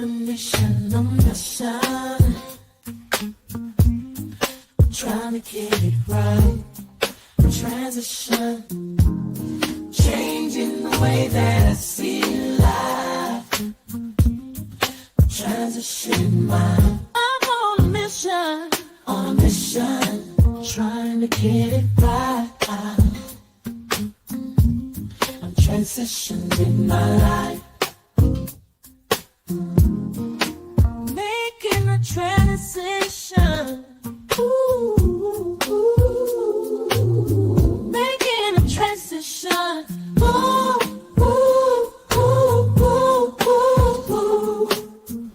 Mission, on the sun, trying to get it right. Transition, changing the way that I see life. Transition mind. I'm on a mission, trying to get it right. I'm transitioning my life. Making a transition. Ooh, making a transition. Ooh, ooh, ooh, ooh, ooh, ooh.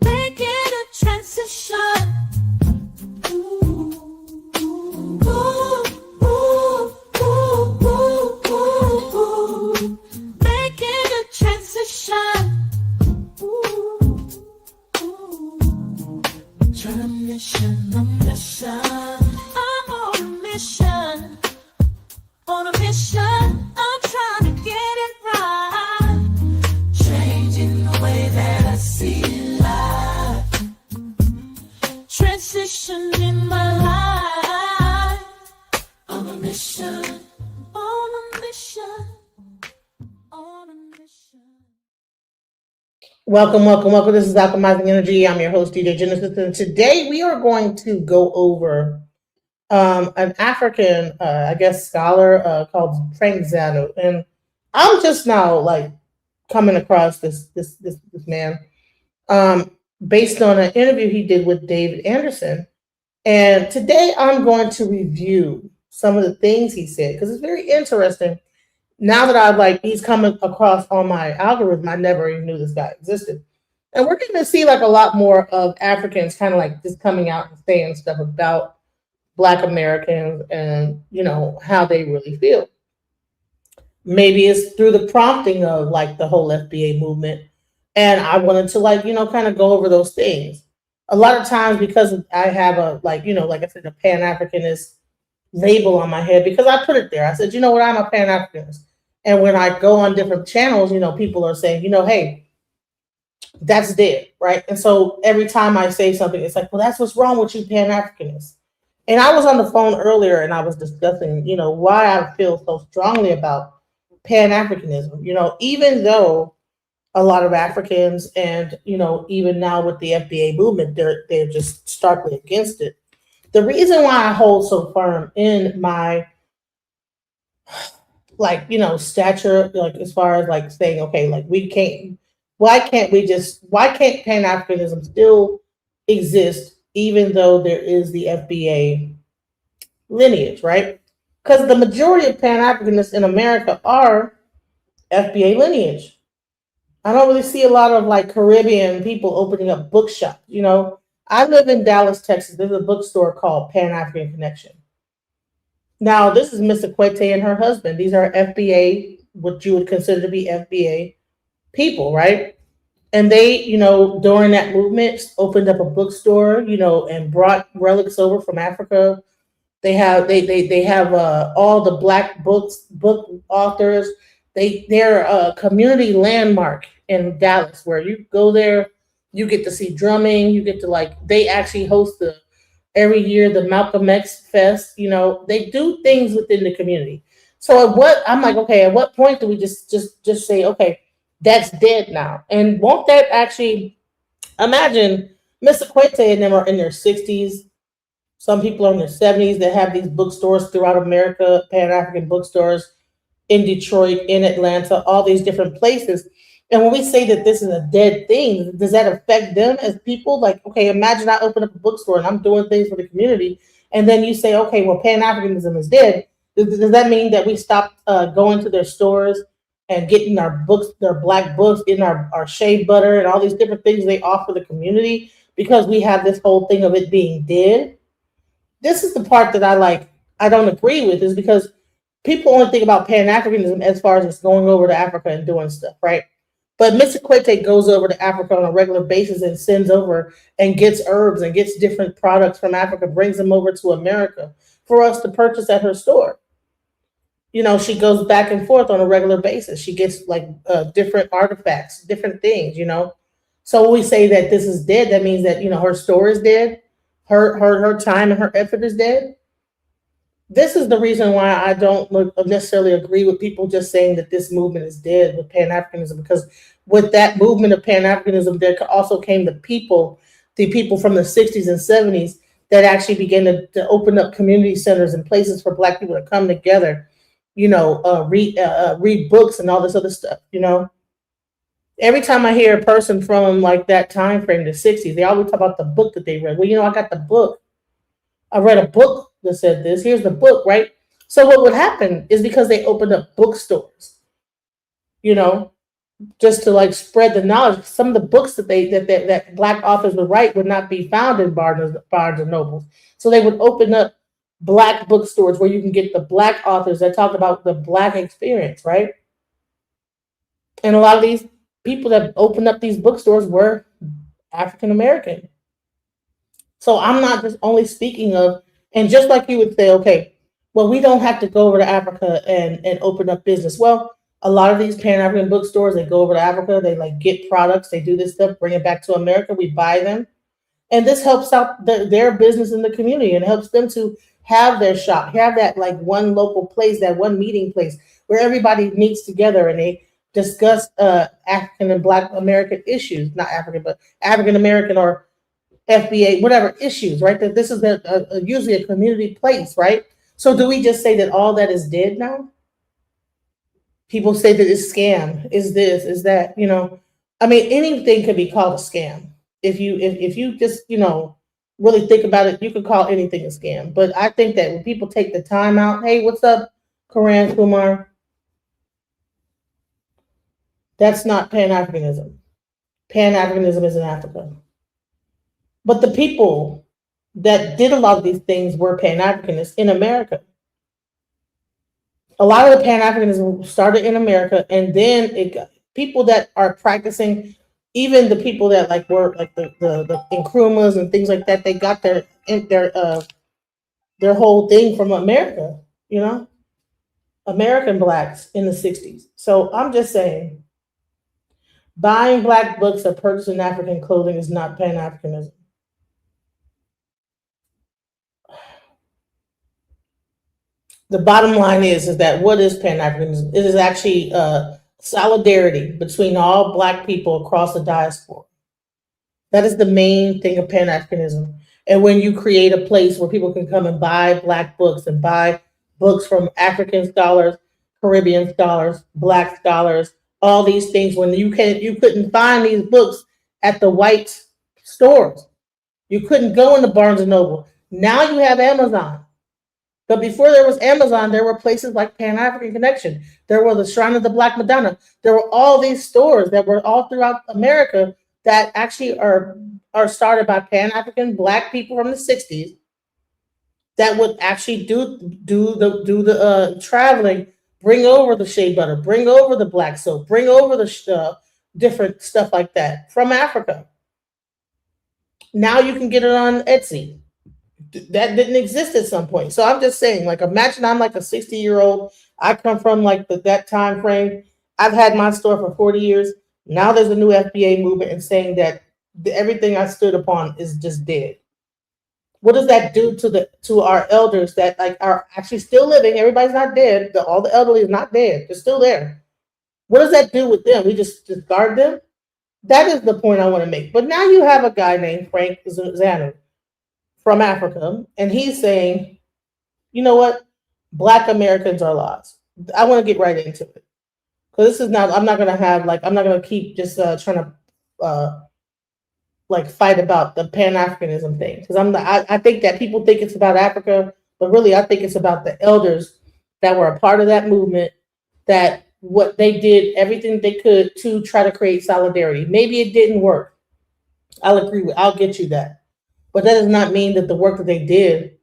Making a transition. Ooh, ooh, ooh, ooh, ooh, ooh, ooh. Making a transition. I'm on a mission, I'm trying to get it right. Changing the way that I see life. Transition in my life. On a mission, on a mission, on a mission. Welcome. This is Alchemizing Energy. I'm your host, DJ Genesis, and today we are going to go over an African, I guess, scholar called Frank Zanu, and I'm just now like coming across this man based on an interview he did with David Anderson, and today I'm going to review some of the things he said because it's very interesting. Now that I've like he's coming across on my algorithm, I never even knew this guy existed. And we're going to see like a lot more of Africans kind of like just coming out and saying stuff about Black Americans and how they really feel. Maybe it's through the prompting of like the whole FBA movement, and I wanted to like kind of go over those things. A lot of times because I have a like I said, a Pan Africanist label on my head because I put it there. I said, you know what, I'm a Pan Africanist. And when I go on different channels, people are saying, hey, that's dead, right? And so every time I say something, it's like, well, that's what's wrong with you, Pan Africanists. And I was on the phone earlier and I was discussing, why I feel so strongly about Pan Africanism. Even though a lot of Africans and, even now with the FBA movement, they're just starkly against it. The reason why I hold so firm in my stature, like as far as like saying, okay, like we can't, why can't Pan Africanism still exist even though there is the FBA lineage, right? Because the majority of Pan Africanists in America are FBA lineage. I don't really see a lot of like Caribbean people opening up bookshops. I live in Dallas, Texas. There's a bookstore called Pan African Connection. Now, this is Miss Equete and her husband. These are FBA, what you would consider to be FBA people, right? And they, during that movement, opened up a bookstore, and brought relics over from Africa. They have all the Black book authors. They're a community landmark in Dallas where you go there, you get to see drumming, you get to like they actually host the every year the Malcolm X Fest. They do things within the community. So at what I'm like, okay, at what point do we just say, okay, that's dead now? And won't that actually imagine Miss Equete and them are in their 60s. Some people are in their 70s that have these bookstores throughout America, Pan African bookstores in Detroit, in Atlanta, all these different places. And when we say that this is a dead thing, does that affect them as people? Like, okay, imagine I open up a bookstore and I'm doing things for the community, and then you say, okay, well, Pan Africanism is dead. Does that mean that we stop going to their stores and getting our books, their Black books, getting our shea butter and all these different things they offer the community because we have this whole thing of it being dead? This is the part that I don't agree with, is because people only think about Pan Africanism as far as just going over to Africa and doing stuff, right? But Mr. Quete goes over to Africa on a regular basis and sends over and gets herbs and gets different products from Africa, brings them over to America for us to purchase at her store. She goes back and forth on a regular basis. She gets like different artifacts, different things. So when we say that this is dead, that means that, her story is dead, her time and her effort is dead. This is the reason why I don't necessarily agree with people just saying that this movement is dead with Pan Africanism, because with that movement of Pan Africanism, there also came the people from the 60s and 70s that actually began to open up community centers and places for Black people to come together, read books and all this other stuff. Every time I hear a person from like that time frame, the 60s, they always talk about the book that they read. Well, I got the book. I read a book that said this. Here's the book, right? So what would happen is because they opened up bookstores, you know, just to like spread the knowledge. Some of the books that Black authors would write would not be found in Barnes and Nobles. So they would open up Black bookstores where you can get the Black authors that talk about the Black experience, right? And a lot of these people that opened up these bookstores were African American. So I'm not just only speaking of, and just like you would say, okay, well, we don't have to go over to Africa and open up business. Well, a lot of these Pan African bookstores, they go over to Africa, they like get products, they do this stuff, bring it back to America, we buy them. And this helps out their business in the community and helps them to have their shop, have that like one local place, that one meeting place where everybody meets together and they discuss African and Black American issues, not African, but African American or FBA, whatever issues, right? That this is usually a community place, right? So do we just say that all that is dead now? People say that it's scam, is this, is that. I mean, anything could be called a scam. If you just, really think about it, you could call anything a scam. But I think that when people take the time out, hey, what's up, Karan Kumar? That's not Pan Africanism. Pan Africanism is in Africa. But the people that did a lot of these things were Pan Africanists in America. A lot of the Pan Africanism started in America, and then it got people that are practicing, even the people that like were like the Nkrumahs and things like that. They got their whole thing from America, American Blacks in the '60s. So I'm just saying, buying Black books or purchasing African clothing is not Pan Africanism. The bottom line is that what is Pan Africanism? It is actually solidarity between all Black people across the diaspora. That is the main thing of Pan Africanism. And when you create a place where people can come and buy Black books and buy books from African scholars, Caribbean scholars, Black scholars, all these things, when you couldn't find these books at the white stores, you couldn't go into Barnes and Noble. Now you have Amazon. But before there was Amazon, there were places like Pan African Connection. There were the Shrine of the Black Madonna. There were all these stores that were all throughout America that actually are started by Pan African Black people from the '60s that would actually do the traveling, bring over the shea butter, bring over the black soap, bring over the different stuff like that from Africa. Now you can get it on Etsy. That didn't exist at some point. So I'm just saying, like, imagine I'm like a 60-year-old. I come from like that time frame. I've had my store for 40 years. Now there's a new FBA movement and saying that everything I stood upon is just dead. What does that do to our elders that like are actually still living? Everybody's not dead. All the elderly is not dead. They're still there. What does that do with them? We just discard them? That is the point I want to make. But now you have a guy named Frank Zanu from Africa, and he's saying, you know what? Black Americans are lost. I want to get right into it. Because this is not, I'm not going to have, like, I'm not going to keep just trying to, like, fight about the Pan Africanism thing. Because I think that people think it's about Africa, but really I think it's about the elders that were a part of that movement, that what they did, everything they could to try to create solidarity. Maybe it didn't work. I'll get you that. But that does not mean that the work that they did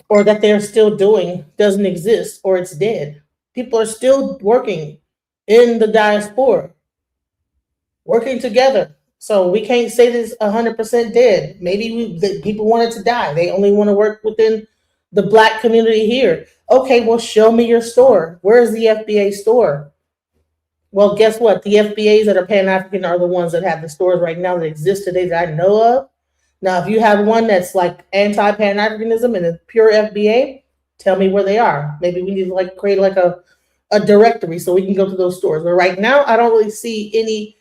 or that they're still doing doesn't exist or it's dead. People are still working in the diaspora, working together. So we can't say this 100% dead. Maybe people wanted to die. They only want to work within the Black community here. Okay, well, show me your store. Where is the FBA store? Well, guess what? The FBAs that are Pan African are the ones that have the stores right now that exist today that I know of. Now, if you have one that's like anti Pan Africanism and a pure FBA, tell me where they are. Maybe we need to like create like a directory so we can go to those stores. But right now, I don't really see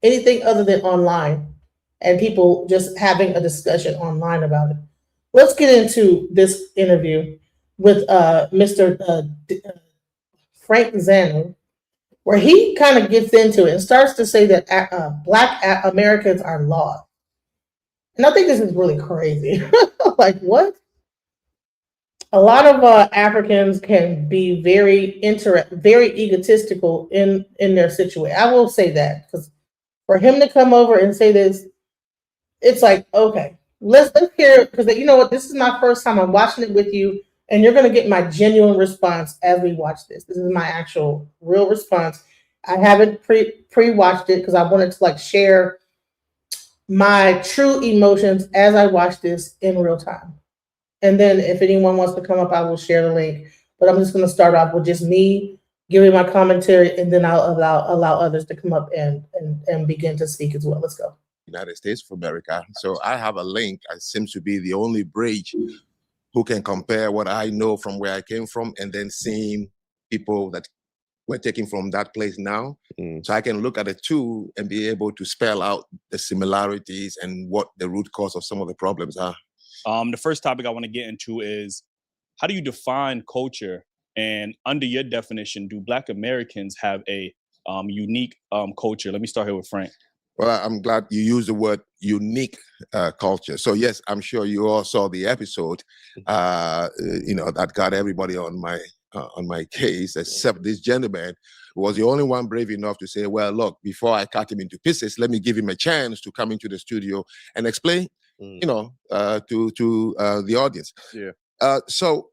anything other than online and people just having a discussion online about it. Let's get into this interview with Mr. Frank Zanu, where he kind of gets into it and starts to say that Black Americans are lost. And I think this is really crazy. Like, what? A lot of Africans can be very egotistical in their situation. I will say that because for him to come over and say this, it's like, okay, let's hear, because you know what, this is my first time I'm watching it with you, and you're gonna get my genuine response as we watch this. This is my actual real response. I haven't pre-watched it because I wanted to like share my true emotions as I watch this in real time. And then if anyone wants to come up, I will share the link. But I'm just gonna start off with just me giving my commentary, and then I'll allow others to come up and begin to speak as well. Let's go. United States of America. So I have a link. I seems to be the only bridge who can compare what I know from where I came from and then seeing people that we're taking from that place now. So I can look at the two and be able to spell out the similarities and what the root cause of some of the problems are. The first topic I want to get into is, how do you define culture? And under your definition, do Black Americans have a unique culture? Let me start here with Frank. Well, I'm glad you used the word unique culture. So yes, I'm sure you all saw the episode, that got everybody on my case, except this gentleman who was the only one brave enough to say, well, look, before I cut him into pieces, let me give him a chance to come into the studio and explain, to the audience. Yeah. So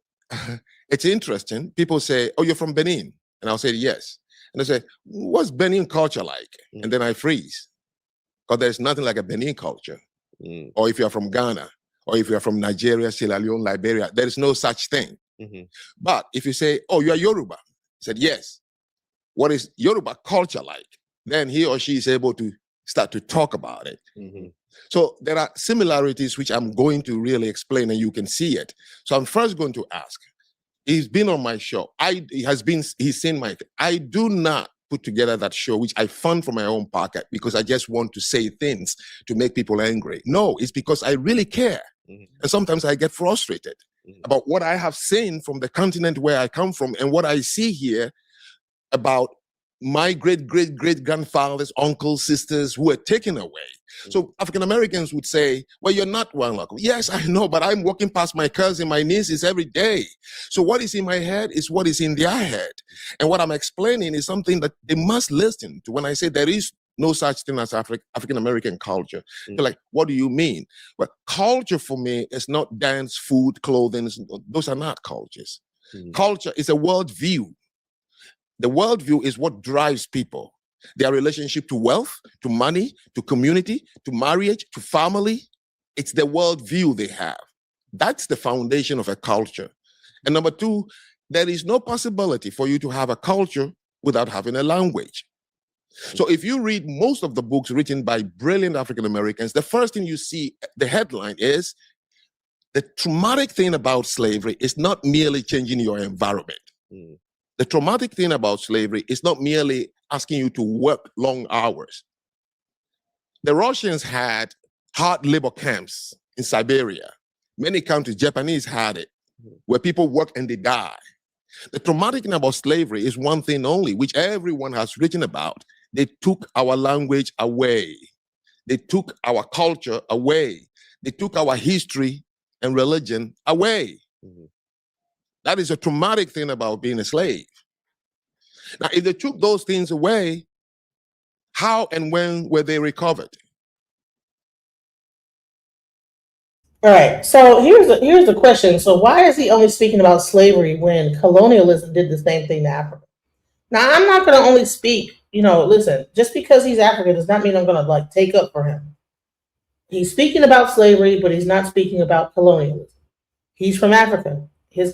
it's interesting. People say, oh, you're from Benin. And I'll say, yes. And they say, what's Benin culture like? And then I freeze. Because there's nothing like a Benin culture. Or if you're from Ghana, or if you're from Nigeria, Sierra Leone, Liberia, there is no such thing. But if you say, oh, you're Yoruba, I said, yes. What is Yoruba culture like? Then he or she is able to start to talk about it. So there are similarities which I'm going to really explain, and you can see it. So I'm first going to ask. He's been on my show. He's seen my. I do not put together that show, which I fund from my own pocket because I just want to say things to make people angry. No, it's because I really care. And sometimes I get frustrated about what I have seen from the continent where I come from and what I see here about my great-great-great-grandfathers, uncles, sisters who were taken away. So African Americans would say, well, you're not one uncle. Yes, I know, but I'm walking past my cousin, my nieces every day. So what is in my head is what is in their head. And what I'm explaining is something that they must listen to when I say there is no such thing as African American culture. They're like, what do you mean? Well, culture for me is not dance, food, clothing. Those are not cultures. Culture is a worldview. The worldview is what drives people. Their relationship to wealth, to money, to community, to marriage, to family. It's the worldview they have. That's the foundation of a culture. And number two, there is no possibility for you to have a culture without having a language. So if you read most of the books written by brilliant African Americans, the first thing you see, the headline is, the traumatic thing about slavery is not merely changing your environment. The traumatic thing about slavery is not merely asking you to work long hours. The Russians had hard labor camps in Siberia. Many countries, Japanese had it, where people work and they die. The traumatic thing about slavery is one thing only, which everyone has written about. They took our language away. They took our culture away. They took our history and religion away. That is a traumatic thing about being a slave. Now, if they took those things away, how and when were they recovered? All right. So here's the question. So why is he only speaking about slavery when colonialism did the same thing to Africa? Now, I'm not going to only speak. Listen. Just because he's African does not mean I'm going to take up for him. He's speaking about slavery, but he's not speaking about colonialism. He's from Africa. His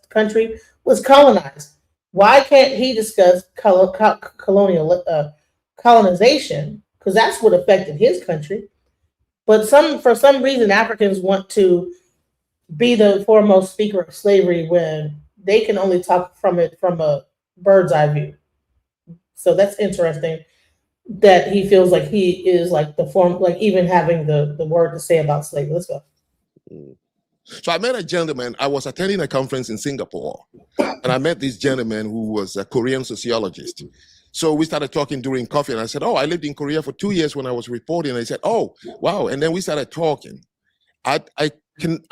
country was colonized Why can't he discuss colonization? Because that's what affected his country. But for some reason, Africans want to be the foremost speaker of slavery when they can only talk from it from a bird's eye view. So that's interesting that he feels like he is like the form, like even having the word to say about slavery. Let's go. So I met a gentleman. I was attending a conference in Singapore, and I met this gentleman who was a Korean sociologist. So we started talking during coffee, and I said, "Oh, I lived in Korea for 2 years when I was reporting." And he said, "Oh, wow!" And then we started talking. I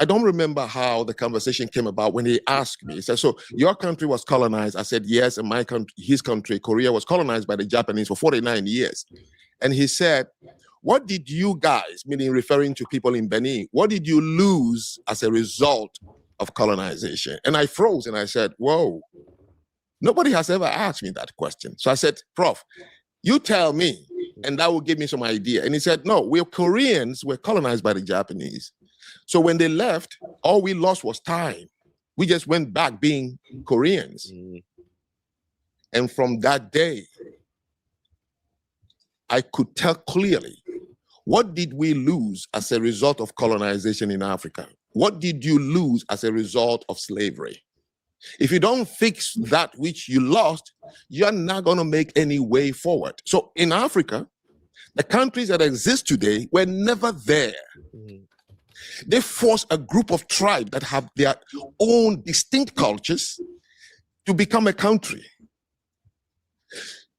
don't remember how the conversation came about when he asked me. He said, "So your country was colonized?" I said, "Yes," and my country, his country, Korea, was colonized by the Japanese for 49 years. And he said, "What did you guys," meaning referring to people in Benin, "what did you lose as a result of colonization?" And I froze and I said, "Whoa, nobody has ever asked me that question." So I said, "Prof, you tell me, and that will give me some idea." And he said, "No, we're Koreans, we're colonized by the Japanese. So when they left, all we lost was time. We just went back being Koreans." And from that day, I could tell clearly, what did we lose as a result of colonization in Africa? What did you lose as a result of slavery? If you don't fix that which you lost, you're not going to make any way forward. So in Africa, the countries that exist today were never there. They force a group of tribes that have their own distinct cultures to become a country.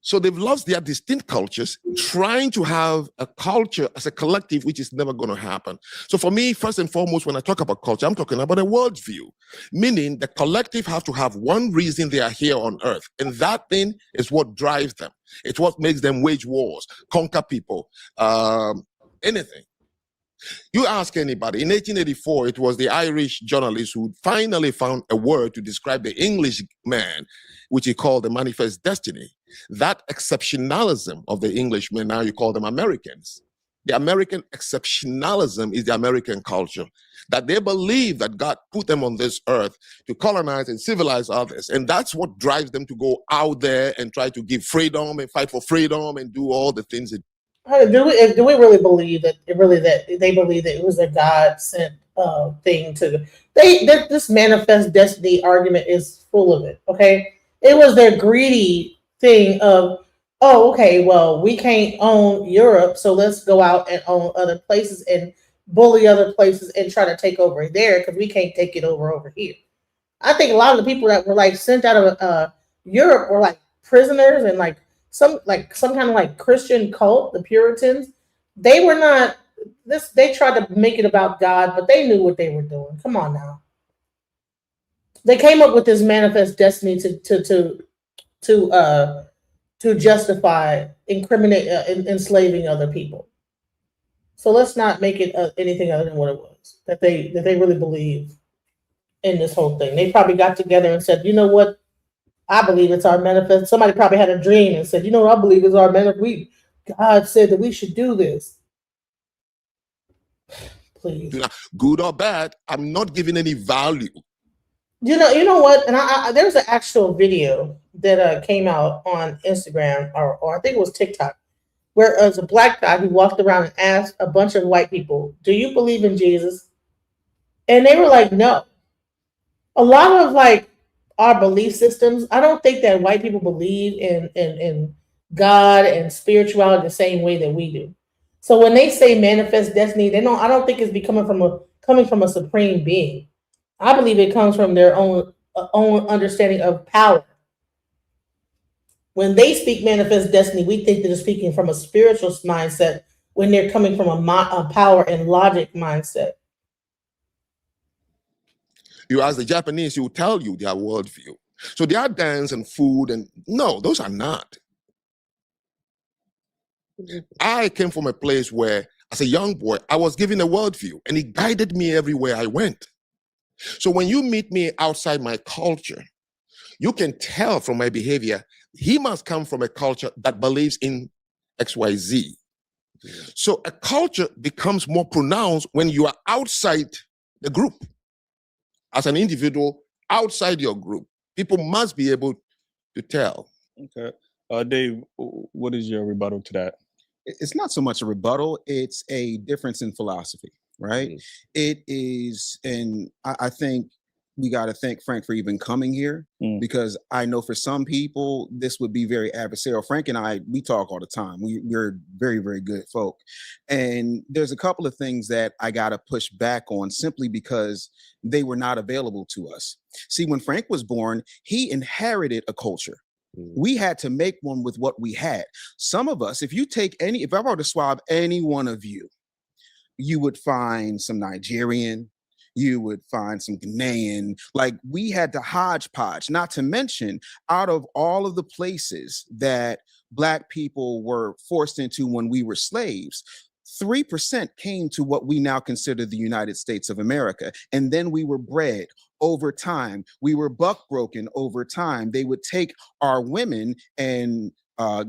So they've lost their distinct cultures, trying to have a culture as a collective, which is never going to happen. So for me, first and foremost, when I talk about culture, I'm talking about a worldview, meaning the collective have to have one reason they are here on earth. And that thing is what drives them. It's what makes them wage wars, conquer people, anything. You ask anybody, in 1884, it was the Irish journalist who finally found a word to describe the English man, which he called the manifest destiny. That exceptionalism of the Englishmen, now you call them Americans. The American exceptionalism is the American culture, that they believe that God put them on this earth to colonize and civilize others. And that's what drives them to go out there and try to give freedom and fight for freedom and do all the things that Do we really believe that they believe that it was a God sent thing to this manifest destiny argument is full of it. Okay, it was their greedy thing of, oh, okay, well, we can't own Europe, so let's go out and own other places and bully other places and try to take over there because we can't take it over here. I think a lot of the people that were like sent out of Europe were like prisoners and like some kind of like Christian cult, the Puritans. They were not this. They tried to make it about God, but they knew what they were doing. Come on now. They came up with this manifest destiny to justify enslaving other people. So let's not make it anything other than what it was that they really believe in this whole thing. They probably got together and said, you know what? I believe it's our manifest. Somebody probably had a dream and said, you know what? I believe it's our manifest. God said that we should do this. Please. Good or bad, I'm not giving any value. You know what? And there's an actual video that came out on Instagram or I think it was TikTok, where it was a black guy who walked around and asked a bunch of white people, do you believe in Jesus? And they were like, no. A lot of like our belief systems, I don't think that white people believe in God and spirituality the same way that we do. So when they say manifest destiny, I don't think it's coming from a supreme being. I believe it comes from their own understanding of power. When they speak manifest destiny, we think that they're speaking from a spiritual mindset when they're coming from a power and logic mindset. You ask the Japanese, he will tell you their worldview. So their dance and food, and no, those are not. I came from a place where, as a young boy, I was given a worldview, and it guided me everywhere I went. So when you meet me outside my culture, you can tell from my behavior, he must come from a culture that believes in XYZ. So a culture becomes more pronounced when you are outside the group. As an individual, outside your group, people must be able to tell. Okay. Dave, what is your rebuttal to that? It's not so much a rebuttal, it's a difference in philosophy, right? Mhm. It is, and I think we got to thank Frank for even coming here, because I know for some people this would be very adversarial. Frank and I, we talk all the time. We're very, very good folk. And there's a couple of things that I got to push back on simply because they were not available to us. See, when Frank was born, he inherited a culture. We had to make one with what we had. Some of us, if I were to swab any one of you, you would find some Nigerian, you would find some Ghanaian. Like, we had to hodgepodge, not to mention out of all of the places that Black people were forced into when we were slaves, 3% came to what we now consider the United States of America. And then we were bred over time. We were buck broken over time. They would take our women and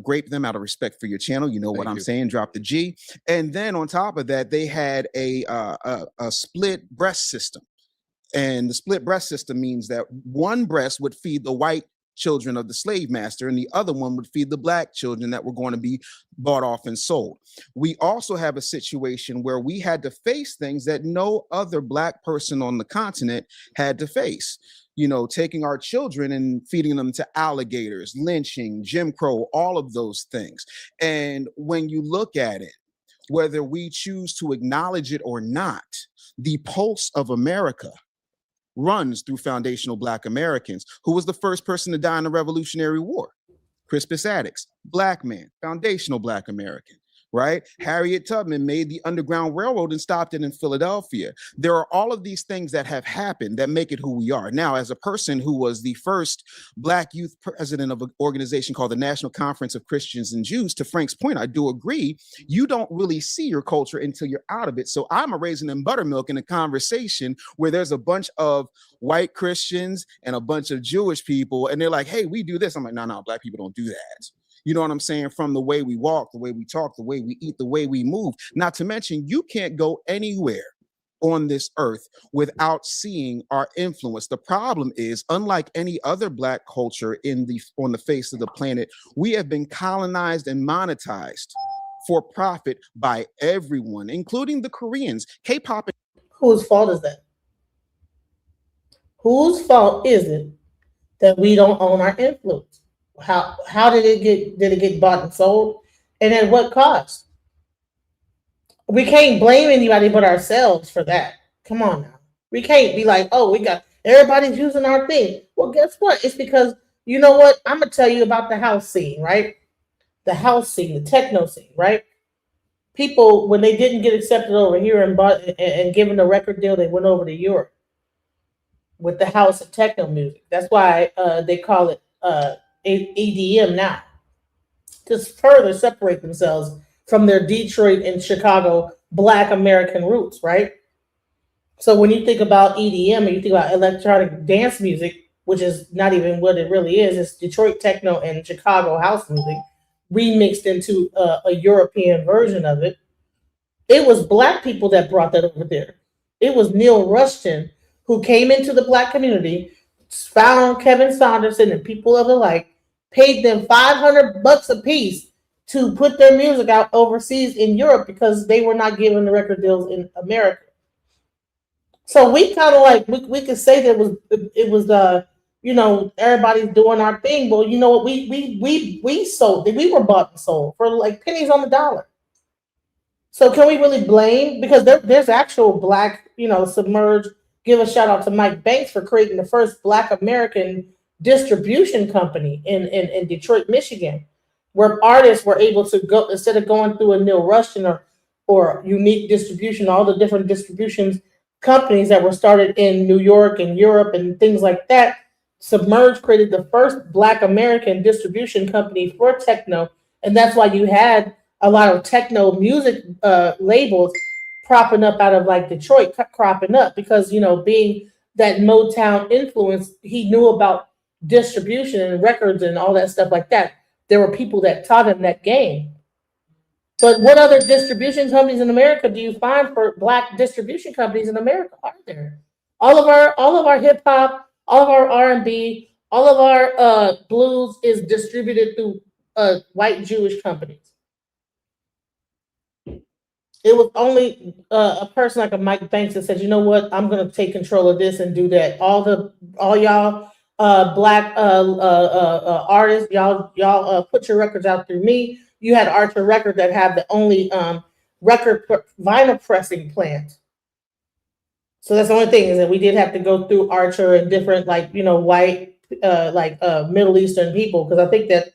grape them out of respect for your channel. You know what I'm saying? Drop the G. And then on top of that, they had a split breast system. And the split breast system means that one breast would feed the white children of the slave master, and the other one would feed the Black children that were going to be bought off and sold. We also have a situation where we had to face things that no other Black person on the continent had to face. You know, taking our children and feeding them to alligators, lynching, Jim Crow, all of those things. And when you look at it, whether we choose to acknowledge it or not, the pulse of America runs through foundational Black Americans. Who was the first person to die in the Revolutionary War? Crispus Attucks, Black man, foundational Black American, right? Harriet Tubman made the Underground Railroad and stopped it in Philadelphia. There are all of these things that have happened that make it who we are. Now, as a person who was the first Black youth president of an organization called the National Conference of Christians and Jews, to Frank's point, I do agree, you don't really see your culture until you're out of it. So I'm a raisin and buttermilk in a conversation where there's a bunch of white Christians and a bunch of Jewish people, and they're like, hey, we do this. I'm like, no, Black people don't do that. You know what I'm saying? From the way we walk, the way we talk, the way we eat, the way we move. Not to mention, you can't go anywhere on this earth without seeing our influence. The problem is, unlike any other Black culture on the face of the planet, we have been colonized and monetized for profit by everyone, including the Koreans. K-pop. Whose fault is that? Whose fault is it that we don't own our influence? How did it get bought and sold, and at what cost? We can't blame anybody but ourselves for that. Come on now. We can't be like, oh, we got everybody's using our thing. Well, guess what? It's because, you know what? I'm gonna tell you about the house scene, right? The house scene, the techno scene, right? People, when they didn't get accepted over here and given a record deal, they went over to Europe with the house of techno music. That's why they call it EDM now, to further separate themselves from their Detroit and Chicago Black American roots, right? So when you think about EDM and you think about electronic dance music, which is not even what it really is, it's Detroit techno and Chicago house music remixed into a European version of it. It was Black people that brought that over there. It was Neil Rushton who came into the Black community, found Kevin Saunderson and people of the like, paid them $500 a piece to put their music out overseas in Europe because they were not given the record deals in America. So we kind of like we could say that it was you know, everybody's doing our thing, but you know what, we sold, we were bought and sold for like pennies on the dollar. So can we really blame, because there's actual Black, you know, submerged. Give a shout out to Mike Banks for creating the first Black American distribution company in Detroit, Michigan, where artists were able to go, instead of going through a Neil Rushton or Unique Distribution, all the different distributions companies that were started in New York and Europe and things like that. Submerge created the first Black American distribution company for techno, and that's why you had a lot of techno music labels propping up out of like Detroit, cropping up, because, you know, being that Motown influence, he knew about distribution and records and all that stuff like that. There were people that taught him that game. But what other distribution companies in America do you find for Black distribution companies in America are there? All of our hip hop, all of our R&B, All of our blues is distributed through white Jewish companies. It was only a person like a Mike Banks that said, "You know what? I'm going to take control of this and do that." All y'all black artists, y'all put your records out through me. You had Archer Record that had the only vinyl pressing plant. So that's the only thing is that we did have to go through Archer and different white Middle Eastern people because I think that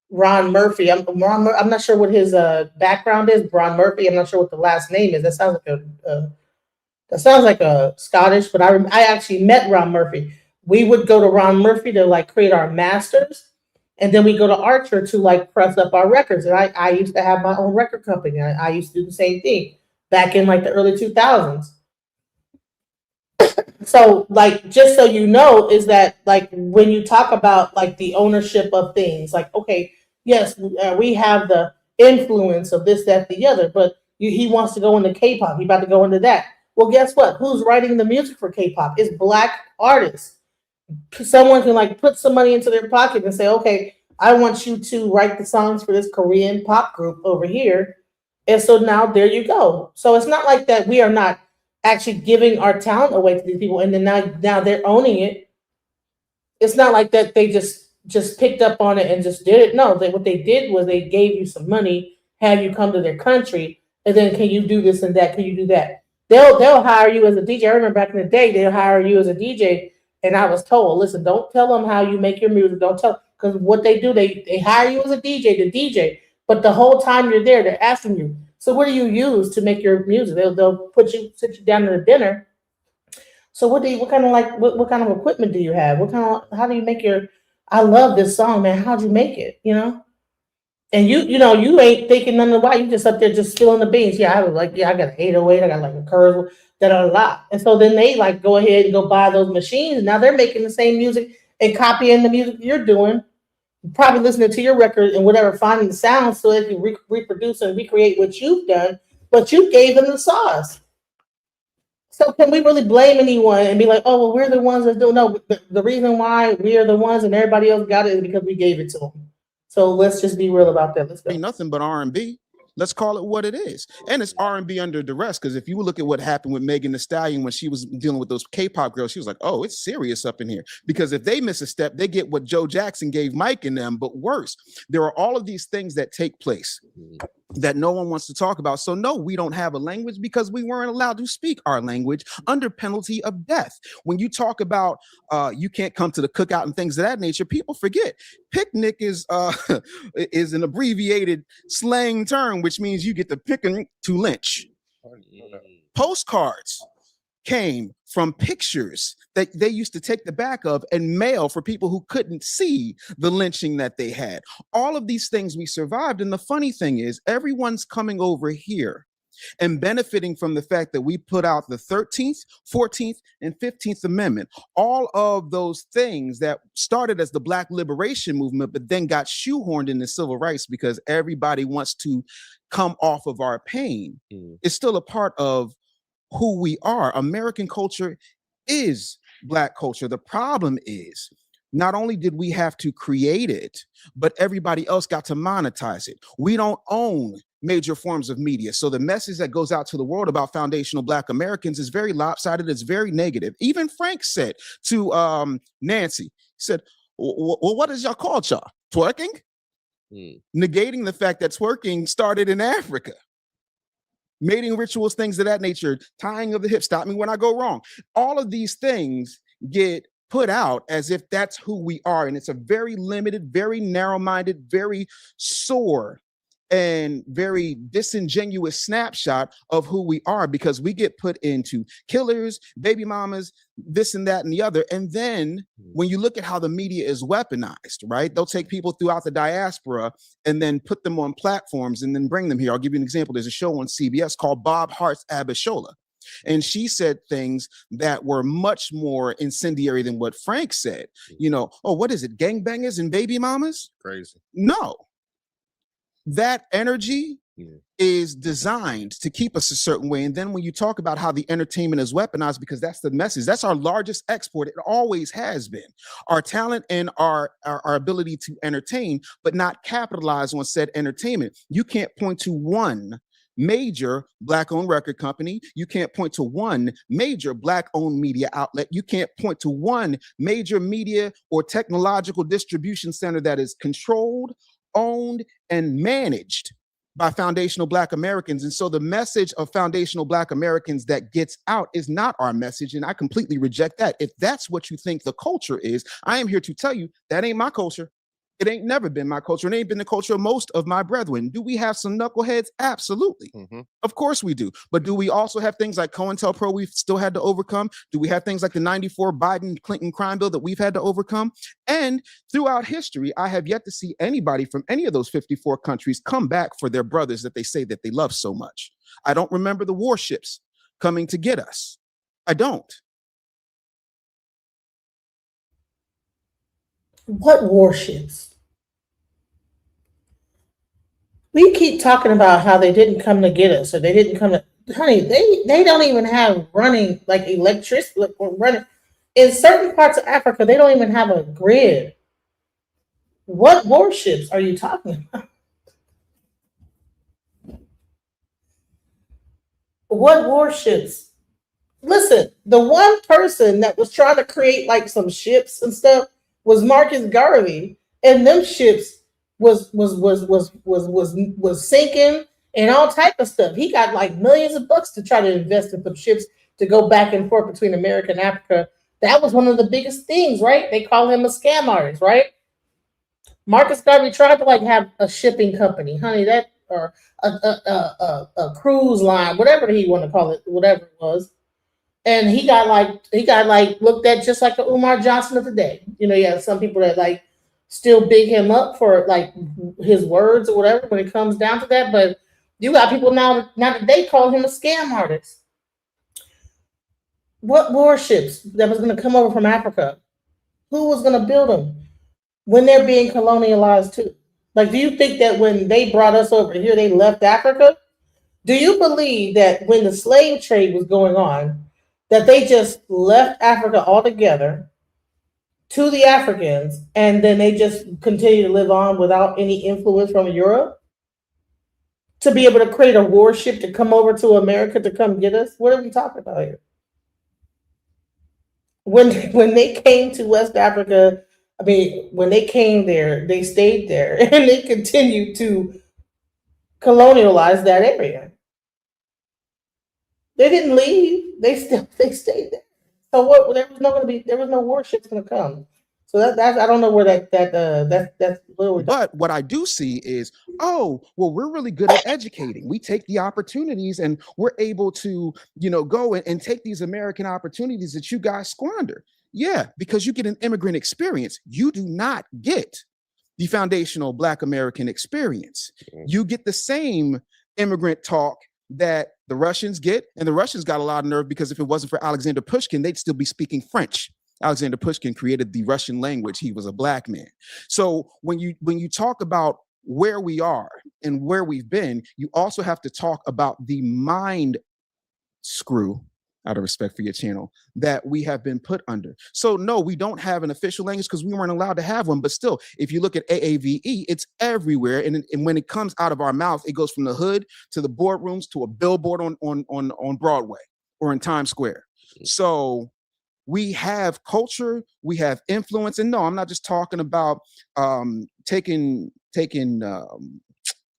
Ron Murphy. I'm not sure what his background is. Ron Murphy. I'm not sure what the last name is. That sounds like a Scottish. But I actually met Ron Murphy. We would go to Ron Murphy to like create our masters, and then we go to Archer to like press up our records. And I used to have my own record company. I used to do the same thing back in like the early 2000s. So like just so you know is that like when you talk about like the ownership of things like okay yes we have the influence of this that the other but he wants to go into K-pop, he about to go into that. Well, guess what, who's writing the music for K-pop? It's black artists. Someone can like put some money into their pocket and say, okay, I want you to write the songs for this Korean pop group over here. And so now there you go. So it's not like that we are not actually giving our talent away to these people and then now they're owning it. It's not like that they just picked up on it and just did it. No, what they did was they gave you some money, have you come to their country, and then can you do this and that? Can you do that? They'll hire you as a DJ. I remember back in the day, they'll hire you as a DJ. And I was told, listen, don't tell them how you make your music. Don't tell, because what they do, they hire you as a DJ to DJ. But the whole time you're there, they're asking you, so what do you use to make your music? They'll sit you down to the dinner. So what kind of what kind of equipment do you have? How do you make your? I love this song, man. How'd you make it? And you ain't thinking nothing about it. You just up there just spilling the beans. Yeah, I got an 808, I got like a curve that are a lot. And so then they like go ahead and go buy those machines. Now they're making the same music and copying the music you're doing, probably listening to your record and whatever, finding the sound so they can reproduce and recreate what you've done, but you gave them the sauce. So can we really blame anyone and be like, oh, well, we're the ones that don't know? The reason why we are the ones and everybody else got it is because we gave it to them. So let's just be real about that. Let's go. Ain't nothing but R&B. Let's call it what it is. And it's R&B under duress, because if you look at what happened with Megan Thee Stallion when she was dealing with those K-pop girls, she was like, oh, it's serious up in here. Because if they miss a step, they get what Joe Jackson gave Mike and them, but worse. There are all of these things that take place that no one wants to talk about. So no, we don't have a language because we weren't allowed to speak our language under penalty of death. When you talk about you can't come to the cookout and things of that nature, people forget. Picnic is an abbreviated slang term, which means you get the picking to lynch. Postcards came from pictures that they used to take the back of and mail for people who couldn't see the lynching that they had. All of these things we survived. And the funny thing is, everyone's coming over here and benefiting from the fact that we put out the 13th, 14th, and 15th Amendment. All of those things that started as the Black Liberation Movement, but then got shoehorned into civil rights because everybody wants to come off of our pain. It's still a part of who we are. American culture is Black culture. The problem is, not only did we have to create it, but everybody else got to monetize it. We don't own major forms of media. So the message that goes out to the world about foundational Black Americans is very lopsided. It's very negative. Even Frank said to Nancy, he said, well, what is your culture? Twerking? Negating the fact that twerking started in Africa. Mating rituals, things of that nature, tying of the hip, stop me when I go wrong. All of these things get put out as if that's who we are. And it's a very limited, very narrow-minded, very sore and very disingenuous snapshot of who we are, because we get put into killers, baby mamas, this and that and the other. And then when you look at how the media is weaponized, right? They'll take people throughout the diaspora and then put them on platforms and then bring them here. I'll give you an example. There's a show on CBS called Bob Hart's Abishola. And she said things that were much more incendiary than what Frank said. Oh, what is it? Gangbangers and baby mamas? Crazy. No. That energy is designed to keep us a certain way. And then when you talk about how the entertainment is weaponized, because that's the message, that's our largest export. It always has been our talent and our ability to entertain, but not capitalize on said entertainment. You can't point to one major Black-owned record company. You can't point to one major Black-owned media outlet. You can't point to one major media or technological distribution center that is controlled, owned, and managed by foundational Black Americans. And so the message of foundational Black Americans that gets out is not our message. And I completely reject that. If that's what you think the culture is, I am here to tell you that ain't my culture. It ain't never been my culture. It ain't been the culture of most of my brethren. Do we have some knuckleheads? Absolutely. Of course we do. But do we also have things like COINTELPRO we've still had to overcome? Do we have things like the 94 Biden-Clinton crime bill that we've had to overcome? And throughout history, I have yet to see anybody from any of those 54 countries come back for their brothers that they say that they love so much. I don't remember the warships coming to get us. I don't. What warships? We keep talking about how they didn't come to get us, or they didn't come to. Honey, they don't even have running like electricity running in certain parts of Africa. They don't even have a grid. What warships are you talking about? What warships? Listen, the one person that was trying to create like some ships and stuff was Marcus Garvey, and them ships was sinking and all type of stuff. He got like millions of bucks to try to invest in some ships to go back and forth between America and Africa. That was one of the biggest things, right? They call him a scam artist, right? Marcus Garvey tried to like have a shipping company, honey, that or a cruise line, whatever he want to call it, whatever it was. And he got like looked at just like the Umar Johnson of the day. You know, you have some people that like still big him up for like his words or whatever when it comes down to that. But you got people now that they call him a scam artist. What warships that was going to come over from Africa? Who was going to build them when they're being colonialized too? Like, do you think that when they brought us over here, they left Africa? Do you believe that when the slave trade was going on, that they just left Africa altogether to the Africans, and then they just continue to live on without any influence from Europe to be able to create a warship to come over to America to come get us? What are we talking about here? When they came to West Africa, I mean, when they came there, they stayed there and they continued to colonialize that area. They didn't leave. They stayed there. So what? There was no warships going to come. So that's I don't know where that's literally. But what I do see is, oh, well, we're really good at educating. We take the opportunities and we're able to, go and take these American opportunities that you guys squander. Yeah, because you get an immigrant experience. You do not get the foundational Black American experience. You get the same immigrant talk that the Russians get, and the Russians got a lot of nerve because if it wasn't for Alexander Pushkin, they'd still be speaking French. Alexander Pushkin created the Russian language. He was a Black man. So when you talk about where we are and where we've been, you also have to talk about the mind screw, out of respect for your channel, that we have been put under. So no, we don't have an official language because we weren't allowed to have one. But still, if you look at AAVE, it's everywhere. And when it comes out of our mouth, it goes from the hood to the boardrooms to a billboard on Broadway or in Times Square. So we have culture, we have influence. And no, I'm not just talking about taking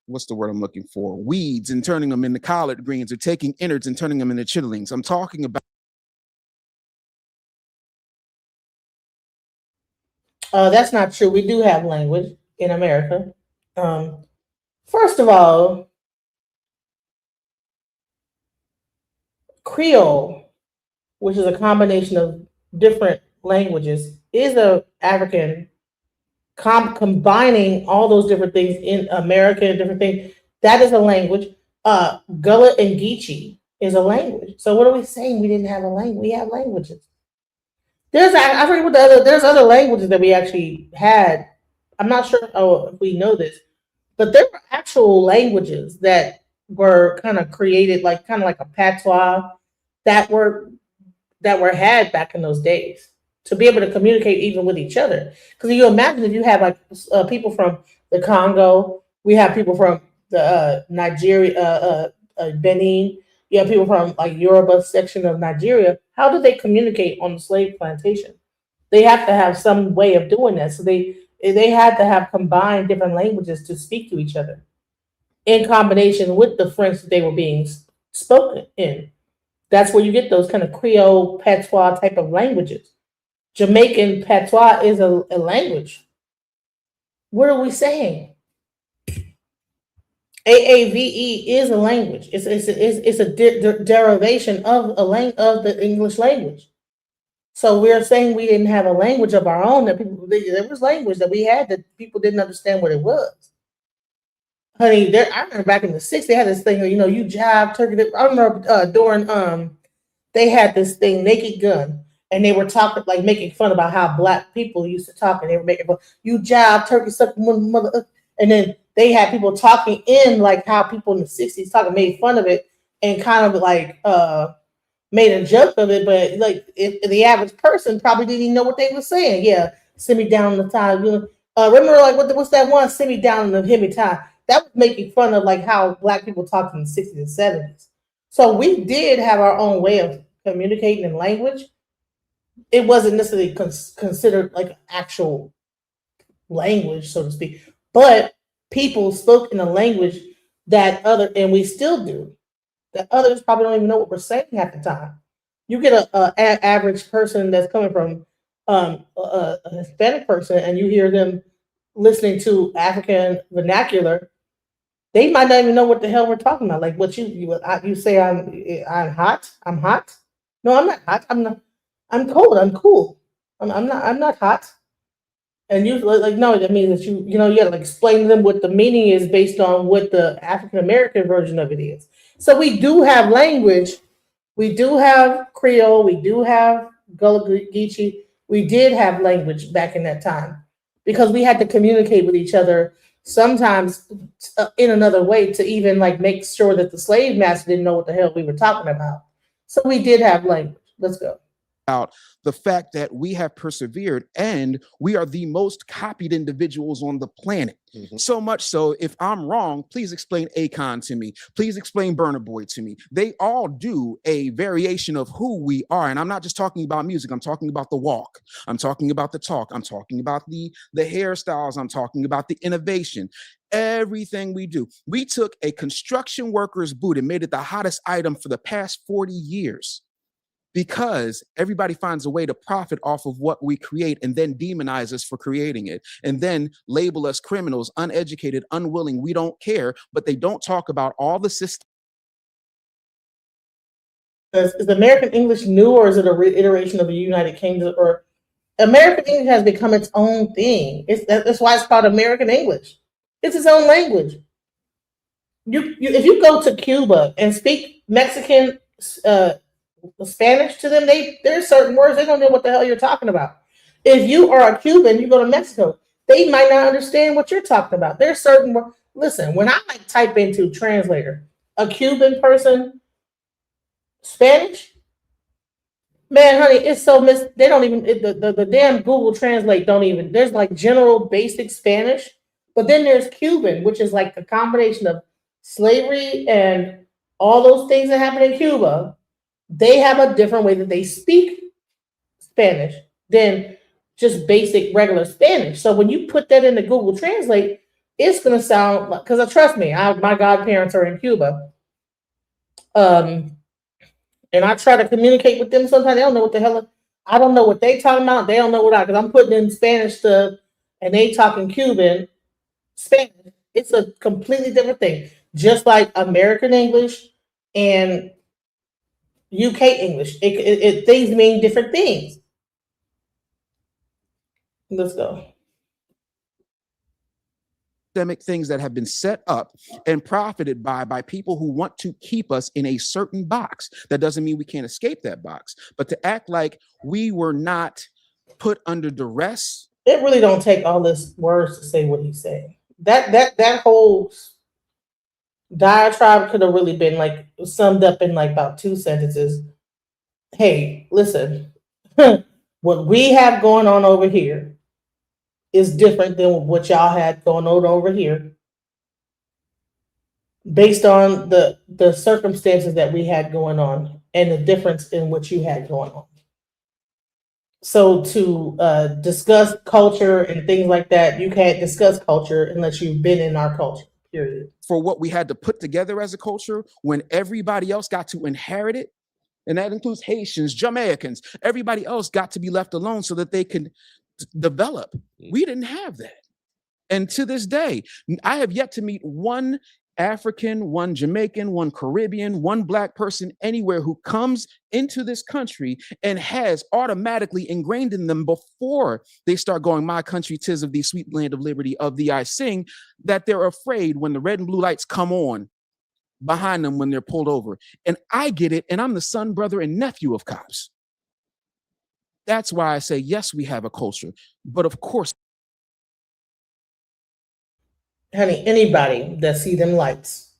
what's the word I'm looking for? Weeds and turning them into collard greens, or taking innards and turning them into chitterlings. I'm talking about. That's not true. We do have language in America. First of all, Creole, which is a combination of different languages, is a African combining all those different things in America and different things. That is a language. Gullah and Geechee is a language. So what are we saying? We didn't have a language. We have languages. There's other languages that we actually had. I'm not sure if we know this. But there were actual languages that were kind of created, like kind of like a patois that were had back in those days to be able to communicate even with each other. Because you imagine if you have like people from the Congo, we have people from the Nigeria, Benin, you have people from like Yoruba section of Nigeria. How do they communicate on the slave plantation? They have to have some way of doing that. So they had to have combined different languages to speak to each other in combination with the French that they were being spoken in. That's where you get those kind of Creole patois type of languages. Jamaican patois is a language. What are we saying? AAVE is a language. It's a derivation of of the English language. So we're saying we didn't have a language of our own that people there was language that we had that people didn't understand what it was. Honey, I remember back in the '60s they had this thing, you jive turkey. I remember during they had this thing, Naked Gun, and they were talking like making fun about how black people used to talk, and they were making fun, you jive turkey suck mother, and then they had people talking in like how people in the '60s talking, made fun of it, and kind of like made a joke of it, but like if the average person probably didn't even know what they were saying. Yeah, send me down the time. Remember like what's that one? Send me down in the hit me time. That was making fun of like how black people talked in the '60s and '70s. So we did have our own way of communicating in language. It wasn't necessarily considered like an actual language, so to speak, but people spoke in a language and we still do, that others probably don't even know what we're saying at the time. You get a average person that's coming from a Hispanic person, and you hear them listening to African vernacular, they might not even know what the hell we're talking about. Like what you say, I'm hot. I'm hot. No, I'm not hot. I'm not. I'm cold. I'm cool. I'm not hot. And you like no, that means that you gotta like explain to them what the meaning is based on what the African American version of it is. So we do have language, we do have Creole, we do have Gullah Geechee. We did have language back in that time because we had to communicate with each other sometimes in another way to even like make sure that the slave master didn't know what the hell we were talking about. So we did have language. Let's go. About the fact that we have persevered and we are the most copied individuals on the planet. So much so, if I'm wrong, please explain Akon to me. Please explain Burna Boy to me. They all do a variation of who we are. And I'm not just talking about music. I'm talking about the walk. I'm talking about the talk. I'm talking about the hairstyles. I'm talking about the innovation. Everything we do. We took a construction worker's boot and made it the hottest item for the past 40 years. Because everybody finds a way to profit off of what we create and then demonize us for creating it and then label us criminals, uneducated, unwilling. We don't care, but they don't talk about all the systems. Is American English new, or is it a reiteration of the United Kingdom? Or American English has become its own thing. That's why it's called American English. It's its own language. If you go to Cuba and speak Mexican Spanish to them, there's certain words they don't know what the hell you're talking about. If you are a Cuban, you go to Mexico, they might not understand what you're talking about. There's certain words. Listen, when I like type into translator, a Cuban person, Spanish, man, honey, it's so they don't even the damn Google Translate don't even. There's like general basic Spanish, but then there's Cuban, which is like a combination of slavery and all those things that happened in Cuba. They have a different way that they speak Spanish than just basic regular Spanish. So when you put that into Google Translate, it's gonna sound like, because trust me, my godparents are in Cuba. And I try to communicate with them. Sometimes they don't know what the hell. I don't know what they talking about. They don't know because I'm putting in Spanish stuff and they talking Cuban Spanish. It's a completely different thing. Just like American English and UK English, things mean different things. Let's go. Systemic things that have been set up and profited by people who want to keep us in a certain box. That doesn't mean we can't escape that box, but to act like we were not put under duress. It really don't take all this words to say what he's saying. That whole diatribe could have really been like summed up in like about 2 sentences. Hey, listen, what we have going on over here is different than what y'all had going on over here, based on the circumstances that we had going on and the difference in what you had going on. So to discuss culture and things like that, you can't discuss culture unless you've been in our culture. Period. For what we had to put together as a culture when everybody else got to inherit it, and that includes Haitians, Jamaicans, everybody else got to be left alone so that they can develop. We didn't have that. And to this day, I have yet to meet one African, one Jamaican, one Caribbean, one Black person anywhere who comes into this country and has automatically ingrained in them before they start going, my country, 'tis of thee, sweet land of liberty, of thee I sing, that they're afraid when the red and blue lights come on behind them when they're pulled over. And I get it, and I'm the son, brother, and nephew of cops. That's why I say, yes, we have a culture, but of course, honey, anybody that see them lights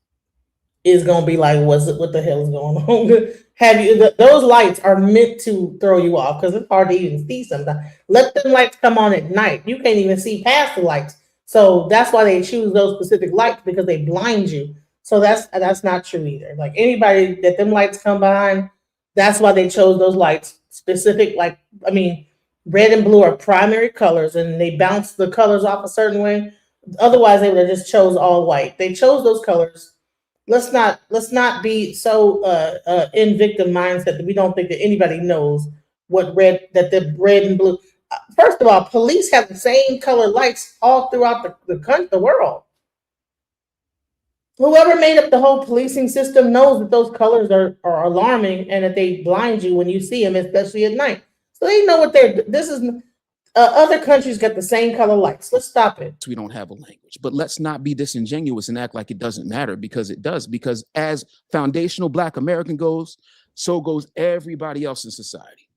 is gonna be like, what the hell is going on? Have you those lights are meant to throw you off because it's hard to even see sometimes. Let them lights come on at night. You can't even see past the lights. So that's why they choose those specific lights, because they blind you. So that's not true either. Like anybody that them lights come behind, that's why they chose those lights specific. Like, I mean, red and blue are primary colors and they bounce the colors off a certain way. Otherwise, they would have just chose all white. They chose those colors. Let's not be so in victim mindset that we don't think that anybody knows what the red and blue. First of all, police have the same color lights all throughout the world. Whoever made up the whole policing system knows that those colors are alarming and that they blind you when you see them, especially at night. So they know what this is. Other countries got the same color lights. Let's stop it. We don't have a language, but let's not be disingenuous and act like it doesn't matter, because it does. Because as foundational Black American goes, so goes everybody else in society.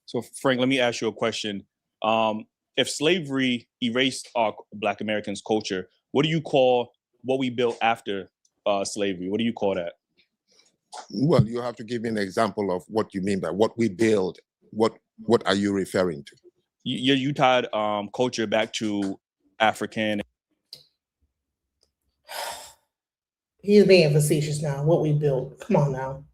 So Frank, let me ask you a question. If slavery erased our Black Americans' culture, what do you call what we built after slavery? What do you call that? Well, you have to give me an example of what you mean by what we build. What are you referring to? You tied culture back to African. He's being facetious now. What we built. Come on now.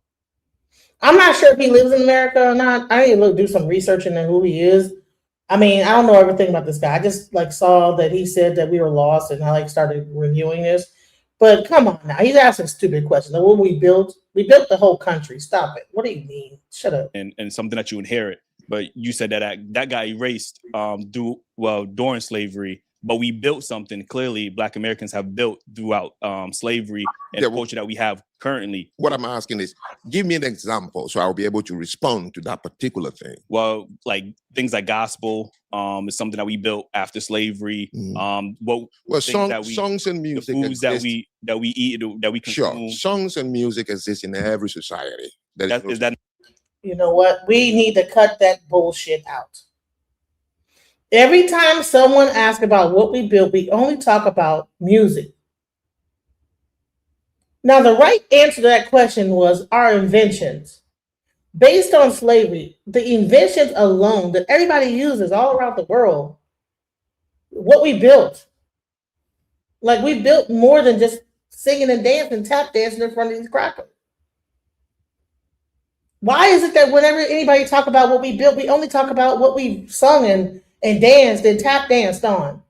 I'm not sure if he lives in America or not. I need to do some research into who he is. I mean, I don't know everything about this guy. I just like saw that he said that we were lost, and I like started reviewing this. But come on now, he's asking stupid questions. Like, what we built the whole country. Stop it. What do you mean? Shut up. And something that you inherit. But you said that got erased during slavery. But we built something. Clearly, Black Americans have built throughout slavery and the culture that we have currently. What I'm asking is, give me an example so I'll be able to respond to that particular thing. Well, like things like gospel is something that we built after slavery. Songs and music, the foods that we eat, that we consume. Sure, songs and music exist in every society. You know what? We need to cut that bullshit out. Every time someone asks about what we built, we only talk about music. Now, the right answer to that question was our inventions. Based on slavery, the inventions alone that everybody uses all around the world, what we built. Like, we built more than just singing and dancing, tap dancing in front of these crackers. Why is it that whenever anybody talk about what we built, we only talk about what we sung and danced and tap danced on?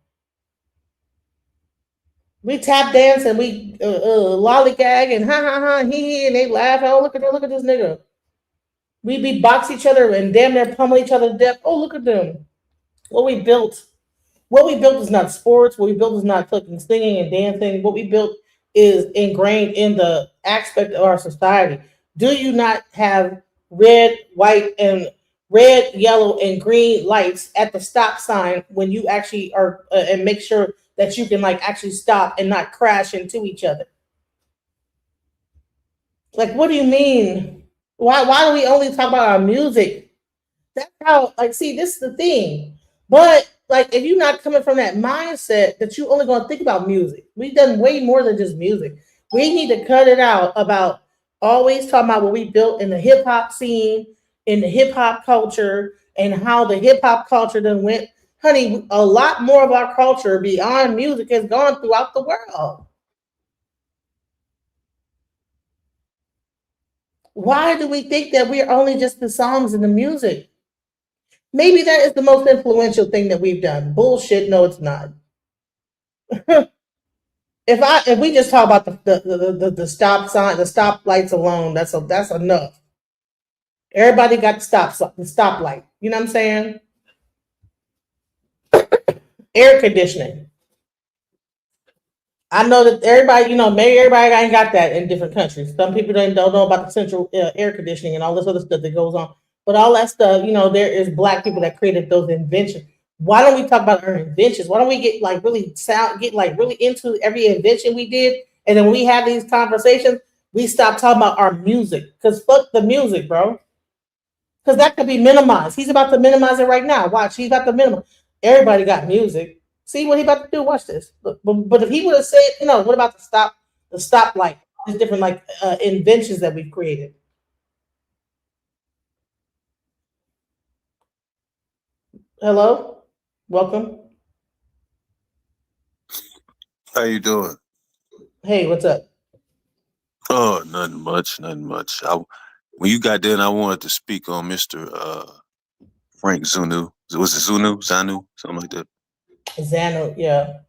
We tap dance and we lollygag and ha ha ha he and they laugh. Oh, look at this nigga. We beatbox each other and damn near pummel each other to death. Oh, look at them. What we built is not sports. What we built is not fucking singing and dancing. What we built is ingrained in the aspect of our society. Do you not have red, yellow, and green lights at the stop sign when you actually are and make sure that you can like actually stop and not crash into each other? Like, what do you mean? Why do we only talk about our music? That's how, like, see, this is the thing. But like if you're not coming from that mindset that you only going to think about music. We've done way more than just music. We need to cut it out about always talking about what we built in the hip hop scene, in the hip hop culture, and how the hip hop culture then went. Honey, a lot more of our culture beyond music has gone throughout the world. Why do we think that we're only just the songs and the music? Maybe that is the most influential thing that we've done. Bullshit. No, it's not. If we just talk about the stop sign, the stop lights alone, that's enough. Everybody got the stoplight. You know what I'm saying? Air conditioning. I know that everybody, maybe everybody ain't got that in different countries. Some people don't know about the central air conditioning and all this other stuff that goes on. But all that stuff, there is black people that created those inventions. Why don't we talk about our inventions? Why don't we get really into every invention we did? And then when we have these conversations, we stop talking about our music. Because fuck the music, bro. Because that could be minimized. He's about to minimize it right now. Watch, he's about to minimize. Everybody got music. See what he about to do? Watch this. Look, but if he would have said, what about the stoplight? There's different inventions that we've created. Hello, welcome. How you doing? Hey, what's up? Oh, nothing much, nothing much. When you got done, I wanted to speak on Mr. Frank Zanu. Was it Zanu? Something like that. Zanu, yeah.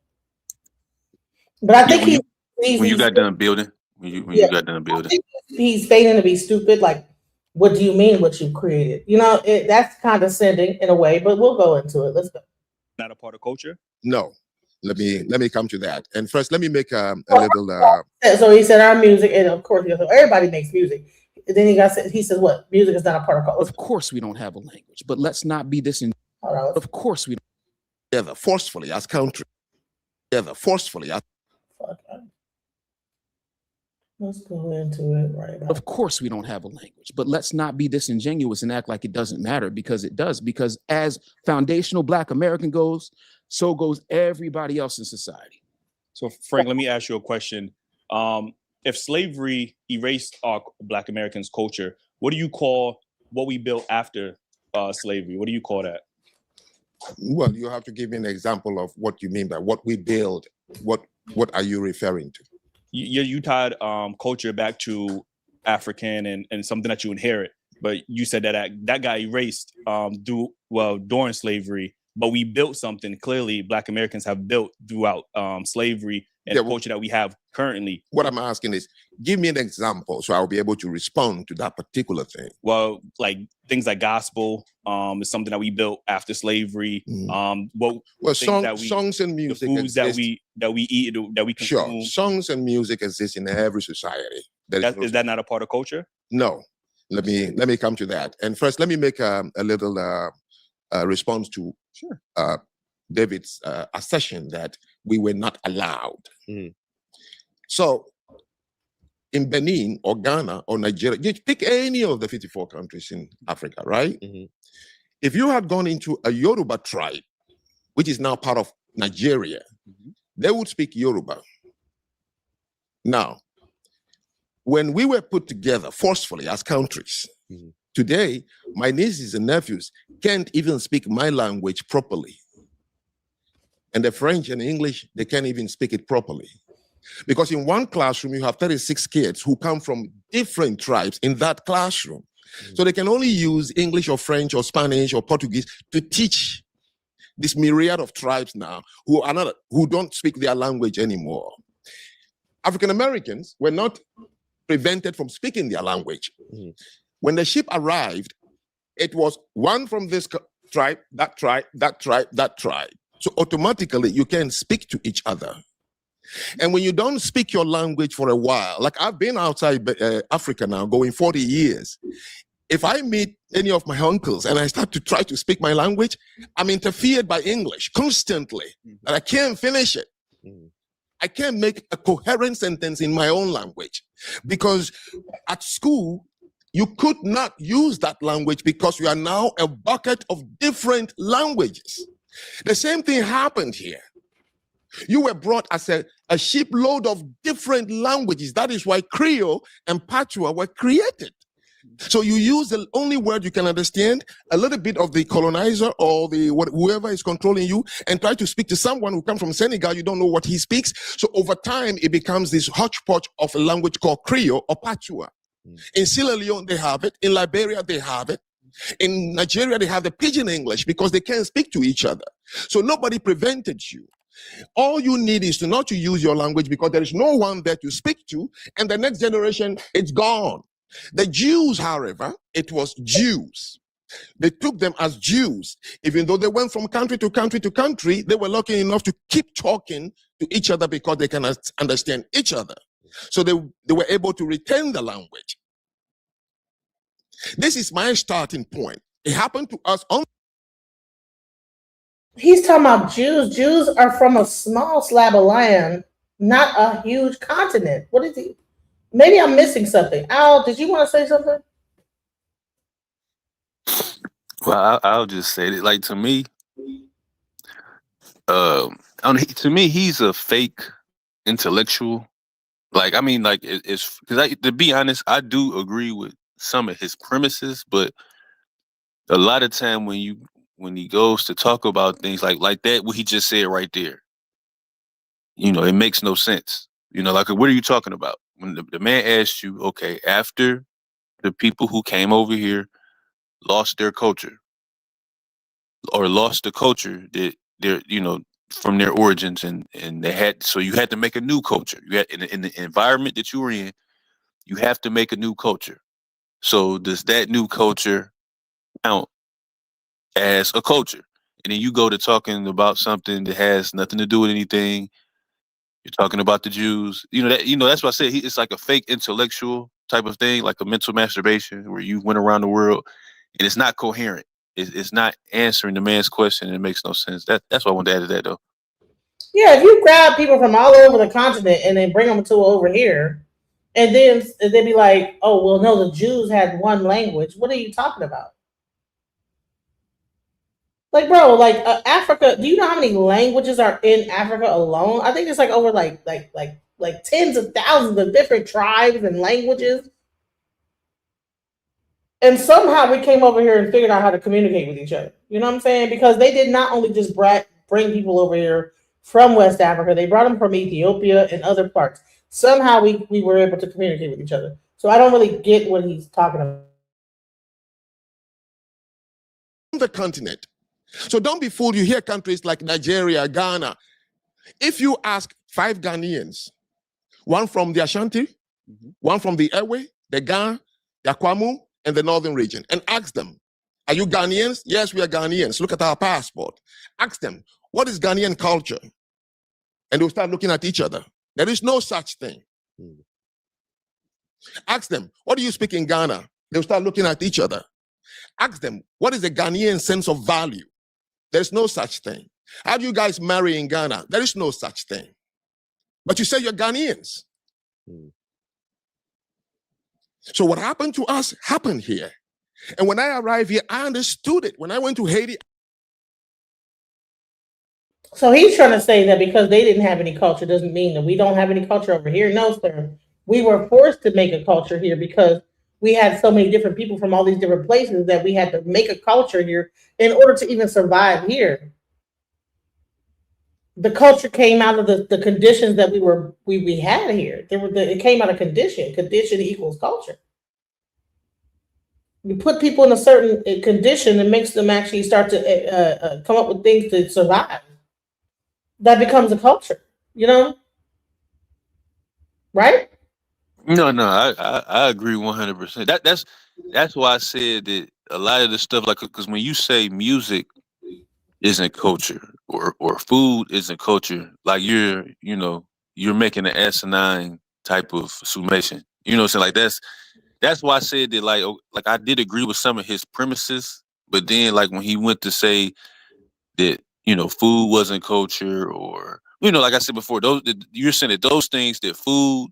But I think when you got done building, you got done building, he's feigning to be stupid. Like, what do you mean what you created? That's condescending in a way, but we'll go into it. Let's go. Not a part of culture? No. Let me come to that. And first, let me make a little. So he said our music, and of course, everybody makes music. And then he says, what? Music is not a part of culture. Of course, we don't have a language, but let's not be this. Of course, we don't. Together forcefully as country. Together forcefully as. Let's go into it right now. Of course, we don't have a language, but let's not be disingenuous and act like it doesn't matter, because it does. Because as foundational Black American goes, so goes everybody else in society. So, Frank, let me ask you a question. If slavery erased our Black Americans' culture, what do you call what we built after slavery? What do you call that? Well, you have to give me an example of what you mean by what we build. What are you referring to? You tied culture back to African and something that you inherit, but you said that got erased during slavery, but we built something clearly Black Americans have built throughout slavery and the culture that we have currently. What I'm asking is, give me an example so I'll be able to respond to that particular thing. Well, like things like gospel is something that we built after slavery. Songs and music, the foods that we eat, that we consume. Sure, songs and music exist in every society. Is that not a part of culture? No. Let me come to that. And first, let me make a little response to David's assertion that we were not allowed. So in Benin or Ghana or Nigeria, you pick any of the 54 countries in Africa, right? If you had gone into a Yoruba tribe, which is now part of Nigeria, they would speak Yoruba. Now, when we were put together forcefully as countries, today, my nieces and nephews can't even speak my language properly. And the French and English, they can't even speak it properly. Because in one classroom, you have 36 kids who come from different tribes in that classroom. So they can only use English or French or Spanish or Portuguese to teach this myriad of tribes now who don't speak their language anymore. African Americans were not prevented from speaking their language. When the ship arrived, it was one from this tribe, that tribe, that tribe, that tribe. So automatically you can speak to each other. And when you don't speak your language for a while, like I've been outside Africa now going 40 years. If I meet any of my uncles and I start to try to speak my language, I'm interfered by English constantly, and I can't finish it. I can't make a coherent sentence in my own language, because at school, you could not use that language because you are now a bucket of different languages. The same thing happened here. You were brought as a shipload of different languages. That is why Creole and Patois were created. So you use the only word you can understand, a little bit of the colonizer or whoever is controlling you, and try to speak to someone who comes from Senegal. You don't know what he speaks. So over time, it becomes this hodgepodge of a language called Creole or Patois. In Sierra Leone, they have it. In Liberia, they have it. In Nigeria, they have the pidgin English because they can't speak to each other. So nobody prevented you. All you need is not to use your language because there is no one there to speak to, and the next generation, it's gone. The Jews, however, it was Jews. They took them as Jews. Even though they went from country to country to country, they were lucky enough to keep talking to each other because they can understand each other. So they were able to retain the language. This is my starting point. It happened to us on. He's talking about Jews. Jews are from a small slab of land, not a huge continent. What is he? Maybe I'm missing something. Al, did you want to say something? Well, I'll just say that, like, to me, to me, he's a fake intellectual. Like, I mean, like, it's because to be honest, I do agree with some of his premises, but a lot of time when he goes to talk about things like that, what he just said right there, it makes no sense. Like, what are you talking about? When the man asked you, okay, after the people who came over here lost their culture or lost the culture that they're, from their origins, and so you had to make a new culture. You had in the environment that you were in, you have to make a new culture. So does that new culture count as a culture? And then you go to talking about something that has nothing to do with anything. You're talking about the Jews. That's what I said. It's like a fake intellectual type of thing, like a mental masturbation where you went around the world and it's not coherent. It's not answering the man's question. And it makes no sense. That's why I wanted to add to that, though. Yeah, if you grab people from all over the continent and then bring them to over here, and then they'd be like, "Oh, well, no, the Jews had one language." What are you talking about? Like, bro, like Africa. Do you know how many languages are in Africa alone? I think it's like over like tens of thousands of different tribes and languages. And somehow we came over here and figured out how to communicate with each other. You know what I'm saying? Because they did not only just bring people over here from West Africa, they brought them from Ethiopia and other parts. Somehow we were able to communicate with each other. So I don't really get what he's talking about. The continent. So don't be fooled. You hear countries like Nigeria, Ghana. If you ask 5 Ghanaians, one from the Ashanti, one from the Ewe, the Ga, the Akwamu, and the northern region, and ask them, are you Ghanaians? Yes, we are Ghanaians. Look at our passport. Ask them, what is Ghanaian culture? And they'll start looking at each other. There is no such thing. Ask them, what do you speak in Ghana? They'll start looking at each other. Ask them, what is the Ghanaian sense of value? There's no such thing. How do you guys marry in Ghana? There is no such thing. But you say you're Ghanaians. So what happened to us happened here. And when I arrived here, I understood it. When I went to Haiti. So he's trying to say that because they didn't have any culture doesn't mean that we don't have any culture over here. No, sir. We were forced to make a culture here because we had so many different people from all these different places that we had to make a culture here in order to even survive here. The culture came out of the conditions that we had here. It came out of condition. Condition equals culture. You put people in a certain condition that makes them actually start to come up with things to survive. That becomes a culture, right? No, I agree 100%. That's why I said that a lot of the stuff, like, because when you say music isn't culture or food isn't culture, like you're making an asinine type of summation. You know what I'm saying? Like that's why I said that, like I did agree with some of his premises, but then, like, when he went to say that food wasn't culture, or like I said before, you're saying that those things, that food,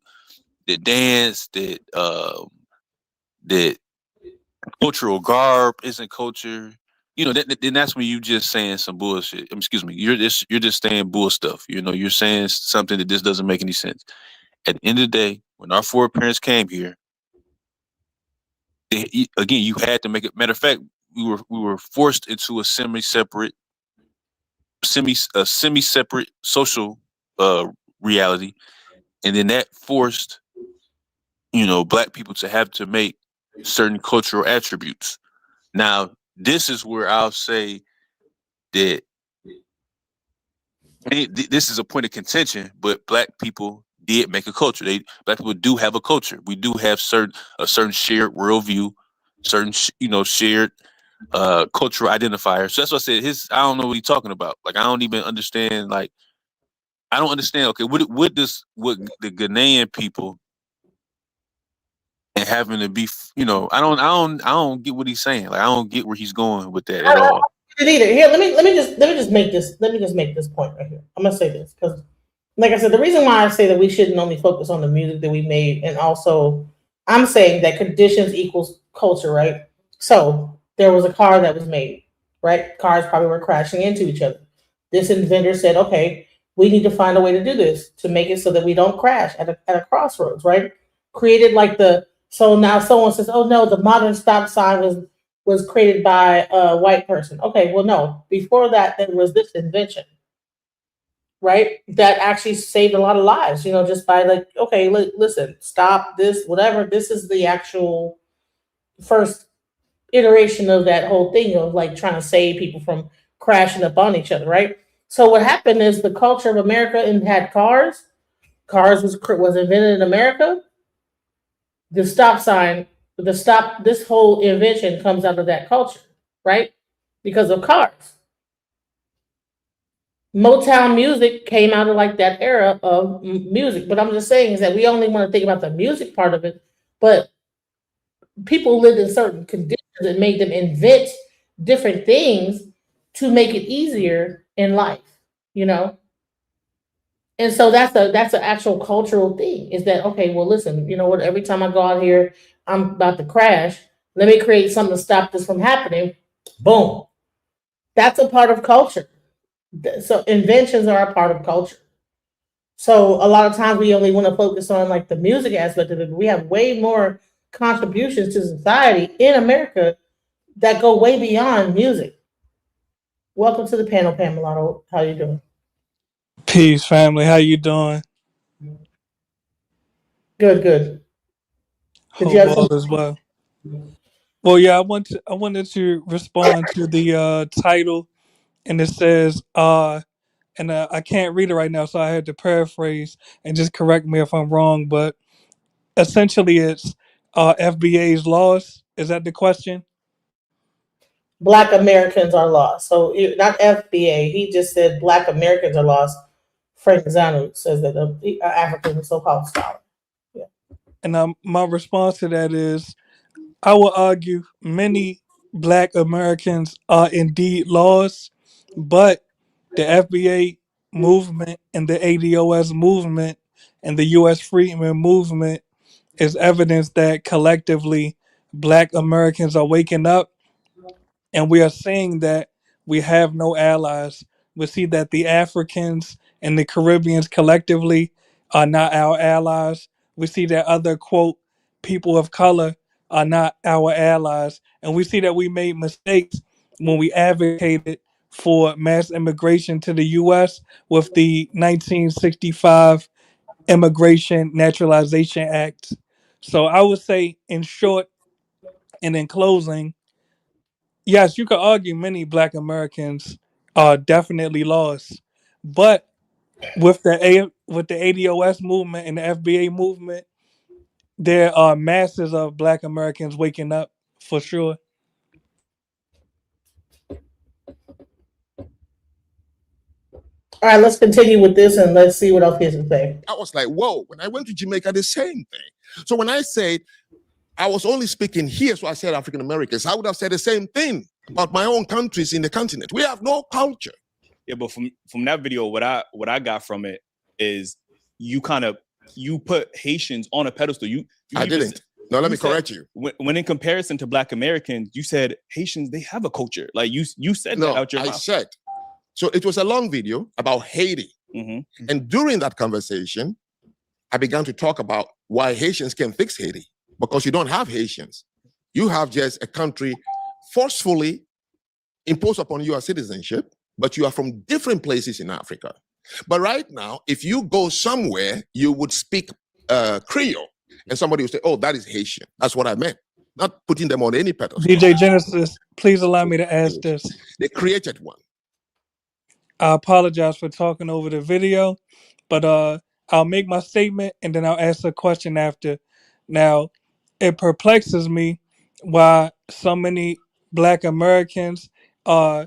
that dance, that cultural garb isn't culture. then that's when you just saying some bullshit. Excuse me. You're just saying bull stuff. You're saying something that just doesn't make any sense. At the end of the day, when our foreparents came here, again, you had to make it. Matter of fact, we were forced into a semi-separate social reality, and then that forced black people to have to make certain cultural attributes. Now, this is where I'll say that this is a point of contention, but black people did make a culture. Black people do have a culture. We do have a certain shared worldview, certain shared cultural identifiers. So that's what I said. I don't know what he's talking about. Like, I don't even understand. Like, I don't understand. Okay, what the Ghanaian people and having to be, I don't get what he's saying. Like, I don't get where he's going with that at all. I don't get it either. Here, let me just make this point right here. I'm gonna say this because, like I said, the reason why I say that we shouldn't only focus on the music that we made, and also I'm saying that conditions equals culture, right? So there was a car that was made, right? Cars probably were crashing into each other. This inventor said, okay, we need to find a way to do this to make it so that we don't crash at a crossroads, right? Created so now someone says, oh no, the modern stop sign was created by a white person. Okay, well no, before that there was this invention, right? That actually saved a lot of lives, just by okay, listen, stop this, whatever. This is the actual first iteration of that whole thing of trying to save people from crashing up on each other, right? So what happened is the culture of America and had cars. Cars was invented in America. The stop sign, this whole invention comes out of that culture, right? Because of cars. Motown music came out of that era of music. But I'm just saying is that we only want to think about the music part of it, but people lived in certain conditions that made them invent different things to make it easier in life, you know? And so that's an actual cultural thing. Is that okay? Well, listen, you know what? Every time I go out here, I'm about to crash. Let me create something to stop this from happening. Boom. That's a part of culture. So inventions are a part of culture. So a lot of times we only want to focus on the music aspect of it, but we have way more contributions to society in America that go way beyond music. Welcome to the panel, Pamela. How you doing? Peace, family. How you doing? Good, good. Did you Hope have all some? is well. Well, yeah, I wanted to respond to the title, and it says and I can't read it right now, so I had to paraphrase and just correct me if I'm wrong. But essentially, it's FBA's loss. Is that the question? Black Americans are lost. So not FBA. He just said Black Americans are lost. Frank Zanu says that the African so-called scholar. Yeah. And my response to that is, I will argue many Black Americans are indeed lost, but the FBA movement and the ADOS movement and the U.S. Freedmen movement is evidence that collectively Black Americans are waking up, and we are seeing that we have no allies. We see that the Africans and the Caribbeans collectively are not our allies. We see that other, quote, people of color are not our allies. And we see that we made mistakes when we advocated for mass immigration to the US with the 1965 Immigration Naturalization Act. So I would say, in short and in closing, yes, you could argue many Black Americans are definitely lost, but with the ADOS movement and the FBA movement, there are masses of Black Americans waking up for sure. All right, let's continue with this and let's see what else he has to say. I was like, whoa, when I went to Jamaica, the same thing. So when I said I was only speaking here, so I said African Americans, I would have said the same thing about my own countries in the continent. We have no culture. Yeah, but from that video, what I got from it is you put Haitians on a pedestal. I didn't. Now, let You me said- correct you. when in comparison to Black Americans, you said Haitians, they have a culture. Like you said that No, out your I mouth. said. So it was a long video about Haiti. Mhm. And during that conversation, I began to talk about why Haitians can fix Haiti. Because you don't have Haitians. You have just a country forcefully imposed upon you a citizenship, but you are from different places in Africa. But right now, if you go somewhere, you would speak Creole, and somebody would say, "Oh, that is Haitian." That's what I meant. Not putting them on any pedestal. DJ Genesis, please allow me to ask this. They created one. I apologize for talking over the video, but I'll make my statement and then I'll ask a question after. Now, it perplexes me why so many Black Americans are,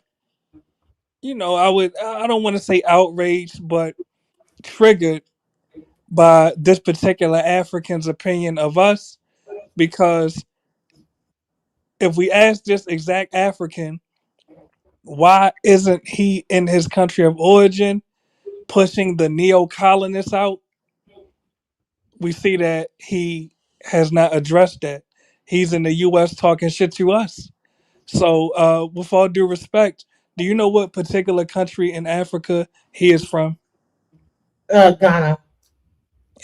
I don't want to say outraged, but triggered by this particular African's opinion of us, because if we ask this exact African, why isn't he in his country of origin pushing the neo-colonists out? We see that he has not addressed that. He's in the U.S. talking shit to us. So, with all due respect, do you know what particular country in Africa he is from? Ghana.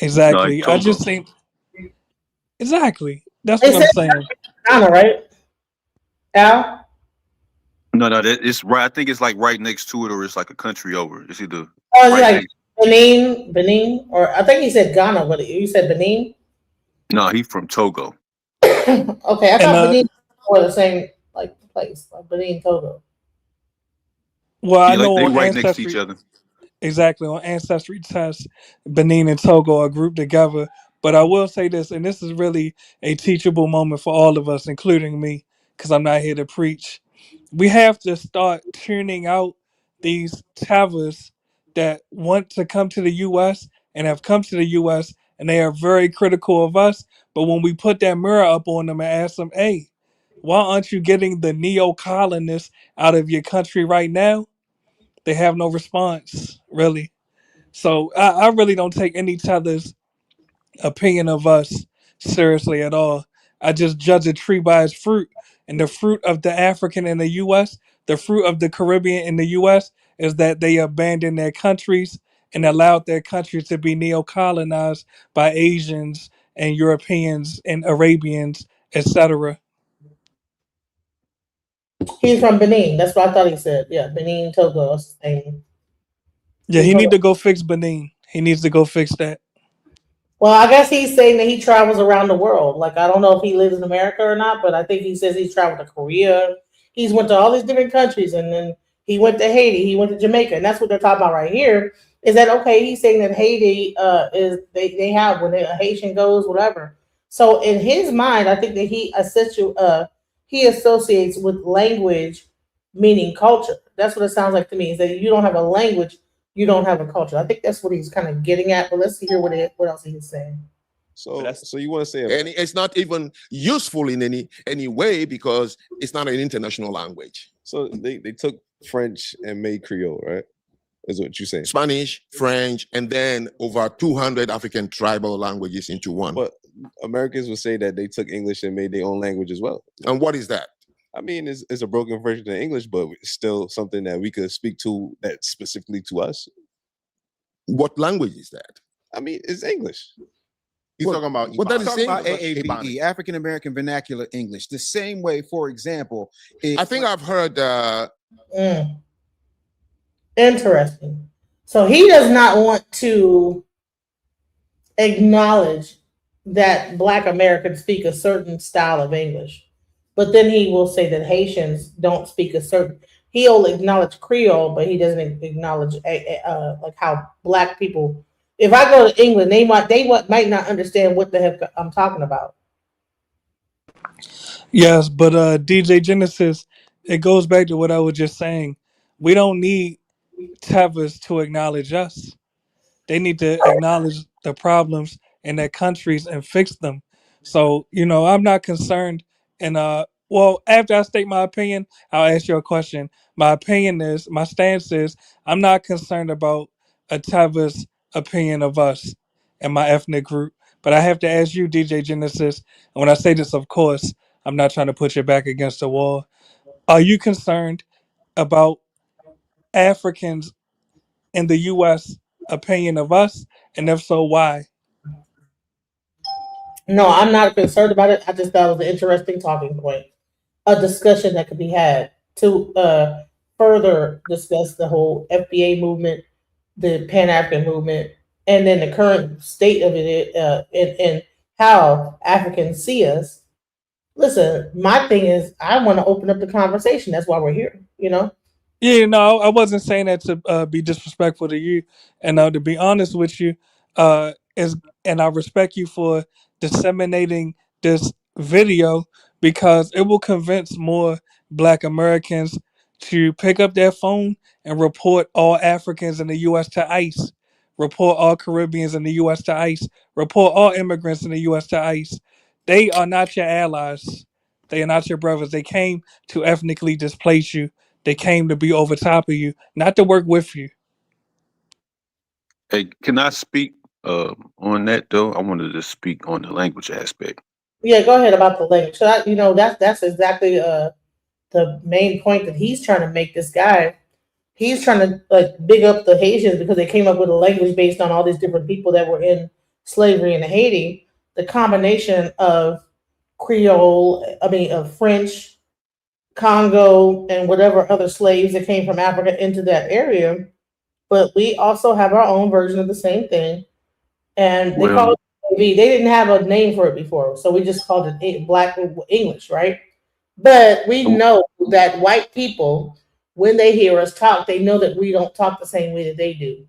Exactly. I just Togo. think exactly. That's They what I'm said saying. Ghana, right? Al? No, that it's right. I think it's like right next to it, or it's like a country over. It's either Oh, right yeah, like next. Benin, or I think he said Ghana, but you said Benin. No, he from Togo. Okay, I And thought Benin were the same like place, like Benin, Togo. well, I Yeah, like know they on right next to each Ancestry, other. exactly, on Ancestry tests, Benin and Togo are grouped together. But I will say this, and this is really a teachable moment for all of us, including me, because I'm not here to preach. We have to start tuning out these towers that want to come to the US and have come to the US, and they are very critical of us. But when we put that mirror up on them and ask them, hey, why aren't you getting the neo colonists out of your country right now? They have no response, really. So I really don't take any tether's opinion of us seriously at all. I just judge a tree by its fruit. And the fruit of the African in the US, the fruit of the Caribbean in the US, is that they abandoned their countries and allowed their countries to be neo colonized by Asians and Europeans and Arabians, etc. He's from Benin. That's what I thought he said. Yeah, Benin, Togo. That's the same. Yeah, he need to go fix Benin. He needs to go fix that. Well, I guess he's saying that he travels around the world. Like, I don't know if he lives in America or not, but I think he says he's traveled to Korea. He's went to all these different countries, and then he went to Haiti. He went to Jamaica, and that's what they're talking about right here. Is that okay? He's saying that Haiti is they have when a Haitian goes whatever. So in his mind, I think that he associates with language meaning culture. That's what it sounds like to me. Is that you don't have a language, you don't have a culture. I think that's what he's kind of getting at. But let's hear what else he's saying. So you want to say, And it's not even useful in any way because it's not an international language. so they took French and made Creole, right? Is what you're saying. Spanish, French, and then over 200 African tribal languages into one. But Americans would say that they took English and made their own language as well. And what is that? I mean, it's a broken version of English, but it's still something that we could speak to that's specifically to us. What language is that? I mean, it's English. He's talking about what that is talking about saying- AAVE, African American Vernacular English. The same way, for example, I think I've heard Interesting. So he does not want to acknowledge that Black Americans speak a certain style of English, but then he will say that Haitians don't speak a certain. He'll acknowledge Creole, but he doesn't acknowledge like how Black people. If I go to England, they might not understand what the heck I'm talking about. Yes, but DJ Genesis, it goes back to what I was just saying. We don't need Tevas to acknowledge us. They need to acknowledge the problems in their countries and fix them. So, I'm not concerned. And well, after I state my opinion, I'll ask you a question. My stance is, I'm not concerned about a Tevas opinion of us and my ethnic group, But I have to ask you, DJ Genesis, and when I say this, of course, I'm not trying to put your back against the wall. Are you concerned about Africans in the U.S. opinion of us? And if so, why? No, I'm not concerned about it. I just thought it was an interesting talking point, a discussion that could be had to further discuss the whole FBA movement, the Pan African movement, and then the current state of it, and how Africans see us. Listen, my thing is, I want to open up the conversation. That's why we're here. You know. Yeah, no, I wasn't saying that to be disrespectful to you, and to be honest with you, is and I respect you for disseminating this video because it will convince more Black Americans to pick up their phone and report all Africans in the U.S. to ICE, report all Caribbeans in the U.S. to ICE, report all immigrants in the U.S. to ICE. They are not your allies. They are not your brothers. They came to ethnically displace you. They came to be over top of you, not to work with you. Hey, can I speak on that though? I wanted to speak on the language aspect. Yeah, go ahead about the language. So that's exactly the main point that he's trying to make. This guy, he's trying to like big up the Haitians because they came up with a language based on all these different people that were in slavery in Haiti. The combination of Creole, I mean, of French, Congo, and whatever other slaves that came from Africa into that area. But we also have our own version of the same thing, and they call Well, it AV. They didn't have a name for it before, so we just called it Black English, right? But we know that white people, when they hear us talk, they know that we don't talk the same way that they do.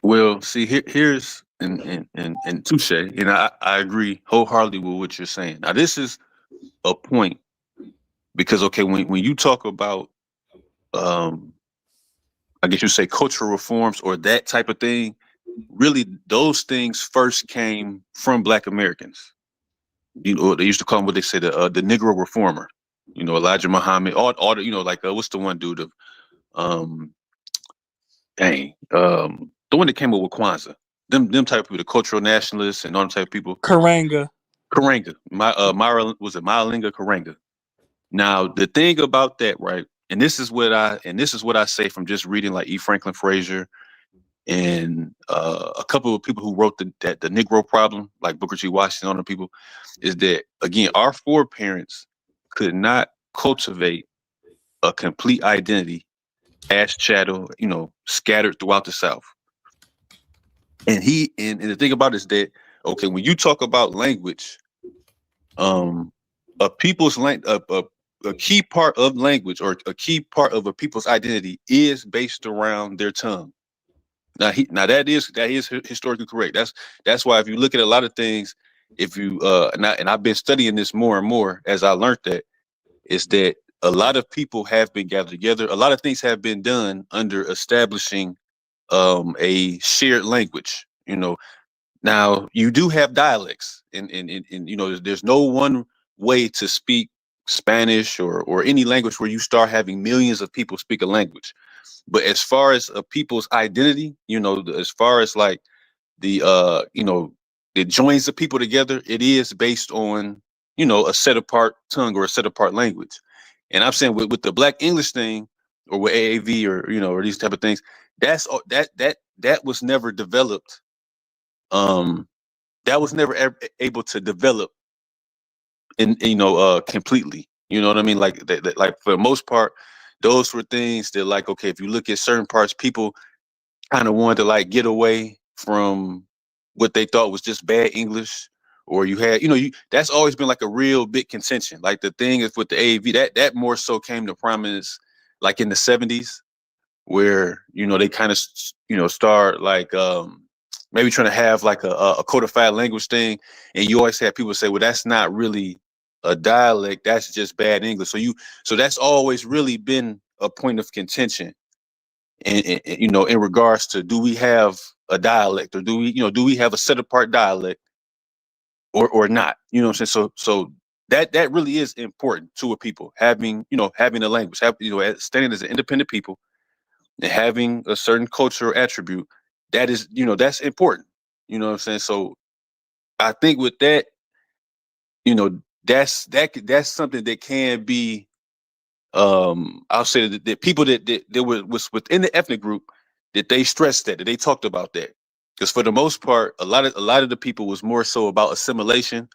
well, see, here's and touche, and I agree wholeheartedly with what you're saying. Now, this is a point because okay, when you talk about um, I guess you say cultural reforms or that type of thing, really those things first came from Black Americans. You know, they used to call him what they say the Negro reformer. You know, Elijah Muhammad, all the, you know, like what's the one dude of um the one that came up with Kwanzaa. Them type of people, the cultural nationalists and all them type of people. Karanga. Karanga. Myra was it Myalinga Karanga. Now the thing about that, right? And this is what I say from just reading like E. Franklin Frazier and a couple of people who wrote the Negro Problem, like Booker T. Washington, and other people, is that again our foreparents could not cultivate a complete identity as chattel, you know, scattered throughout the South. And the thing about it is that okay, when you talk about language, a people's a key part of language or a key part of a people's identity is based around their tongue. Now that is historically correct. That's why if you look at a lot of things, if you and I've been studying this more and more as I learned that is that a lot of people have been gathered together. A lot of things have been done under establishing a shared language. You know, now you do have dialects, and you know, there's no one way to speak Spanish or any language where you start having millions of people speak a language. But as far as a people's identity, you know, as far as like the you know, it joins the people together, it is based on, you know, a set apart tongue or a set apart language. And I'm saying with the Black English thing or with AAV or you know or these type of things, that was never developed. Um, that was never able to develop in you know completely. You know what I mean? Like like for the most part, those were things that like okay, if you look at certain parts, people kind of wanted to like get away from what they thought was just bad English, or you had, you know, you that's always been like a real big contention. Like the thing is with the AV, that more so came to prominence like in the 70s, where you know they kind of you know start like maybe trying to have like a codified language thing, and you always have people say, well, that's not really a dialect, that's just bad English. So that's always really been a point of contention and you know in regards to do we have a dialect or do we you know do we have a set apart dialect or not, you know what I'm saying? So that really is important to a people having you know having a language, have you know standing as an independent people and having a certain cultural attribute that is you know that's important, you know what I'm saying? So I think with that, that's something that can be. I'll say that people that was within the ethnic group that they stressed that they talked about that, because for the most part, a lot of the people was more so about assimilation,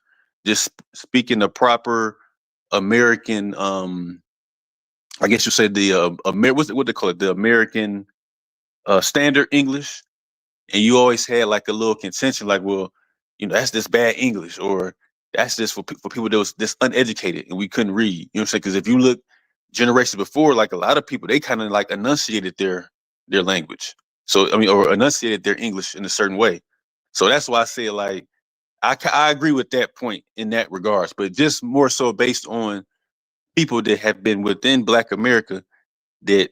just speaking the proper American. I guess you say the what they call it, the American standard English, and you always had like a little contention, like, well, that's this bad English, or that's just for people that was this uneducated and we couldn't read. You know what I'm saying? Because if you look generations before, like a lot of people, they kind of like enunciated their language. So I mean, or enunciated their English in a certain way. So that's why I say, like, I agree with that point in that regards, but just more so based on people that have been within Black America that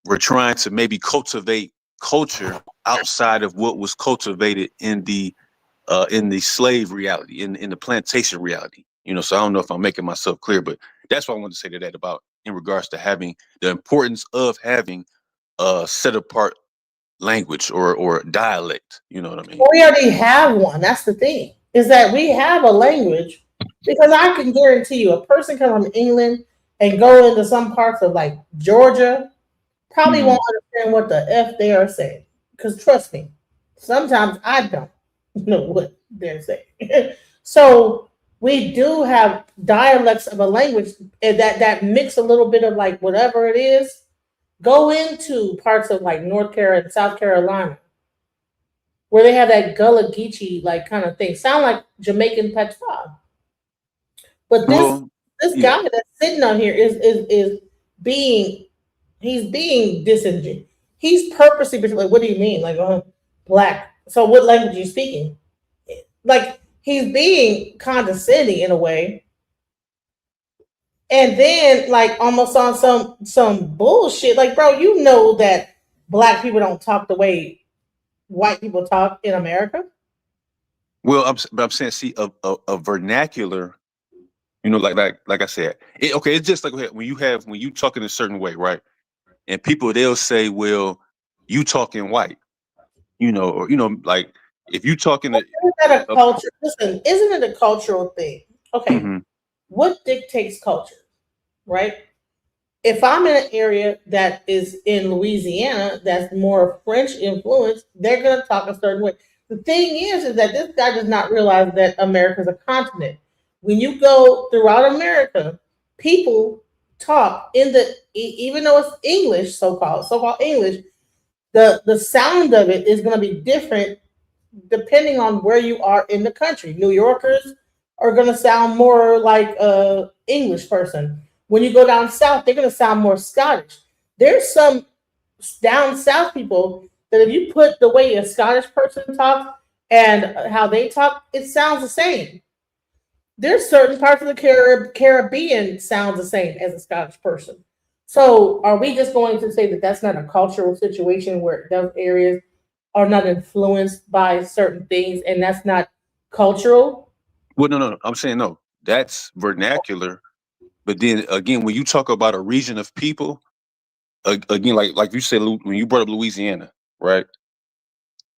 were trying to maybe cultivate culture outside of what was cultivated in the slave reality, in the plantation reality. So I don't know if I'm making myself clear, but that's what I wanted to say to that about in regards to having the importance of having a set apart language or dialect. You know what I mean? We already have one. That's the thing, is that we have a language, because I can guarantee you a person come from England and go into some parts of like Georgia probably Mhm. won't understand what the F they are saying. Because trust me, sometimes I don't know what they're saying. So we do have dialects of a language that mix a little bit of like whatever it is. Go into parts of like North Carolina, South Carolina, where they have that Gullah Geechee like kind of thing. Sound like Jamaican patois. But Well, this yeah. guy that's sitting on here is being he's being disingenuous. He's purposely like, what do you mean? Like, black. So what language are you speaking? Like he's being condescending in a way. And then like almost on some bullshit. Like, bro, you know that black people don't talk the way white people talk in America. Well, but I'm saying, see, a vernacular. Like I said, okay, it's just like when you talk in a certain way, right? And people, they'll say, well, you talking white, or like if you talking to Isn't that a culture? Listen, isn't it a cultural thing? Okay, Mhm. what dictates culture, right? If I'm in an area that is in Louisiana that's more French influenced, they're going to talk a certain way. The thing is that this guy does not realize that America is a continent. When you go throughout America, people talk in even though it's English, so-called English, the sound of it is going to be different depending on where you are in the country. New Yorkers are going to sound more like a English person. When you go down south, they're going to sound more Scottish. There's some down south people that if you put the way a Scottish person talks and how they talk, it sounds the same. There's certain parts of the Caribbean sounds the same as a Scottish person. So are we just going to say that that's not a cultural situation where those areas are not influenced by certain things and that's not cultural? Well, no. I'm saying no. That's vernacular. But then again, when you talk about a region of people, again, like you said, when you brought up Louisiana, right?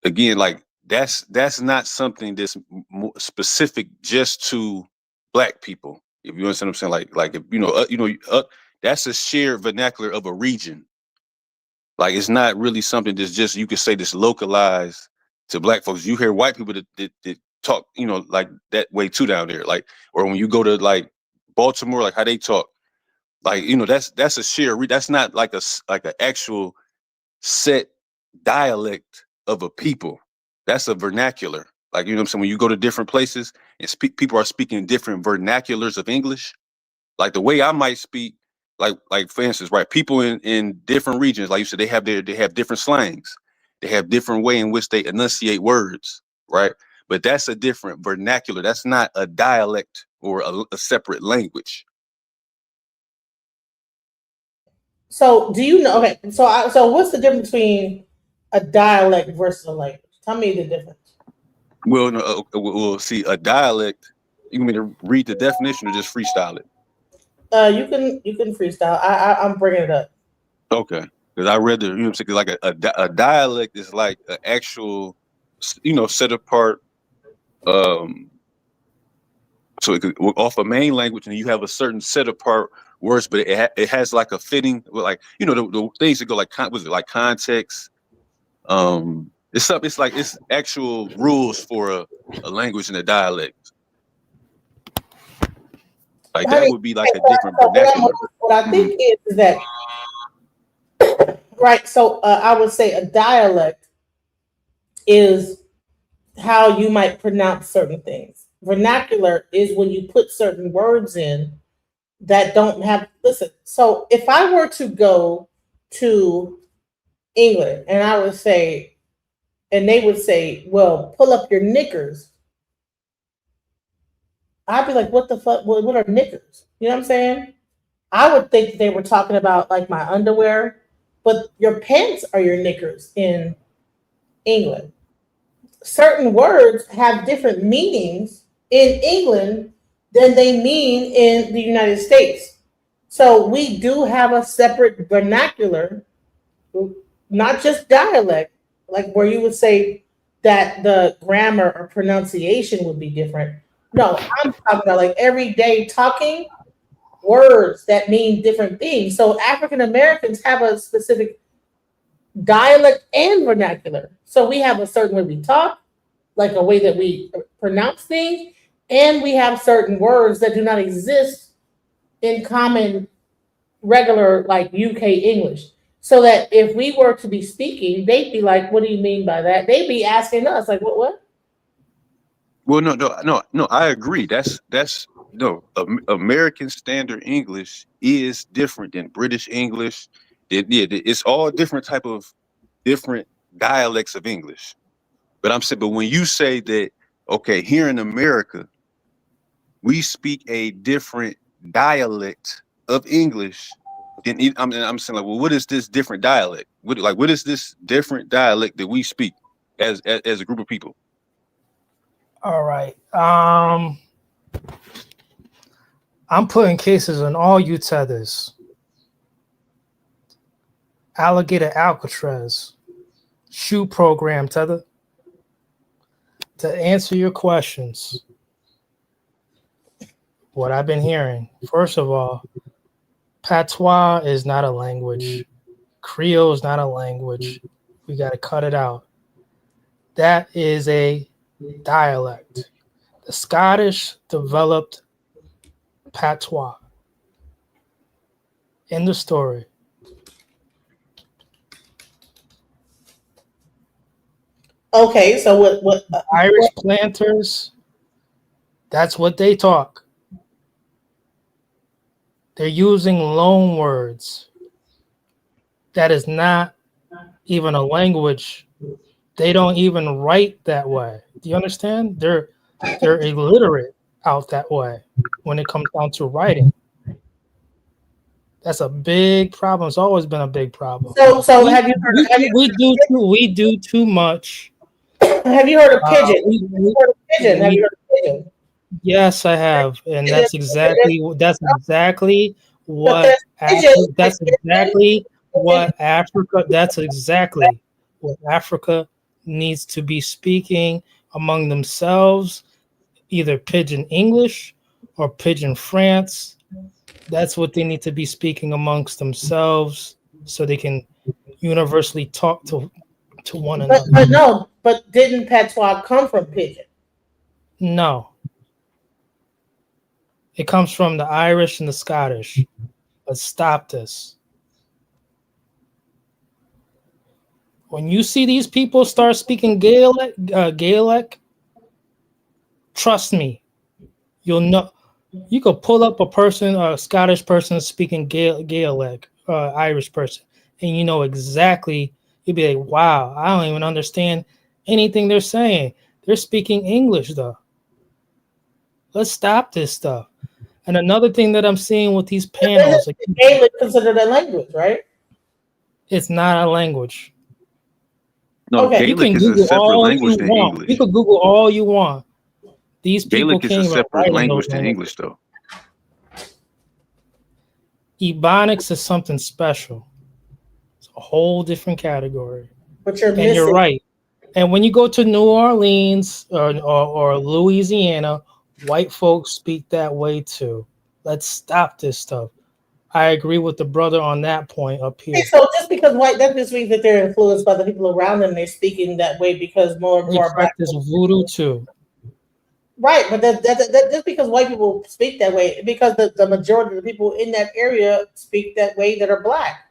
Again, like that's not something that's specific just to Black people. If you understand what I'm saying, like if that's a shared vernacular of a region. Like it's not really something that's just you could say that's localized to Black folks. You hear white people that talk, like that way too down there. Like, or when you go to like Baltimore, like how they talk, like that's a shared. That's not like like an actual set dialect of a people. That's a vernacular. Like, what I'm saying? When you go to different places and people are speaking different vernaculars of English, like the way I might speak, like for instance, right? People in different regions, like you said, they have different slangs. They have different way in which they enunciate words, right? But that's a different vernacular. That's not a dialect or a separate language. So do you know? Okay, so what's the difference between a dialect versus a language? Tell me the difference. Well, no, we'll see a dialect. You want me to read the definition or just freestyle it? You can freestyle. I'm bringing it up. Okay, because I read the, what I'm saying, like a dialect is like an actual, set apart. So it could off a main language, and you have a certain set apart words, but it has like a fitting, like the things that go like was it like context? It's actual rules for a language and a dialect. Like that would be like a different vernacular. What I think is that right. So I would say a dialect is how you might pronounce certain things. Vernacular is when you put certain words in that don't have. Listen. So if I were to go to England and I would say, and they would say, "Well, pull up your knickers." I'd be like, "What the fuck? What are knickers?" You know what I'm saying? I would think they were talking about like my underwear, but your pants are your knickers in England. Certain words have different meanings in England than they mean in the United States. So we do have a separate vernacular, not just dialect, like where you would say that the grammar or pronunciation would be different. No, I'm talking about like everyday talking words that mean different things. So African Americans have a specific dialect and vernacular. So we have a certain way we talk, like a way that we pronounce things, and we have certain words that do not exist in common regular like UK English. So that if we were to be speaking, they'd be like, "What do you mean by that?" They'd be asking us like, "What?" Well, no. I agree. That's no. American Standard English is different than British English. It's all different type of different dialects of English. But I'm saying, but when you say that, okay, here in America, we speak a different dialect of English. I'm saying, like, well, what is this different dialect? What is this different dialect that we speak as a group of people? All right. I'm putting cases on all you tethers. Alligator Alcatraz. Shoe program tether. To answer your questions, what I've been hearing, first of all, patois is not a language. Creole is not a language. We got to cut it out. That is a dialect. The Scottish developed patois. End the story. Okay, so what Irish planters, that's what they talk. They're using loan words. That is not even a language. They don't even write that way. Do you understand? They're illiterate out that way when it comes down to writing. That's a big problem. It's always been a big problem. So have you heard We do too much. have you heard of pigeon? Have you heard of pigeon? Yes, I have, and that's exactly what But pigeon, that's exactly what Africa. That's exactly what Africa needs to be speaking among themselves, either Pidgin English or Pidgin France. That's what they need to be speaking amongst themselves, so they can universally talk to one another. But didn't patois come from pigeon? No. It comes from the Irish and the Scottish. Let's stop this. When you see these people start speaking Gaelic, trust me, you'll know. You could pull up a Scottish person speaking Gaelic, Irish person, and you know exactly. You'll be like, "Wow, I don't even understand anything they're saying. They're speaking English though." Let's stop this stuff. And another thing that I'm seeing with these panels, Gaelic considered a language, right? It's not a language. No, Okay. Gaelic is a separate language than English. You can Google all you want. These people Gaelic is can't a even separate write in language those than languages. English, though. Ebonics is something special. It's a whole different category. But you're And missing. you're right. And when you go to New Orleans or Louisiana, white folks speak that way too. Let's stop this stuff. I agree with the brother on that point up Okay, here. so just because white, that just means that they're influenced by the people around them. They're speaking that way because more and They more black practice folks. voodoo too. Right, but that just because white people speak that way, because the majority of the people in that area speak that way that are black.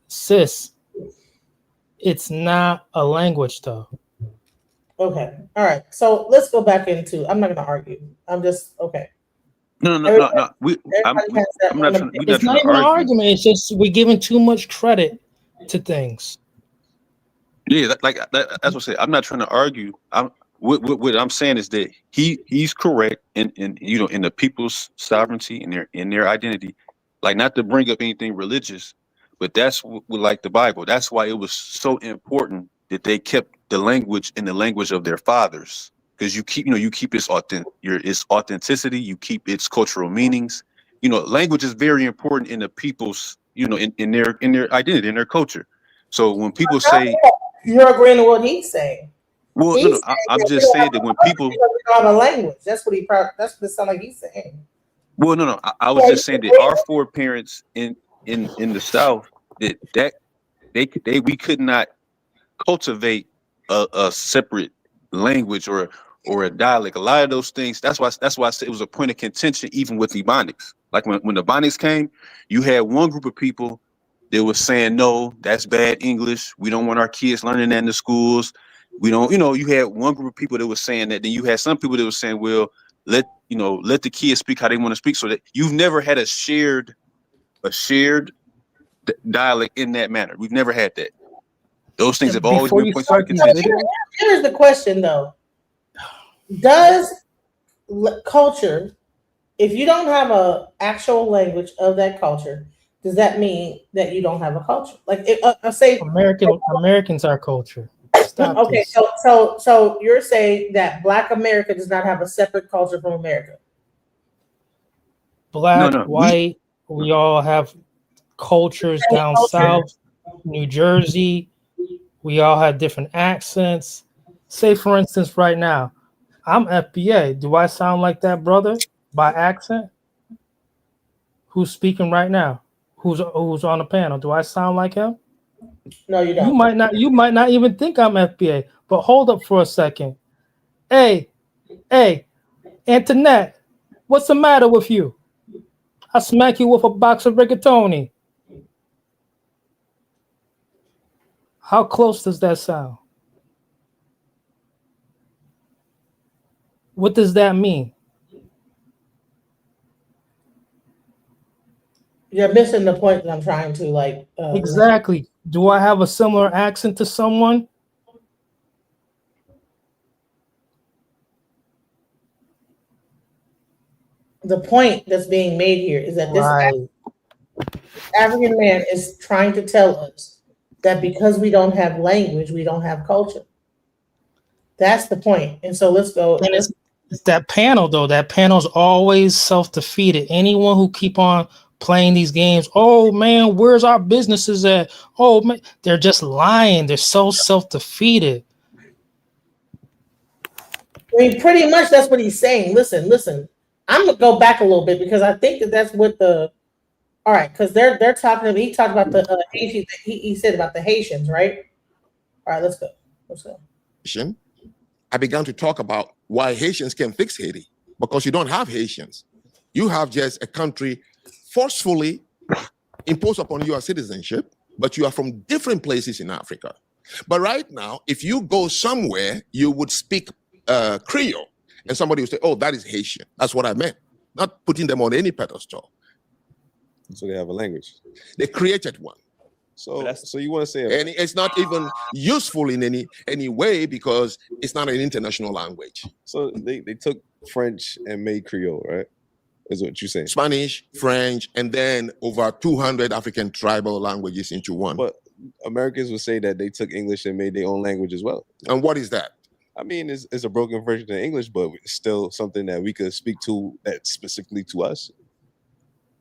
Sis, it's not a language though. Okay, all right. So let's go back into. I'm not going to argue. I'm just okay. No, no, no, Everybody, no. everybody has that. I'm not trying. We're not It's trying not to even an argue. argument. It's just we're giving too much credit to things. Yeah, that's what I say. I'm not trying to argue. What I'm saying is that he's correct in you know in the people's sovereignty and their identity. Like not to bring up anything religious, but that's like the Bible. That's why it was so important that they kept the language in the language of their fathers, because you keep its authenticity, you keep its cultural meanings. You know, language is very important in the people's in their identity, in their culture. So when people say, You're agreeing to what he's saying. well, no, He's no, saying I'm that we just don't have saying a that when culture people, because we don't have a language. That's what That's what it sounds like he's saying. well, no, no, I was Yeah, just saying that our foreparents in the South that we could not cultivate a separate language or a dialect. A lot of those things. That's why I said it was a point of contention even with Ebonics. Like when the Ebonics came, you had one group of people that was saying no, that's bad English. We don't want our kids learning that in the schools. We don't, you had one group of people that was saying that. Then you had some people that were saying, well, let the kids speak how they want to speak. So that you've never had a shared dialect in that manner. We've never had that. Those things have always Before been you points of start these contention. videos, Here's the question though: does culture, if you don't have a actual language of that culture, does that mean that you don't have a culture? Like, say, Americans are culture. Stop okay, this. so you're saying that Black America does not have a separate culture from America? Black, No, white, we all have cultures Same down culture. south, New Jersey. We all have different accents. Say, for instance, right now, I'm FBA. Do I sound like that brother by accent? Who's speaking right now? Who's on the panel? Do I sound like him? No, you You don't. might not. You might not even think I'm FBA. But hold up for a second. Hey, Antoinette, what's the matter with you? I smack you with a box of rigatoni. How close does that sound? What does that mean? You're missing the point that I'm trying to like. Exactly. Do I have a similar accent to someone? The point that's being made here is that this Right. African man is trying to tell us that because we don't have language, we don't have culture. That's the point. And so let's go. And it's that panel though. That panel's always self-defeated. Anyone who keep on playing these games, oh man, where's our businesses at? Oh man, they're just lying. They're so self-defeated. I mean, pretty much that's what he's saying. Listen. I'm gonna go back a little bit because I think that's what the all right, because they're talking. He talked about the Haitians. He said about the Haitians, right? All right, let's go. I began to talk about why Haitians can fix Haiti, because you don't have Haitians. You have just a country forcefully imposed upon your citizenship, but you are from different places in Africa. But right now, if you go somewhere, you would speak Creole, and somebody would say, oh, that is Haitian. That's what I meant. Not putting them on any pedestal. So they have a language. They created one. So you want to say, and it's not even useful in any way because it's not an international language. So they took French and made Creole, right? Is what you're saying? Spanish, French, and then over 200 African tribal languages into one. But Americans would say that they took English and made their own language as well. And what is that? I mean, it's a broken version of English, but it's still something that we could speak to that's specifically to us.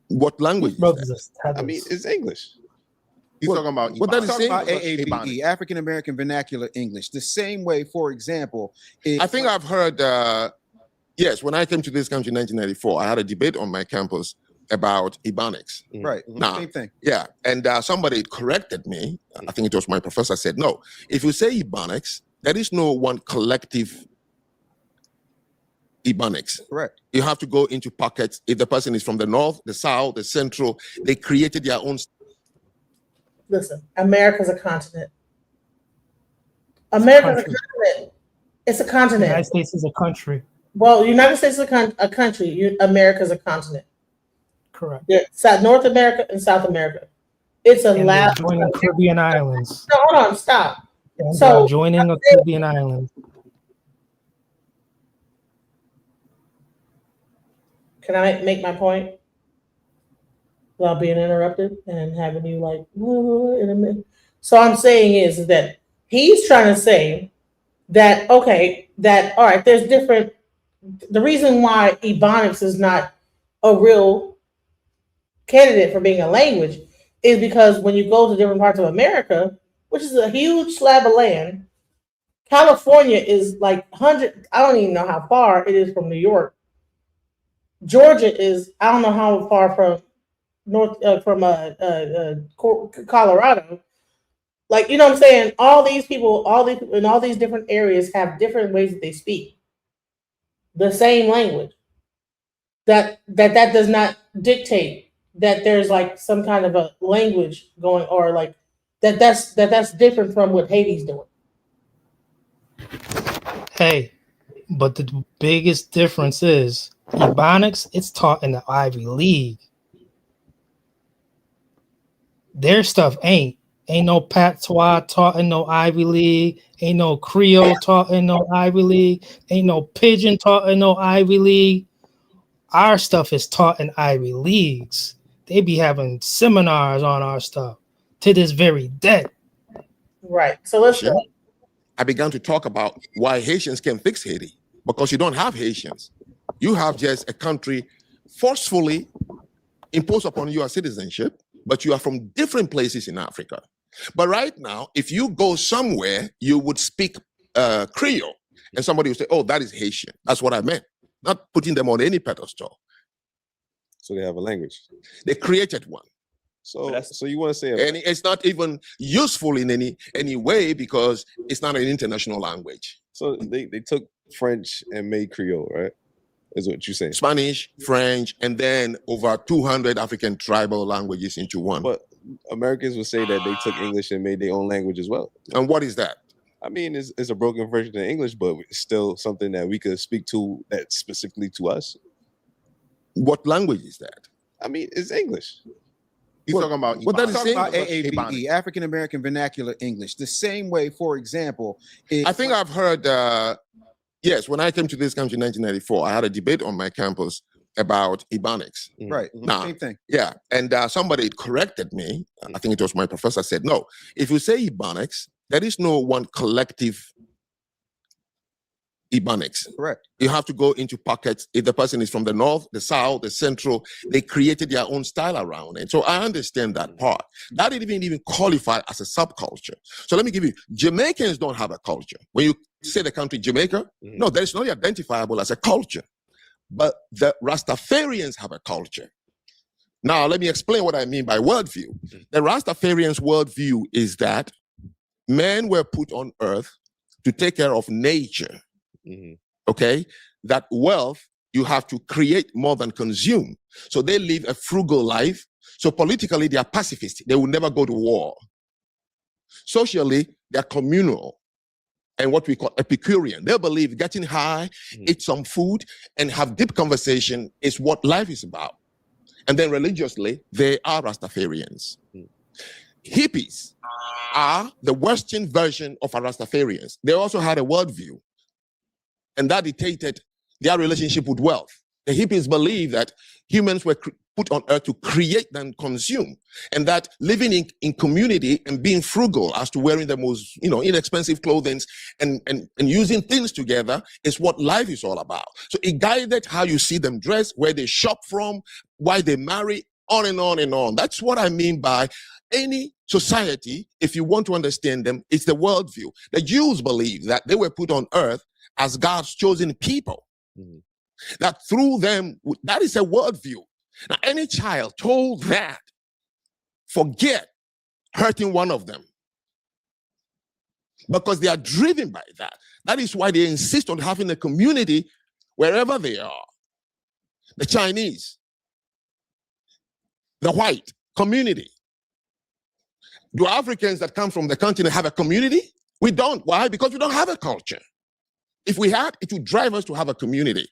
What language is that? I mean, it's English. He's talking about what that is Talking saying. about AAVE, African American Vernacular English. The same way, for example, I think I've heard. Yes, when I came to this country in 1994, I had a debate on my campus about Ebonics. right. Now, Same thing. yeah, and somebody corrected me. I think it was my professor said, no, if you say Ebonics, there is no one collective Ebonics. Correct. You have to go into pockets. If the person is from the north, the south, the central, they created their own. Listen, America's a continent. America's a continent. It's a The continent. United States is a country. Well, the United States is a country. America's a continent. Correct. Yeah, North America and South America. It's a And lab. they're joining Caribbean islands. No, hold on, stop. And So- they're joining a Caribbean island. Can I make my point without being interrupted and having you like in a minute? So I'm saying is that he's trying to say that okay, that all right, there's different. The reason why Ebonics is not a real candidate for being a language is because when you go to different parts of America, which is a huge slab of land, California is like 100. I don't even know how far it is from New York. Georgia is I don't know how far from Colorado. Like you know what I'm saying? All these people in all these different areas have different ways that they speak the same language. That does not dictate that there's like some kind of a language going or like that's different from what Haiti's doing. Hey, but the biggest difference is Ebonics, it's taught in the Ivy League. Their stuff ain't no patois taught in no Ivy League, ain't no Creole taught in no Ivy League, ain't no Pidgin taught in no Ivy League. Our stuff is taught in Ivy Leagues. They be having seminars on our stuff to this very day. Right. So let's go. I began to talk about why Haitians can fix Haiti because you don't have Haitians. You have just a country forcefully imposed upon you a citizenship, but you are from different places in Africa. But right now, if you go somewhere, you would speak Creole, and somebody would say, "Oh, that is Haitian." That's what I meant. Not putting them on any pedestal. So they have a language. They created one. So you want to say, And it's not even useful in any way because it's not an international language. so they took French and made Creole, right? Is what you're saying. Spanish, French, and then over 200 African tribal languages into one. But Americans would say that they took English and made their own language as well. And what is that? I mean, it's a broken version of English, but it's still something that we could speak to that's specifically to us. What language is that? I mean, it's English. He's talking about what that is talking saying. about AAVE, African American Vernacular English. The same way, for example, I think I've heard. Yes, when I came to this country in 1994, I had a debate on my campus about Ebonics. Right. Now, Same thing. Yeah, and somebody corrected me. I think it was my professor said, no, if you say Ebonics, there is no one collective Ebonics. Correct. You have to go into pockets. If the person is from the north, the south, the central, they created their own style around it. So I understand that part. That didn't even qualify as a subculture. So let me give you, Jamaicans don't have a culture. When you say the country Jamaica, no, that is not identifiable as a culture. But the Rastafarians have a culture. Now, let me explain what I mean by worldview. The Rastafarians' worldview is that men were put on earth to take care of nature. Okay? That wealth, you have to create more than consume. So they live a frugal life. So politically, they are pacifists. They will never go to war. Socially, they're communal and what we call Epicurean. They believe getting high, eat some food, and have deep conversation is what life is about. And then religiously, they are Rastafarians. Hippies are the Western version of a Rastafarians. They also had a worldview, and that dictated their relationship with wealth. The hippies believe that humans were put on earth to create and consume, and that living in community and being frugal as to wearing the most inexpensive clothing and using things together is what life is all about. So it guided how you see them dress, where they shop from, why they marry, on and on and on. That's what I mean by any society, if you want to understand them, it's the worldview. The Jews believe that they were put on earth as God's chosen people. Mhm. That through them, that is a worldview. Now, any child told that, forget hurting one of them. Because they are driven by that. That is why they insist on having a community wherever they are. The Chinese, the white community. Do Africans that come from the continent have a community? We don't. Why? Because we don't have a culture. If we had, it would drive us to have a community.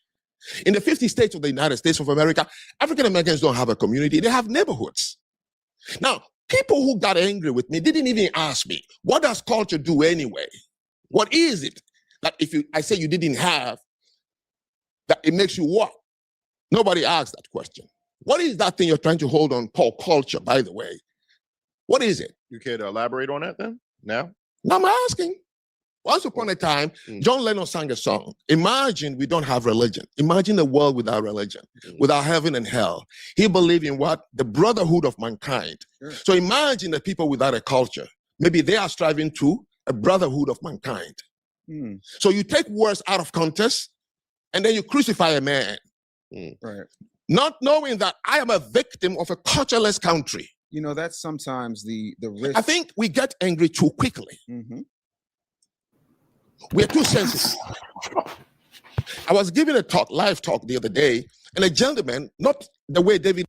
In the 50 states of the United States of America, African Americans don't have a community. They have neighborhoods. Now, people who got angry with me didn't even ask me, what does culture do anyway? What is it that if I say you didn't have, that it makes you what? Nobody asked that question. What is that thing you're trying to hold on called culture, by the way? What is it? You care to elaborate on that then? Now? Now I'm asking. Once upon a time, John Lennon sang a song. Imagine we don't have religion. Imagine a world without religion, without heaven and hell. He believed in what? The brotherhood of mankind. Sure. So imagine the people without a culture. Maybe they are striving to a brotherhood of mankind. So you take words out of context and then you crucify a man. Right. Not knowing that I am a victim of a cultureless country. You know, that's sometimes the risk. I think we get angry too quickly. We're too sensitive. I was giving a talk, live talk the other day, and a gentleman, not the way David.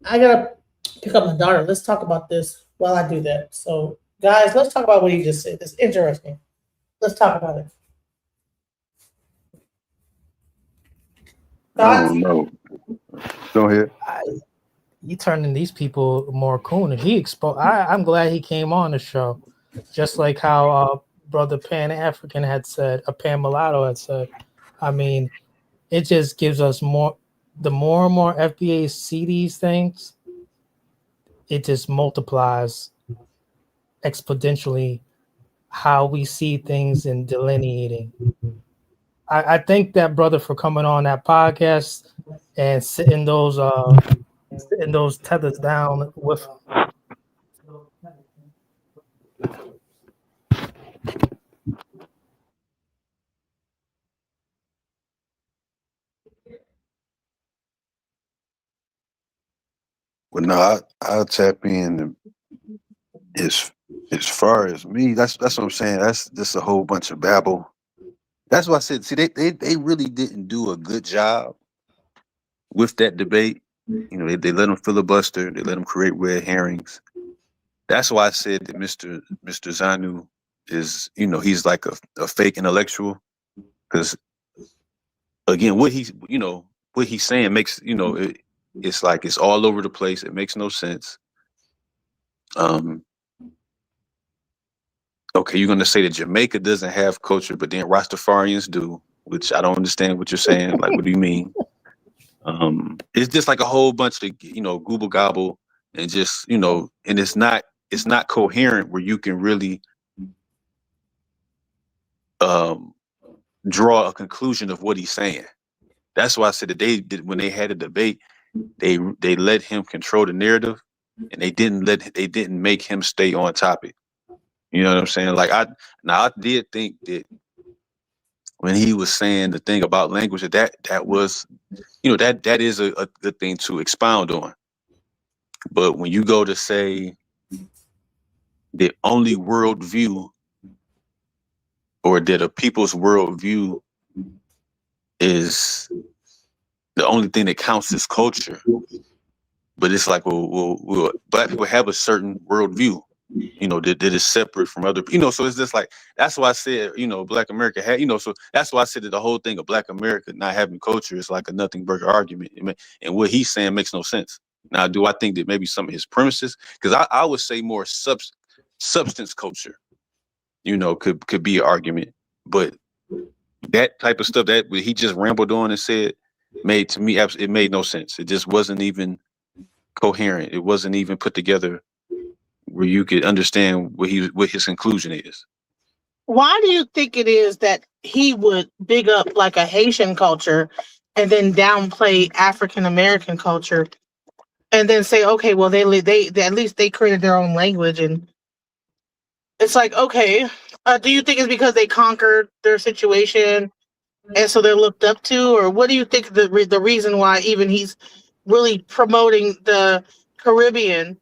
I gotta pick up my daughter. Let's talk about this while I do that. So, guys, let's talk about what he just said. It's interesting. Let's talk about it. I don't know. Go ahead. You turning these people more coon, and he exposed. I'm glad he came on the show, just like how Brother Pan African had said, Pan Mulatto had said. I mean, it just gives us more. The more and more FBA see these things, it just multiplies exponentially how we see things and delineating. I thank that brother for coming on that podcast and sitting those tethers down with. Well, no, I'll tap in. As far as me, that's what I'm saying. That's just a whole bunch of babble. That's why I said, see, they really didn't do a good job with that debate. You know, they let them filibuster, they let them create red herrings. That's why I said that Mr. Zanu is, you know, he's like a fake intellectual. Because again, what he's saying makes, you know, it's like it's all over the place. It makes no sense. Okay, you're gonna say that Jamaica doesn't have culture, but then Rastafarians do, which I don't understand what you're saying. Like, what do you mean? It's just like a whole bunch of, you know, gooble gobble, and just, you know, and it's not coherent where you can really draw a conclusion of what he's saying. That's why I said that they did, when they had a debate, they let him control the narrative, and they didn't make him stay on topic. You know what I'm saying? Like I did think that when he was saying the thing about language, that was, you know, that is a good thing to expound on. But when you go to say the only worldview, or that a people's worldview is the only thing that counts as culture, but it's like, well, Black people have a certain worldview, you know, that is separate from other, you know, so it's just like, that's why I said, you know, Black America had, you know, so that's why I said that the whole thing of Black America not having culture is like a nothing burger argument. And what he's saying makes no sense. Now, do I think that maybe some of his premises, because I would say more substance culture, you know, could be an argument, but that type of stuff that he just rambled on and said made, to me, it made no sense. It just wasn't even coherent. It wasn't even put together where you could understand what his conclusion is. Why do you think it is that he would big up like a Haitian culture and then downplay African American culture? and then say, okay, well, they at least they created their own language, and it's like, okay, do you think it's because they conquered their situation, and so they're looked up to, or what do you think the reason why even he's really promoting the Caribbean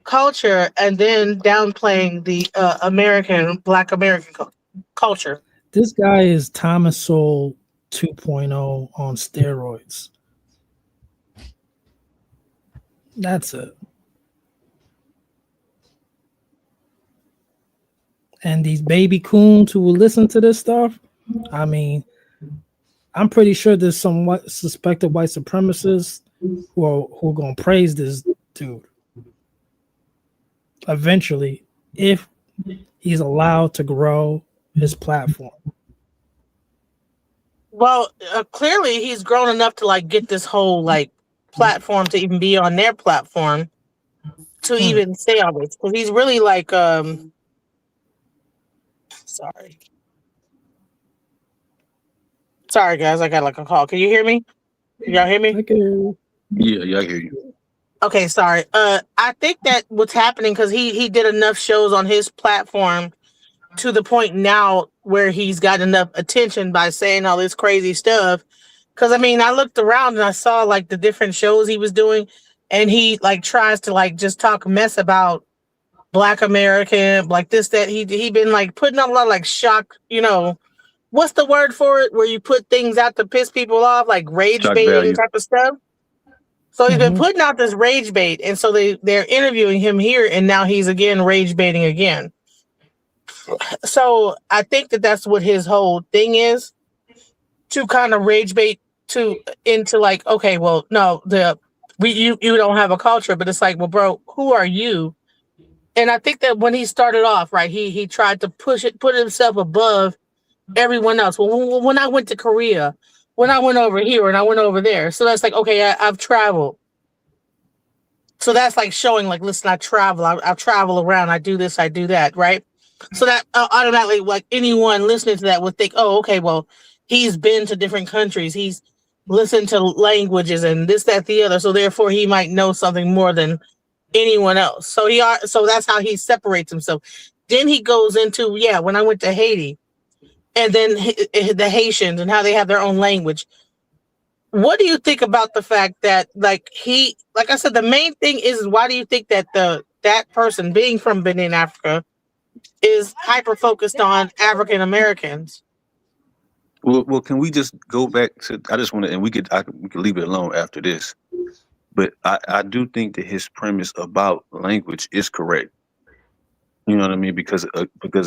culture and then downplaying the Black American culture? This guy is Thomas Sowell 2.0 on steroids. That's it. And these baby coons who will listen to this stuff, I mean, I'm pretty sure there's some suspected white supremacists who are going to praise this dude eventually if he's allowed to grow his platform. Well, clearly he's grown enough to like get this whole like platform to even be on their platform to even say all this, because he's really like sorry guys, I got like a call. Can you hear me? Y'all hear me? Okay. Yeah, I hear you. Okay, sorry. I think that what's happening, because he did enough shows on his platform to the point now where he's got enough attention by saying all this crazy stuff. Because I mean, I looked around and I saw like the different shows he was doing, and he like tries to like just talk mess about Black American, like this, that. He been like putting out a lot of like shock, what's the word for it, where you put things out to piss people off, like rage Shock baiting value. type of stuff. So he's been putting out this rage bait, and so they're interviewing him here, and now he's again rage baiting again. So I think that that's what his whole thing is, to kind of rage bait into like, okay, well, no, you don't have a culture, but it's like, well, bro, who are you? And I think that when he started off, right, he tried to put himself above everyone else. Well, when I went to Korea, when I went over here and I went over there, so that's like, okay, I've traveled. So that's like showing, like, listen, I travel. I travel around. I do this. I do that. Right. So that automatically, like, anyone listening to that would think, oh, okay, well, he's been to different countries. He's listened to languages and this, that, the other. So therefore, he might know something more than anyone else. So that's how he separates himself. Then he goes into, when I went to Haiti, and then the Haitians and how they have their own language. What do you think about the fact that, like I said, the main thing is why do you think that that person being from Benin, Africa, is hyper focused on African Americans? Well, can we just go back to? I just want to, and we could leave it alone after this. But I do think that his premise about language is correct. You know what I mean? Because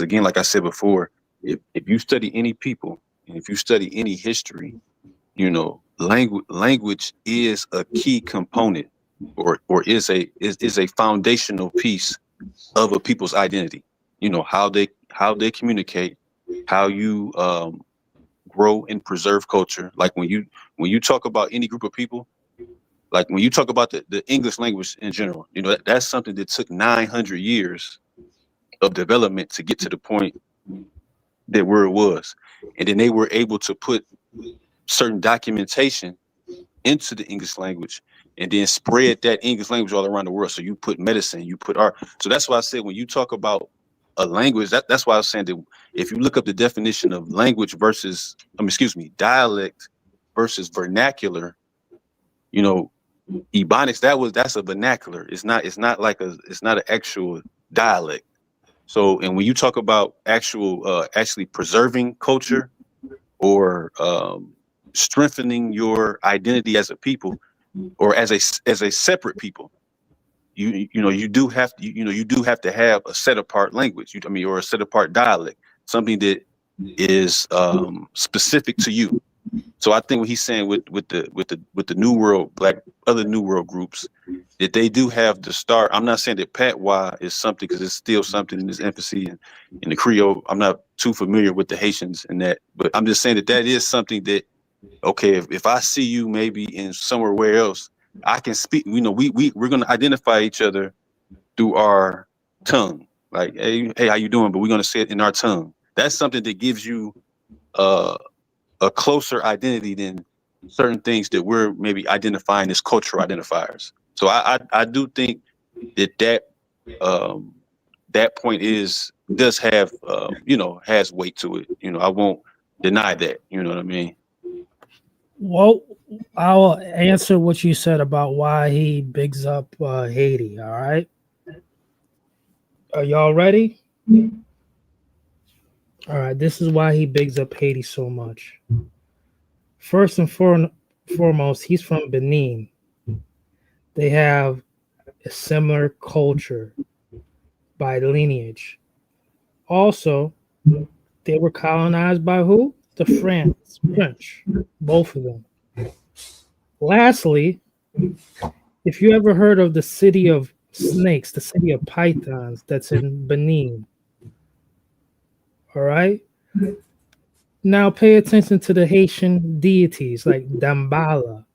again, like I said before, if you study any people and if you study any history, language is a key component, or is a foundational piece of a people's identity. How they communicate, how you grow and preserve culture. Like when you talk about any group of people, like when you talk about the English language in general, that's something that took 900 years of development to get to the point that where it was. And then they were able to put certain documentation into the English language and then spread that English language all around the world. So you put medicine, you put art. So that's why I said when you talk about a language, that's why I was saying that if you look up the definition of language versus, dialect versus vernacular, Ebonics, that's a vernacular. It's not an actual dialect. So, and when you talk about actually preserving culture or strengthening your identity as a people or as a separate people, you do have to have a set apart language. Or a set apart dialect, something that is specific to you. So I think what he's saying with the New World other New World groups, that they do have to start. I'm not saying that patois is something, because it's still something in its infancy, and in the Creole, I'm not too familiar with the Haitians and that, but I'm just saying that is something that, okay, if I see you maybe in somewhere where else, I can speak. We're going to identify each other through our tongue. Like, hey, how you doing? But we're going to say it in our tongue. That's something that gives you a closer identity than certain things that we're maybe identifying as cultural identifiers. So I do think that that point does have has weight to it. I won't deny that. You know what I mean? Well, I'll answer what you said about why he bigs up Haiti. All right, are y'all ready? All right, this is why he bigs up Haiti so much. First and foremost, he's from Benin. They have a similar culture by lineage. Also, they were colonized by who? The French, both of them. Lastly, if you ever heard of the city of snakes, the city of pythons that's in Benin, all right? Now pay attention to the Haitian deities like Dambala.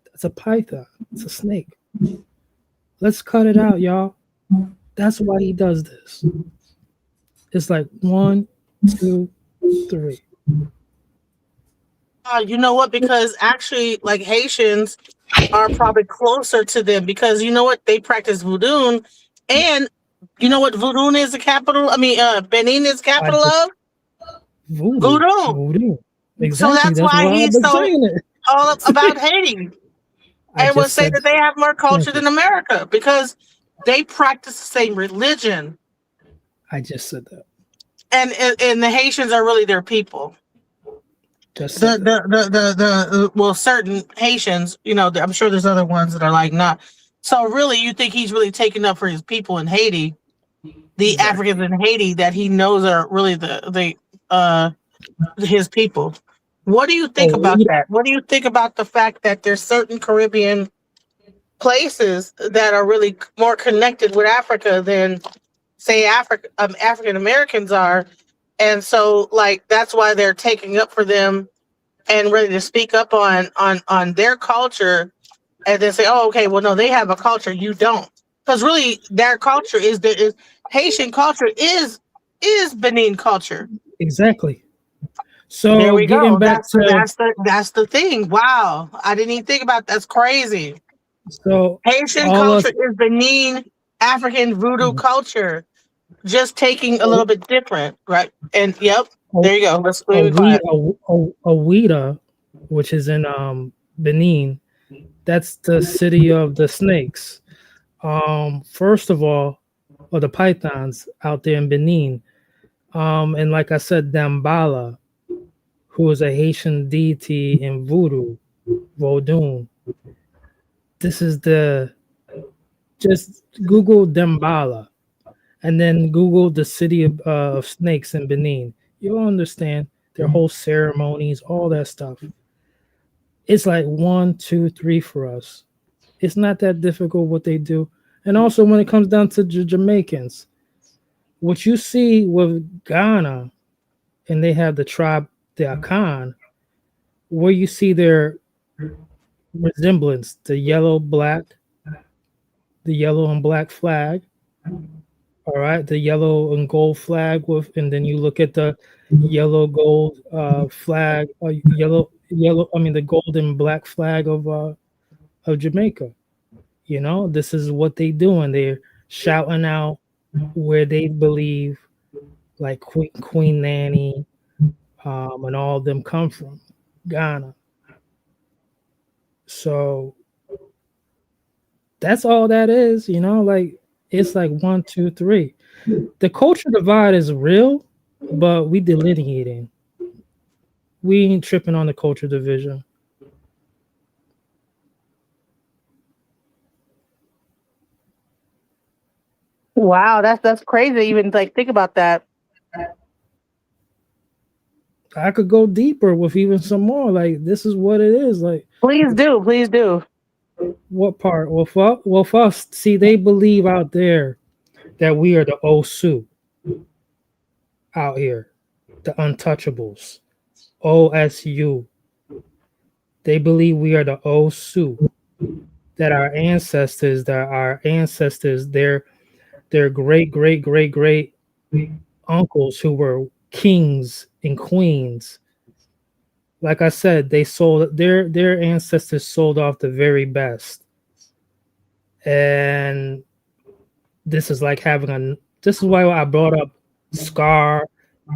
That's a python, it's a snake. Let's cut it out, y'all. That's why he does this. It's like 1, 2, 3. You know what? Because actually, like Haitians are probably closer to them because you know what? They practice voodoo, and you know what voodoo is the capital? I mean, Benin is capital of voodoo. Voodoo. So Exactly. that's That's why why I've he's been so saying it. all about Haiti I and would just say said that they have more culture thank you. than America because they practice the same religion, I just said that. and the Haitians are really their people. Just said that. Well, certain Haitians, you know, I'm sure there's other ones that are like not. So really, you think he's really taking up for his people in Haiti, the Exactly. Africans in Haiti that he knows are really his people. What do you think about that? What do you think about the fact that there's certain Caribbean places that are really more connected with Africa than say African Americans are, and so like that's why they're taking up for them and ready to speak up on their culture, and then say, oh, okay, well, no, they have a culture, you don't, because really their culture is Haitian culture is Benin culture. Exactly. There So we getting go. back to That's the thing. Wow, I didn't even think about that's crazy. so Haitian all culture us is Benin African voodoo culture, just taking a little bit different, right? And yep, there you go. Let's be quiet. Awida, which is in Benin, that's the city of the snakes. First of all, or the pythons out there in Benin. And like I said, Dambala, who is a Haitian deity in voodoo, Vodun. This is just Google Dambala and then Google the city of snakes in Benin. You'll understand their whole ceremonies, all that stuff. It's like 1, 2, 3 for us. It's not that difficult what they do. And also when it comes down to Jamaicans, what you see with Ghana, and they have the tribe, the Akan, where you see their resemblance, the yellow and black flag. All right, the yellow and gold flag with, and then you look at the yellow gold flag, yellow. I mean the gold and black flag of Jamaica. You know, this is what they do, and they're shouting out where they believe, like Queen Nanny, and all of them come from, Ghana. So that's all that is, you know, like it's like 1, 2, 3. The culture divide is real, but we delineating. We ain't tripping on the culture division. Wow, that's crazy. Even like think about that. I could go deeper with even some more. Like this is what it is. Like Please do, please do. what part? Well, first, see, they believe out there that we are the Osu out here, the untouchables, OSU. They believe we are the Osu, that our ancestors, their great uncles who were kings and queens. Like I said, they sold their ancestors sold off the very best. And this is like this is why I brought up Scar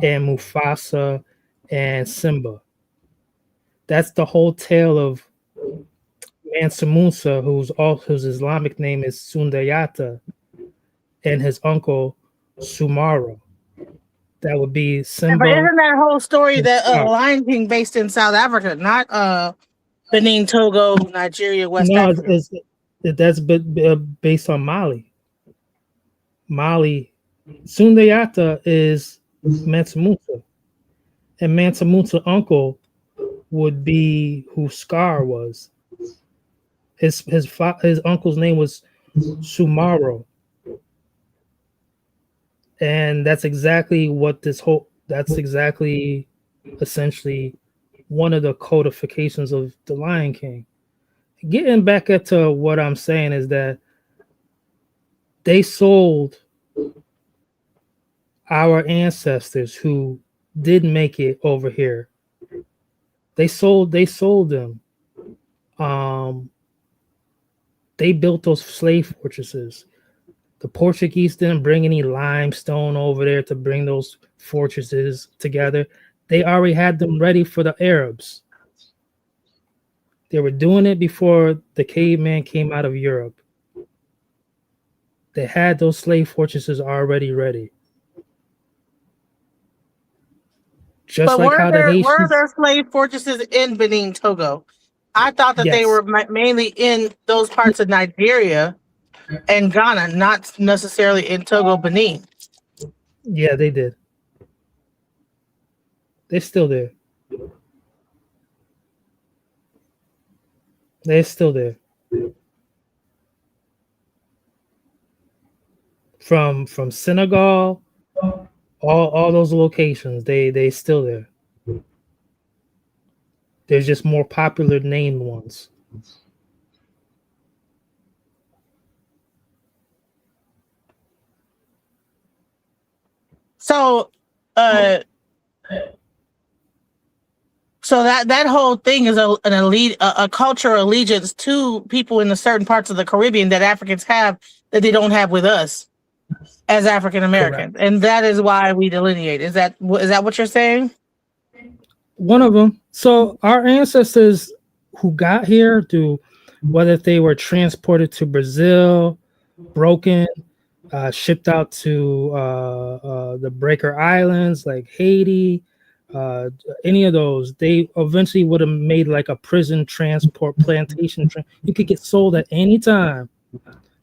and Mufasa and Simba. That's the whole tale of Mansa Musa, whose Islamic name is Sundayata, and his uncle Sumaro. That would be Simba. But isn't that whole story and that Scar. Lion King based in South Africa, not Benin, Togo, Nigeria, West No, Africa? that's based on Mali. Mali, Sundayata is Mansa Musa, and Mansa Musa's uncle would be who Scar was. His uncle's name was Sumaro, and that's exactly what that's exactly essentially one of the codifications of the Lion King. Getting back into what I'm saying is that they sold our ancestors who did make it over here. They sold them. They built those slave fortresses. The Portuguese didn't bring any limestone over there to bring those fortresses together. They already had them ready for the Arabs. They were doing it before the caveman came out of Europe. They had those slave fortresses already ready. Just But like how the were Haitians. there slave fortresses in Benin, Togo? I thought that they Yes. were mainly in those parts of Nigeria and Ghana, not necessarily in Togo, Benin. Yeah, they did. They're still there. They're still there. From Senegal, all those locations, they still there. There's just more popular named ones. So, so that whole thing is a cultural allegiance to people in the certain parts of the Caribbean that Africans have that they don't have with us as African Americans, and that is why we delineate. Is that what you're saying? One of them. So our ancestors who got here, through whether they were transported to Brazil, broken, shipped out to the Breaker Islands like Haiti, any of those, they eventually would have made like a prison transport plantation. You could get sold at any time.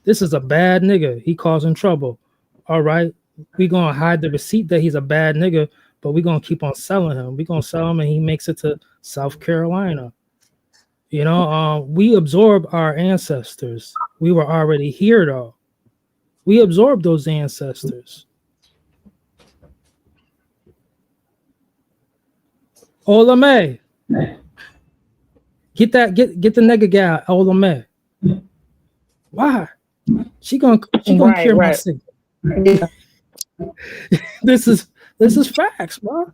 This is a bad nigga. He causing trouble. All right, we gonna hide the receipt that he's a bad nigga, but we gonna keep on selling him. We gonna sell him, and he makes it to South Carolina. You know, we absorb our ancestors. We were already here, though. We absorbed those ancestors. Olame, get the nigga guy. Olame, why? She gonna cure my sick. This is facts, bro.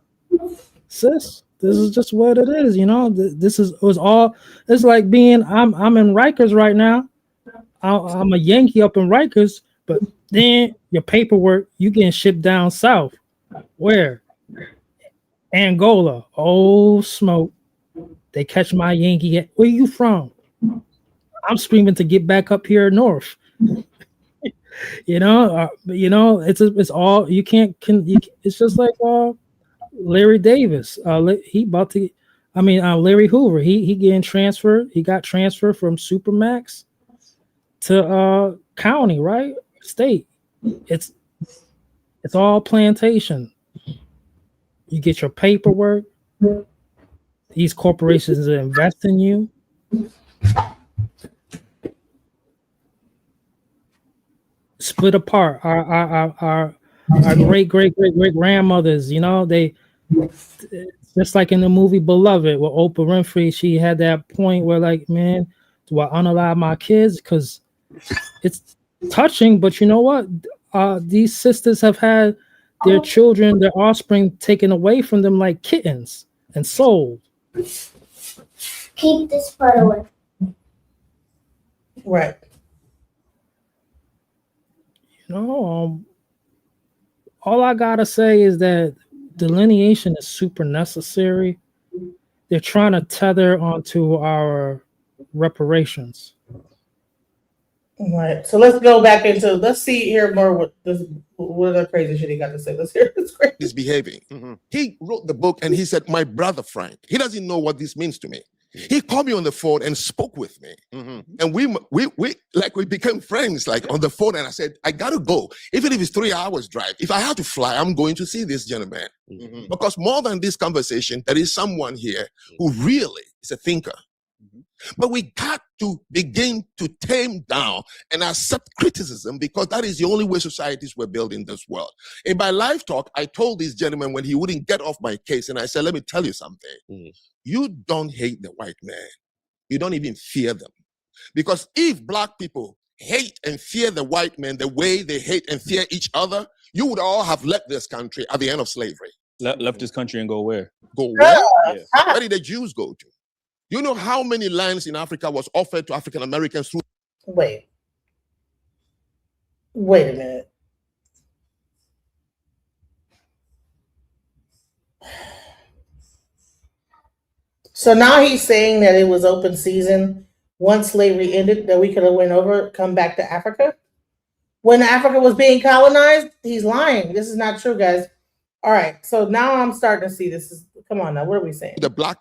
Sis, this is just what it is. You know, it's like being I'm in Rikers right now. I'm a Yankee up in Rikers, but then your paperwork, you getting shipped down south. Where? Angola. Oh, smoke. They catch my Yankee. Where you from? I'm screaming to get back up here north. You know, it's all you can't. It's just like Larry Davis. Larry Hoover. He getting transferred. He got transferred from Supermax to county, right? State. It's all plantation. You get your paperwork. These corporations invest in you. Split apart. Our great grandmothers, you know, they just like in the movie Beloved with Oprah Winfrey, she had that point where like, man, do I unalive my kids? Because it's touching, but you know what? These sisters have had their children, their offspring taken away from them like kittens and sold. Keep this part away. Right. No, all I gotta say is that delineation is super necessary. They're trying to tether onto our reparations. All right. So let's go back into. Let's hear more what other crazy shit he got to say. Let's hear this crazy. He's behaving. He wrote the book and he said, "My brother Frank." He doesn't know what this means to me. He called me on the phone and spoke with me, and we became friends like on the phone. And I said, "I gotta go, even if it's 3 hours drive. If I have to fly, I'm going to see this gentleman because more than this conversation, there is someone here who really is a thinker." But we got to begin to tame down and accept criticism because that is the only way societies were built in this world. In my live talk, I told this gentleman when he wouldn't get off my case, and I said, "Let me tell you something. You don't hate the white man. You don't even fear them. Because if black people hate and fear the white man the way they hate and fear each other, you would all have left this country at the end of slavery." Left this country and go where? Go where? Yeah. Where did the Jews go to? You know how many lands in Africa was offered to African Americans through? Wait a minute. So now he's saying that it was open season once slavery ended, that we could have went over, come back to Africa. When Africa was being colonized, he's lying. This is not true, guys. All right, so now I'm starting to see this is. Come on now, what are we saying? The Black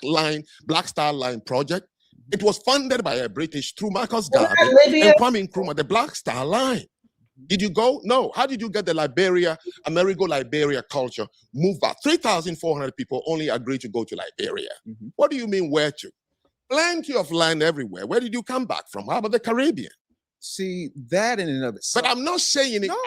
Star Line project. It was funded by a British through Marcus Garvey and Kwame Nkrumah. The Black Star Line. Did you go? No. How did you get the Amerigo-Liberia culture moved back? 3,400 people only agreed to go to Liberia. What do you mean where to? Plenty of land everywhere. Where did you come back from? How about the Caribbean? See, that in and of itself. But I'm not saying it. No.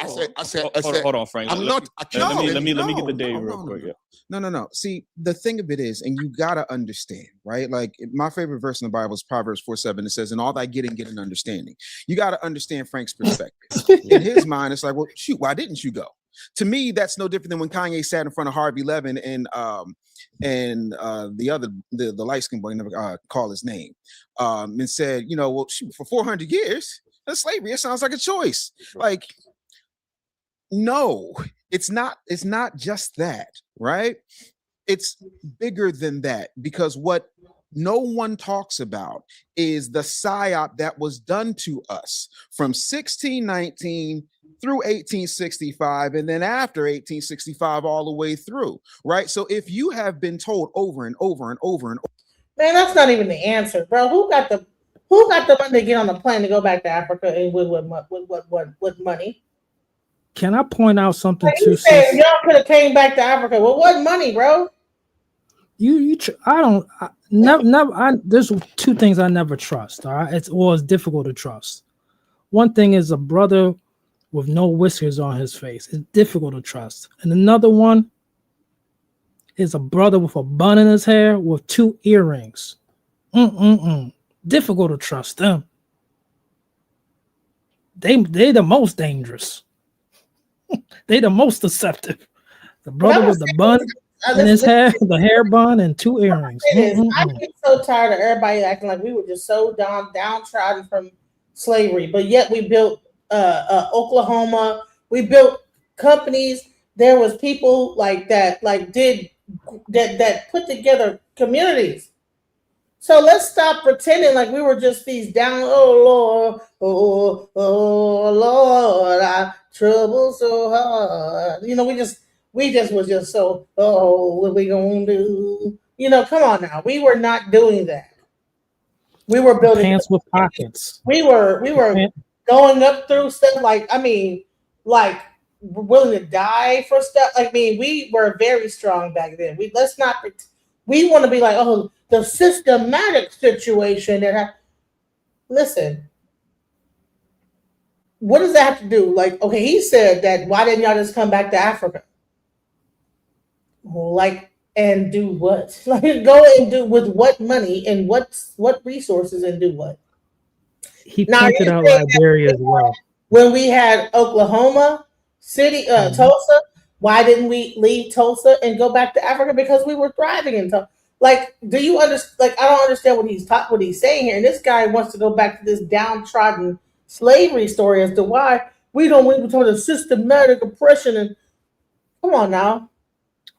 Hold on, Frank. I'm not. Let me get the day real quick. No. See, the thing of it is, and you gotta understand, right? Like my favorite verse in the Bible is Proverbs 4:7. It says, "In all thy getting, get an understanding." You gotta understand Frank's perspective. In his mind, it's like, well, shoot, why didn't you go? To me, that's no different than when Kanye sat in front of Harvey Levin and the light skinned boy, never call his name, and said, you know, well, shoot, for 400 years. That's slavery. It sounds like a choice. Like, no, it's not just that, right? It's bigger than that, because what no one talks about is the psyop that was done to us from 1619 through 1865, and then after 1865 all the way through, right? So if you have been told over and over and over and over, man, that's not even the answer, bro. Who got the money to get on the plane to go back to Africa and with what money? Can I point out something Like too? Y'all could have came back to Africa. Well, what money, bro? There's two things I never trust. All right, it's difficult to trust. One thing is a brother with no whiskers on his face. It's difficult to trust. And another one is a brother with a bun in his hair with 2 earrings. Difficult to trust them. They the most dangerous. They the most deceptive. The brother with the bun in his hair, the hair bun, and 2 earrings. I get so tired of everybody acting like we were just so downtrodden from slavery, but yet we built Oklahoma. We built companies. There was people like that, that put together communities. So let's stop pretending like we were just these down. Oh Lord, I trouble so hard. You know, we just was just so. Oh, what we gonna do? You know, come on now. We were not doing that. We were building pants with pockets. We were going up through stuff like willing to die for stuff. I mean, we were very strong back then. We want to be like, oh, the systematic situation that listen, what does that have to do? Like, okay, he said that, why didn't y'all just come back to Africa? And do what? Like, go and do with what money and what resources and do what? He pointed out Liberia as well. When we had Oklahoma City, Tulsa, why didn't we leave Tulsa and go back to Africa? Because we were thriving in Tulsa. Like, do you understand? Like, I don't understand what he's saying here. And this guy wants to go back to this downtrodden slavery story as to why we don't wait until the systematic oppression and come on now.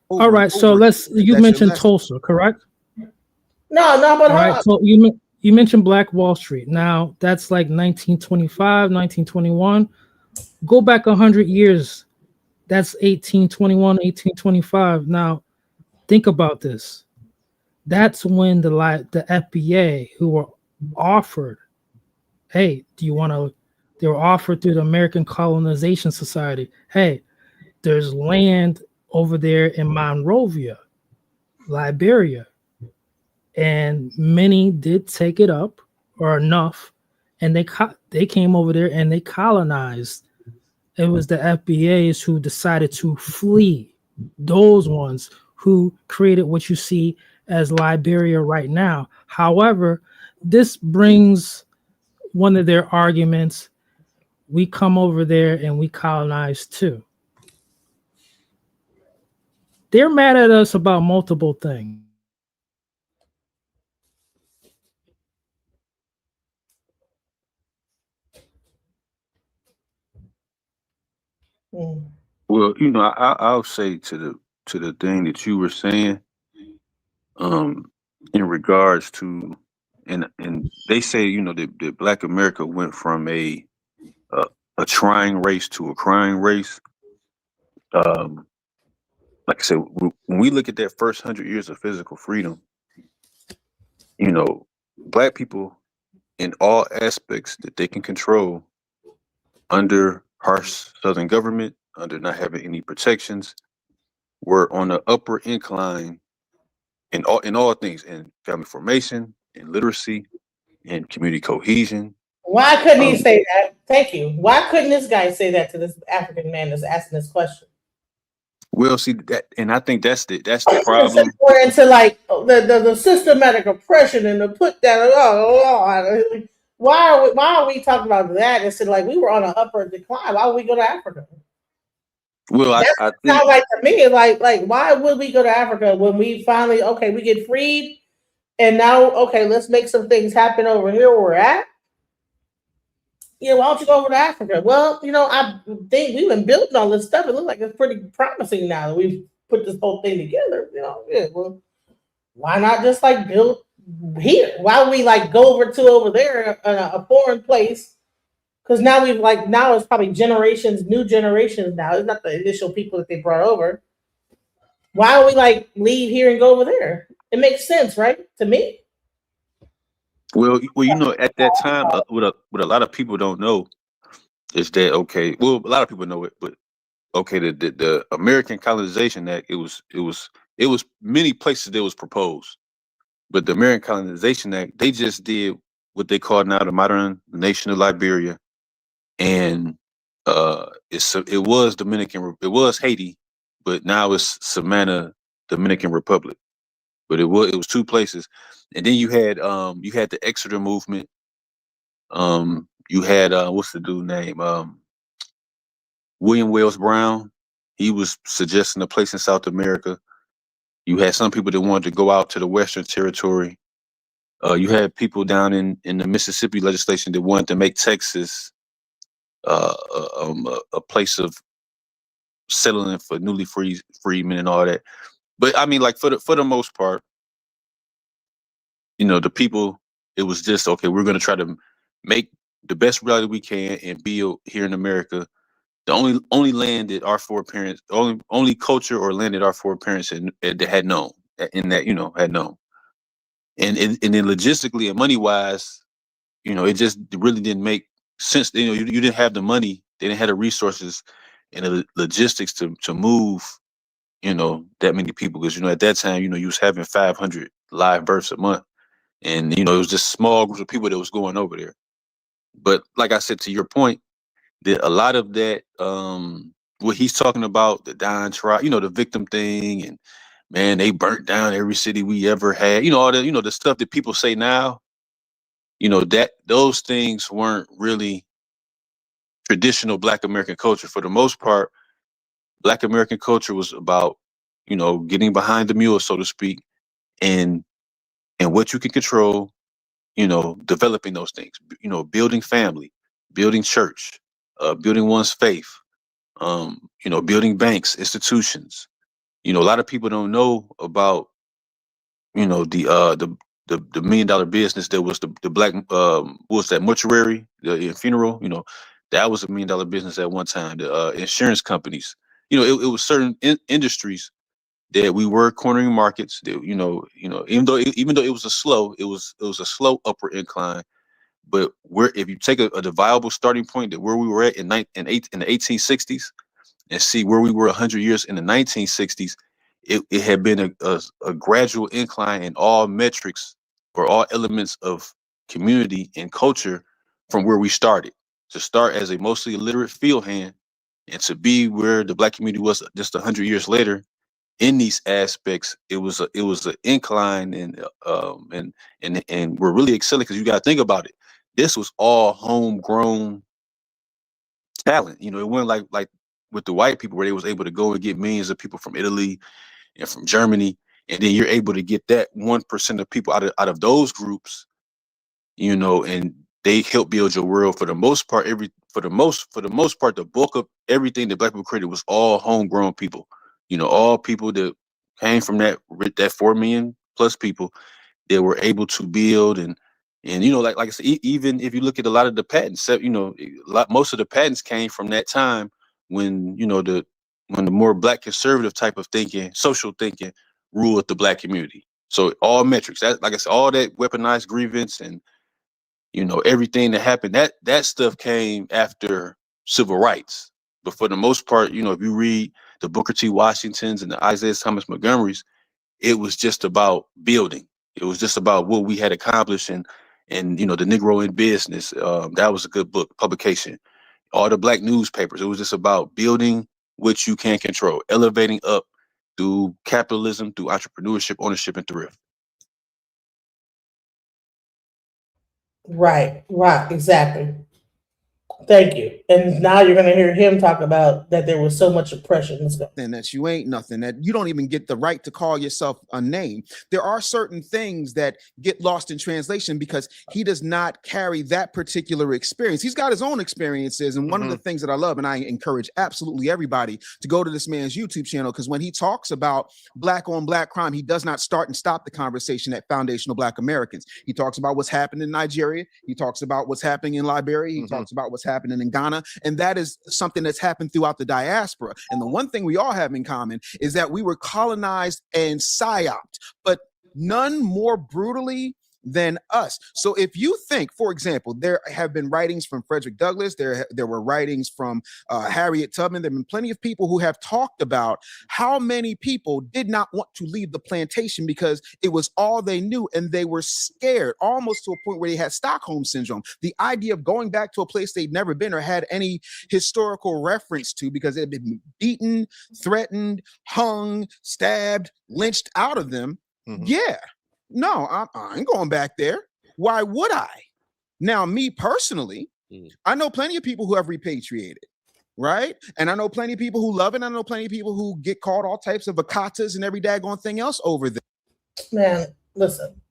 All right, so you mentioned Tulsa, correct? No, but all right, so you mentioned Black Wall Street. Now that's like 1925, 1921. Go back 100 years. That's 1821, 1825. Now think about this. That's when the FBA, who were offered, hey, do you want to? They were offered through the American Colonization Society. Hey, there's land over there in Monrovia, Liberia, and many did take it up, or enough, and they came over there and they colonized. It was the FBAs who decided to flee, those ones who created what you see as Liberia right now. However, this brings one of their arguments. We come over there and we colonize too. They're mad at us about multiple things. Well, I'll say to the thing that you were saying, in regards to, and they say, that Black America went from a trying race to a crying race. Like I said, when we look at that first 100 years of physical freedom, Black people in all aspects that they can control, under harsh Southern government, under not having any protections, were on the upper incline in all things, in family formation, in literacy, in community cohesion. Why couldn't he say that? Thank you. Why couldn't this guy say that to this African man that's asking this question? Well, see that, and I think that's the problem. We're into like the systematic oppression and the put down. Why are we talking about that instead of like we were on an upward decline? Why would we go to Africa? Well, I think sounds like to me like why would we go to Africa when we finally we get freed and now let's make some things happen over here where we're at. Why don't you go over to Africa? Well, I think we've been building all this stuff. It looks like it's pretty promising now that we've put this whole thing together. Well, why not just like build here? Why would we like go over there in a foreign place? Because now now it's probably new generations now. It's not the initial people that they brought over. Why don't we like leave here and go over there? It makes sense, right? To me. Well, at that time, what a lot of people don't know is that well, a lot of people know it, but the American Colonization Act, it was many places that was proposed, but the American Colonization Act, they just did what they call now the modern nation of Liberia, and it was Haiti, but now it's Savannah, Dominican Republic. But it was two places, and then you had the Exeter movement. You had what's the dude name? William Wells Brown. He was suggesting a place in South America. You had some people that wanted to go out to the Western Territory. You had people down in the Mississippi legislation that wanted to make Texas a place of settling for newly freedmen and all that. But I mean, like for the most part, the people, it was just we're going to try to make the best reality we can and build here in America. The only land that our foreparents, only culture or land that our foreparents had known, had known. And then logistically and money wise, it just really didn't make sense. You didn't have the money, they didn't have the resources and the logistics to move, that many people. Because, at that time, you was having 500 live births a month. And, it was just small groups of people that was going over there. But like I said, to your point, that a lot of that, what he's talking about, the dying tribe, the victim thing, and man, they burnt down every city we ever had, all the, the stuff that people say now, that those things weren't really traditional Black American culture. For the most part, Black American culture was about, getting behind the mule, so to speak, and what you can control, developing those things, building family, building church, building one's faith, building banks, institutions. A lot of people don't know about, the $1 million business that was the black what was that, mortuary, the funeral. That was $1 million business at one time. The insurance companies. It was certain industries that we were cornering markets. That, even though it was a slow upward incline. But if you take a viable starting point, that where we were at in the 1860s, and see where we were 100 years in the 1960s, it had been a gradual incline in all metrics or all elements of community and culture from where we started. To start as a mostly illiterate field hand, and to be where the black community was just 100 years later in these aspects, it was an incline, and we're really excelling, because you got to think about it. This was all homegrown talent. It wasn't like with the white people, where they was able to go and get millions of people from Italy and from Germany, and then you're able to get that 1% of people out of those groups, and they help build your world. For the most part, the bulk of everything that black people created was all homegrown people. All people that came from that 4 million plus people that were able to build, and like I said, even if you look at a lot of the patents, most of the patents came from that time when the more black conservative type of thinking, social thinking, ruled the black community. So all metrics, that, like I said, all that weaponized grievance and everything that happened, that stuff came after civil rights. But for the most part, if you read the Booker T. Washingtons and the Isaiah Thomas Montgomerys, it was just about building. It was just about what we had accomplished, and the Negro in Business. That was a good book publication. All the black newspapers. It was just about building what you can control, elevating up through capitalism, through entrepreneurship, ownership, and thrift. Right, exactly. Thank you. And now you're going to hear him talk about that there was so much oppression. Let's go. And that you ain't nothing, that you don't even get the right to call yourself a name. There are certain things that get lost in translation because he does not carry that particular experience. He's got his own experiences. And one of the things that I love, and I encourage absolutely everybody to go to this man's YouTube channel, because when he talks about black on black crime, he does not start and stop the conversation at foundational Black Americans. He talks about what's happened in Nigeria. He talks about what's happening in Liberia. He talks about what's happening in Ghana. And that is something that's happened throughout the diaspora. And the one thing we all have in common is that we were colonized and psyoped, but none more brutally than us. So if you think, for example, there have been writings from Frederick Douglass, there were writings from Harriet Tubman, there have been plenty of people who have talked about how many people did not want to leave the plantation because it was all they knew, and they were scared almost to a point where they had Stockholm syndrome. The idea of going back to a place they'd never been or had any historical reference to, because it had been beaten, threatened, hung, stabbed, lynched out of them. Yeah. No, I ain't going back there. Why would I? Now, me personally, I know plenty of people who have repatriated, right? And I know plenty of people who love it. I know plenty of people who get called all types of vacatas and every daggone thing else over there. Man, listen.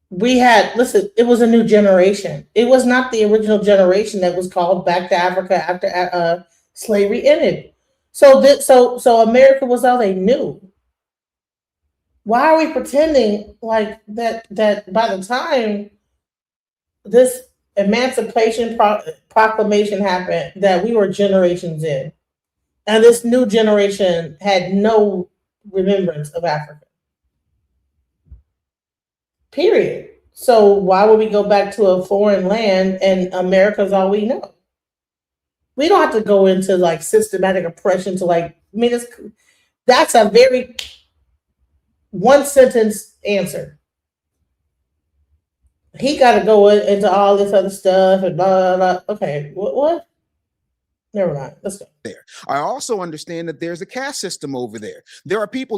It was a new generation. It was not the original generation that was called back to Africa after slavery ended. So America was all they knew. Why are we pretending like that by the time this Emancipation Proclamation happened, that we were generations in, and this new generation had no remembrance of Africa? Period. So why would we go back to a foreign land and America's all we know? We don't have to go into like systematic oppression to that's a very one sentence answer. He got to go into all this other stuff and blah, blah, blah. Okay, what? Never mind. Let's go. There. I also understand that there's a caste system over there. There are people,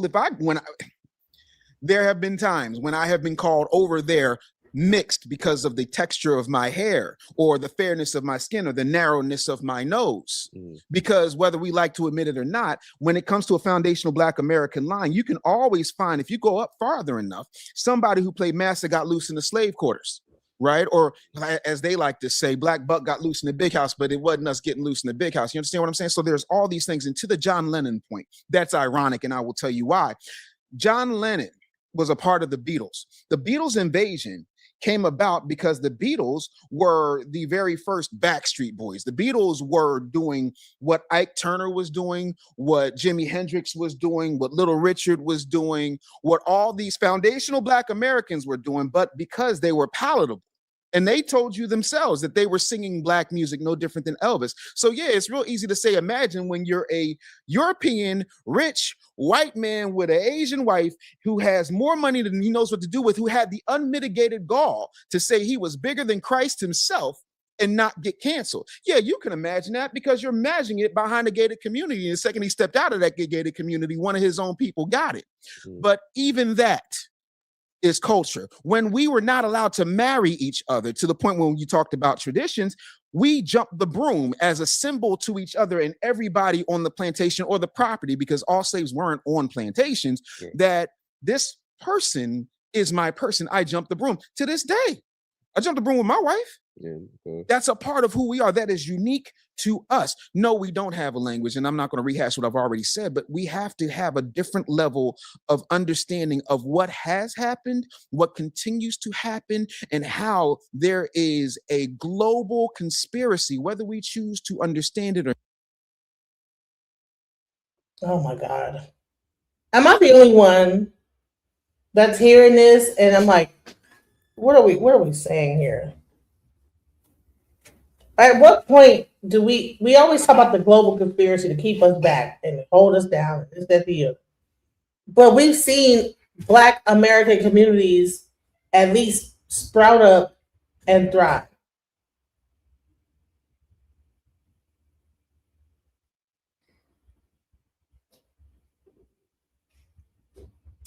there have been times when I have been called over there mixed because of the texture of my hair or the fairness of my skin or the narrowness of my nose. Because whether we like to admit it or not, when it comes to a foundational Black American line, you can always find, if you go up farther enough, somebody who played master got loose in the slave quarters. right? Or as they like to say, black buck got loose in the big house, but it wasn't us getting loose in the big house. You understand what I'm saying? So there's all these things. And to the John Lennon point, that's ironic, and I will tell you why. John Lennon was a part of the Beatles. The Beatles invasion came about because the Beatles were the very first Backstreet Boys. The Beatles were doing what Ike Turner was doing, what Jimi Hendrix was doing, what Little Richard was doing, what all these foundational Black Americans were doing, but because they were palatable. And they told you themselves that they were singing Black music no different than Elvis. So yeah, it's real easy to say, imagine when you're a European, rich, white man with an Asian wife who has more money than he knows what to do with, who had the unmitigated gall to say he was bigger than Christ himself and not get canceled. Yeah, you can imagine that because you're imagining it behind a gated community. And the second he stepped out of that gated community, one of his own people got it. But even that is culture. When we were not allowed to marry each other, to the point when you talked about traditions, we jumped the broom as a symbol to each other and everybody on the plantation or the property, because all slaves weren't on plantations, that this person is my person. I jumped the broom. To this day, I jumped the broom with my wife. That's a part of who we are. That is unique to us. No, we don't have a language, and I'm not going to rehash what I've already said, but we have to have a different level of understanding of what has happened, what continues to happen, and how there is a global conspiracy, whether we choose to understand it or not. Oh my God. Am I the only one that's hearing this? And I'm like, what are we saying here? At what point do we always talk about the global conspiracy to keep us back and hold us down? Is that the other? But we've seen Black American communities at least sprout up and thrive.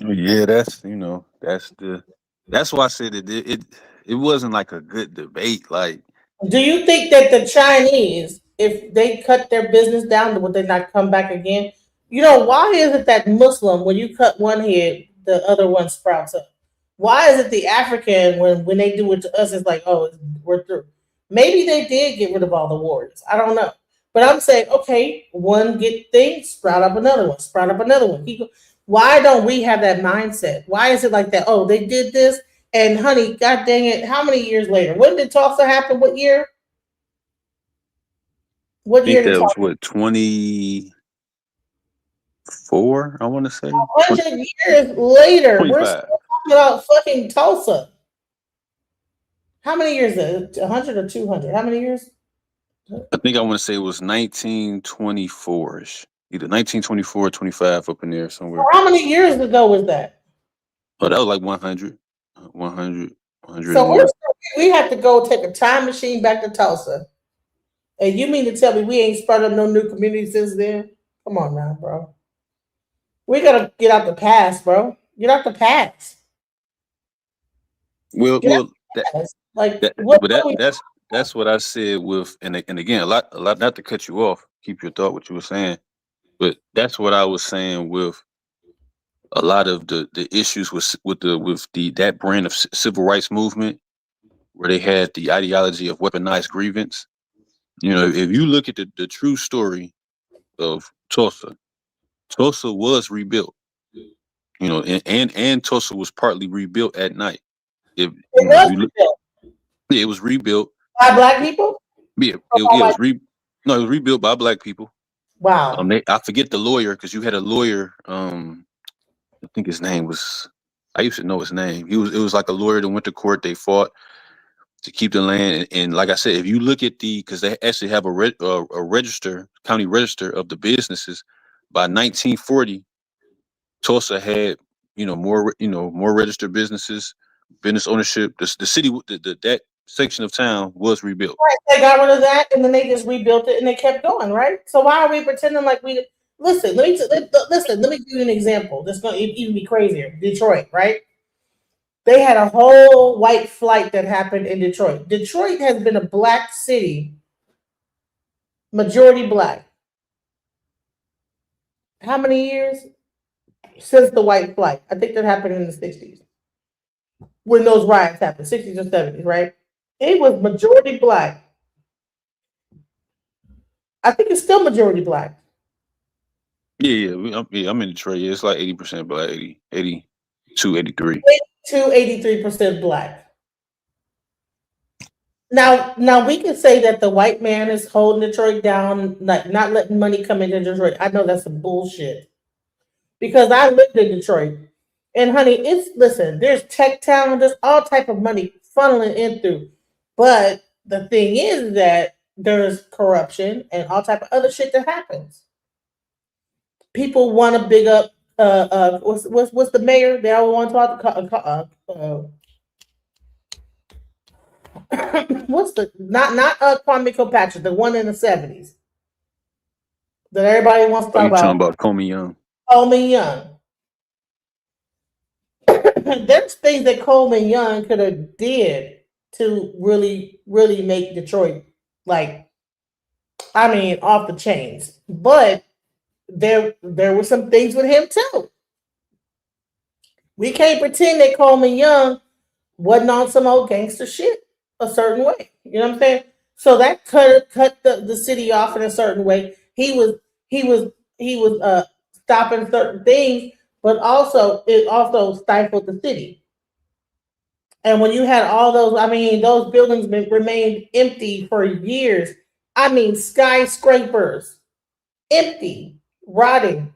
Yeah, that's that's why I said it wasn't like a good debate. Like, do you think that the Chinese, if they cut their business down, would they not come back again? You know, why is it that Muslim, when you cut one head, the other one sprouts up? Why is it the African, when they do it to us, it's like, oh, we're through? Maybe they did get rid of all the warriors. I don't know. But I'm saying, okay, one get thing, sprout up another one, sprout up another one. Why don't we have that mindset? Why is it like that? Oh, they did this, and honey, god dang it, how many years later? When did Tulsa happen? What year? What I year think did that was Tulsa? what 24. I want to say 100 years later, we're 25. still talking about fucking Tulsa. How many years is it? 100 or 200? How many years? I think I want to say it was 1924ish, either 1924 or 25 up in there somewhere. How many years ago was that? Oh, that was like 100, 100, So we have to go take a time machine back to Tulsa. And you mean to tell me we ain't spread up no new communities since then? Come on now, bro. We gotta get out the past, bro. Get out the past. Well, Get out that, the past. Like that, what? but that's what I said with, and again, a lot, not to cut you off, keep your thought what you were saying, but that's what I was saying with a lot of the issues with that brand of civil rights movement, where they had the ideology of weaponized grievance. You know, if you look at the true story of Tulsa, Tulsa was rebuilt. You know, and Tulsa was partly rebuilt at night. If It you know, if was you look, rebuilt yeah, it was rebuilt. by Black people. Yeah, Or by it white? was no, it was rebuilt by Black people. Wow. I forget the lawyer, because you had a lawyer. I think his name was. I used to know his name. It was like a lawyer that went to court. They fought to keep the land, and like I said, if you look at because they actually have a register, county register of the businesses. By 1940, Tulsa had more registered businesses, business ownership. The city, that section of town was rebuilt. Right. They got rid of that, and then they just rebuilt it, and they kept going. Right. So why are we pretending like we? Listen. Listen. Let me give you an example. That's going to even be crazier. Detroit. Right. They had a whole white flight that happened in Detroit. Detroit has been a Black city, majority Black. How many years since the white flight? I think that happened in the 60s when those riots happened, 60s or 70s, right? It was majority black. I think it's still majority black. I'm in Detroit. Yeah, it's like 80% black, 82, 83. 83% black. Now we can say that the white man is holding Detroit down, like not letting money come into Detroit. I know that's some bullshit because I lived in Detroit, and honey, listen. There's tech town. There's all type of money funneling in through, but the thing is that there's corruption and all type of other shit that happens. People want to big up. What's the mayor? They all want to talk. What's the not Kwame Kilpatrick, the one in the 70s that everybody wants to talk You talking about? about Comey Young? Coleman Young. There's things that Coleman Young could have did to really, really make Detroit like, I mean, off the chains. But there were some things with him too. We can't pretend that Coleman Young wasn't on some old gangster shit a certain way. You know what I'm saying? So that cut the city off in a certain way. He was stopping certain things, but also it also stifled the city. And when you had all those, I mean, those buildings remained empty for years. I mean, skyscrapers empty, rotting.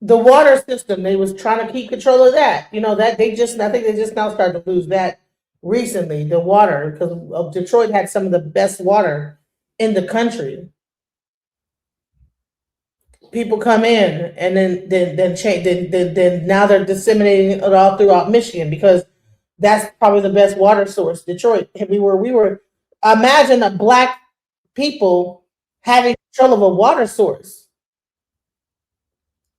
The water system, they was trying to keep control of that. You know, that I think they just now started to lose that recently, the water, because Detroit had some of the best water in the country. People come in and then change, then now they're disseminating it all throughout Michigan because that's probably the best water source. Detroit, we were imagine a black people having control of a water source.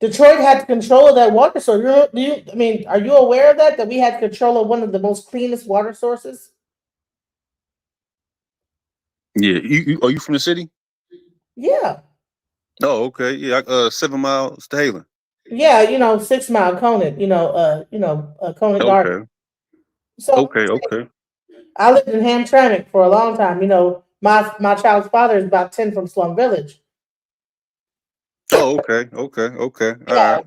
Detroit had control of that water source. I mean, are you aware of that? That we had control of one of the most cleanest water sources? Yeah. Are you from the city? Yeah. Oh, okay. Yeah. 7 miles to Halen. Yeah, 6 Mile Conant, Conant Garden. Okay. So Okay. I lived in Hamtramck for a long time. My child's father is about 10 from Slum Village. Oh, okay. All right.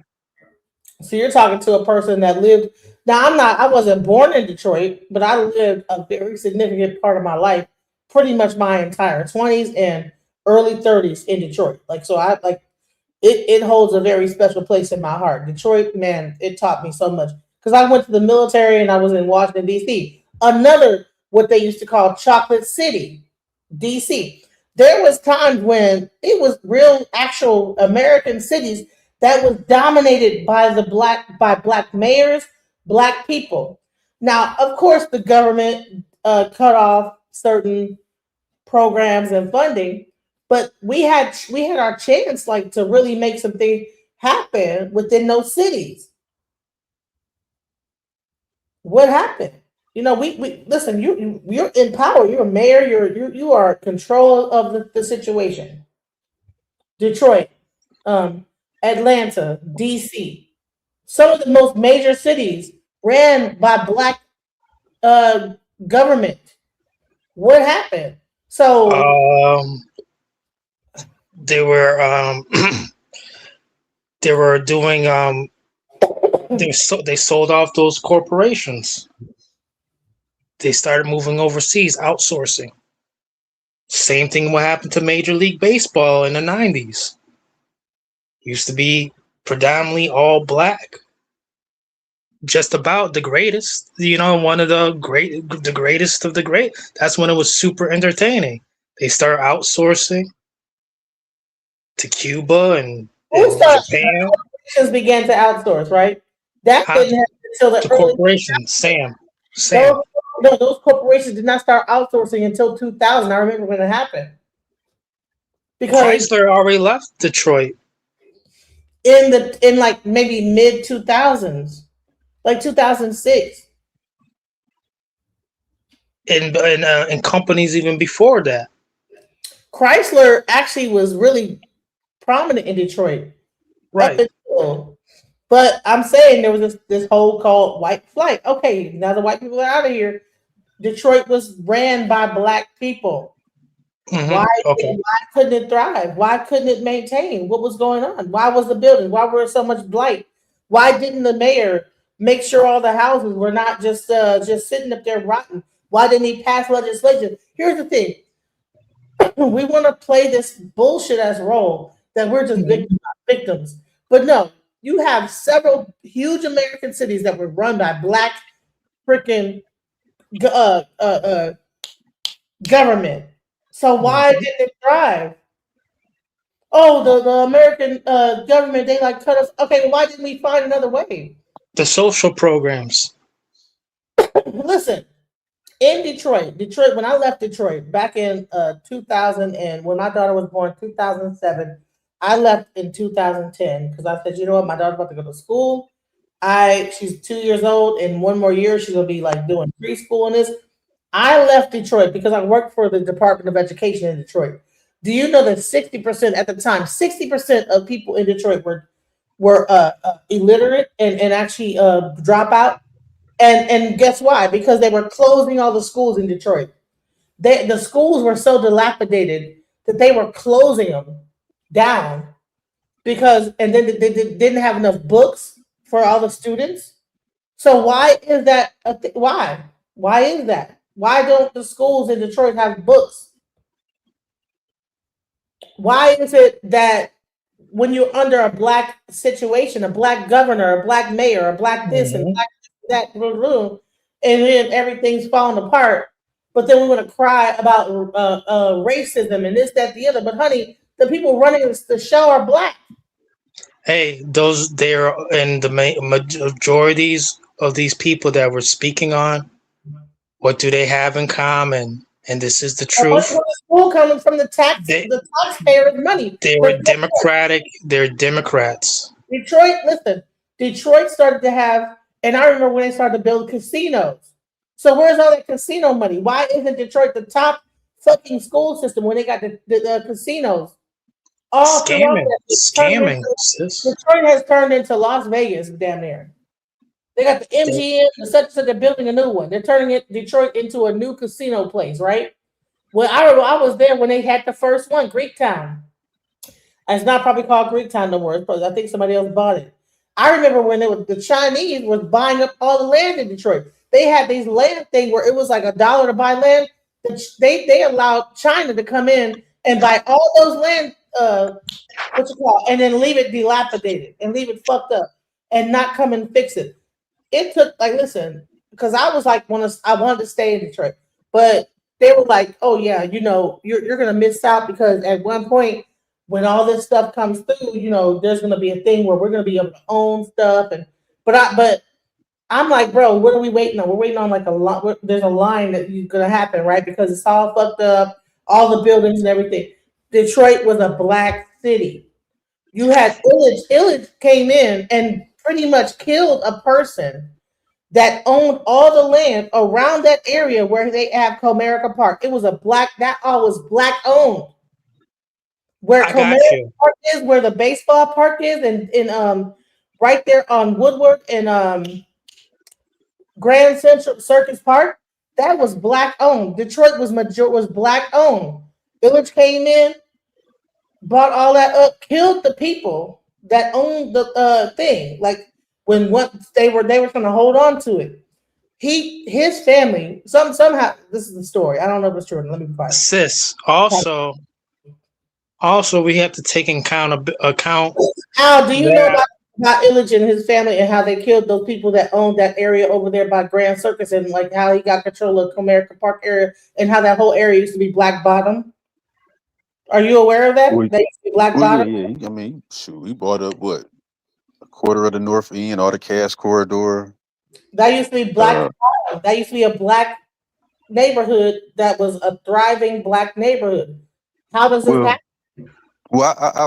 So you're talking to a person that lived. Now I wasn't born in Detroit, but I lived a very significant part of my life, pretty much my entire 20s and early 30s in Detroit. Like so, I like it holds a very special place in my heart. Detroit, man, it taught me so much because I went to the military and I was in Washington D.C. Another what they used to call Chocolate City, D.C. There was times when it was real, actual American cities that was dominated by black mayors, black people. Now, of course, the government cut off certain programs and funding, but we had our chance like to really make something happen within those cities. What happened? We listen. You're in power. You're a mayor. You are in control of the situation. Detroit, Atlanta, DC, some of the most major cities ran by black uh, government. What happened? So Um, they were they were doing they sold off those corporations. They started moving overseas, outsourcing. Same thing what happened to Major League Baseball in the 90s. Used to be predominantly all black. Just about the greatest, one of the greatest of the great. That's when it was super entertaining. They start outsourcing to Cuba and Japan. Corporations began to outsource, right? That didn't happen until the early corporation. Sam. Those corporations did not start outsourcing until 2000. I remember when it happened. Because Chrysler already left Detroit in like maybe mid 2000s, like 2006. And companies even before that. Chrysler actually was really prominent in Detroit. Right. But I'm saying there was this whole called white flight. Okay, now the white people are out of here. Detroit was ran by black people. Mhm. Why Okay. why couldn't it thrive? Why couldn't it maintain? What was going on? Why was the building? Why were so much blight? Why didn't the mayor make sure all the houses were not just sitting up there rotten? Why didn't he pass legislation? Here's the thing: we want to play this bullshit as role that we're just Mhm. victims, but no. You have several huge American cities that were run by black freaking government. So why Mhm. didn't it thrive? Oh, the American government, they like cut us. Okay, well, why didn't we find another way? The social programs. Listen, in Detroit, when I left Detroit back in 2000, and when my daughter was born, 2007, I left in 2010 because I said, you know what, my daughter's about to go to school. She's 2 years old, and one more year she's gonna be like doing preschool and this. I left Detroit because I worked for the Department of Education in Detroit. Do you know that 60% at the time, 60% of people in Detroit were illiterate and actually drop out? And guess why? Because they were closing all the schools in Detroit. The schools were so dilapidated that they were closing them down because and then they didn't have enough books for all the students. So why is that? Why? Why is that? Why don't the schools in Detroit have books? Why is it that when you're under a black situation, a black governor, a black mayor, a black this and Mhm. black that, and then everything's falling apart, but then we want to cry about racism and this, that, the other. But honey, the people running the show are black. Hey, those they're and the majorities of these people that we're speaking on. What do they have in common? And this is the The money truth. from the school coming from They the taxpayers' money. they're But democratic. They're Democrats. Detroit, listen, Detroit started to have, and I remember when they started to build casinos. So where's all that casino money? Why isn't Detroit the top fucking school system when they got the casinos all throughout Scamming. that? Scamming, sis. Detroit has turned into Las Vegas damn near. They got the They- MGM, the such so they're building a new one. They're turning it Detroit into a new casino place, right? Well, I remember I was there when they had the first one, Greektown. It's not probably called Greektown no more. I think somebody else bought it. I remember when the Chinese was buying up all the land in Detroit. They had these land thing where it was like $1 to buy land. They allowed China to come in and buy all those land, what you call, and then leave it dilapidated and leave it fucked up and not come and fix it. It took like listen, because I was like I wanted to stay in Detroit, but they were like, oh yeah, you're gonna miss out because at one point when all this stuff comes through, there's gonna be a thing where we're gonna be able to own stuff but I'm like, bro, what are we waiting on? We're waiting on like a lot. There's a line that is gonna happen, right? Because it's all fucked up, all the buildings and everything. Detroit was a black city. You had Illich. Illich came in and pretty much killed a person that owned all the land around that area where they have Comerica Park. It was that all was black owned. Where I got Comerica you. Park is, where the baseball park is, and right there on Woodward and Grand Central Circus Park, that was black owned. Detroit was black owned. Village came in, bought all that up, killed the people that owned the thing. Like when once they were trying to hold on to it. His family somehow this is the story. I don't know if it's true. Let me be quiet. Sis, also we have to take in account Al, do you know that about Illich and his family and how they killed those people that owned that area over there by Grand Circus and like how he got control of Comerica Park area and how that whole area used to be Black Bottom? Are you aware of that? Well, That used to be Black well, yeah, Bottom? yeah. I mean, shoot, we bought up what, a quarter of the North End, all the Cass Corridor. That used to be Black Uh, Bottom. That used to be a black neighborhood that was a thriving black neighborhood. How does this well, happen?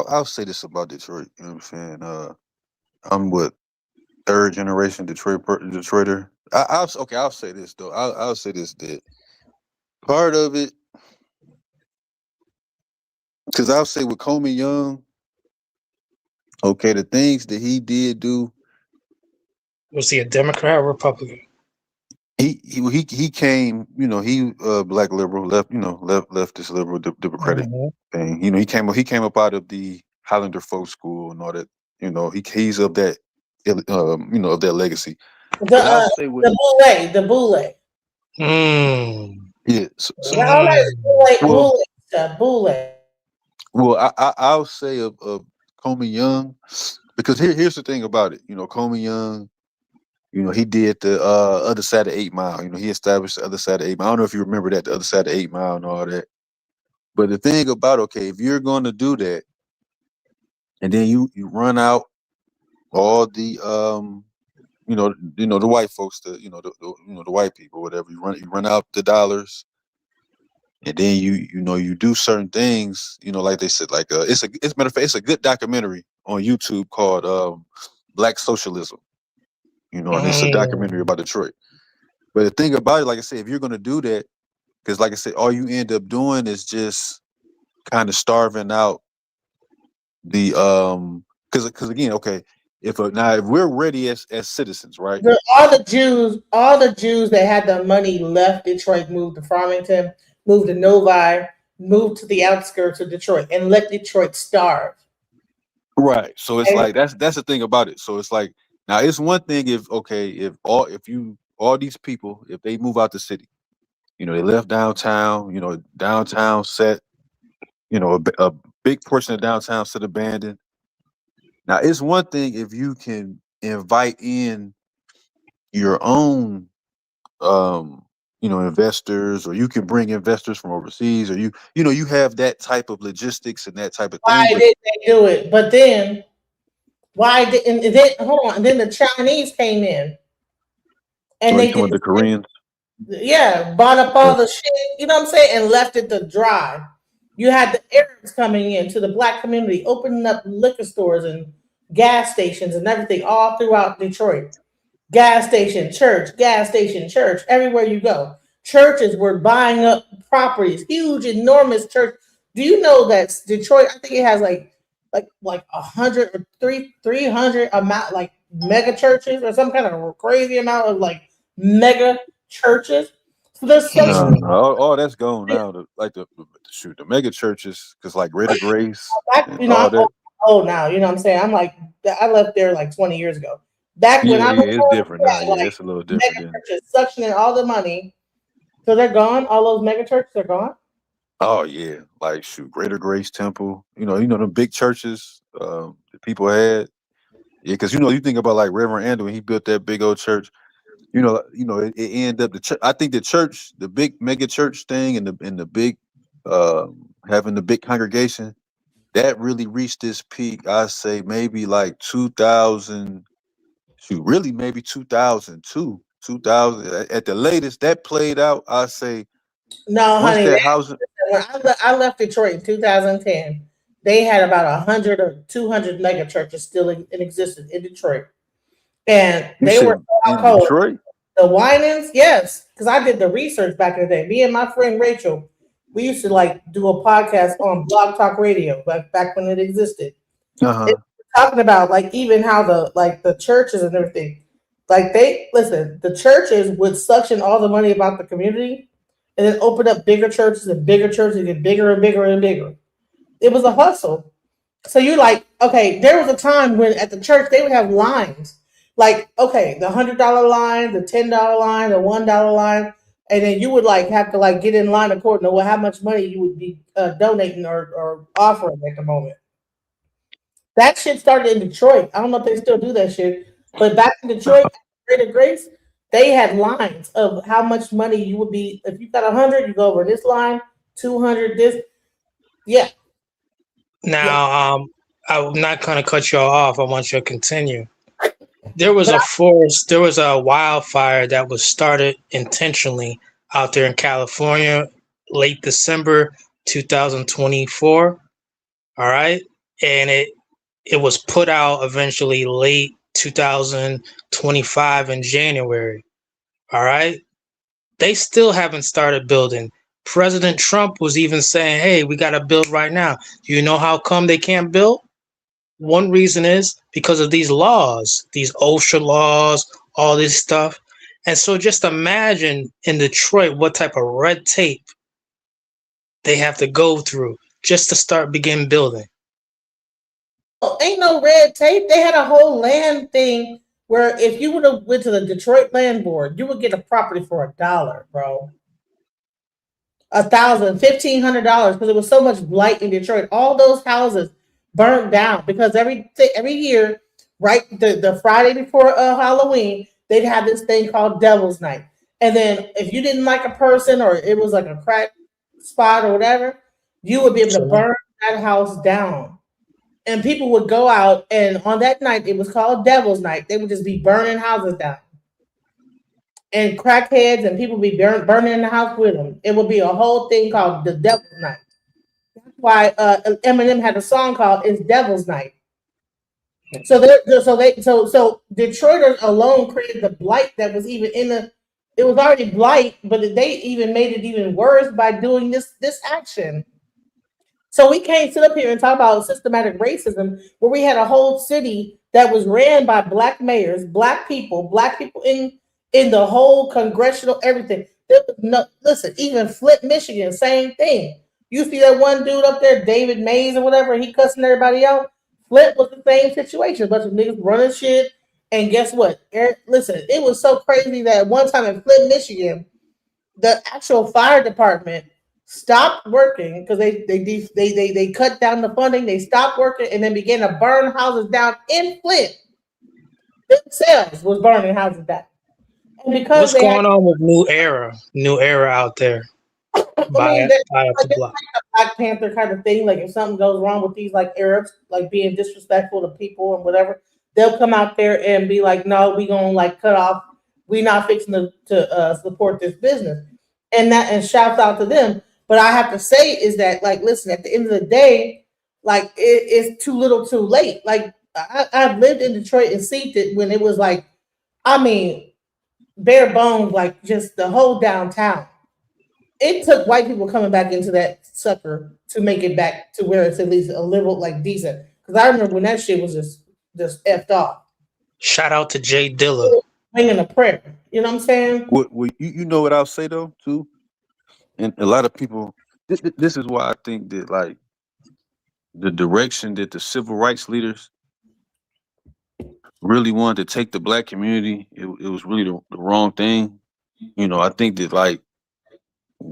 I'll say this about Detroit. You know what I'm saying? I'm what, third generation Detroiter. Okay. I'll say this though. I'll say this, that part of it, because I'll say with Coleman Young, okay, the things that he did do, Was he a Democrat or Republican? He came, he black liberal, leftist liberal democratic thing. He came up out of the Highlander folk school and all that. He's of that of that legacy. But I'll say what The boule. yeah. All that Well, boule. well, I'll say of Coleman Young, because here's the thing about it. Coleman Young, he did the other side of 8 Mile. He established the other side of 8 Mile. I don't know if you remember that, the other side of 8 Mile and all that. But the thing about, okay, if you're going to do that, and then you run out all the the white folks, the white people, whatever, you run out the dollars, and then you do certain things, like they said, like it's matter of fact, it's a good documentary on YouTube called Black Socialism. And it's a documentary about Detroit. But the thing about it, like I said, if you're going to do that, because like I said, all you end up doing is just kind of starving out the because again, okay, if we're ready as citizens, right? All the Jews that had the money left Detroit, moved to Farmington, moved to Novi, moved to the outskirts of Detroit, and let Detroit starve. Right. So it's like that's the thing about it. So it's like, now it's one thing if all these people, if they move out the city, they left downtown, downtown set, a big portion of downtown set abandoned. Now it's one thing if you can invite in your own investors, or you can bring investors from overseas, or you have that type of logistics and that type of thing. Why did they do it? But then why didn't then hold on, and then the Chinese came in and they did the Koreans. Yeah, bought up all the shit, you know what I'm saying, and left it to dry. You had the Arabs coming in to the black community, opening up liquor stores and gas stations and everything all throughout Detroit. Gas station, church, everywhere you go. Churches were buying up properties, huge, enormous church. Do you know that Detroit, I think it has like 100 or 300 amount, like mega churches, or some kind of crazy amount of like mega churches. So there's all that's gone now. The mega churches, because like Greater Grace, I'm old now. You know what I'm saying? I'm like, I left there like 20 years ago. Back when I was it's different now. Yeah, it's a little different. Mega churches suctioning all the money, so they're gone. All those mega churches are gone. Oh yeah, like Greater Grace Temple. The big churches that people had. Yeah, because you think about like Reverend Andrew when he built that big old church. It ended up the church. I think the church, the big mega church thing, and the big having the big congregation, that really reached its peak. I say maybe like 2000. Really maybe 2002, 2000 at the latest. That played out. I say no, honey. That housing. When I left Detroit in 2010, they had about 100 or 200 mega churches still in existence in Detroit, and they were in Detroit. The Winans, yes, because I did the research back in the day. Me and my friend Rachel, we used to like do a podcast on Blog Talk Radio back when it existed. Talking about like even how the churches and everything, like the churches would suction all the money about the community and then open up bigger churches and get bigger and bigger and bigger. It was a hustle. So you're like, okay, there was a time when at the church they would have lines. Like, okay, the $100 line, the $10 line, the $1 line, and then you would like have to like get in line according to how much money you would be donating or offering at the moment. That shit started in Detroit. I don't know if they still do that shit, but back in Detroit, Greater Grace, they had lines of how much money you would be. If you got 100, you go over this line, 200, this. Yeah. Now, I'm not going to cut you off. I want you to continue. There was a wildfire that was started intentionally out there in California, late December 2024. All right. And it was put out eventually late 2025 in January. All right. They still haven't started building. President Trump was even saying, hey, we got to build right now. Do you know how come they can't build? One reason is because of these laws, these OSHA laws, all this stuff. And so just imagine in Detroit what type of red tape they have to go through just to begin building. Oh, ain't no red tape. They had a whole land thing where if you would have went to the Detroit Land Board, you would get a property for $1, bro. $1,000, $1,500 because there was so much blight in Detroit. All those houses burned down because every year, right, the Friday before Halloween, they'd have this thing called Devil's Night. And then if you didn't like a person or it was like a crack spot or whatever, you would be able to burn that house down. And people would go out, and on that night, it was called Devil's Night. They would just be burning houses down. And crackheads and people be burning in the house with them. It would be a whole thing called the Devil's Night. That's why Eminem had a song called "It's Devil's Night." So Detroiters alone created the blight that was even in the. It was already blight, but they even made it even worse by doing this action. So we can't sit up here and talk about systematic racism where we had a whole city that was ran by black mayors, black people in the whole congressional everything. There was no, listen, even Flint, Michigan, same thing. You see that one dude up there, David Mays or whatever, he cussing everybody out. Flint was the same situation, a bunch of niggas running shit. And guess what? Listen, it was so crazy that one time in Flint, Michigan, the actual fire department stopped working because they cut down the funding. They stopped working and then began to burn houses down in Flint. Themselves was burning houses down. And because what's going on with New Era out there? Like the Black Panther kind of thing. Like if something goes wrong with these like Arabs, like being disrespectful to people and whatever, they'll come out there and be like, "No, we gonna like cut off. We not fixing to support this business." And shouts out to them. But I have to say is that like, listen, at the end of the day, like it's too little, too late. Like I've lived in Detroit and seen it when it was like, I mean, bare bones, like just the whole downtown. It took white people coming back into that sucker to make it back to where it's at least a little like decent. Because I remember when that shit was just effed off. Shout out to Jay Dilla. Bringing a prayer. You know what I'm saying? You know what I'll say though too, and a lot of people. This is why I think that like the direction that the civil rights leaders really wanted to take the black community, it was really the wrong thing. You know, I think that like,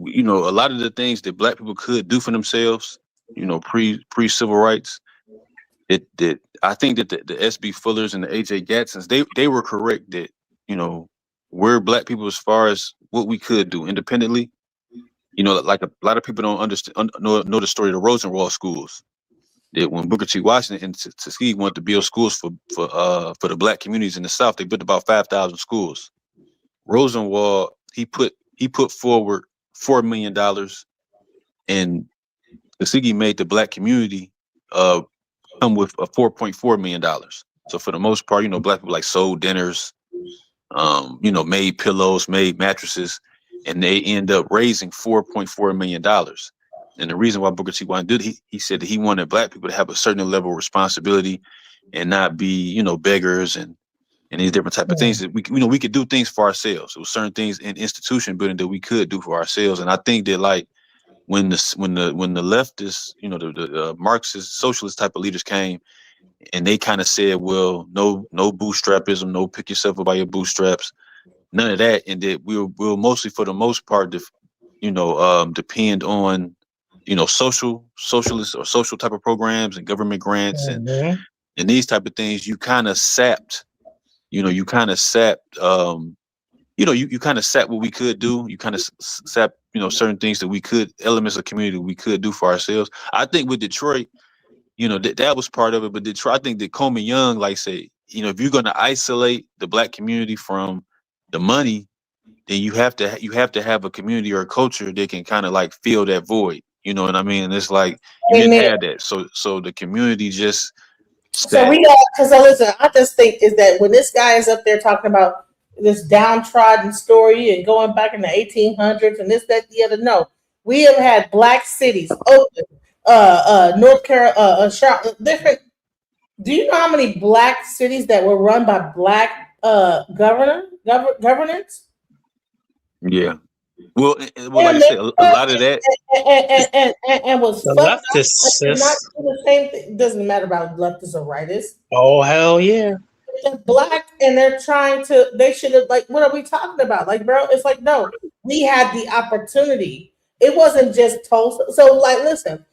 you know, a lot of the things that black people could do for themselves, you know, pre civil rights, that I think that the SB Fullers and the AJ Gadsons, they were correct that, you know, we're black people as far as what we could do independently. You know, like a lot of people don't understand know the story of the Rosenwald schools. That when Booker T. Washington and Tuskegee wanted to build schools for the black communities in the South, they built about 5,000 schools. Rosenwald, he put forward $4 million, and Tuskegee made the black community come with a $4.4 million. So for the most part, you know, black people like sold dinners, you know, made pillows, made mattresses, and they end up raising $4.4 million. And the reason why Booker T. Washington did, he said that he wanted black people to have a certain level of responsibility and not be, you know, beggars and these different type of things that we, you know, we could do things for ourselves. There was certain things in institution building that we could do for ourselves. And I think that like when the leftists, you know, the Marxist, socialist type of leaders came and they kind of said, well, no bootstrapism, no pick yourself up by your bootstraps, none of that. And that we'll mostly, for the most part, you know, depend on, you know, socialist or social type of programs and government grants and these type of things. You kind of sapped, you know, you kind of sapped what we could do. You kind of sapped, you know, certain things that we could, elements of community we could do for ourselves. I think with Detroit, you know, that was part of it. But Detroit, I think that Coleman Young, like say, you know, if you're going to isolate the black community from the money, then you have to have a community or a culture that can kind of like fill that void. You know what I mean? And it's like you didn't have that, so the community just. So we got because listen, I just think is that when this guy is up there talking about this downtrodden story and going back in the 1800s and this, that, the other, no, we have had black cities, Oakland, North Carolina, Charlotte, different. Do you know how many black cities that were run by black governance. Yeah. Well, like I And, said, a lot of that. and was The fucked up leftists, and not sis. do the same thing. It doesn't matter about leftists or rightists. Oh hell yeah. They're black and they're trying to. They should have like. What are we talking about? Like, bro, it's like no. We had the opportunity. It wasn't just Tulsa. So, like, listen,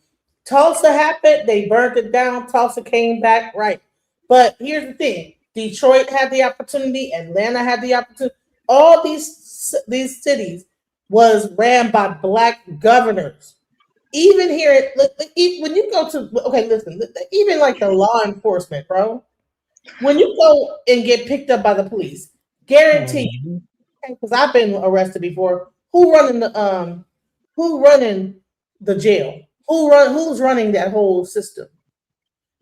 Tulsa happened. They burned it down. Tulsa came back, right? But here's the thing: Detroit had the opportunity. Atlanta had the opportunity. All these cities was ran by black governors. Even here, when you go to okay, listen, even like the law enforcement, bro. When you go and get picked up by the police, guarantee Mhm. because I've been arrested before. Who running the jail? Who's running that whole system?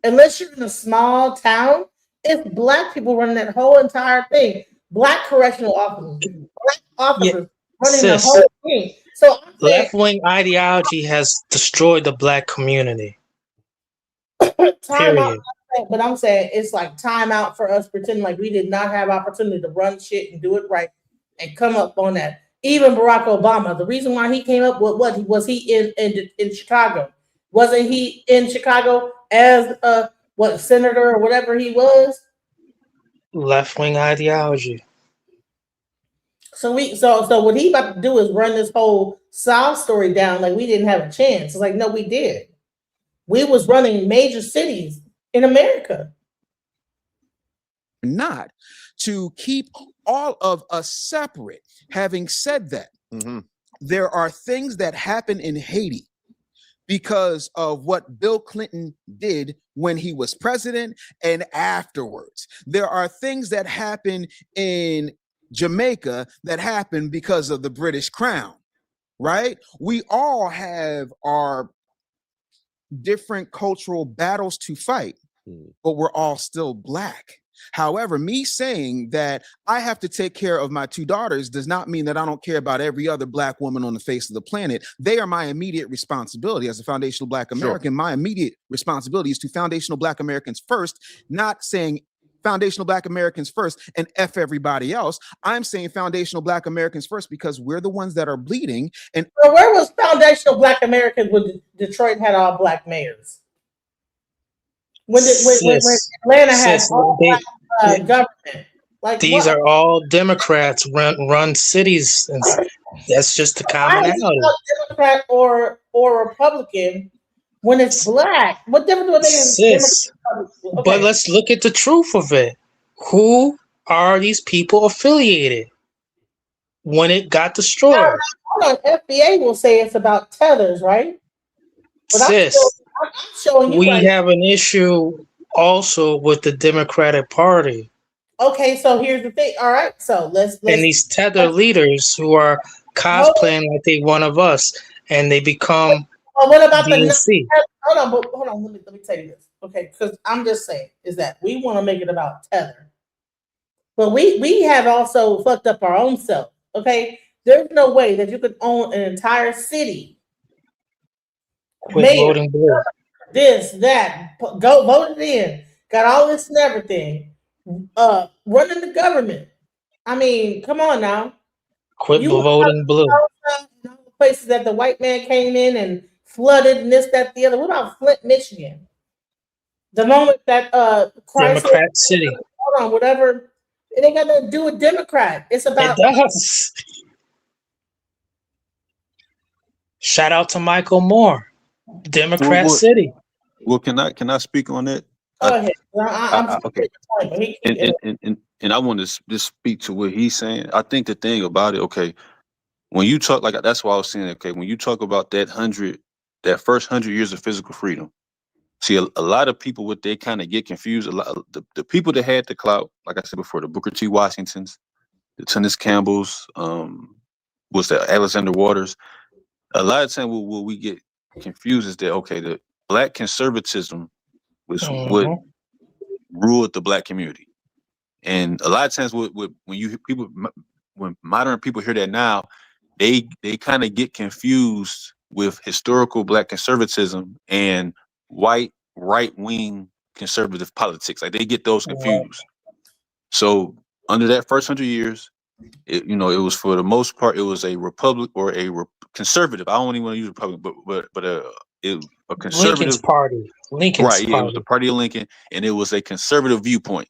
Unless you're in a small town, it's black people running that whole entire thing. Black correctional officers, black Yeah, officers running the sis. whole thing. So I'm saying Left wing ideology has destroyed the black community. time out. Period. But I'm saying it's like time out for us pretending like we did not have opportunity to run shit and do it right and come up on that. Even Barack Obama, the reason why he came up with what was he in Chicago? Wasn't he in Chicago as a what senator or whatever he was? Left wing ideology. So what he about to do is run this whole South story down like we didn't have a chance. It's like no, we did. We was running major cities in America. Not to keep all of us separate. Having said that, there are things that happen in Haiti because of what Bill Clinton did when he was president and afterwards. There are things that happen in Jamaica that happen because of the British Crown, right? We all have our different cultural battles to fight, but we're all still black. However, me saying that I have to take care of my two daughters does not mean that I don't care about every other black woman on the face of the planet. They are my immediate responsibility as a foundational black American. Sure. My immediate responsibility is to foundational black Americans first, not saying foundational black Americans first and F everybody else. I'm saying foundational black Americans first because we're the ones that are bleeding. And so where was foundational black Americans when Detroit had all black mayors? When Atlanta had all black government? Like these what? are all Democrats run cities, and that's just the commonality. Democrat or Republican when it's black. What difference do they make? Sis, but let's look at the truth of it. Who are these people affiliated when it got destroyed? Hold on, FBA will say it's about tethers, right? But sis, I'm showing you we have an issue also with the Democratic Party. Okay, so here's the thing. All right, so let's and these tether leaders who are cosplaying like they one of us, and they become. Well, what about DNC. Hold on. Let me tell you this, okay? Because I'm just saying is that we want to make it about tether, but we have also fucked up our own self. Okay, there's no way that you could own an entire city. Quit voting blue. This, that, go vote it in. Got all this and everything. Running the government. I mean, come on now. Quit voting blue. Places that the white man came in and flooded and this, that, the other. What about Flint, Michigan? The moment that Democrat City. Hold on, whatever. It ain't got nothing to do with Democrat. It's about. It does. Shout out to Michael Moore, Democrat City. Well, can I speak on that? Go ahead. I'm okay. And I want to just speak to what he's saying. I think the thing about it, okay, when you talk like that's why I was saying, okay, when you talk about that first 100 years of physical freedom, see a lot of people what they kind of get confused. A lot the people that had the clout, like I said before, the Booker T. Washingtons, the Tennis Campbells, was that Alexander Waters. A lot of time what we get confused is that okay, the black conservatism was what ruled the black community, and a lot of times when modern people hear that now, they kind of get confused with historical black conservatism and white right-wing conservative politics. Like they get those confused. So under that first 100 years, it was for the most part, it was a republic or conservative. I don't even want to use republic, but a Lincoln's conservative. party. Lincoln's Right, yeah, it was the party. party of Lincoln, and it was a conservative viewpoint.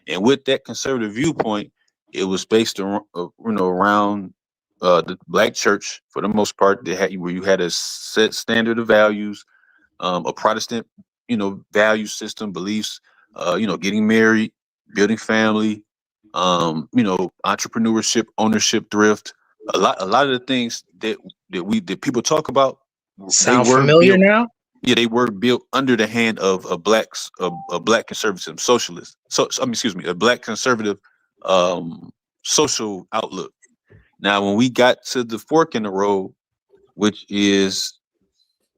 And with that conservative viewpoint, it was based on around the black church for the most part. They had where you had a set standard of values, a Protestant, value system, beliefs, getting married, building family, entrepreneurship, ownership, thrift. A lot of the things that people talk about, they Sound were familiar built. now? Yeah, they were built under the hand of a black conservative socialist. Excuse me, a black conservative social outlook. Now, when we got to the fork in the road, which is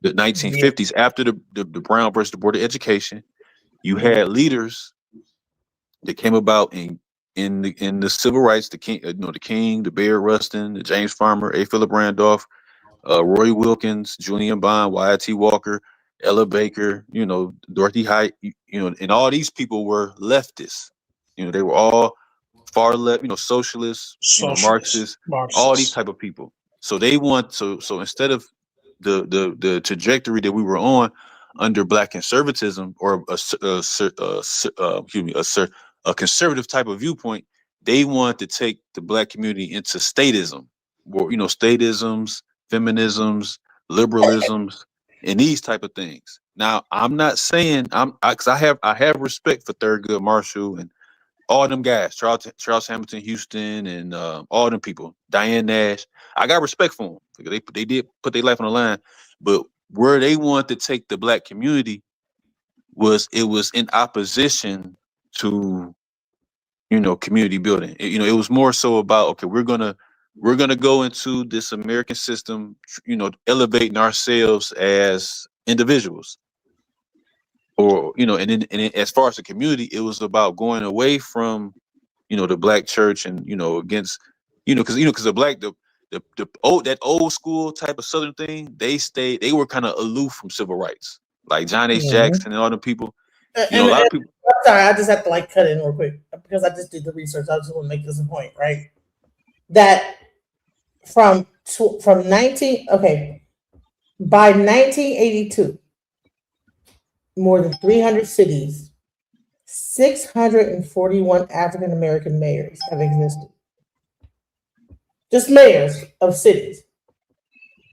the Yeah. 1950s, after the Brown versus the Board of Education, you had leaders that came about in the civil rights, the King, the King, the Bayard Rustin, the James Farmer, A. Philip Randolph, Roy Wilkins, Julian Bond, Wyatt T. Walker, Ella Baker, Dorothy Height, and all these people were leftists. They were all far left, socialists, Socialist. Marxists, all these Marxist. type of people. So they want so instead of the trajectory that we were on under black conservatism or a conservative type of viewpoint, they want to take the black community into statism, or statisms, feminisms, liberalisms, and these type of things. Now, I'm not saying because I have respect for Thurgood Marshall and all them guys, Charles Hamilton Houston, and all them people, Diane Nash. I got respect for them because they did put their life on the line. But where they want to take the black community was in opposition to community building. It was more so about, okay, we're gonna go into this American system, elevating ourselves as individuals, or and then as far as the community, it was about going away from the black church and against because that old school type of Southern thing, they were kind of aloof from civil rights, like John H. Mhm. Jackson and all the people. A And lot of people. I'm sorry, I just have to cut in real quick because I just did the research. I just want to make this a point, right? That from 19 okay, by 1982, more than 300 cities, 641 African American mayors have existed. Just mayors of cities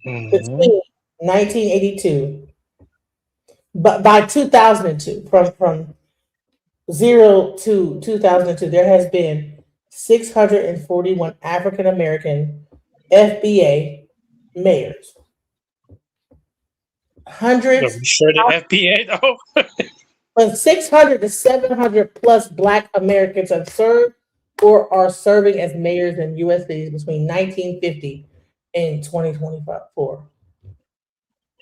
between 1982, but by 2002, from 0 to 2002, there has been 641 African American FBA mayors. Hundreds, Sure the FBA though. but 600 to 700 plus Black Americans have served or are serving as mayors in U.S. cities between 1950 and 2024.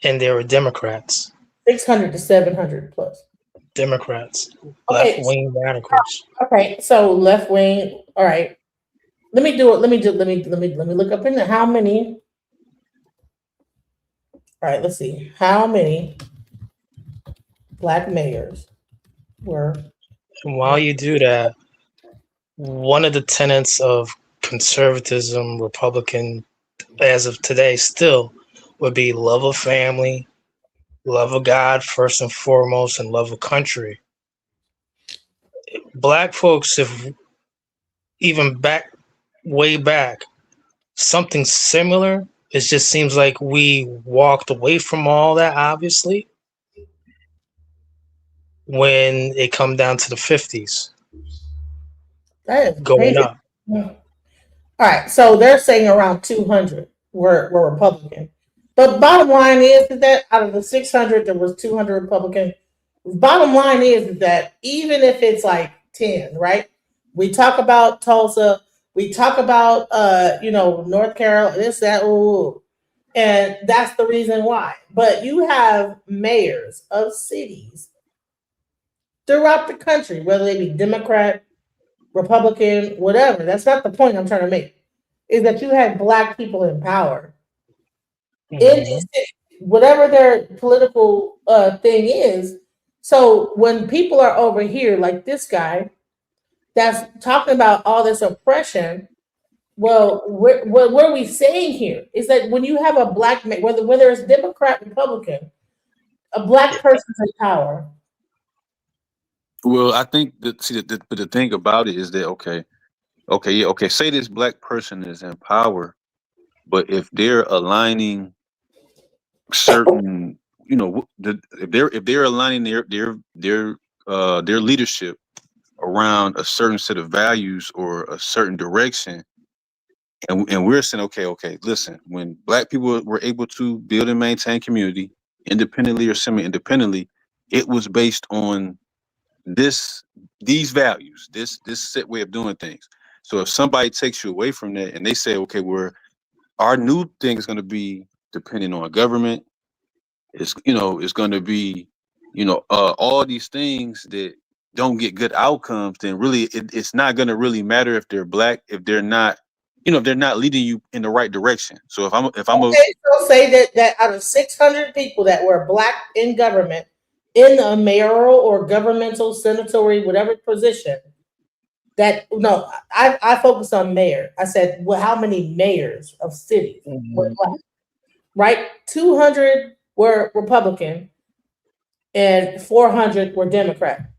And they were Democrats. 600 to 700 plus. Democrats. Okay. Left wing radicals. Okay, so left wing. All right. Let me do it. Let me look up into how many. All right, let's see. How many Black mayors were? And while you do that, one of the tenets of conservatism, Republican, as of today, still would be love of family, love of God first and foremost, and love of country. Black folks, if even way back, something similar. It just seems like we walked away from all that, obviously, when it come down to the 50s. That is going crazy. up. All right, so they're saying around 200 were Republican. But bottom line is that out of the 600, there was 200 Republican. Bottom line is that even if it's like 10, right? We talk about Tulsa, we talk about North Carolina, this, that, ooh, and that's the reason why. But you have mayors of cities throughout the country, whether they be Democrat, Republican, whatever. That's not the point I'm trying to make. Is that you had Black people in power in these cities, whatever their political thing is. So when people are over here, like this guy, that's talking about all this oppression. Well, what are we saying here is that when you have a black man, whether it's Democrat, Republican, a black person's in power. Well, I think but the thing about it is that okay. Say this black person is in power, but if they're aligning certain, if they're aligning their leadership around a certain set of values or a certain direction, and we're saying, okay, listen, when black people were able to build and maintain community independently or semi-independently, it was based on these values, this set way of doing things. So if somebody takes you away from that and they say, okay, our new thing is going to be depending on government, it's going to be, all these things that don't get good outcomes, then really it's not going to really matter if they're black, if they're not, if they're not leading you in the right direction. So if I'm Okay, so say that out of 600 people that were black in government, in a mayoral or governmental, senatorial, whatever position, I focused on mayor. I said, well, how many mayors of cities were black? Right? 200 were Republican and 400 were Democrat.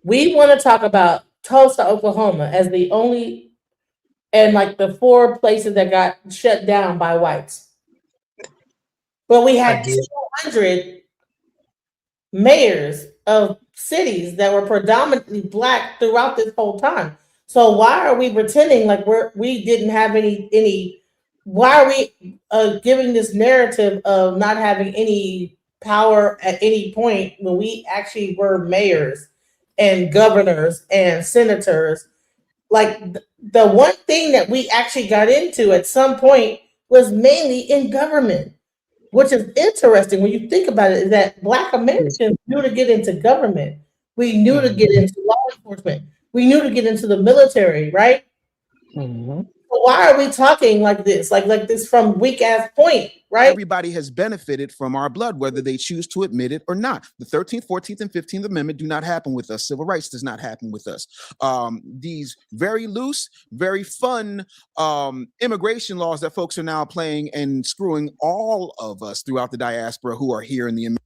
We want to talk about Tulsa, Oklahoma as the only, and like the 4 places that got shut down by whites. But we had 200 mayors of cities that were predominantly black throughout this whole time. So why are we pretending like we didn't have any? Why are we giving this narrative of not having any power at any point when we actually were mayors and governors and senators? Like the one thing that we actually got into at some point was mainly in government, which is interesting when you think about it, is that Black Americans knew to get into government. We knew to get into law enforcement. We knew to get into the military, right? So why are we talking like this? Like this from weak ass point, right? Everybody has benefited from our blood, whether they choose to admit it or not. The 13th, 14th, and 15th Amendment do not happen with us. Civil rights does not happen with us. These very loose, very fun immigration laws that folks are now playing and screwing all of us throughout the diaspora who are here in the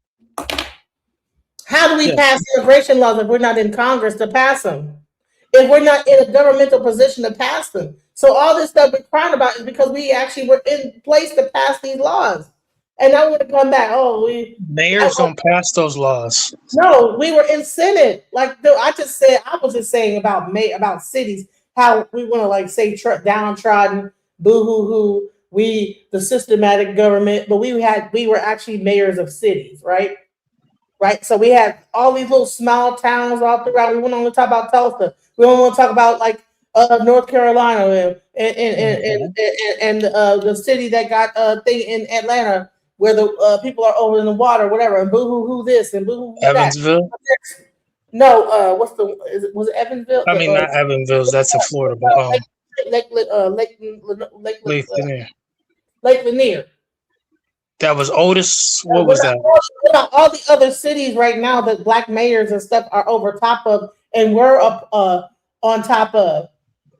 How do we pass immigration laws if we're not in Congress to pass them? If we're not in a governmental position to pass them? So all this stuff we're crying about is because we actually were in place to pass these laws. And now we're going to come back, mayors don't pass those laws. No, we were in Senate. Like I was just saying about cities, how we want to like say downtrodden, boo hoo hoo, the systematic government, but we were actually mayors of cities, right? Right. So we had all these little small towns all throughout. We went on to talk about Tulsa. We don't want to talk about like North Carolina and the city that got a thing in Atlanta where the people are over in the water, whatever, and boo hoo hoo this and boo hoo hoo that. Evansville? No, was it Evansville? I mean, not Evansville. That's in Florida, but Lake Lanier. Lake Lanier. That was Otis. What was that? All the other cities right now that Black mayors and stuff are over top of, and we're up on top of,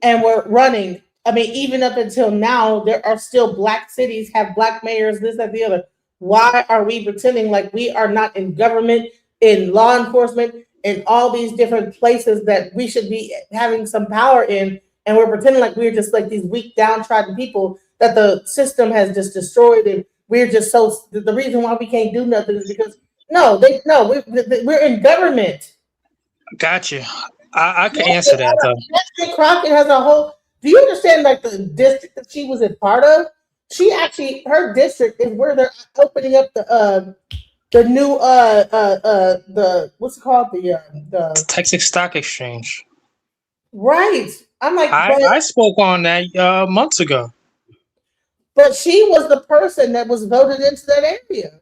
and we're running. I mean, even up until now, there are still Black cities have Black mayors, this, that, the other. Why are we pretending like we are not in government, in law enforcement, in all these different places that we should be having some power in, and we're pretending like we're just like these weak, downtrodden people that the system has just destroyed, and we're just the reason why we can't do nothing is because we're in government. Gotcha. I can answer that though. Crockett has a whole. Do you understand? Like the district that she was a part of, her district is where they're opening up the new the what's it called, the Texas Stock Exchange. Right. I'm like, I spoke on that months ago. But she was the person that was voted into that area.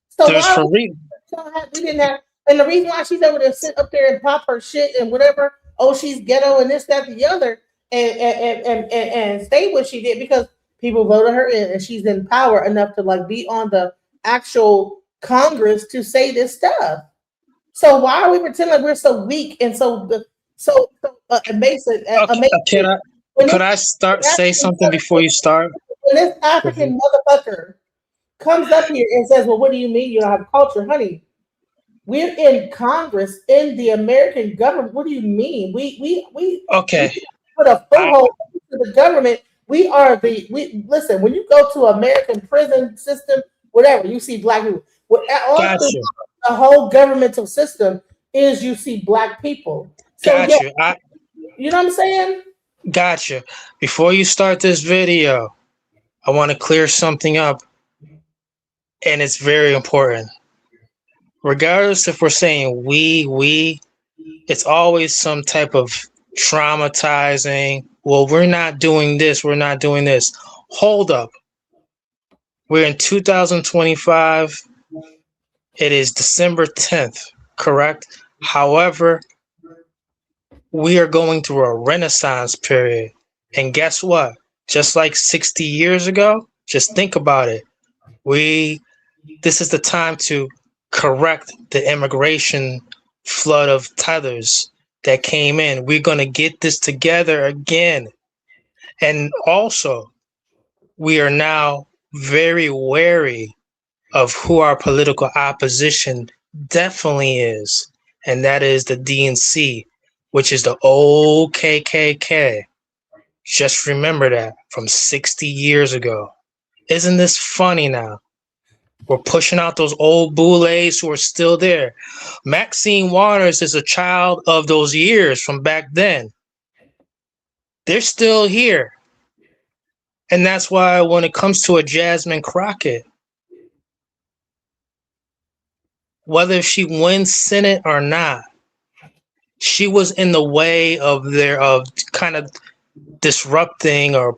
So we didn't have, and the reason why she's able to sit up there and pop her shit and whatever, she's ghetto and this, that, the other, and stay what she did because people voted her in and she's in power enough to like be on the actual Congress to say this stuff. So why are we pretending like we're so weak and so amazing. Okay, When could this I say African something before you start? when this African motherfucker comes up here and says, "Well, what do you mean you don't have culture, honey? We're in Congress, in the American government. What do you mean? We Okay, put a foothold to the government. We are we listen. When you go to American prison system, whatever, you see black people. All got through you, the whole governmental system is you see black people. So got yeah, you. I you know what I'm saying? got you. Before you start this video, I want to clear something up, and it's very important. Regardless if we're saying we, it's always some type of traumatizing. Well, we're not doing this. We're not doing this. Hold up. We're in 2025. It is December 10th, correct? However, we are going through a renaissance period. And guess what? Just like 60 years ago, just think about it. This is the time to correct the immigration flood of tethers that came in. We're going to get this together again. And also, we are now very wary of who our political opposition definitely is. And that is the DNC, which is the old KKK. Just remember that from 60 years ago. Isn't this funny now? We're pushing out those old boulets who are still there. Maxine Waters is a child of those years from back then. They're still here. And that's why when it comes to a Jasmine Crockett, whether she wins Senate or not, she was in the way of kind of disrupting or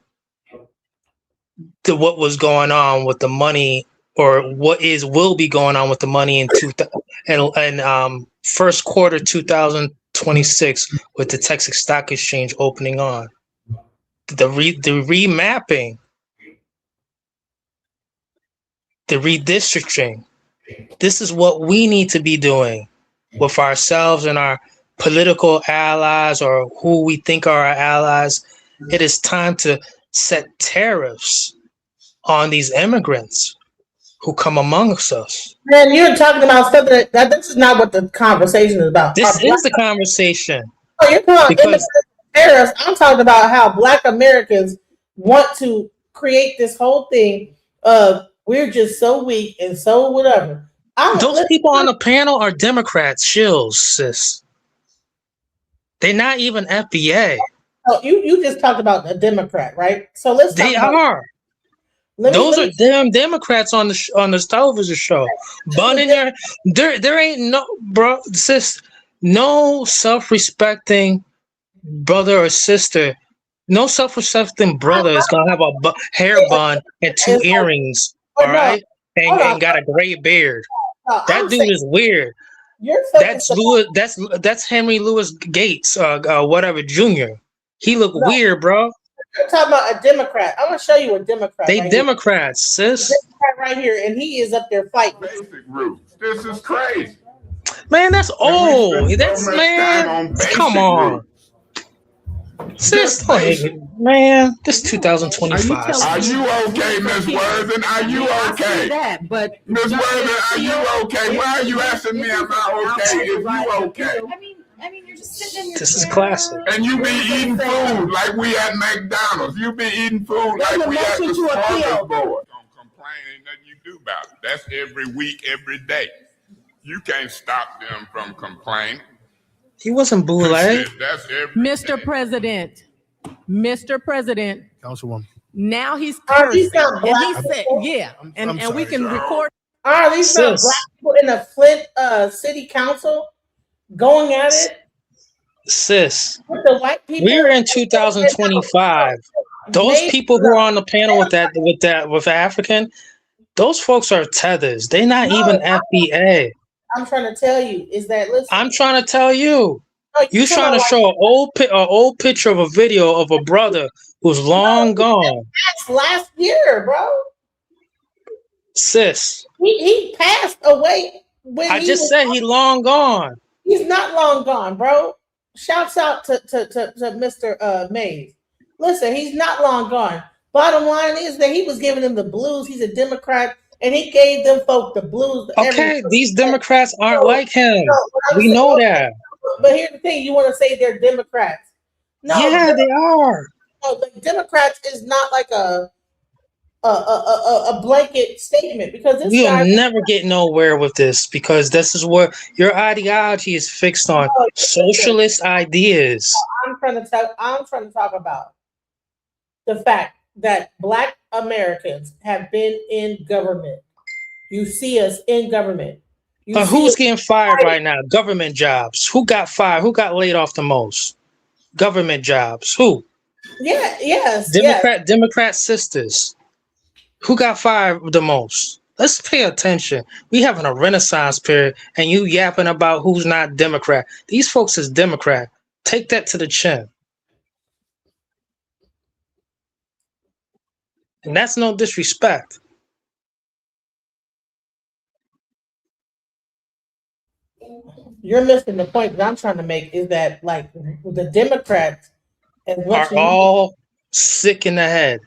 what was going on with the money, or will be going on with the money in first quarter 2026 with the Texas Stock Exchange opening on. The remapping, the redistricting. This is what we need to be doing with ourselves and our political allies, or who we think are our allies. It is time to set tariffs on these immigrants who come amongst us. Man, you're talking about stuff that this is not what the conversation is about. This is the conversation. Oh, you're talking about tariffs. I'm talking about how Black Americans want to create this whole thing of we're just so weak and so whatever. Those people on the panel are Democrats, shills, sis. They're not even FBA. Oh, you just talked about a Democrat, right? So let's talk about those are damn Democrats on the television show. Bunning there ain't no bro, sis, no self-respecting brother or sister, no self-respecting brother is gonna have a hair bun and 2 earrings, all right, and got a gray beard. That dude is weird. That's Louis. That's Henry Louis Gates, whatever Jr. He look weird, bro. You're talking about a Democrat. I'm gonna show you a Democrat. They right Democrats, here. Sis. Democrat right here, and he is up there fighting. Basic roots. This is crazy. Man, that's old. That's man. Come on. Sis, man, this 2025. Are you okay, Miss Worthing? Are you okay? Miss Worthing, are you okay? Why are you asking me am I okay if you okay? I mean, you're just sitting in your This is classic. And you be eating food like we at McDonald's. You be eating food like we at the smorgasbord. Don't complain, ain't nothing you do about it. That's every week, every day. You can't stop them from complaining. He wasn't boule. Mr. President, Mr. President. Councilwoman. Now he's cursing. And he said, yeah. And we can record. Are these not black people in the Flint City Council going at it? Sis, with the white people? We're in 2025. Those people who are on the panel with African, those folks are tethers. They're not even FBA. I'm trying to tell you is that listen. I'm trying to tell you. You trying to show an old picture of a video of a brother who's long gone. That's last year, bro. Sis. He passed away when I just said he long gone. He's not long gone, bro. shouts out to Mr. Mays. Listen, he's not long gone. Bottom line is that he was giving them the blues. He's a Democrat, and he gave them folk the blues. Okay, these Democrats aren't like him. We know that. But here's the thing: you want to say they're Democrats? No, yeah, they are. No, the Democrats is not like a blanket statement because this we'll never get nowhere with this because this is what your ideology is fixed on socialist ideas. I'm trying to talk about the fact that Black Americans have been in government. You see us in government. Who's getting fired right now? Government jobs. Who got fired? Who got laid off the most? Government jobs. Who? Yes. Democrat sisters. Who got fired the most? Let's pay attention. We having a renaissance period, and you yapping about who's not Democrat. These folks is Democrat. Take that to the chin. And that's no disrespect. You're missing the point that I'm trying to make is that like the Democrats are all sick in the head.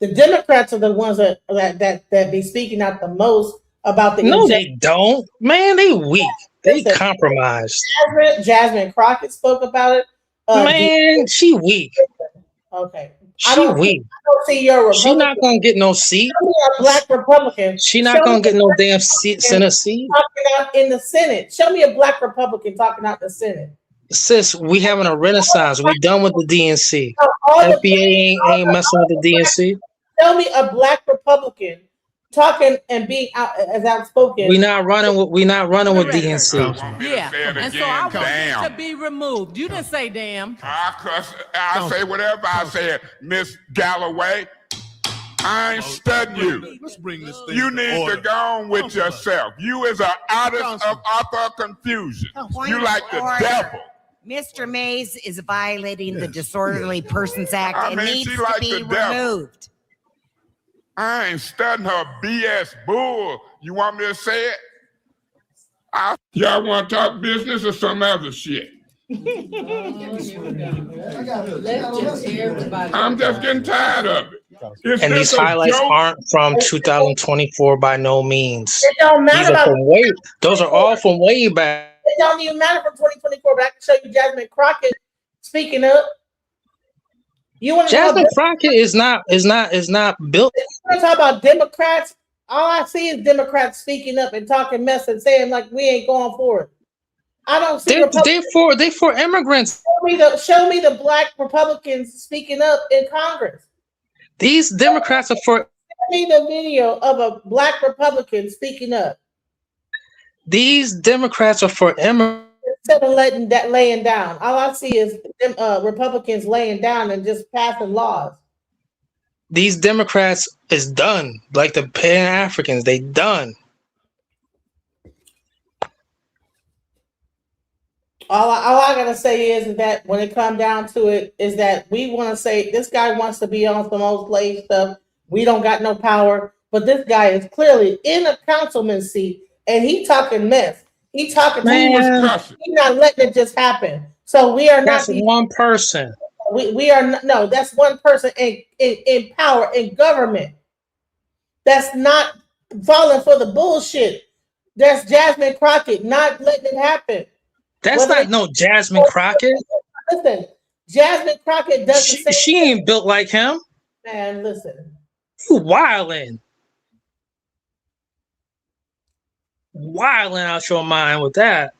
The Democrats are the ones that be speaking out the most about the. No, they don't. Man, they weak. They compromised. Jasmine Crockett spoke about it. Man, she weak. Okay. She weak. I don't see your Republican. She not gonna get no seat. A Black Republican. She not gonna get no damn seat, Senate seat. Talking out in the Senate. Show me a Black Republican talking out in the Senate. Sis, we having a renaissance. We done with the DNC. FBA ain't messing with the DNC. Tell me a Black Republican talking and being as outspoken. We not running with DNC. Yeah, and so I want it to be removed. You didn't say damn. I say whatever I said, Miss Galloway. I ain't studying you. Let's bring this thing You need to go on with yourself. You is an artist of author confusion. You like the devil. Mr. Mays is violating the Disorderly Persons Act. I It mean, needs she to like be the devil. removed. I ain't studying her BS bull. You want me to say it? Y'all want to talk business or some other shit? I'm just getting tired of it. And these highlights aren't from 2024 by no means. It don't matter. Those are all from way back. It don't even matter from 2024, but I can show you Jasmine Crockett speaking up. Jasmine Crockett is not built. You want to talk about Democrats? All I see is Democrats speaking up and talking mess and saying like we ain't going for it. I don't see. They for immigrants. Show me the Black Republicans speaking up in Congress. These Democrats are for. Show me the video of a Black Republican speaking up. These Democrats are for immigrants. Instead of laying down, all I see is Republicans laying down and just passing laws. These Democrats is done, like the Pan-Africans. They done. All I gotta say is that when it comes down to it, is that we want to say this guy wants to be on some old slave stuff. We don't got no power, but this guy is clearly in a councilman seat, and he talking mess. He talking. He's not letting it just happen. So we are not. That's one person. We are no. That's one person in power in government. That's not falling for the bullshit. That's Jasmine Crockett not letting it happen. That's not no Jasmine Crockett. Listen, Jasmine Crockett doesn't. She ain't built like him. Man, listen. You wildin'. Wilding out your mind with that.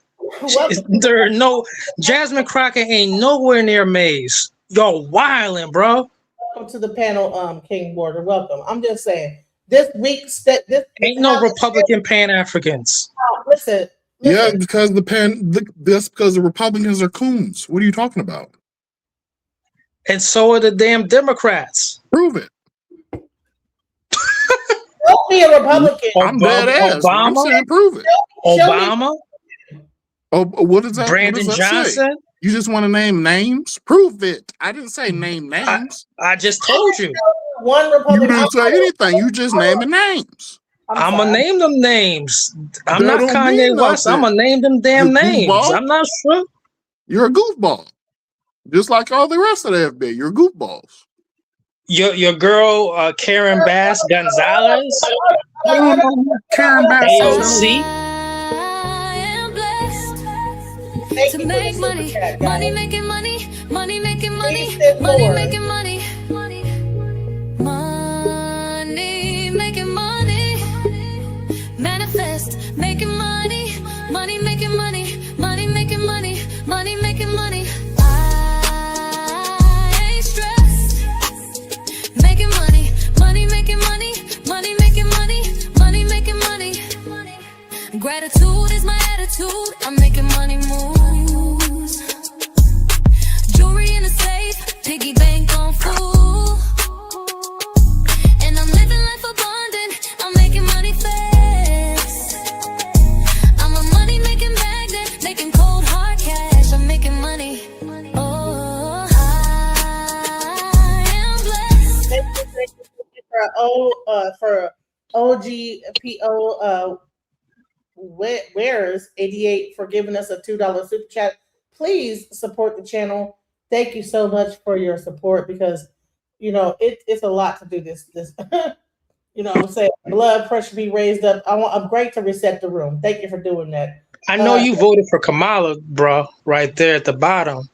There no Jasmine Crockett ain't nowhere near Mays. Y'all wilding, bro. Welcome to the panel, King Border. Welcome. I'm just saying this week's this ain't no Republican Pan-Africans. Listen. Yeah, because that's because the Republicans are coons. What are you talking about? And so are the damn Democrats. Prove it. Don't be a Republican. I'm dead ass. I'm saying prove it. Obama. Oh, what is that? Brandon Johnson. Say? You just want to name names? Prove it. I didn't say name names. I just told you. One Republican. You didn't say anything. You just naming names. I'm gonna name them names. I'm not Kanye West. I'm gonna name them damn names. I'm not sure. You're a goofball. Just like all the rest of the FBA. You're goofballs. Your girl Karen Bass Gonzalez, I don't know who Karen Bass is. AOC. I am blessed Thank to you for the make super money, chat, money guys. making money, money making Please money, send money more. making money, money making money, manifest making money, money making money, money making money, money making money. I ain't stressed, making money, money making money, money making money, money making money. Gratitude is my attitude. I'm making money moves. Jewelry in the safe, piggy bank on full. And I'm living life abundant. I'm making money fast. I'm a money making magnet, making cold hard cash. I'm making money. Oh, I am blessed. Thank you for OGPO Wearers 88 for giving us a $2 super chat. Please support the channel. Thank you so much for your support because it's a lot to do this. I'm saying blood pressure be raised up. I'm great to reset the room. Thank you for doing that. I know you voted for Kamala, bro, right there at the bottom.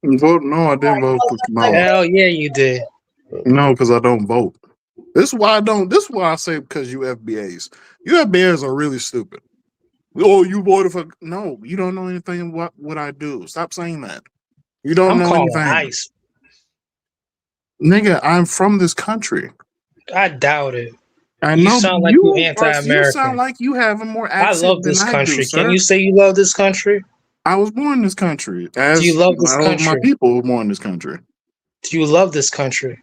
Vote? No, I didn't vote for Kamala. Hell yeah, you did. No, because I don't vote. This is why I don't. This is why I say because you FBAs. You FBAs are really stupid. Oh, you voted for? No, you don't know anything. What I do? Stop saying that. You don't I'm know calling anything, ICE. nigga. I'm from this country. I doubt it. I You know sound like you anti-American. You sound like you have a more I accent love than this I country. do, sir. Can you say you love this country? I was born in this country. As Do you love this my country? people were born in this country. Do you love this country?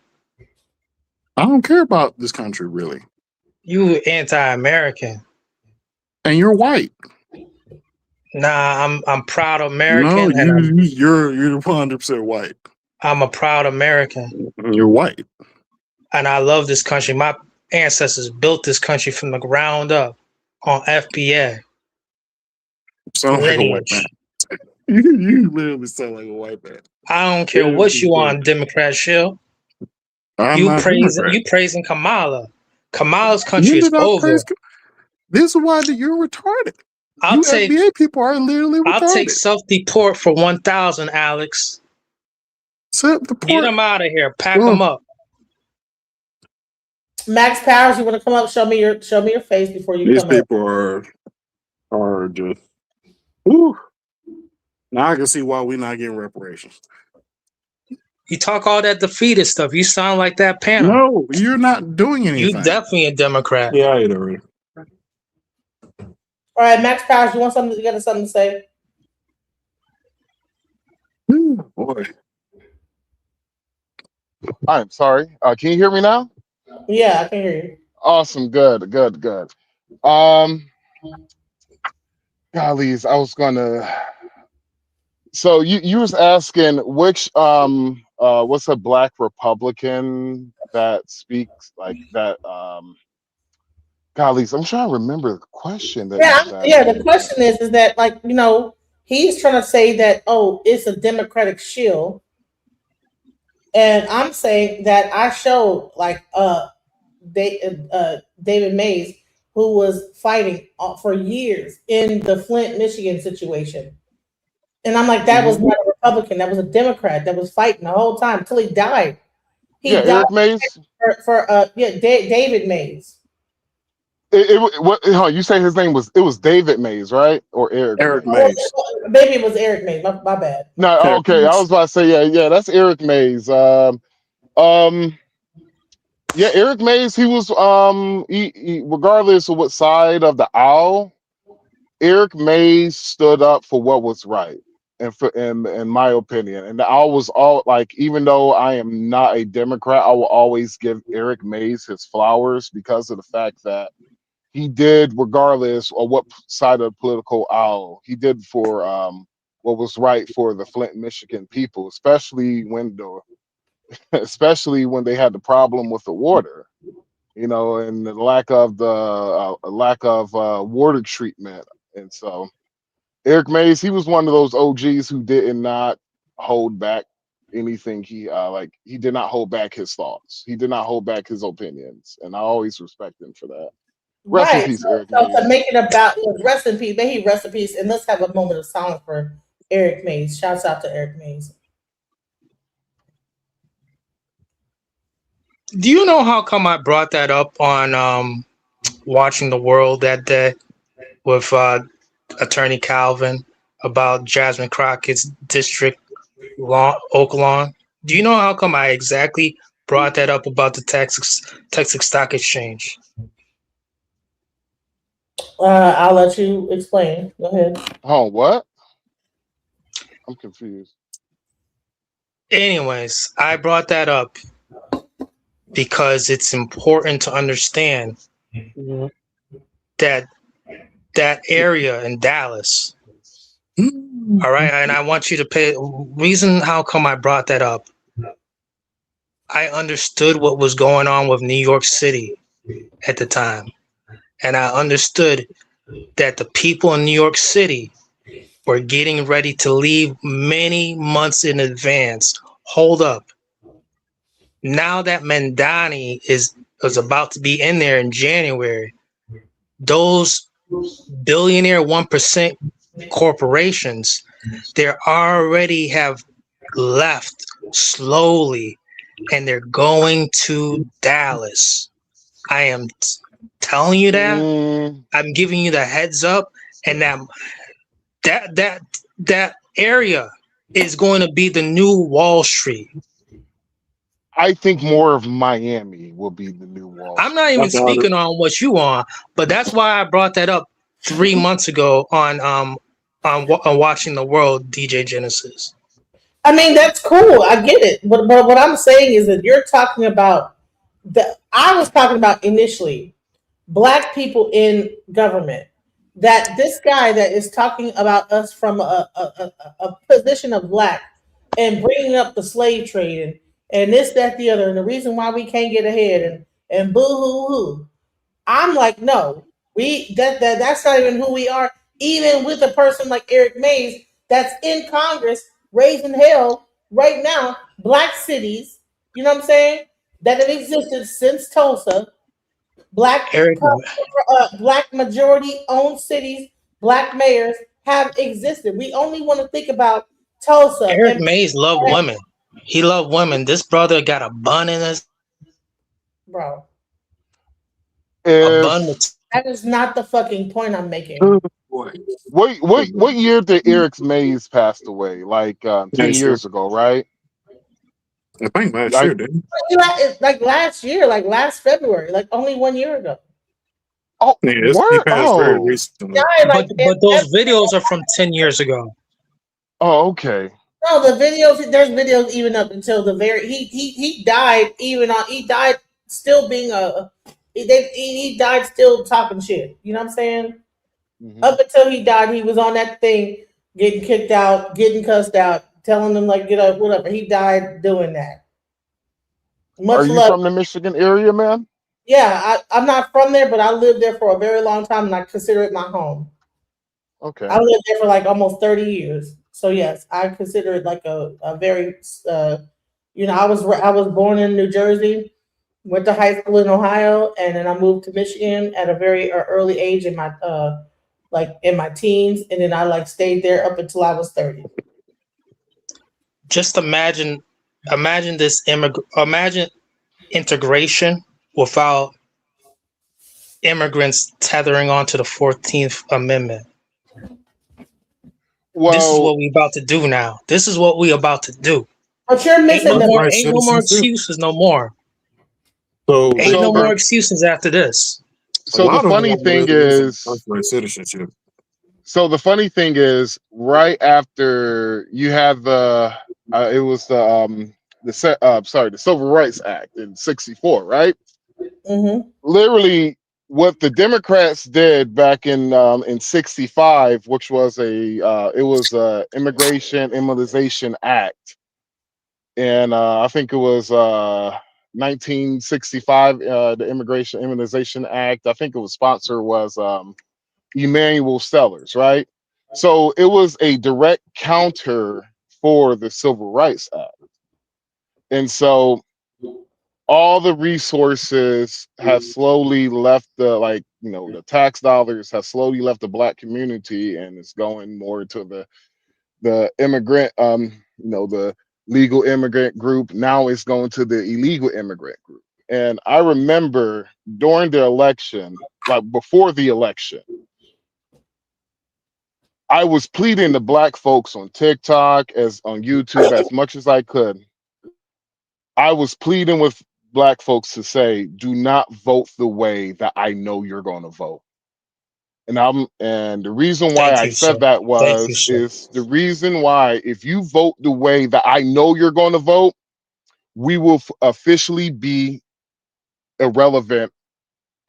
I don't care about this country really. You anti-American. And you're white. Nah, I'm proud No, American. you're 100% white. I'm a proud American. You're white. And I love this country. My ancestors built this country from the ground up on FBA. Sound like a white man. You literally sound like a white man. I don't care what you on, Democrat shill. You praising Kamala. Kamala's country is over. This is why you're retarded. FBA people are literally retarded. I'll take self-deport for 1,000, Alex. Self-deport. Get them out of here. Pack them up. Max Powers, you want to come up? Show me your face before you come up. These people are just. Whew. Now I can see why we're not getting reparations. You talk all that defeatist stuff. You sound like that panel. No, you're not doing anything. You definitely a Democrat. Yeah, I already. All right, Max Powers, you want something? You got something to say? Boy. I'm sorry. Can you hear me now? Yeah, I can hear you. Awesome. Good. Gollies, I was gonna. So you was asking which what's a black Republican that speaks like that gollies, I'm trying to remember the question that the question is that he's trying to say that it's a Democratic shield. And I'm saying that I showed David Mays, who was fighting for years in the Flint, Michigan situation. And I'm like, that was not a Republican. That was a Democrat that was fighting the whole time until he died. Eric Mays? David Mays. You say his name was David Mays, right? Or Eric Mays. Maybe it was Eric Mays. My bad. No, okay. I was about to say, yeah, that's Eric Mays. Yeah, Eric Mays, he was he regardless of what side of the aisle, Eric Mays stood up for what was right. And in my opinion, and I was all like, even though I am not a Democrat, I will always give Eric Mays his flowers because of the fact that he did, regardless of what side of the political aisle, he did for what was right for the Flint, Michigan people, especially when they had the problem with the water, and the lack of water treatment, and so. Eric Mays, he was one of those OGs who did not hold back anything. He did not hold back his thoughts. He did not hold back his opinions, and I always respect him for that. Rest in Right. peace, Eric So Mays. to make it about rest in peace, may he rest in peace, and let's have a moment of silence for Eric Mays. Shouts out to Eric Mays. Do you know how come I brought that up on Watching the World that day with Attorney Calvin about Jasmine Crockett's district Oak Lawn? Do you know how come I exactly brought that up about the Texas Stock Exchange? I'll let you explain. Go ahead. Oh, what? I'm confused. Anyways, I brought that up because it's important to understand that area in Dallas. All right, and I want you to pay reason how come I brought that up. I understood what was going on with New York City at the time. And I understood that the people in New York City were getting ready to leave many months in advance. Hold up. Now that Mandani is about to be in there in January, those billionaire 1% corporations, they already have left slowly, and they're going to Dallas. I am telling you that. I'm giving you the heads up, and that area is going to be the new Wall Street. I think more of Miami will be the new Wall Street. I'm not even speaking on what you want, but that's why I brought that up 3 months ago on Watching the World, DJ Genesis. I mean, that's cool. I get it. But what I'm saying is that you're talking about I was talking about initially Black people in government. That this guy that is talking about us from a position of Black and bringing up the slave trade and this, that, the other, and the reason why we can't get ahead and boo hoo hoo. I'm like, no, that's not even who we are. Even with a person like Eric Mays that's in Congress raising hell right now, Black cities, you know what I'm saying, that have existed since Tulsa, Black majority owned cities, Black mayors have existed. We only want to think about Tulsa. Eric Mays loved women. He loved women. This brother got a bun in his bro. That is not the fucking point I'm making. What year did Eric Mays passed away? Like 10 years ago, right? I think last year, didn't like last year, like last February, like only 1 year ago. Oh, yeah, he passed very recently. But those videos are from 10 years ago. Oh, okay. No, there's videos even up until the very he died he died still being he died still talking shit. You know what I'm saying? Mm-hmm. Up until he died, he was on that thing, getting kicked out, getting cussed out, telling them like get up, whatever. He died doing that. Are you from the Michigan area, man? Yeah, I'm not from there, but I lived there for a very long time, and I consider it my home. Okay. I lived there for like almost 30 years. So yes, I consider it like a very, I was born in New Jersey, went to high school in Ohio, and then I moved to Michigan at a very early age in my in my teens, and then I stayed there up until I was 30. Just imagine this imagine integration without immigrants tethering onto the 14th Amendment. Well, this is what we about to do now. This is what we about to do. But you're missing ain't no more excuses no more. So ain't no more excuses after this. So the funny thing is citizenship. So the funny thing is, right after you have the Civil Rights Act in '64, right? Mm-hmm. Literally, what the Democrats did back in '65, which was a Immigration Immunization Act, and I think it was 1965, the Immigration Immunization Act. I think it was sponsor was Emmanuel Sellers, right? So it was a direct counter for the Civil Rights Act. And so all the resources have slowly left the tax dollars have slowly left the black community, and it's going more to the immigrant, the legal immigrant group. Now it's going to the illegal immigrant group. And I remember during the election, like before the election, I was pleading to black folks on TikTok, as on YouTube, as much as I could. I was pleading with black folks to say, do not vote the way that I know you're going to vote. And the reason why Thank I you, sir. said that Thank you, sir. is the reason why, if you vote the way that I know you're going to vote, we will officially be irrelevant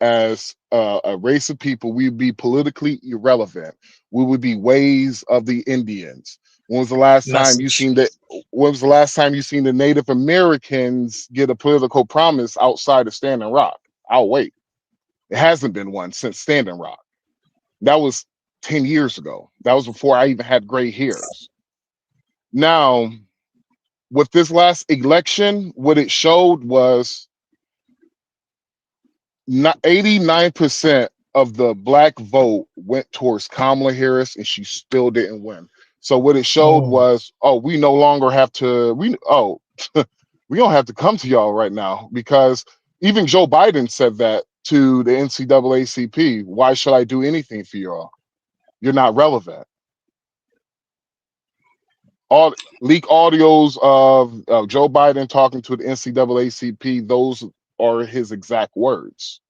as a race of people. We would be politically irrelevant. We would be ways of the Indians. When was the last time you Message. seen that? When was the last time you seen the Native Americans get a political promise outside of Standing Rock? I'll wait. It hasn't been one since Standing Rock. That was 10 years ago. That was before I even had gray hairs. Now, with this last election, what it showed was 89% of the black vote went towards Kamala Harris, and she still didn't win. So what it showed was, we no longer have to, we don't have to come to y'all right now, because even Joe Biden said that to the NCAACP. Why should I do anything for y'all? You're not relevant. All leak audios of Joe Biden talking to the NCAACP, those are his exact words.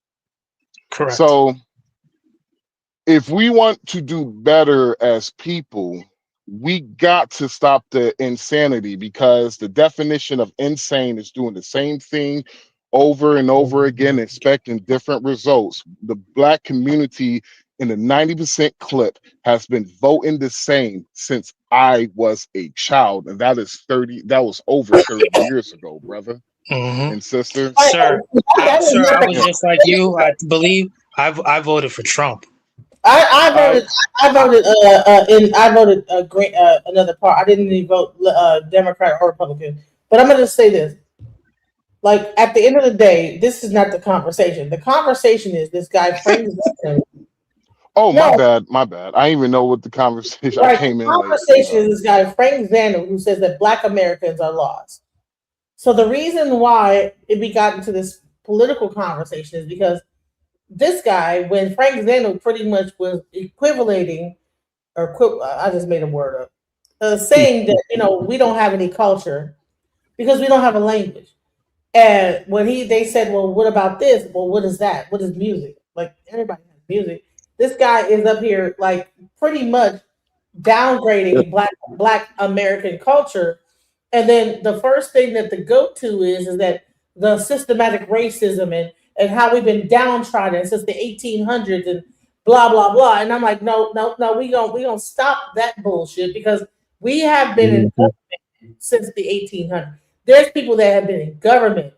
Correct. So if we want to do better as people, we got to stop the insanity, because the definition of insane is doing the same thing over and over again, expecting different results. The black community in the 90% clip has been voting the same since I was a child, and that was over 30 years ago, brother and sister. Sir, That is sir, not I the was just like you. I believe I voted for Trump. I voted. I voted great. Another part. I didn't even vote Democrat or Republican. But I'm going to say this: like, at the end of the day, this is not the conversation. The conversation is this guy Frank Zanu. Oh, my bad. I didn't even know what the conversation. I Right. The came in late. conversation is this guy Frank Zanu, who says that Black Americans are lost. So the reason why we got into this political conversation is because this guy, when Frank Zanu pretty much was equivalating, I just made a word up, saying that we don't have any culture because we don't have a language. And when they said, well, what about this? Well, what is that? What is music? Like, everybody has music. This guy is up here like pretty much downgrading black American culture. And then the first thing that the go-to is that the systematic racism and how we've been downtrodden since the 1800s and blah blah blah. And I'm like, no, we gonna stop that bullshit, because we have been in government since the 1800s. There's people that have been in government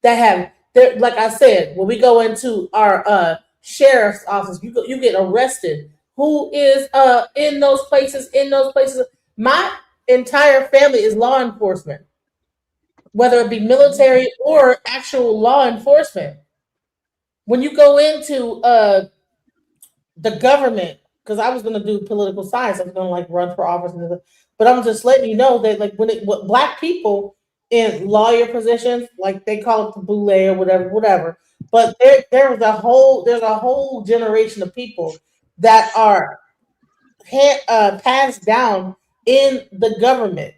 that have, like I said, when we go into our sheriff's office, you get arrested. Who is in those places? My entire family is law enforcement, whether it be military or actual law enforcement. When you go into the government, because I was going to do political science, I was going to like run for office, but I'm just letting you know that like what black people in lawyer positions, like they call it the boule or whatever. But there's a whole generation of people that are passed down in the government.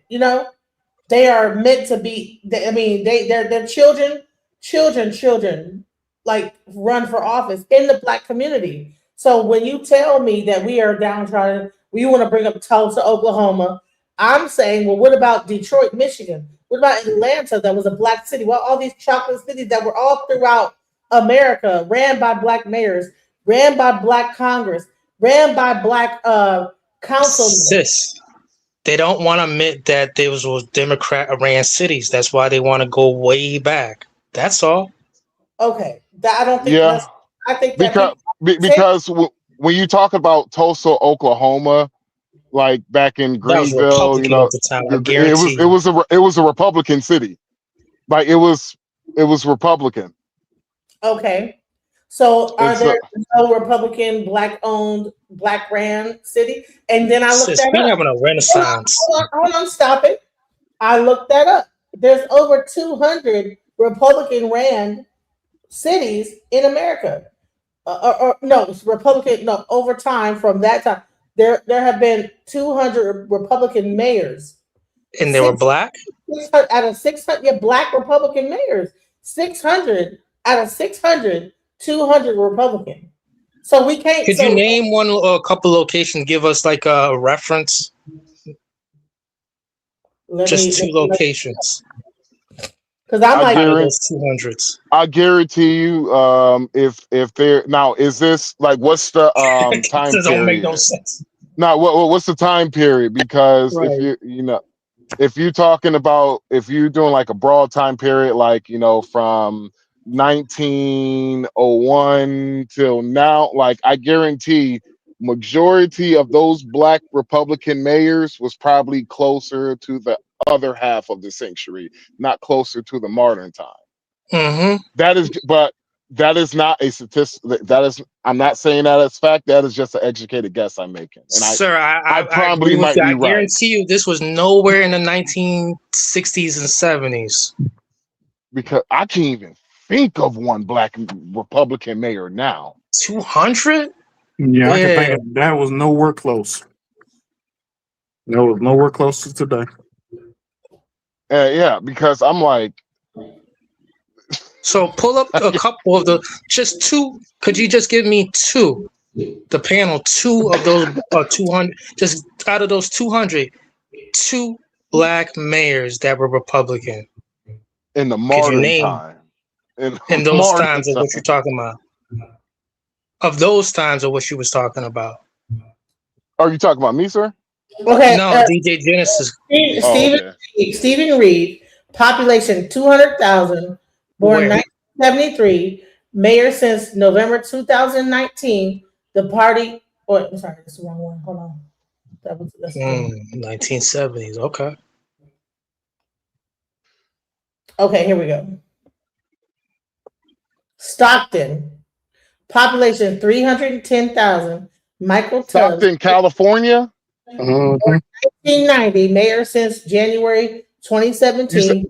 They are meant to be. Their children, like run for office in the black community. So when you tell me that we are downtrodden, we want to bring up Tulsa, Oklahoma. I'm saying, well, what about Detroit, Michigan? What about Atlanta? That was a black city. Well, all these chocolate cities that were all throughout America, ran by black mayors, ran by black Congress, ran by black councilmen. Sis, they don't want to admit that there was Democrat ran cities. That's why they want to go way back. That's all. Okay, I don't think Yeah, that's. I think that because when you talk about Tulsa, Oklahoma, like back in That was Greenville, you Republican know, at the time. I guarantee it was a Republican city. Like it was Republican. Okay. So are And there so no Republican black-owned, black-ran city? And then I looked Sis, that we up. having a renaissance. Hold on, stop it. I looked that up. There's over 200 Republican-ran cities in America. No, it's Republican. No, over time from that time, there have been 200 Republican mayors. And they were black? 600 out of 600, yeah, black Republican mayors. 600 out of 600, 200 Republican. So we can't. Could you name one or a couple locations? Give us like a reference. Just two locations. Because I'm like those 200s. I guarantee you, if there now is this like what's the time This period? don't make no sense. No, what's the time period? Because Right. if if you're talking about if you're doing like a broad time period, like from 1901 till now, like I guarantee majority of those black Republican mayors was probably closer to the other half of the century, not closer to the modern time. Mm-hmm. But that is not a statistic. That is, I'm not saying that as fact. That is just an educated guess I'm making. And Sir, I probably agree with might you. be I right. guarantee you this was nowhere in the 1960s and 70s. Because I can't even think of one black Republican mayor now. 200? Yeah, I can think of, that was nowhere close. That was nowhere close to today. Yeah, because I'm like. So pull up a couple of the, just two. Could you just give me two? The panel, two of those 200, just out of those 200, two black mayors that were Republican. In the modern time. In those times of what you're talking about. Of those times of what you was talking about. Are you talking about me, sir? Okay. No, DJ Genesis. Stephen Reed, population 200,000, born 1973, mayor since November 2019. The party. Oh, I'm sorry, that's the wrong one. Hold on. That's 1970s. Okay. Okay, here we go. Stockton, population 310,000. Michael Tubbs. Stockton, California. 1990, mayor since January 2017.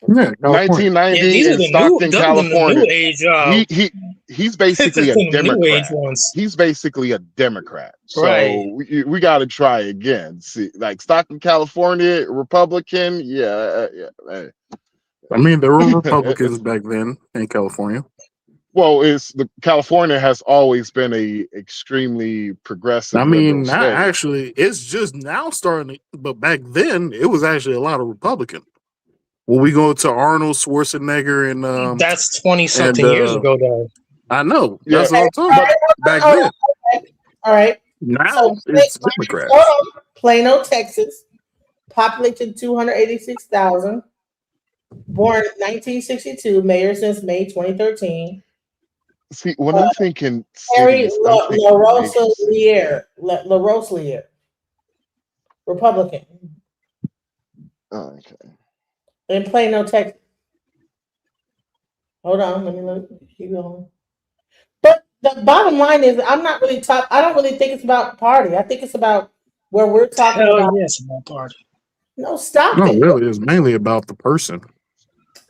Yeah, 1990 in Stockton, California. He's basically a Democrat. He's basically a Democrat. So we got to try again. See, like Stockton, California, Republican. Yeah. I mean, there were Republicans back then in California. Well, California has always been a extremely progressive. I mean, state. actually, it's just now starting. But back then, it was actually a lot of Republican. When we go to Arnold Schwarzenegger and that's 20-something years ago, though. I know. That's what I'm talking about. Back then. All right. Now it's Democrats. Plano, Texas, population 286,000, born 1962, mayor since May 2013. See, when I'm thinking Harry cities, LaRoselier, Republican. Okay. In Plano, Texas. Hold on, let me look. Keep going. But the bottom line is, I don't really think it's about party. I think it's about where we're talking about. Yes, about party. No, stop No, it. really, it's mainly about the person,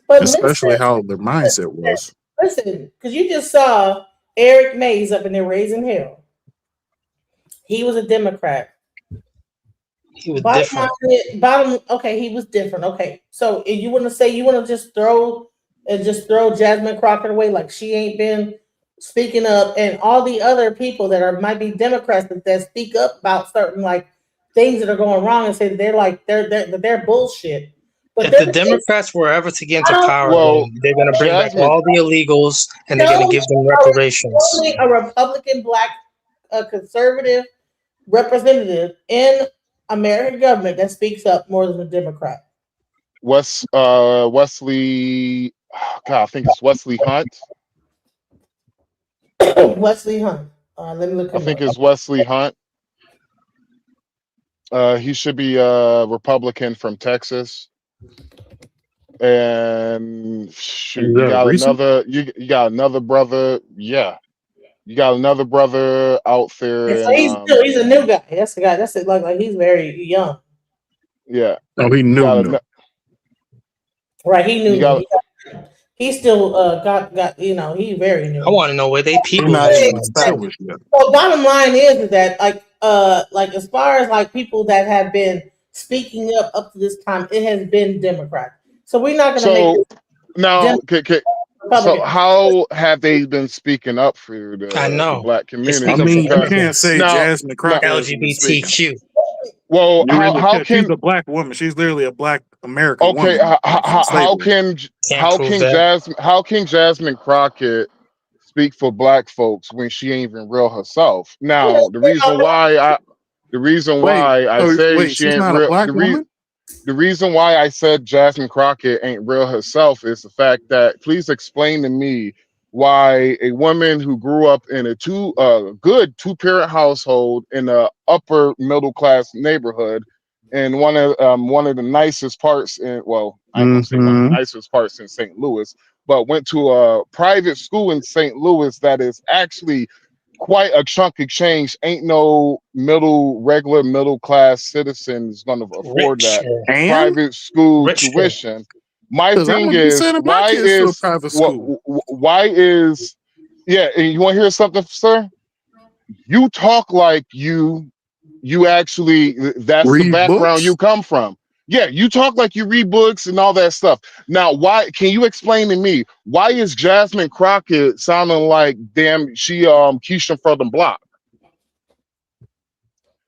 But especially how their mindset was. Listen, because you just saw Eric Mays up in there raising hell. He was a Democrat. He was different. Okay, he was different. Okay, so you want to just throw Jasmine Crockett away like she ain't been speaking up, and all the other people that might be Democrats that speak up about certain like things that are going wrong and say that they're bullshit. But if the Democrats were ever to get into power, they're going to bring back all the illegals and they're going to give them reparations. Only a Republican black conservative representative in American government that speaks up more than a Democrat. Wesley, I think it's Wesley Hunt. Wesley Hunt. Let me look. I think it's Wesley Hunt. He should be a Republican from Texas. And shoot, Is you that got recent? another you got another brother. Yeah. You got another brother out there And so in he's a new guy. That's the guy. That's it. Like he's very young. yeah. Oh, he You got knew. Right. He you knew. got He still got he very I new. want to know where they He's people not live. even Man. established yet. So bottom line is that like as far as like people that have been speaking up to this time, it has been Democrat. So we're not gonna make so this now so Republican. how have they been speaking up for I the know. black They I speak community? up for mean, you Because can't say immigrants, now Jasmine no Crockett hasn't been speaking. LGBTQ. well You really how can't. She's can a black woman. She's literally a black American okay woman from slavery. Can't prove that. How can Jasmine Crockett speak for black folks when she ain't even real herself? Now the reason Wait, why I so say wait, she she's ain't not a real black woman? the reason why I said Jasmine Crockett ain't real herself is the fact that please explain to me why a woman who grew up in a good two-parent household in a upper middle class neighborhood in one of the nicest parts in I ain't gonna say one of the Mm-hmm. nicest parts in St. Louis, but went to a private school in St. Louis that is actually quite a chunk of change. Ain't no regular middle class citizen is going to afford that Richer. And private school Richer. tuition. My because I'm thing gonna be is, sending my kids to a private school. why is yeah? And you want to hear something, sir? You talk like you actually that's the Read background you books come from. Yeah, you talk like you read books and all that stuff. Now, why can you explain to me why is Jasmine Crockett sounding like damn she Keisha from the block?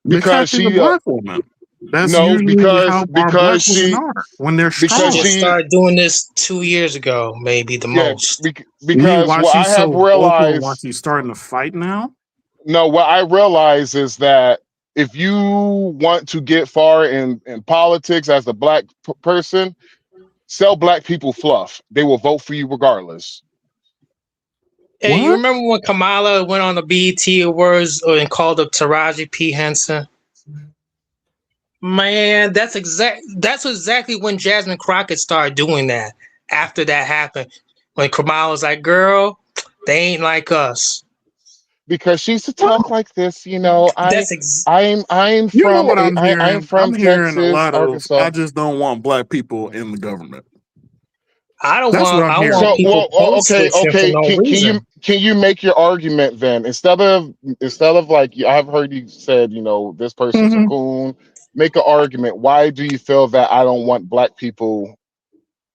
because Because she's a she black woman. That's no, usually how our black women are when they're She because strong. just she started doing this 2 years ago, maybe the yeah most. You mean because why what I she's have so vocal and why realized she's starting to fight now? no, what I realize is that if you want to get far in politics as a black person, sell black people fluff. They will vote for you regardless. Hey, you What? remember when Kamala went on the BET Awards and called up Taraji P. Henson? Man, that's exactly when Jasmine Crockett started doing that. After that happened, when Kamala was like, "Girl, they ain't like us." Because she used to talk like this, you know. That's I'm You know from what I'm I'm hearing? from I'm hearing a Texas, lot of Arkansas. I just don't want black people in the government. I don't That's what want. I'm I don't want hearing. So people code switching for okay. no reason. Can you make your argument then instead of like I've heard you said this person's a Hmm. coon. Make an argument. Why do you feel that I don't want black people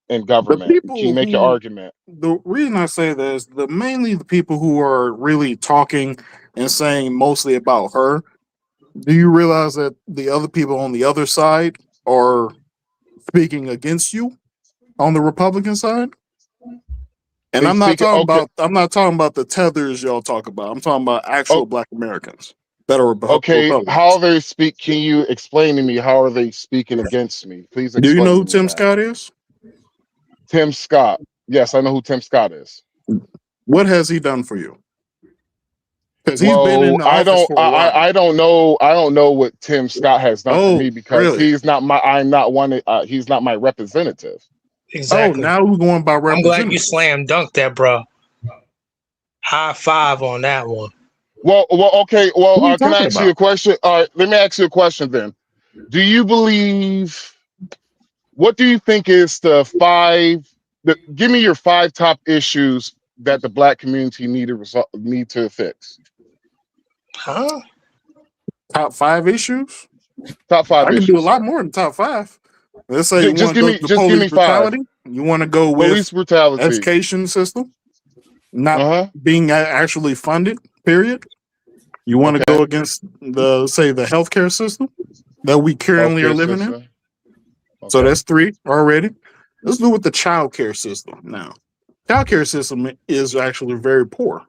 in The government? Can you people make your who argument? the reason I say that is mainly the people who are really talking and saying mostly about her. Do you realize that the other people on the other side are speaking against you on the Republican side? And They speak okay. I'm not talking about the tethers y'all talk about. I'm talking about actual Oh, black Americans that are okay. How Republicans. they speak? Can you explain to me how are they speaking against me? Please Do you know explain who to me Tim that. Scott is? Tim Scott. Yes, I know who Tim Scott is. What has he done for you? Because he's been in Well, the office for a while. I don't know what Tim Scott has done for Oh, me because really? he's not my I'm not one he's not my representative. Oh, Exactly. now we're going by I'm glad you representatives. slam dunked that, bro. High five on that one. Well, okay. Well, What are you can I talking ask you a about? question? All right, let me ask you a question then. Do you believe? What do you think is give me your 5 top issues that the black community need to fix? Huh? Top 5 issues? Top 5 I can do a issues, lot sir. more than top 5. Let's say you want to go to Just give police me 5. brutality. You want to go with Police brutality. education system not Uh-huh. being actually funded. Period. You want to Okay. go against the healthcare system that we currently are Healthcare living in. system. So Okay. that's 3 already. Let's do with the child care system now. Child care system is actually very poor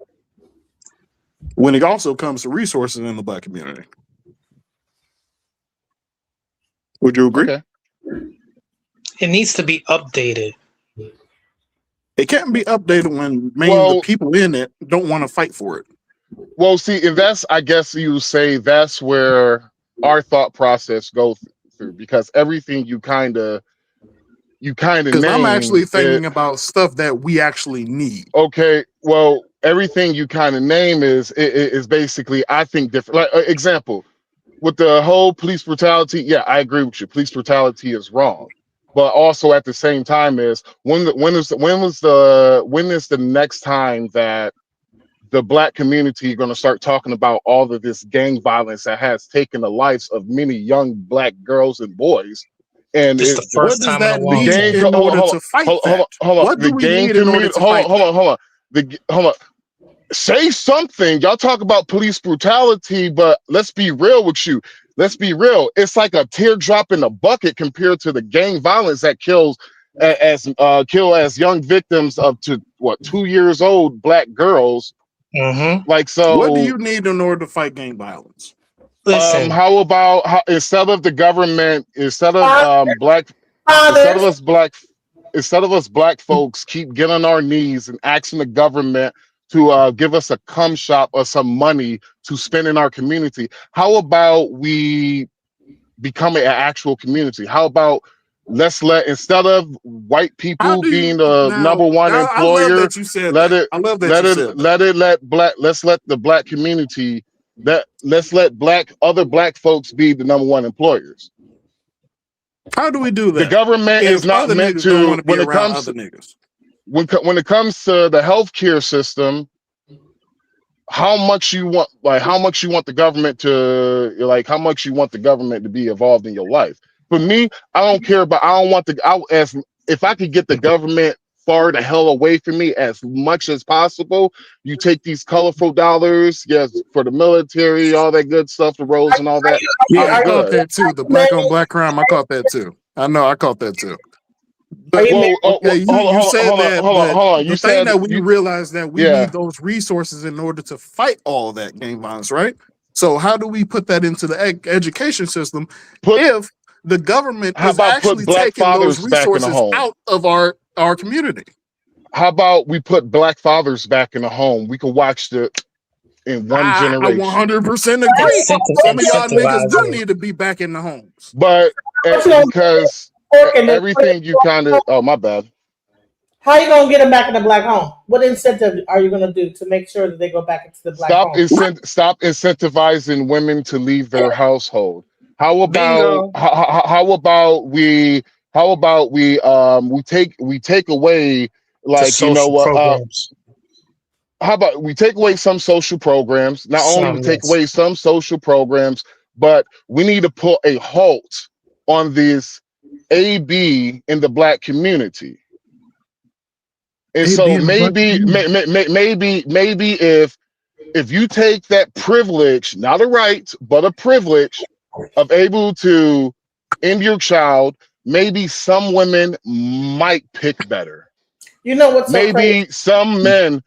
when it also comes to resources in the black community. Would you agree? Okay. It needs to be updated. It can't be updated when mainly the Well, people in it don't want to fight for it. see, and that's I guess you say that's where our thought process go through, because everything you kind of Because I'm name actually it. thinking about stuff that we actually need. Okay, well, everything you kind of name is basically, I think, different. Like example, with the whole police brutality, yeah, I agree with you. Police brutality is wrong, but also at the same time is when is the next time that the Black community going to start talking about all of this gang violence that has taken the lives of many young Black girls and boys? And This is the What first does time in a that the long need gang, time. in order to fight that? hold on, What do the we gang need in order community, to fight that? hold on. Hold on. Say something. Y'all talk about police brutality, but let's be real with you. Let's be real. It's like a teardrop in a bucket compared to the gang violence that kill as young victims up to 2 years old Black girls. Mm-hmm. Like, What do so you need in order to fight gang violence? Listen, how about instead of the government, instead of Fathers. us Black folks keep getting on our knees and asking the government to give us a cum shop or some money to spend in our community, how about we become an actual community? How about instead of white How people do you being the now? number one I love employer, that you said let that. it I love that let you it said that. let it let black let's let the Black community, let's let other Black folks be the number one employers. How do we do The that government is if not other meant niggas don't want to, to be around other niggas? when it comes to the healthcare system, how much you want the government to be involved in your life. For me, I don't care about, I don't want as if I could get the government far the hell away from me as much as possible. You take these colorful dollars, yes, for the military, all that good stuff, the roads and all that, Yeah, I'm I caught good. that too. The black on black crime, I caught that too. I know, I caught that too. But okay, you said that, but Hold on. the You thing said that we realize that we yeah. need those resources in order to fight all that gang violence, right? So how do we put that into the education system if the government How is about put actually Black taking those fathers back in the resources home? out of our community? How about we put Black fathers back in the home? We could watch in one I generation. 100% agree. Some of y'all niggas do incentivizing. need to be back in the homes. But What you gonna because get everything you kind of, oh, my bad. How you gonna get them back in the Black home? What incentive are you gonna do to make sure that they go back into the Black home? Stop incentivizing women to leave their household. How about Bingo. we take away, The like, social programs. how about we take away some social programs? Not only we Some, take yes. away some social programs, but we need to put a halt on this AB in the Black community. And Hey, so being a black maybe community. maybe if you take that privilege, not a right, but a privilege of able to end your child, maybe some women might pick better. You know what's so crazy? Maybe some men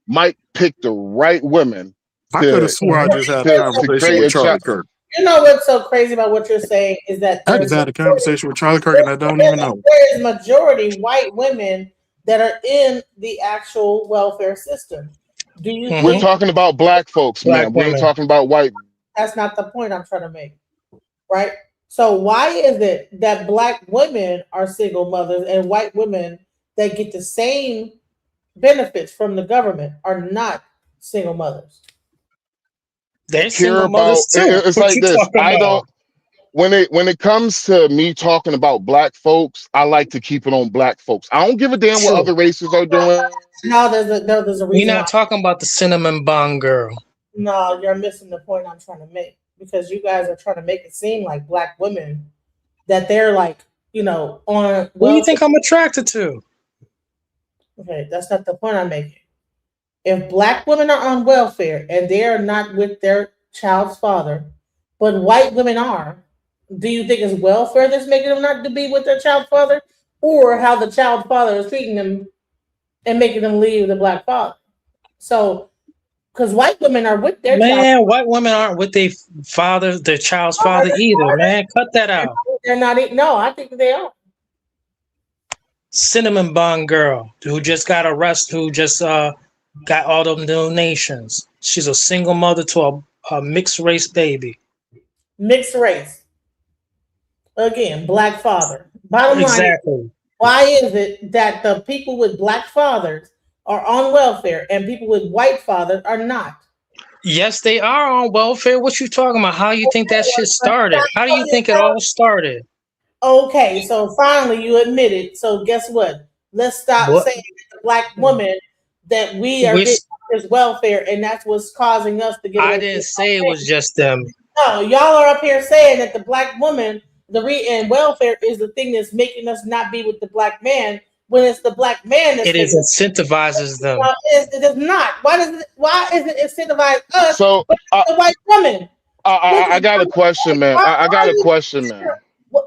might pick the right women I could have to swore I just had a conversation create with a child. Charlie Kirk. You know what's so crazy about what you're saying is that I just had a conversation with Charlie Kirk and I don't even know. there is majority white women that are in the actual welfare system. Do you We're think talking about Black folks, Black man. We ain't women. talking about white. that's not the point I'm trying to make? Right? So why is it that Black women are single mothers and white women that get the same benefits from the government are not single mothers? They're Care single about mothers too. it's What like you this. talking I about? don't when it comes to me talking about Black folks, I like to keep it on Black folks. I don't give a damn what True. other races are doing. No, there's a We're reason why. not talking about the cinnamon bun girl. No, you're missing the point I'm trying to make because you guys are trying to make it seem like Black women that they're like, on Who do you welfare. think I'm attracted to? Okay, that's not the point I'm making. If Black women are on welfare and they are not with their child's father, but white women are, do you think it's welfare that's making them not to be with their child's father, or how the child's father is treating them and making them leave the Black father? So, because white women are with their child, Man, white women aren't with their child's father either, man. Cut that out. they're not. No, I think they are. Cinnamon bun girl who just got arrested, who just got all them donations. She's a single mother to A mixed race baby. Mixed race. Again, black father. Bottom line, Exactly. why is it that the people with black fathers are on welfare and people with white fathers are not? Yes, they are on welfare. What you talking about? How you think that shit started? How do you think it all started? Okay, so finally you admit it. So guess what? Let's stop What? saying as a black woman that we are Which getting this welfare and that's what's causing us to get I away from didn't this. say it was just them. No, y'all are up here saying that the black woman, and welfare is the thing that's making us not be with the black man when it's the black man that's It is taking incentivizes them. it is not. Why is it incentivize us So but not the white woman? I got a question, man. I got a question, man.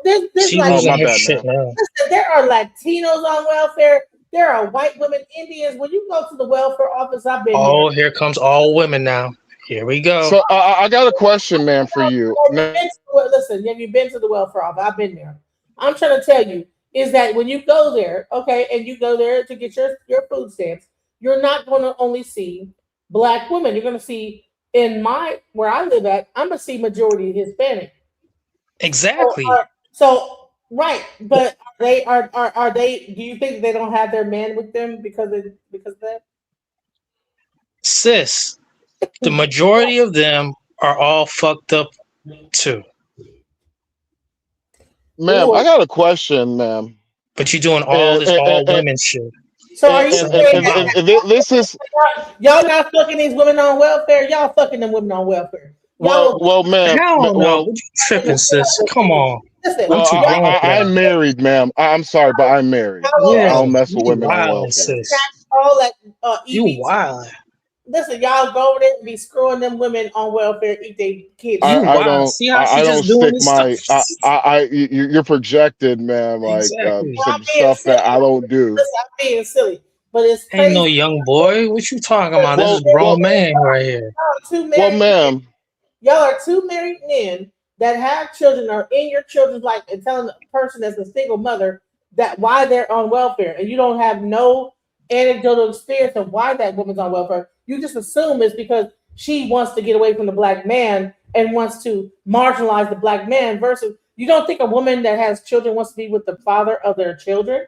This She like Oh, my losing her bad, shit man. now. listen, there are Latinos on welfare. There are white women, Indians. When you go to the welfare office, I've been there. Oh, here comes all women now. Here we go. So I got a question, man, for you. Now, Listen, have you been to the welfare office? I've been there. I'm trying to tell you is that when you go there, okay, and you go there to get your food stamps, you're not going to only see black women. You're going to see where I live at. I'm gonna see majority Hispanic. Exactly. So right, but are they? Do you think they don't have their man with them because of that? Sis, the majority of them are all fucked up too. ma'am, I got a question, ma'am. But you're doing all And, this all women shit. So are you So saying come on. this is y'all not fucking these women on welfare? Y'all fucking them women on welfare. well, ma'am. Hell no. Well, What you tripping, sis? Come on. Listen, well, I'm too grown for I'm that. married, ma'am. I'm sorry, but I'm married. Yeah, I don't mess you with women on wild, welfare. sis. all that You EBT. wild. Listen, y'all go over there and be screwing them women on welfare, eat their kids. You I wild. don't See how she don't just doing stick this my stuff? you're projected, man, like Exactly. I'm some being stuff silly. that I don't do. Listen, I'm being silly, but it's Ain't no crazy. young boy. What you talking about? This is Well, grown man right here. ma'am. Y'all are two married men that have children, are in your children's life, and telling a person that's a single mother that why they're on welfare, and you don't have no anecdotal experience of why that woman's on welfare. You just assume it's because she wants to get away from the black man and wants to marginalize the black man. Versus, you don't think a woman that has children wants to be with the father of their children?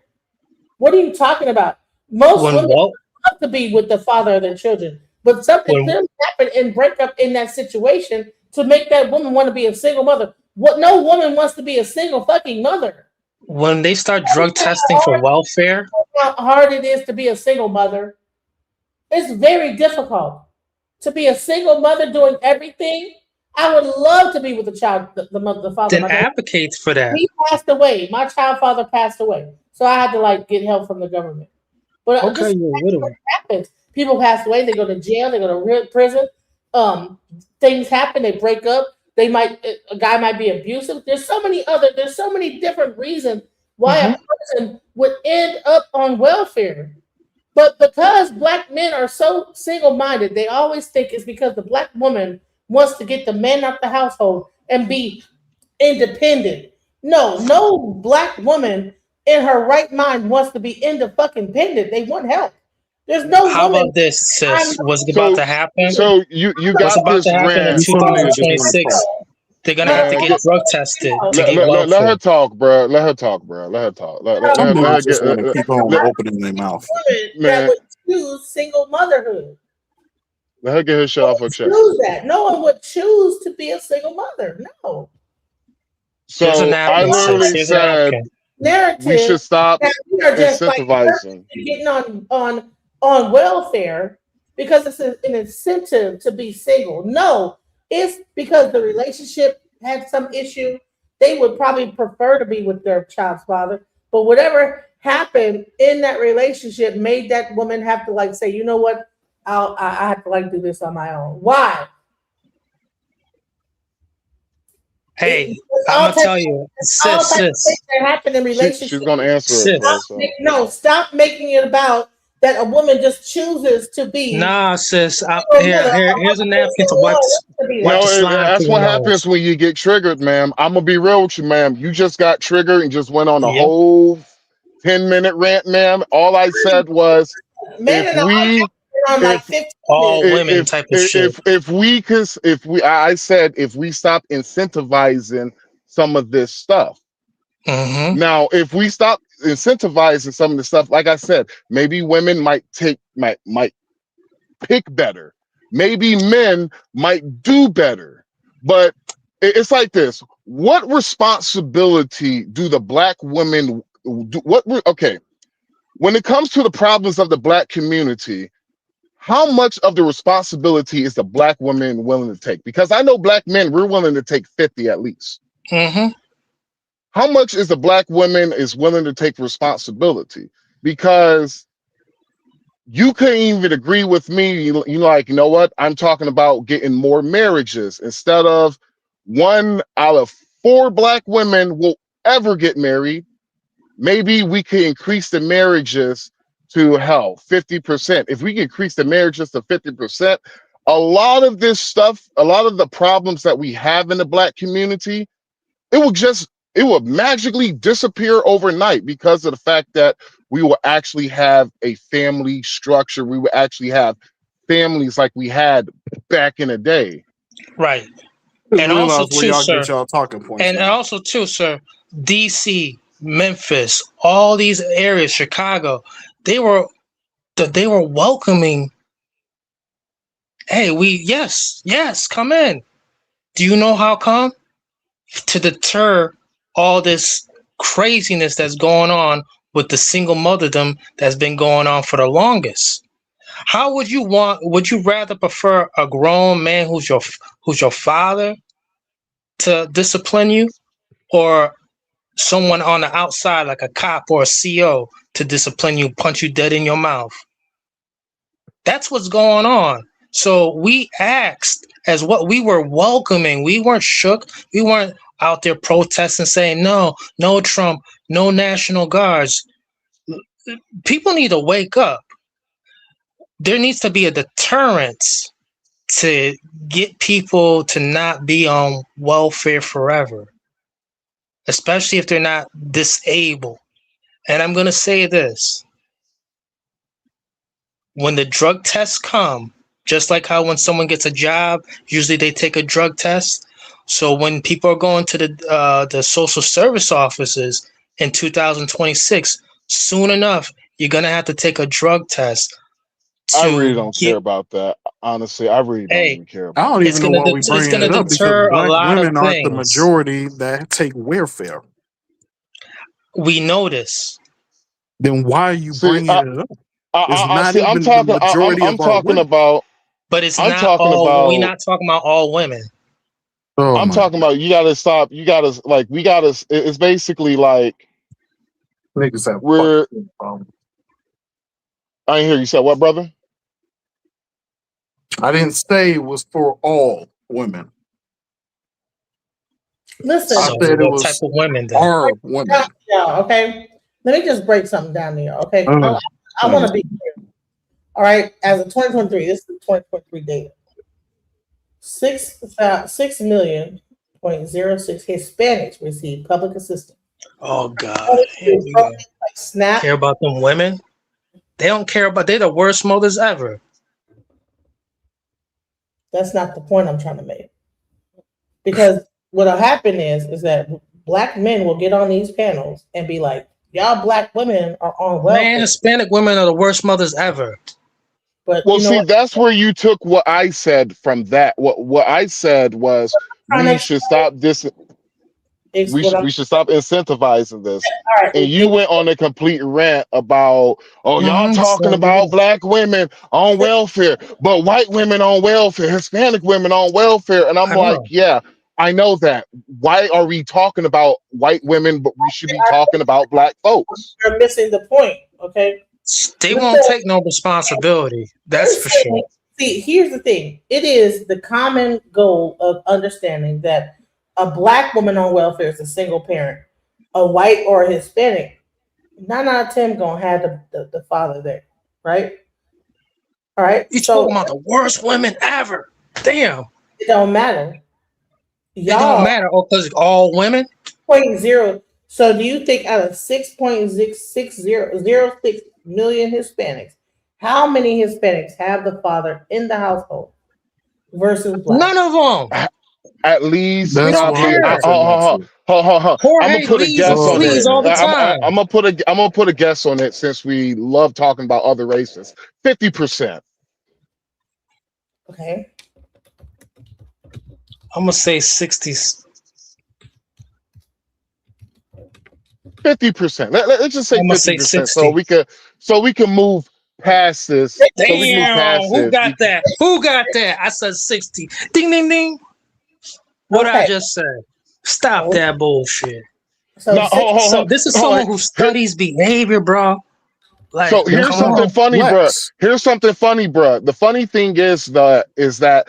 What are you talking about? Most When women what? love to be with the father of their children, but something When clearly happened and break up in that situation to make that woman want to be a single mother. What? No woman wants to be a single fucking mother. when they start drug testing for welfare, How hard it is to be a single mother. It's very difficult to be a single mother doing everything. I would love to be with the child, the mother, the father. then Of my daughter. advocate for that. He passed away. My child father passed away, so I had to get help from the government. But Okay, this you're a widower. happens. People pass away. They go to jail. They go to prison. Things happen. They break up. A guy might be abusive. There's so many different reasons why a person would end up on welfare. But because black men are so single-minded, they always think it's because the black woman wants to get the man out the household and be independent. No black woman in her right mind wants to be independent. They want help. There's no How woman. about this, sis? What's about to happen? So you What's got about this to happen in rant. 2026? They're gonna have to get drug tested to get Let welfare. her talk, bro. Let her talk, bro. Let her talk. Let Some her niggas get. just want to keep on opening their mouth. Women that Man, would choose single motherhood. let her get her shit off her chest. Choose that. No one would choose to be a single mother. No. Here's a So I napkin, sis. literally Here's a said napkin. Narrative we should stop that we are just incentivizing. getting on welfare because it's an incentive to be single. No, it's because the relationship had some issue. They would probably prefer to be with their child's father, but whatever happened in that relationship made that woman have to say, you know what, I have to do this on my own. Why? Hey, I'm gonna tell you, sis. That happen in relationships. She's gonna answer it, bro. So. No, stop making it about that a woman just chooses to be. Nah, sis. Here's a napkin to wipe the slime That's through what your happens nose. when you get triggered, ma'am. I'm gonna be real with you, ma'am. You just got triggered and just went on a Yep. whole 10-minute rant, ma'am. All I said was, Men if and we on like 15 all minutes. women type of shit. If I said if we stop incentivizing some of this stuff. Mm-hmm. Now, if we stop incentivizing some of the stuff, like I said, maybe women might pick better. Maybe men might do better. But it's like this. What responsibility do the black women do? Okay. When it comes to the problems of the black community, how much of the responsibility is the black woman willing to take? Because I know black men, we're willing to take 50 at least. Mm-hmm. How much is the black woman is willing to take responsibility? Because you couldn't even agree with me. You like, you know what? I'm talking about getting more marriages instead of 1 out of 4 black women will ever get married. Maybe we could increase the marriages to 50%. If we can increase the marriages to 50%, a lot of this stuff, a lot of the problems that we have in the black community, it will magically disappear overnight because of the fact that we will actually have a family structure. We will actually have families like we had back in the day. Right. Just And also realize where too, y'all sir. get y'all talking points. And from. also too, sir. DC, Memphis, all these areas, Chicago, they were welcoming. Hey, yes, come in. Do you know how come? To deter all this craziness that's going on with the single motherdom that's been going on for the longest. How would you rather prefer a grown man who's your father to discipline you, or someone on the outside like a cop or a CO to discipline you, punch you dead in your mouth? That's what's going on. So we asked as what we were welcoming. We weren't shook. We weren't out there protesting saying, no Trump, no National Guards. People need to wake up. There needs to be a deterrence to get people to not be on welfare forever, especially if they're not disabled. And I'm going to say this. When the drug tests come, just like how when someone gets a job, usually they take a drug test. So when people are going to the social service offices in 2026, soon enough, you're going to have to take a drug test. I really don't care about that. Honestly, I really don't even care about I don't even know why we bringing it up because black women aren't the majority that take welfare. We know this. Then why are you bringing it up? It's not even I'm talking, the majority I'm of our talking women. about. But it's I'm not talking all. about. We're not talking about all women. Oh I'm talking about. You gotta stop. You gotta like. We gotta. It's basically like. Niggas have we're. I didn't hear you say what, brother. I didn't say it was for all women. Listen, I said it was type of women then? our women. Yeah, okay. Let me just break something down here, okay? I want to be clear. All right, as of 2023, this is the 2023 data. 6 million .06 Hispanics receive public assistance. Oh God! Here we go. Like SNAP. Care about them women? They don't care about. They're the worst mothers ever. That's not the point I'm trying to make. Because what'll happen is that black men will get on these panels and be like, "Y'all black women are on welfare." Man, Hispanic women are the worst mothers ever. But well, see, that's where you took what I said from that. What I said was we should stop this. We should stop incentivizing this. Right. And you went on a complete rant about, y'all talking about black women on welfare, but white women on welfare, Hispanic women on welfare. And I'm like, yeah, I know that. Why are we talking about white women, but we should be talking about black folks? You're missing the point, okay? They won't take no responsibility. That's for sure. See, here's the thing. It is the common goal of understanding that a black woman on welfare is a single parent. A white or a Hispanic, 9 out of 10 gonna have the father there, right? All right. You talking about the worst women ever? Damn. It don't matter. It don't matter. Oh, because all women. 0.0. So do you think out of 6.0606 million Hispanics, How many Hispanics have the father in the household versus black? None of them. At least We That's don't probably. care. 100% not true. I'm gonna Jorge put a leaves and guess on it. flees all the time. I'm gonna put a guess on it since we love talking about other races. 50%. Okay. I'm gonna say 60s. 50%. Let's just say I'm gonna say 50%. 60. So we can move past this. So we can move Damn, past who this. got that? Who got that? I said 60. Ding ding ding. What I Okay. just said. Stop that bullshit. So, No, So this is hold on. someone who studies behavior, bro. Like, So here's come something on. funny, bro. Flex. Here's something funny, bro. The funny thing is that is a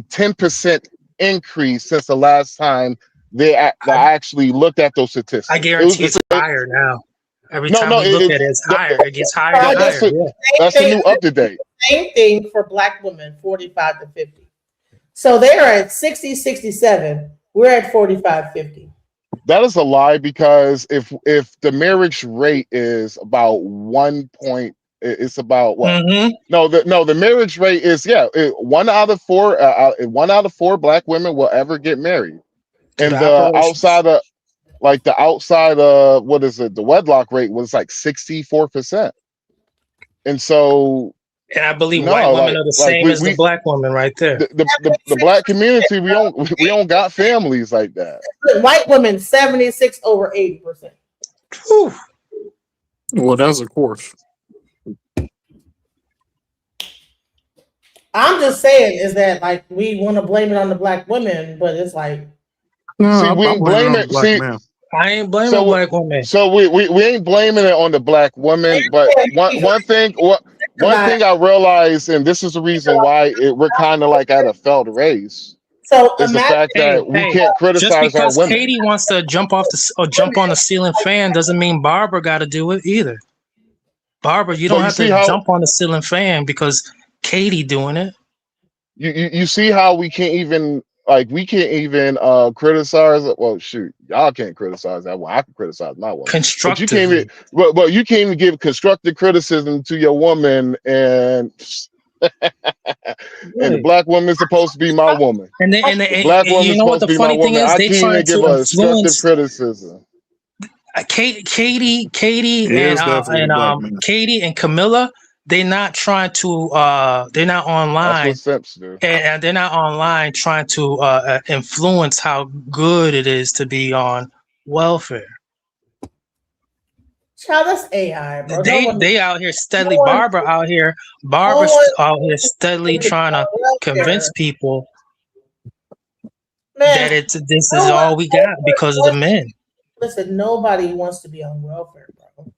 10% increase since the last time they actually looked at those statistics. I guarantee it's higher now. Every time we look at it, it's higher. It gets higher and higher. Yeah. That's the new up to date. Same thing for black women, 45 to 50. So they are at 60, 67. We're at 45, 50. That is a lie, because if the marriage rate is about 1 point, it's about what? Mm-hmm. No, the marriage rate is 1 out of 4. 1 out of 4 black women will ever get married, and the outside of what is it? The wedlock rate was like 64%, and so. And I believe No, white women are the same as the black women right there. The black community, we don't got families like that. White women, 76 over 80%. Whew. Well, that's of course. I'm just saying is that like we want to blame it on the black women, but it's like see, we ain't blame it. See, I ain't blaming black women. So we ain't blaming it on the black women, but one thing I realized, and this is the reason why we're kind of like at a failed race, so is the fact that we can't just criticize our because women. Katie wants to jump on the ceiling fan doesn't mean Barbara got to do it either. Barbara, you don't have to jump on the ceiling fan because Katie doing it. You see how we can't even criticize it. Well, shoot, y'all can't criticize that one. I can criticize my woman. Constructively. But you can't even give constructive criticism to your woman, and and the black woman is supposed to be my woman. And The black woman you is know what supposed to the be my funny thing woman. is? I They can't trying even give to a constructive influence criticism. Katie and Camilla. They're not trying to. They're not online. That's what Simps do. And they're not online trying to influence how good it is to be on welfare. Child, that's AI, bro. They out here steadily. Barbara out here steadily trying to convince people that this is all we got because of the men. Listen, nobody wants to be on welfare, bro.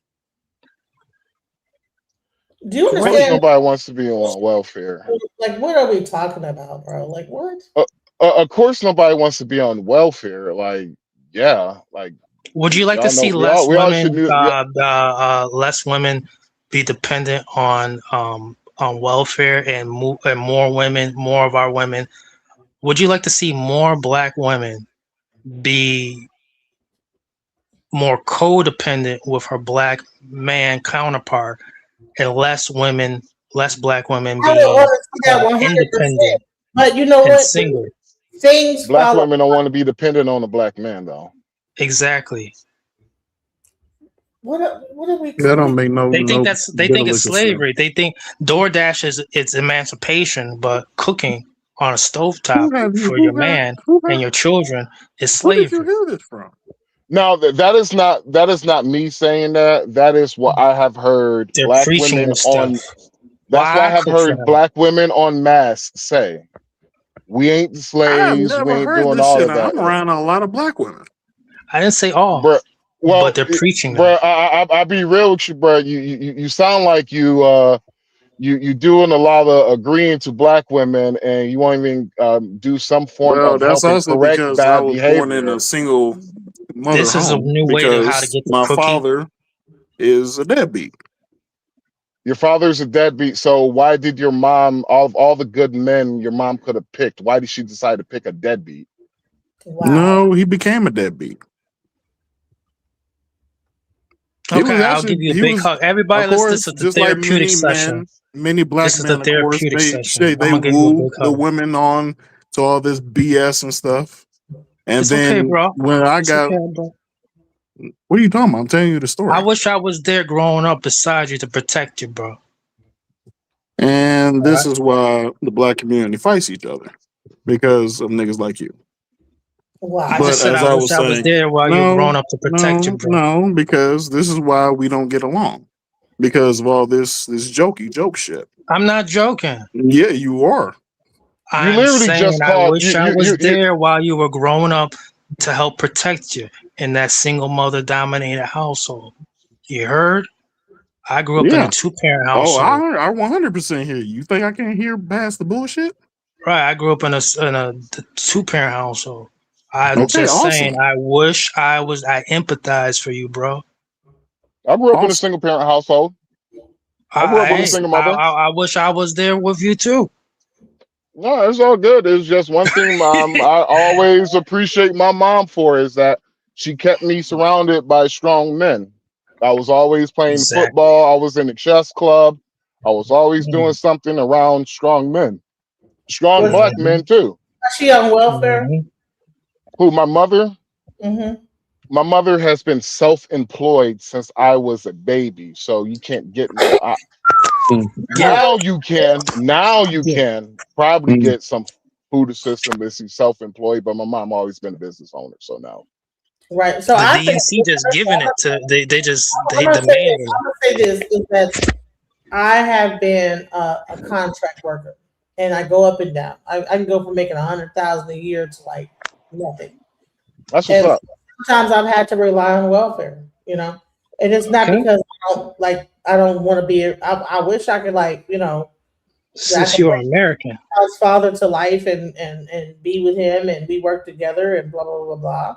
Do you understand? Nobody wants to be on welfare. Like, what are we talking about, bro? Like, what? Of course, nobody wants to be on welfare. Like, yeah, like. Would you like to see less women be dependent on welfare and more of our women? Would you like to see more black women be more codependent with her black man counterpart, and less black women be independent? But you know and what? Single. Things black women don't want to be dependent on a black man, though. Exactly. What are we? That don't make no. They think it's slavery. They think DoorDash is emancipation, but cooking on a stovetop for your man and your children is slavery. Where did you hear this from? No, that is not me saying that. That is what I have heard. They're black preaching women this on. stuff. That's what I have heard black women on mass say. We ain't I've slaves. never We ain't heard doing this all shit. of that. I'm around a lot of black women. I didn't say all, but they're preaching. Bro, I'll be real with you, bro. You sound like you doing a lot of agreeing to black women, and you won't even do some form Well, of that's helping also correct because I bad was behavior. born in a single mother This is a home new way to how to because get the my cookie. father is a deadbeat. Your father's a deadbeat, so why did your mom, all the good men your mom could have picked, why did she decide to pick a deadbeat? Wow. No, he became a deadbeat. Okay, I'll give you a big hug. Everybody, of this course, is the just like therapeutic many session. men, many black This is the men, of course, therapeutic session. they I'm gonna give you a woo big the hug. women on to all this BS and stuff. And It's okay, then bro. when I It's got, okay, bro. what are you talking about? I'm telling you the story. I wish I was there growing up beside you to protect you, bro. And this is why the black community fights each other because of niggas like you. Wow. I But just said as I I wish was I was saying, there while you were growing up to protect you, bro. no, because this is why we don't get along because of all this joke shit. I'm not joking. Yeah, you are. You I'm literally saying just I called wish I was there while you were growing up to help protect you in that single mother dominated household. You heard? I grew up in a Yeah. 2-parent Oh, household. I 100% hear you. You think I can't hear past the bullshit? Right, I grew up in a 2-parent household. I'm Okay, just saying, awesome. I wish I empathize for you, bro. I grew up in a Awesome. single parent household. I grew up with a single mother. I wish I was there with you too. No, it's all good. It's just one thing I always appreciate my mom for is that she kept me surrounded by strong men. I was always playing Exactly. football. I was in the chess club. I was always doing something around strong men, strong Was, black men too. was she on welfare? Who, my mother? Mm-hmm. My mother has been self-employed since I was a baby, so you can't get me. Now you can. Now you can probably get some food assistance if she's self-employed, but my mom always been a business owner, so now. Right. So The I think DNC just giving it to they I'm demand gonna say this, it. I'm gonna say this is that I have been a contract worker, and I go up and down. I can go from making 100,000 a year to like nothing. That's what's And up. sometimes I've had to rely on welfare, and it's not Okay. because I don't want to be. I wish I could that I Since could you're bring American. my father to life and be with him and we work together and blah blah blah blah.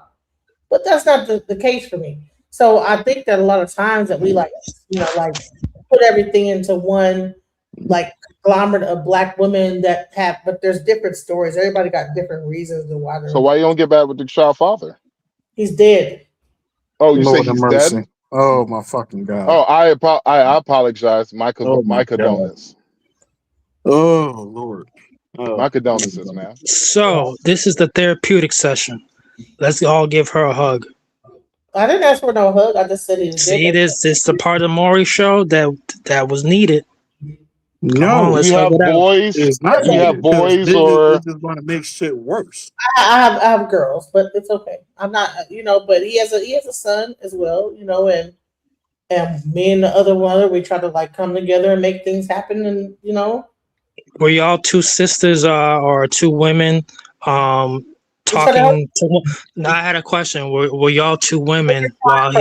But that's not the case for me. So I think that a lot of times that we like put everything into one like conglomerate of black women but there's different stories. Everybody got different reasons to why So they're why you don't get back with the child father? he's dead. Oh, you say Lord have he's mercy. dead? Oh my fucking God. Oh, I apologize. My Oh my God. condolences. Oh Lord. Oh. My condolences, man. So this is the therapeutic session. Let's all give her a hug. I didn't ask for no hug. I just said he was See, dead. this the part of Maury show that was needed. Come on, No, Do let's you hug have it out. boys? it's not Do you have needed because boys they're or just going to make shit worse. I have girls, but it's okay. I'm not, but he has a son as well, and me and the other one, we try to like come together and make things happen, and Were y'all two sisters or two women we try to help. talking to now I had a question. Were y'all two women while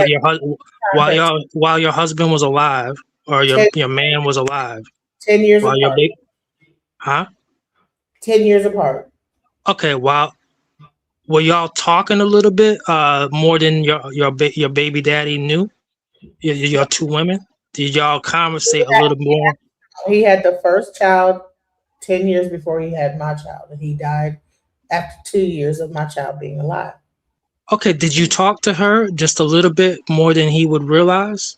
while your husband was alive or your man was alive? 10 years While your apart. big 10 years apart. Okay, were y'all talking a little bit more than your baby daddy knew? Your two women? Did y'all conversate a little more? He had the first child 10 years before he had my child, and he died after 2 years of my child being alive. Okay, did you talk to her just a little bit more than he would realize?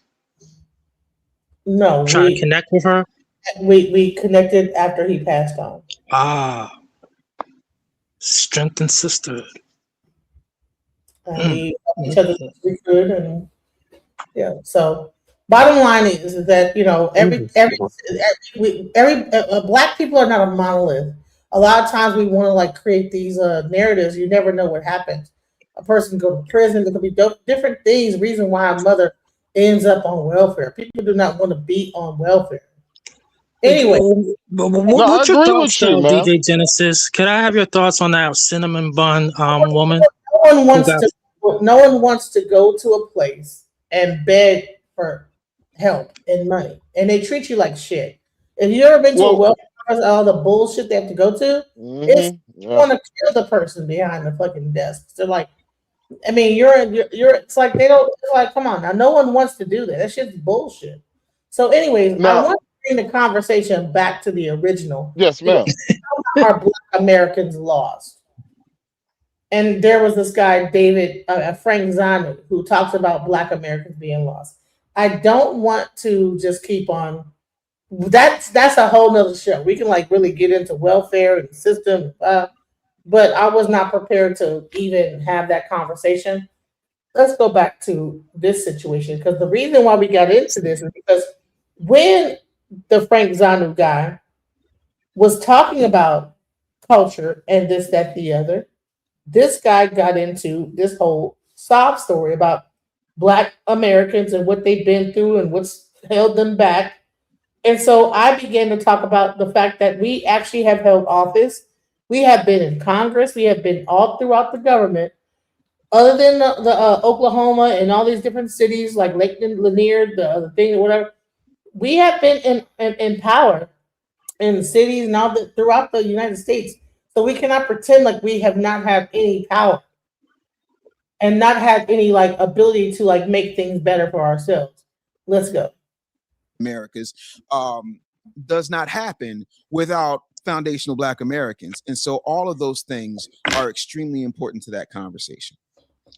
No, Trying to connect with her? we connected after he passed on. Strength and sisterhood. And we helped each other as we could, and so bottom line is that black people are not a monolith. A lot of times we want to like create these narratives. You never know what happens. A person go to prison. There could be different things. Reason why a mother ends up on welfare. People do not want to be on welfare. Anyway, what's your thoughts, though, DJ Genesis? Could I have your thoughts on that cinnamon bun woman? No one wants to go to a place and beg for help and money, and they treat you like shit. If you ever been to a welfare, all the bullshit they have to go to, it's you want to kill the person behind the fucking desk. They're like, I mean, you're. It's like they don't. It's like, come on now, no one wants to do that. That shit's bullshit. So, anyways, I want to bring the conversation back to the original. Yes, ma'am. Are Black Americans lost? And there was this guy, Frank Zanu, who talks about Black Americans being lost. I don't want to just keep on. That's a whole nother show. We can like really get into welfare and the system, but I was not prepared to even have that conversation. Let's go back to this situation because the reason why we got into this is because when the Frank Zanu guy was talking about culture and this, that, the other, this guy got into this whole sob story about Black Americans and what they've been through and what's held them back. And so I began to talk about the fact that we actually have held office. We have been in Congress. We have been all throughout the government. Other than the Oklahoma and all these different cities like Lanier, the thing, or whatever, we have been in power in cities now that throughout the United States. So we cannot pretend like we have not had any power and not have any like ability to like make things better for ourselves. Let's go. Americas does not happen without foundational Black Americans. And so all of those things are extremely important to that conversation.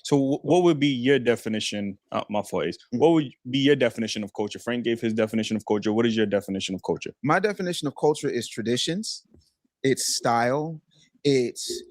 So what would be your definition? My fault is. What would be your definition of culture? Frank gave his definition of culture. What is your definition of culture? My definition of culture is traditions, it's style, it's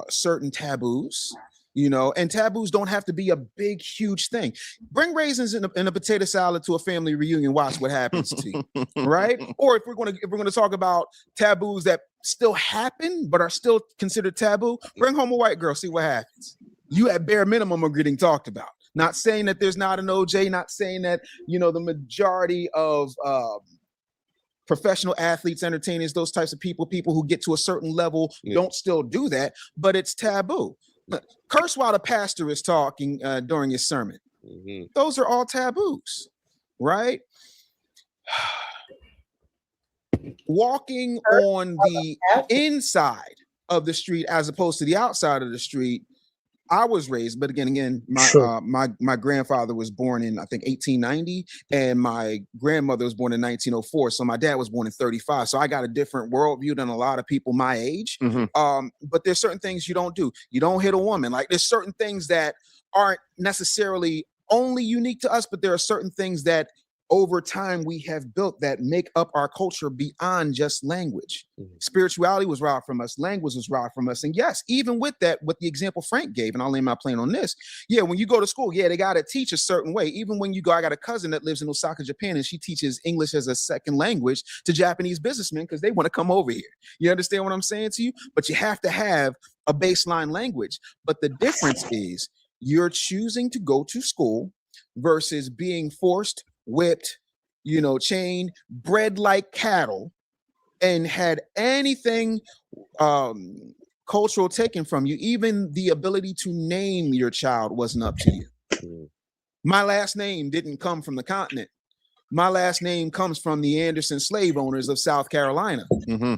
certain taboos, you know, and taboos don't have to be a big, huge thing. Bring raisins in a potato salad to a family reunion. Watch what happens to you, right? Or if we're going to talk about taboos that still happen but are still considered taboo, bring home a white girl, see what happens. You at bare minimum are getting talked about. Not saying that there's not an OJ, not saying that, you know, the majority of professional athletes, entertainers, those types of people who get to a certain level don't still do that, but it's taboo. Curse while the pastor is talking during his sermon. Those are all taboos, right? Walking on the inside of the street as opposed to the outside of the street. I was raised, but again, my grandfather was born in, I think, 1890, and my grandmother was born in 1904. So my dad was born in 35. So I got a different worldview than a lot of people my age. But there's certain things you don't do. You don't hit a woman. Like there's certain things that aren't necessarily only unique to us, but there are certain things that over time we have built that make up our culture beyond just language. Spirituality was robbed from us, language was robbed from us. And yes, even with that, with the example Frank gave, and I'll lay my plane on this. Yeah, when you go to school, yeah, they got to teach a certain way. Even when you go, I got a cousin that lives in Osaka, Japan, and she teaches English as a second language to Japanese businessmen because they want to come over here. You understand what I'm saying to you? But you have to have a baseline language. But the difference is you're choosing to go to school versus being forced, whipped, you know, chained, bred like cattle, and had anything cultural taken from you. Even the ability to name your child wasn't up to you. My last name didn't come from the continent. My last name comes from the Anderson slave owners of South Carolina.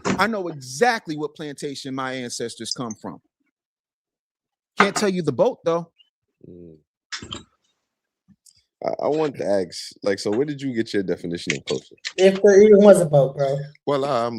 I know exactly what plantation my ancestors come from. Can't tell you the boat though. I want to ask, like, so where did you get your definition of culture? If there even was a boat, bro. Well,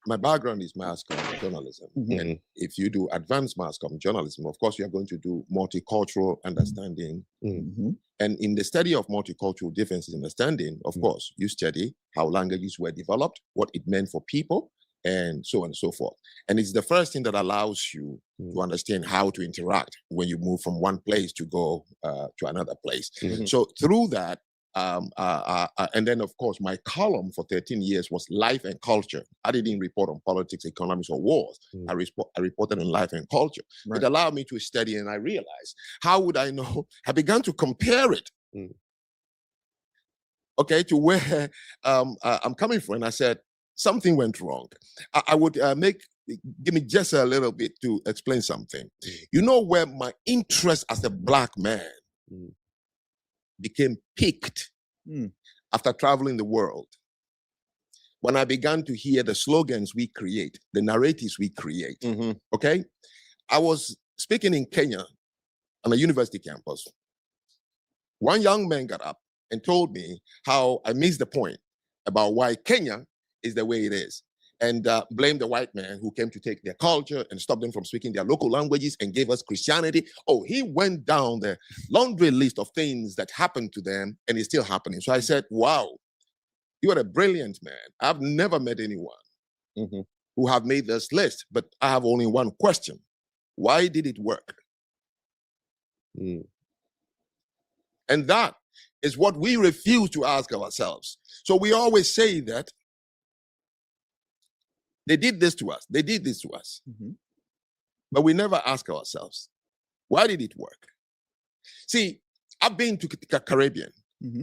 my background is mass comm journalism. And if you do advanced mass comm journalism, of course, you are going to do multicultural understanding. And in the study of multicultural differences in understanding, of course, you study how languages were developed, what it meant for people, and so on and so forth. And it's the first thing that allows you to understand how to interact when you move from one place to go to another place. So through that, and then of course, my column for 13 years was life and culture. I didn't report on politics, economics, or wars. I reported on life and culture. It allowed me to study, and I realized, how would I know? I began to compare it, okay, to where I'm coming from. And I said, something went wrong. I would give me just a little bit to explain something. You know where my interest as a Black man became piqued after traveling the world. When I began to hear the slogans we create, the narratives we create, okay? I was speaking in Kenya on a university campus. One young man got up and told me how I missed the point about why Kenya is the way it is. and blame the white man who came to take their culture and stop them from speaking their local languages and gave us Christianity. Oh, he went down the laundry list of things that happened to them, and it's still happening. So I said, wow, you are a brilliant man. I've never met anyone who have made this list, but I have only one question. Why did it work? And that is what we refuse to ask ourselves. So we always say that they did this to us, they did this to us. But we never ask ourselves, why did it work? See, I've been to the Caribbean.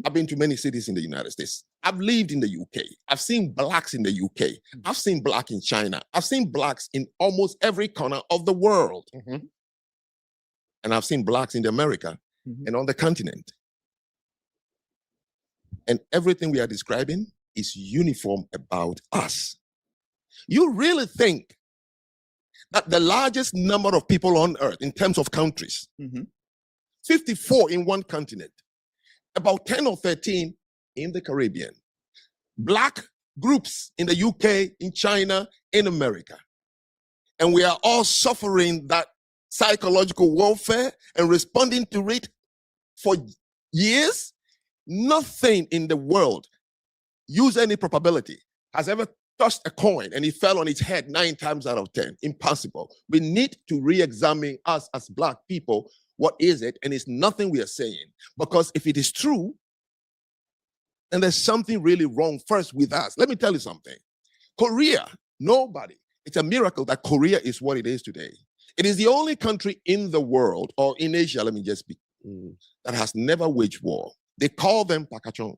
I've been to many cities in the United States. I've lived in the UK. I've seen blacks in the UK. I've seen black in China. I've seen blacks in almost every corner of the world. And I've seen blacks in America and on the continent. And everything we are describing is uniform about us. You really think that the largest number of people on earth in terms of countries, 54 in one continent, about 10 or 13 in the Caribbean, black groups in the UK, in China, in America, and we are all suffering that psychological warfare and responding to it for years? Nothing in the world, use any probability, has ever touched a coin and it fell on its head 9 times out of 10. Impossible. We need to re-examine us as black people. What is it? And it's nothing we are saying. Because if it is true, then there's something really wrong first with us. Let me tell you something. Korea, nobody. It's a miracle that Korea is what it is today. It is the only country in the world, or in Asia, let me just be, that has never waged war. They call them Pakachon,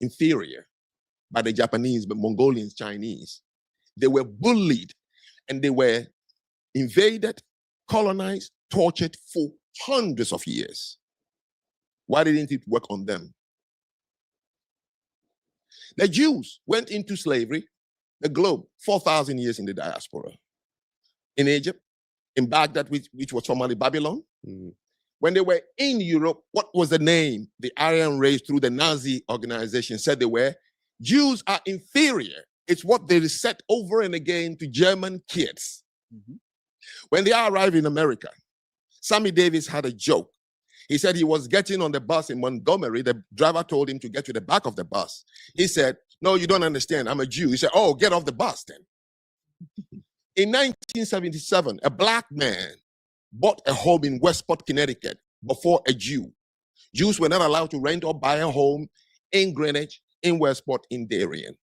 inferior, by the Japanese, but Mongolians, Chinese. They were bullied and they were invaded, colonized, tortured for hundreds of years. Why didn't it work on them? The Jews went into slavery, the globe, 4,000 years in the diaspora. In Egypt, in Baghdad, which was formerly Babylon. When they were in Europe, what was the name the Aryan race through the Nazi organization said they were? Jews are inferior. It's what they said over and again to German kids. When they arrived in America, Sammy Davis had a joke. He said he was getting on the bus in Montgomery. The driver told him to get to the back of the bus. He said, no, you don't understand. I'm a Jew. He said, oh, get off the bus then. In 1977, a black man bought a home in Westport, Connecticut, before a Jew. Jews were not allowed to rent or buy a home in Greenwich, in Westport, in Darien.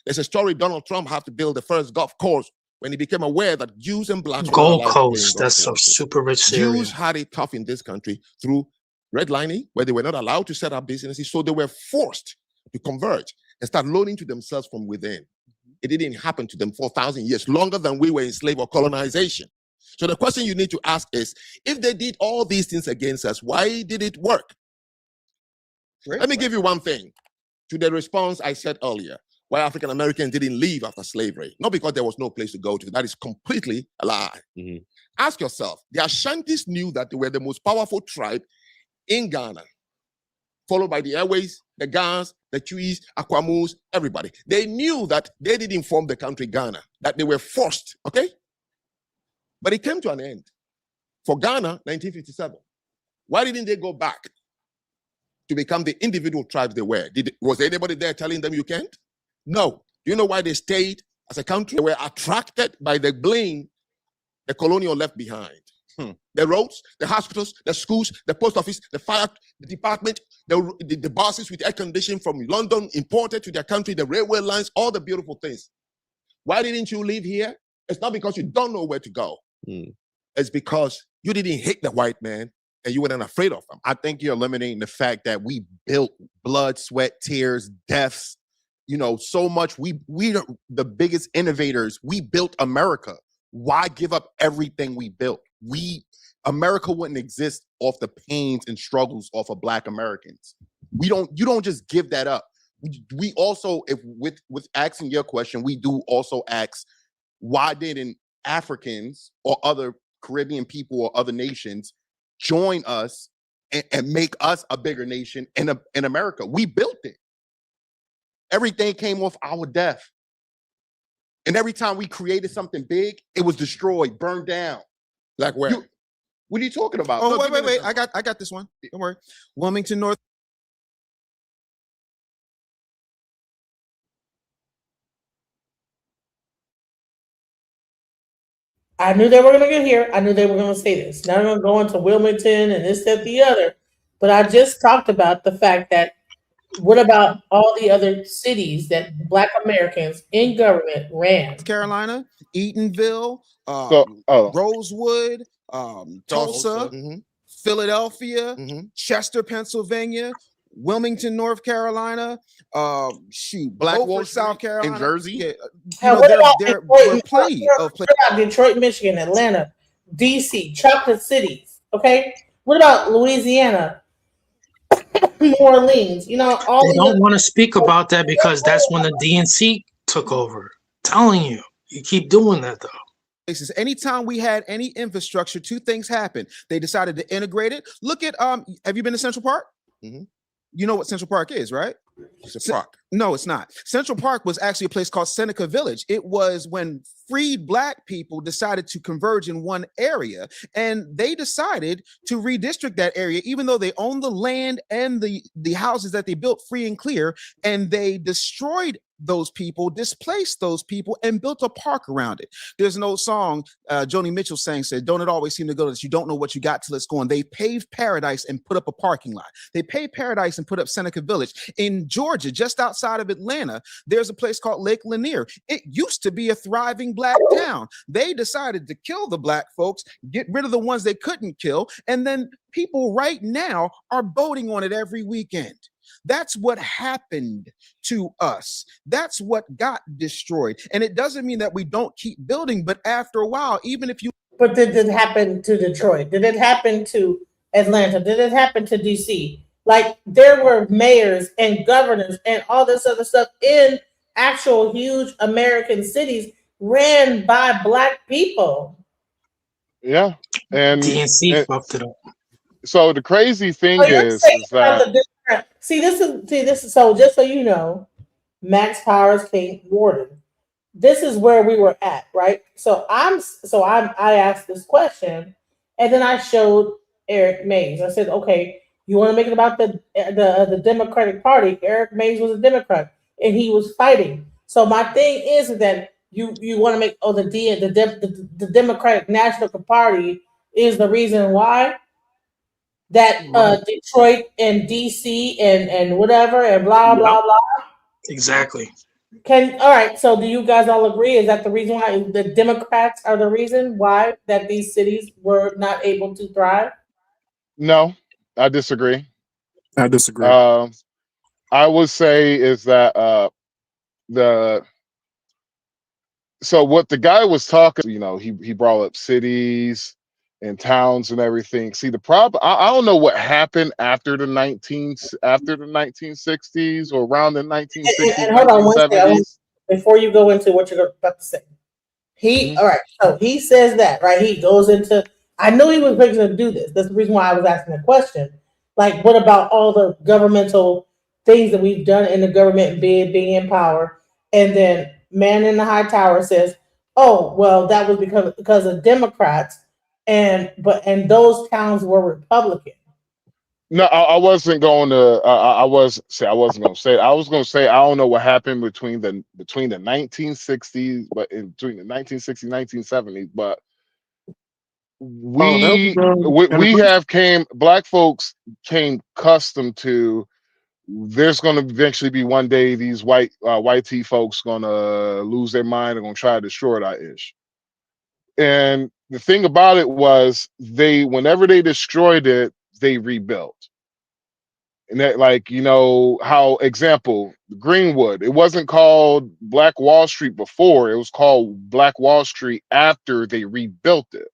There's a story Donald Trump had to build the first golf course when he became aware that Jews and blacks were Gold allowed to play in Coast, golf that's a courses. super rich area. Jews had it tough in this country through redlining, where they were not allowed to set up businesses, so they were forced to convert and start loaning to themselves from within. It didn't happen to them for 1,000 years, longer than we were enslaved or colonization. So the question you need to ask is, if they did all these things against us, why did it work? Let me give you one thing to the response I said earlier, why African Americans didn't leave after slavery. Not because there was no place to go to. That is completely a lie. Ask yourself, the Ashantis knew that they were the most powerful tribe in Ghana, followed by the Airways, the Gans, the Chuis, Akwamus, everybody. They knew that they didn't form the country Ghana, that they were forced, okay? But it came to an end. For Ghana, 1957. Why didn't they go back to become the individual tribes they were? Was anybody there telling them you can't? No. Do you know why they stayed as a country? They were attracted by the bling the colonial left behind. The roads, the hospitals, the schools, the post office, the fire department, the buses with air conditioning from London imported to their country, the railway lines, all the beautiful things. Why didn't you live here? It's not because you don't know where to go. It's because you didn't hate the white man and you weren't afraid of him. I think you're eliminating the fact that we built blood, sweat, tears, deaths, so much. We are the biggest innovators. We built America. Why give up everything we built? America wouldn't exist off the pains and struggles of Black Americans. You don't just give that up. We also, if with asking your question, we do also ask, why didn't Africans or other Caribbean people or other nations join us and make us a bigger nation in America? We built it. Everything came off our death. And every time we created something big, it was destroyed, burned down. Like where? What are you talking about? Oh, No, give me wait. an I got this one. Don't worry. Wilmington, North. I knew they were going to get here. I knew they were going to say this. Now they're going to go into Wilmington and this, that, the other. But I just talked about the fact that what about all the other cities that Black Americans in government ran? Carolina, Eatonville, Rosewood, Tulsa, Philadelphia, Chester, Pennsylvania, Wilmington, North Carolina, Beaufort, South Carolina, in Jersey. Yeah, And know, what there about were Detroit? plenty of What about Detroit, Michigan, Atlanta, DC, chocolate cities? Okay. What about Louisiana, New Orleans? You know, all They these don't other want to speak about that because that's when the DNC took over. Telling you, you keep doing that though. places. Anytime we had any infrastructure, two things happened. They decided to integrate it. Look at have you been to Central Park? You know what Central Park is, right? It's a park. No, it's not. Central Park was actually a place called Seneca Village. It was when freed Black people decided to converge in one area, and they decided to redistrict that area, even though they owned the land and the houses that they built free and clear, and they destroyed those people, displaced those people, and built a park around it. There's an old song Joni Mitchell said, "Don't it always seem to go that you don't know what you got till it's gone." They paved paradise and put up a parking lot. They paved paradise and put up Seneca Village. In Georgia, just outside of Atlanta, there's a place called Lake Lanier. It used to be a thriving Black town. They decided to kill the Black folks, get rid of the ones they couldn't kill, and then people right now are boating on it every weekend. That's what happened to us. That's what got destroyed. And it doesn't mean that we don't keep building, but after a while, even if you... But did it happen to Detroit? Did it happen to Atlanta? Did it happen to DC? Like, there were mayors and governors and all this other stuff in actual huge American cities ran by Black people. Yeah. And DNC fucked it up. So the crazy thing is that this is so just so you know, Max Powers King Warden. This is where we were at, right? I asked this question, and then I showed Eric Mays. I said, okay, you want to make it about the Democratic Party? Eric Mays was a Democrat, and he was fighting. So my thing is that you want to make the Democratic National Party is the reason why that Detroit and DC and whatever and blah blah blah. Exactly. All right, so do you guys all agree? Is that the reason why the Democrats are the reason why that these cities were not able to thrive? No, I disagree. I disagree. I would say is that so what the guy was talking, you know, he brought up cities and towns and everything. See, the problem, I don't know what happened after the 1960s or around the 1960s, And hold on one second, 1970s. before you go into what you're about to say. All right, so he says that, right? He goes into, I knew he was going to do this. That's the reason why I was asking the question. Like, what about all the governmental things that we've done in the government being in power? And then man in the high tower says, oh, well, that was because of Democrats, and those towns were Republican. No, I wasn't going to. I wasn't going to say. I was going to say I don't know what happened between the 1960s, but between the 1960s, 1970s. But Black folks came accustomed to. There's going to eventually be one day these white tea folks going to lose their mind and going to try to destroy that ish. And the thing about it was whenever they destroyed it, they rebuilt. And that, like, you know, how example, Greenwood, it wasn't called Black Wall Street before, it was called Black Wall Street after they rebuilt it.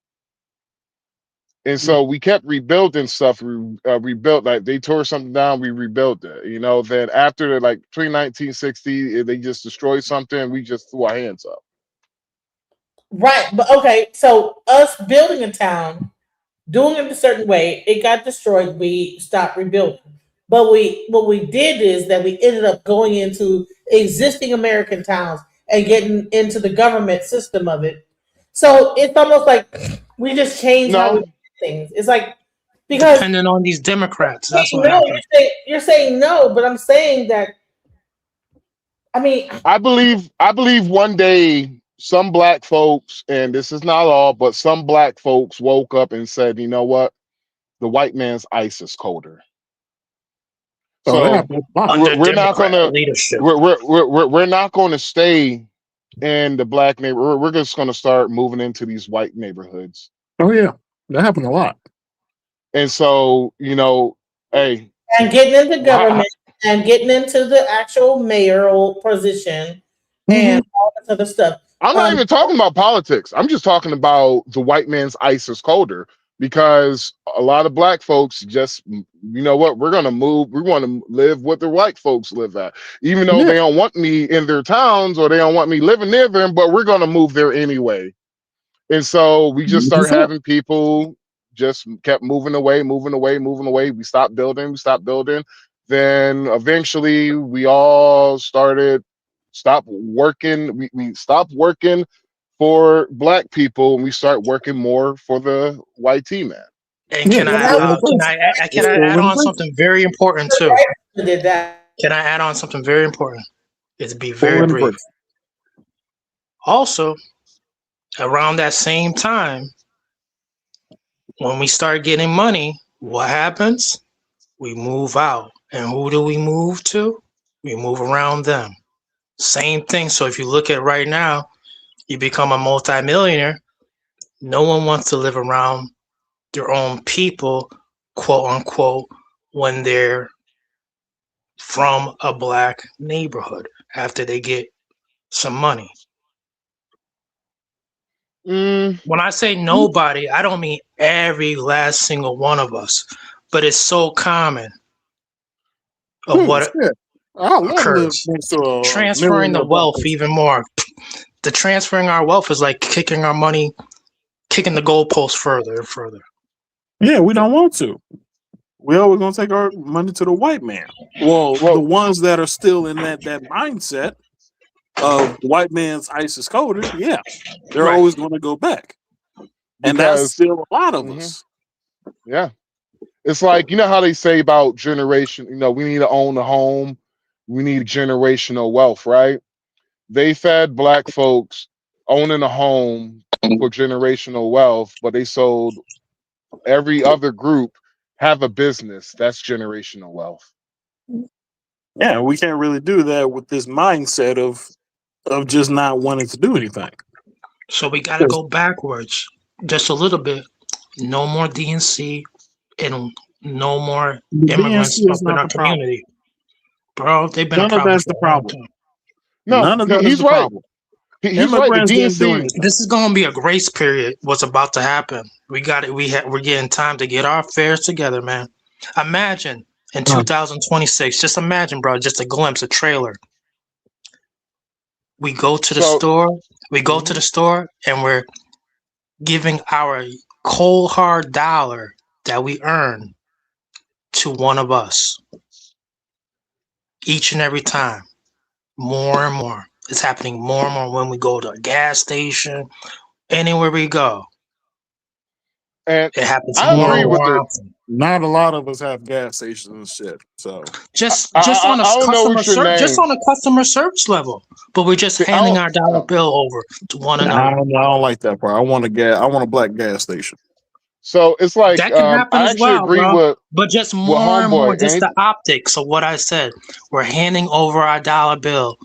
And so we kept rebuilding stuff. We rebuilt, like they tore something down, we rebuilt it. You know, then after like between 1960, they just destroyed something, we just threw our hands up. Right, but okay, so us building a town, doing it a certain way, it got destroyed. We stopped rebuilding. But what we did is that we ended up going into existing American towns and getting into the government system of it. So it's almost like we just change how we do things. It's like because Depending on these Democrats, that's what no, happens. you're saying no, but I'm saying that. I mean, I believe one day some black folks, and this is not all, but some black folks woke up and said, you know what? The white man's ice is colder. So Under we're not Democrat gonna leadership. we're not gonna stay in the black neighborhood. We're just gonna start moving into these white neighborhoods. Oh yeah, that happened a lot. And so, you know, hey, and getting into government and getting into the actual mayoral position and all this other stuff. I'm not even talking about politics. I'm just talking about the white man's ice is colder because a lot of black folks just, you know what, we're going to move. We want to live what the white folks live at, even though they don't want me in their towns or they don't want me living near them, but we're going to move there anyway. And so we just start having people just kept moving away. We stopped building. Then eventually we all stopped working. We stopped working for black people and we start working more for the white team man. And can I add on something very important too? Did that. Can I add on something very important? It's be very brief. Also, around that same time, when we start getting money, what happens? We move out. And who do we move to? We move around them. Same thing. So if you look at right now, you become a multimillionaire. No one wants to live around their own people, quote unquote, when they're from a black neighborhood after they get some money. When I say nobody, I don't mean every last single one of us, but it's so common of what occurs. Transferring the wealth even more. The transferring our wealth is like kicking our money, kicking the goalposts further and further. Yeah, we don't want to. We always gonna take our money to the white man. Well, the ones that are still in that mindset of the white man's ice is colder, yeah, they're always gonna go back. And that's still a lot of us. Yeah. It's like, you know how they say about generation, you know, we need to own a home, we need generational wealth, right? They fed black folks owning a home for generational wealth, but they sold every other group have a business. That's generational wealth. Yeah, we can't really do that with this mindset of just not wanting to do anything. So we got to go backwards just a little bit. No more DNC and no more immigrants up in our community. Bro, they've been a problem for a long time. No, he's right. He's right. The DNC. This is going to be a grace period. What's about to happen? We got it. We're getting time to get our affairs together, man. Imagine in 2026. Just imagine, bro. Just a glimpse, a trailer. We go to the store. We go to the store, and we're giving our cold hard dollar that we earn to one of us each and every time. More and more. It's happening more and more when we go to a gas station, anywhere we go. And it happens I more agree and with more it. often. Not a lot of us have gas stations and shit. So just on a customer service, just on a customer service level, but we're just handing our dollar bill over to one another. I don't like that part. I want a black gas station. So it's like that can happen I as actually well, agree bro. with, but just with more and more, Homeboy. just the optics of what I said. We're handing over our dollar bill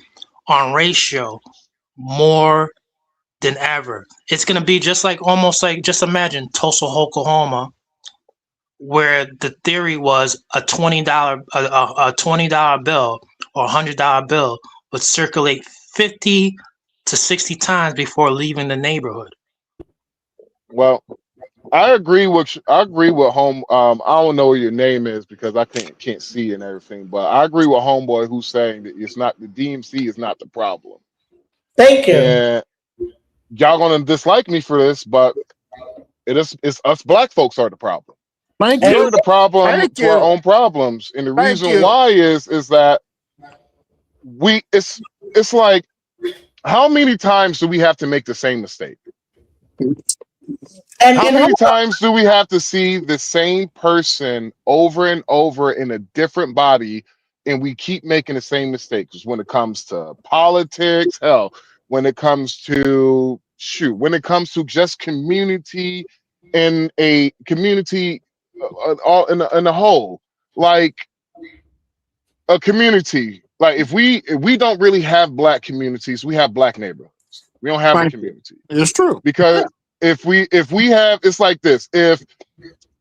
on ratio more than ever. It's gonna be just like almost like just imagine Tulsa, Oklahoma, where the theory was a $20 bill or $100 bill would circulate 50 to 60 times before leaving the neighborhood. Well, I agree with home. I don't know what your name is because I can't see and everything, but I agree with Homeboy who's saying that it's not the DMC is not the problem. Thank you. And y'all gonna dislike me for this, but it's us black folks are the problem. We're the problem to our own problems, and the reason why is that it's like How many times do we have to make the same mistake? How And many times do we have to see the same person over and over in a different body, and we keep making the same mistakes when it comes to politics, hell, when it comes to when it comes to just community and a community all in a whole, like a community. Like if we don't really have black communities, we have black neighborhoods. We don't have a community. It's true. Because if we have, it's like this. If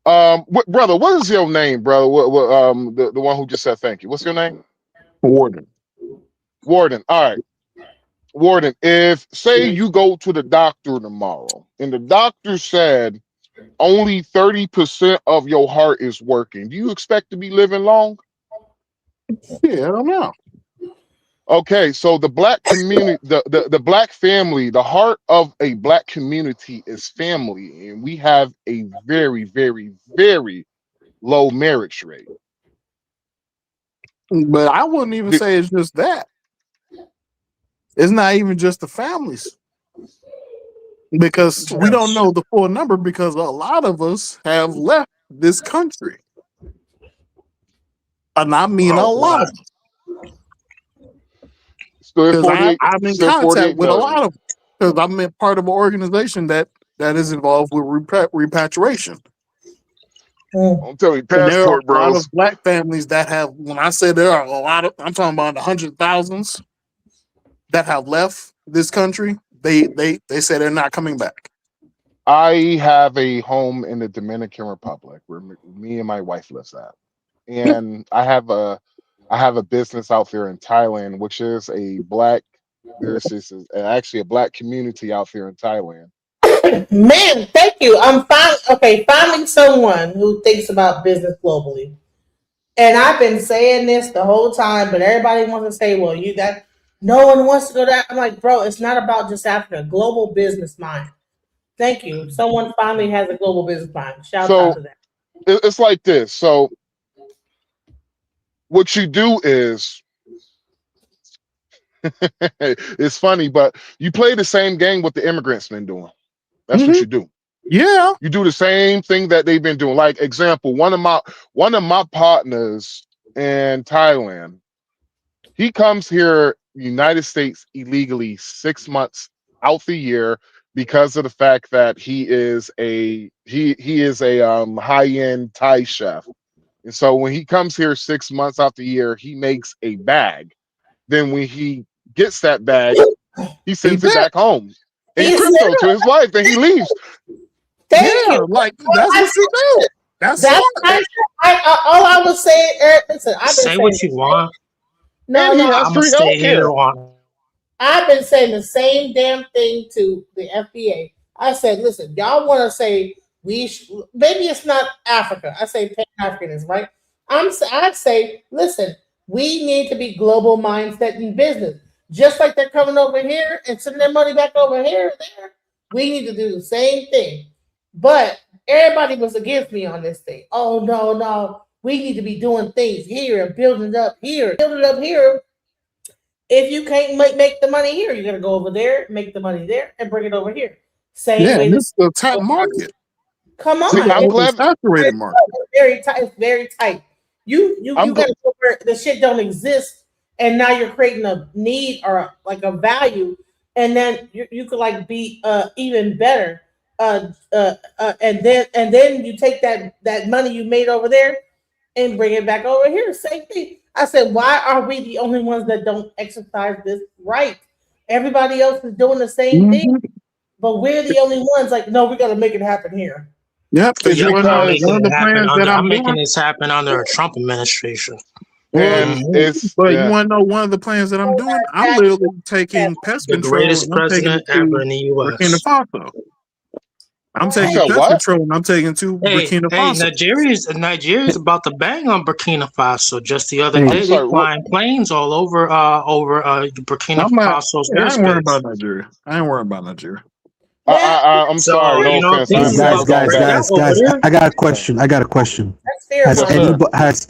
brother, what is your name, brother? What the one who just said thank you. What's your name? Warden. Warden. All right. Warden, if say you go to the doctor tomorrow and the doctor said only 30% of your heart is working, do you expect to be living long? Yeah, I don't know. Okay, so the black community, the black family, the heart of a black community is family, and we have a very, very, very low marriage rate. But I wouldn't even say it's just that. It's not even just the families. Because we don't know the full number because a lot of us have left this country. And I mean a lot of them. Because I'm in contact with a lot of them. Because I'm in part of an organization that is involved with repatriation. I'm telling you, There are passport a lot bros. of black families that have, when I say there are a lot of, I'm talking about 100,000s that have left this country. They say they're not coming back. I have a home in the Dominican Republic where me and my wife lives at, and I have a business out there in Thailand, which is a black. Actually a black community out there in Thailand. Man, thank you. I'm finding someone who thinks about business globally. And I've been saying this the whole time, but everybody wants to say, well, no one wants to go that. I'm like, bro, it's not about just Africa. Global business mind. Thank you. Someone finally has a global business mind. Shout out to that. It's like this. So what you do is it's funny, but you play the same game what the immigrants been doing. That's what you do. Yeah. You do the same thing that they've been doing. Like example, one of my partners in Thailand, he comes here, United States illegally 6 months out the year because of the fact that he is a high-end Thai chef. And so when he comes here 6 months out the year, he makes a bag. Then when he gets that bag, he sends it back home in crypto to his wife, and he leaves. Thank you. Like that's what you do. That's all I was saying. Eric, listen, I've been Say what you want. No, and he has I'm gonna free stay here healthcare. on. I've been saying the same damn thing to the FBA. I said, listen, y'all want to say maybe it's not Africa. I say Pan-Africanism, right? I'd say, listen, we need to be global mindset in business. Just like they're coming over here and sending their money back over here and there, we need to do the same thing. But everybody was against me on this thing. Oh, no. We need to be doing things here and building it up here. If you can't make the money here, you're gonna go over there, make the money there, and bring it over here. Same way. This is a tight market. Come on, See, I'm glad. Saturated market. It's very tight. It's very tight. You gotta go where the shit don't exist, and now you're creating a need or like a value, and then you could like be even better. And then you take that money you made over there and bring it back over here. Same thing. I said, why are we the only ones that don't exercise this right? Everybody else is doing the same thing, but we're the only ones like, no, we got to make it happen here. Yep. I'm making this happen under a Trump administration. Well, but you want to know one of the plans that I'm doing? I'm literally taking pest the control. greatest president ever in the U.S. Burkina Faso. I'm taking pest control and I'm taking to Burkina Faso. Nigeria's about to bang on Burkina Faso. Just the other day, they flying planes all over Burkina Faso's airspace. I ain't worried about Nigeria. I'm sorry. No offense. Guys. I got a question.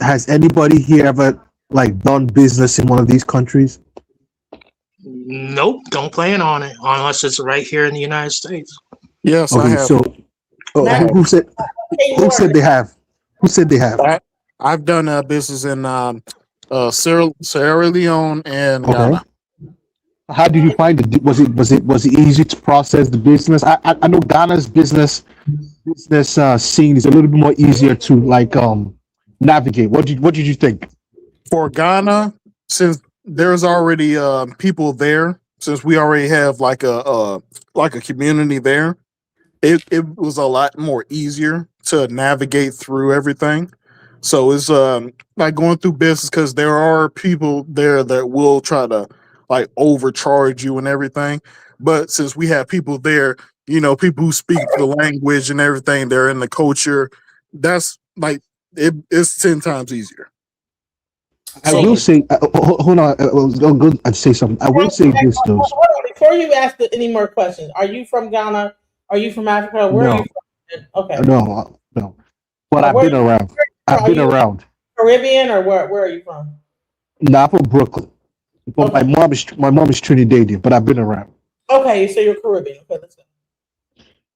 Has anybody here ever like done business in one of these countries? Nope, don't plan on it unless it's right here in the United States. Yes, I Okay, have. so who said they have? Who said they have? I've done business in Sierra Leone and Okay. Ghana. How did you find it? Was it easy to process the business? I know Ghana's business scene is a little bit more easier to navigate. What did you think? For Ghana, since there's already people there, since we already have like a community there, it was a lot more easier to navigate through everything. So it's like going through business because there are people there that will try to like overcharge you and everything. But since we have people there, people who speak the language and everything, they're in the culture. That's it's 10 times easier. I will say, hold on, I was going to go say something. I will say this though. Hold on, before you ask any more questions, are you from Ghana? Are you from Africa? Where are you from? Okay. No. But I've been around. I've been around. Caribbean or where are you from? No, I'm from Brooklyn. But my mom is Trinidadian, but I've been around. Okay, so you're Caribbean. Okay, let's go.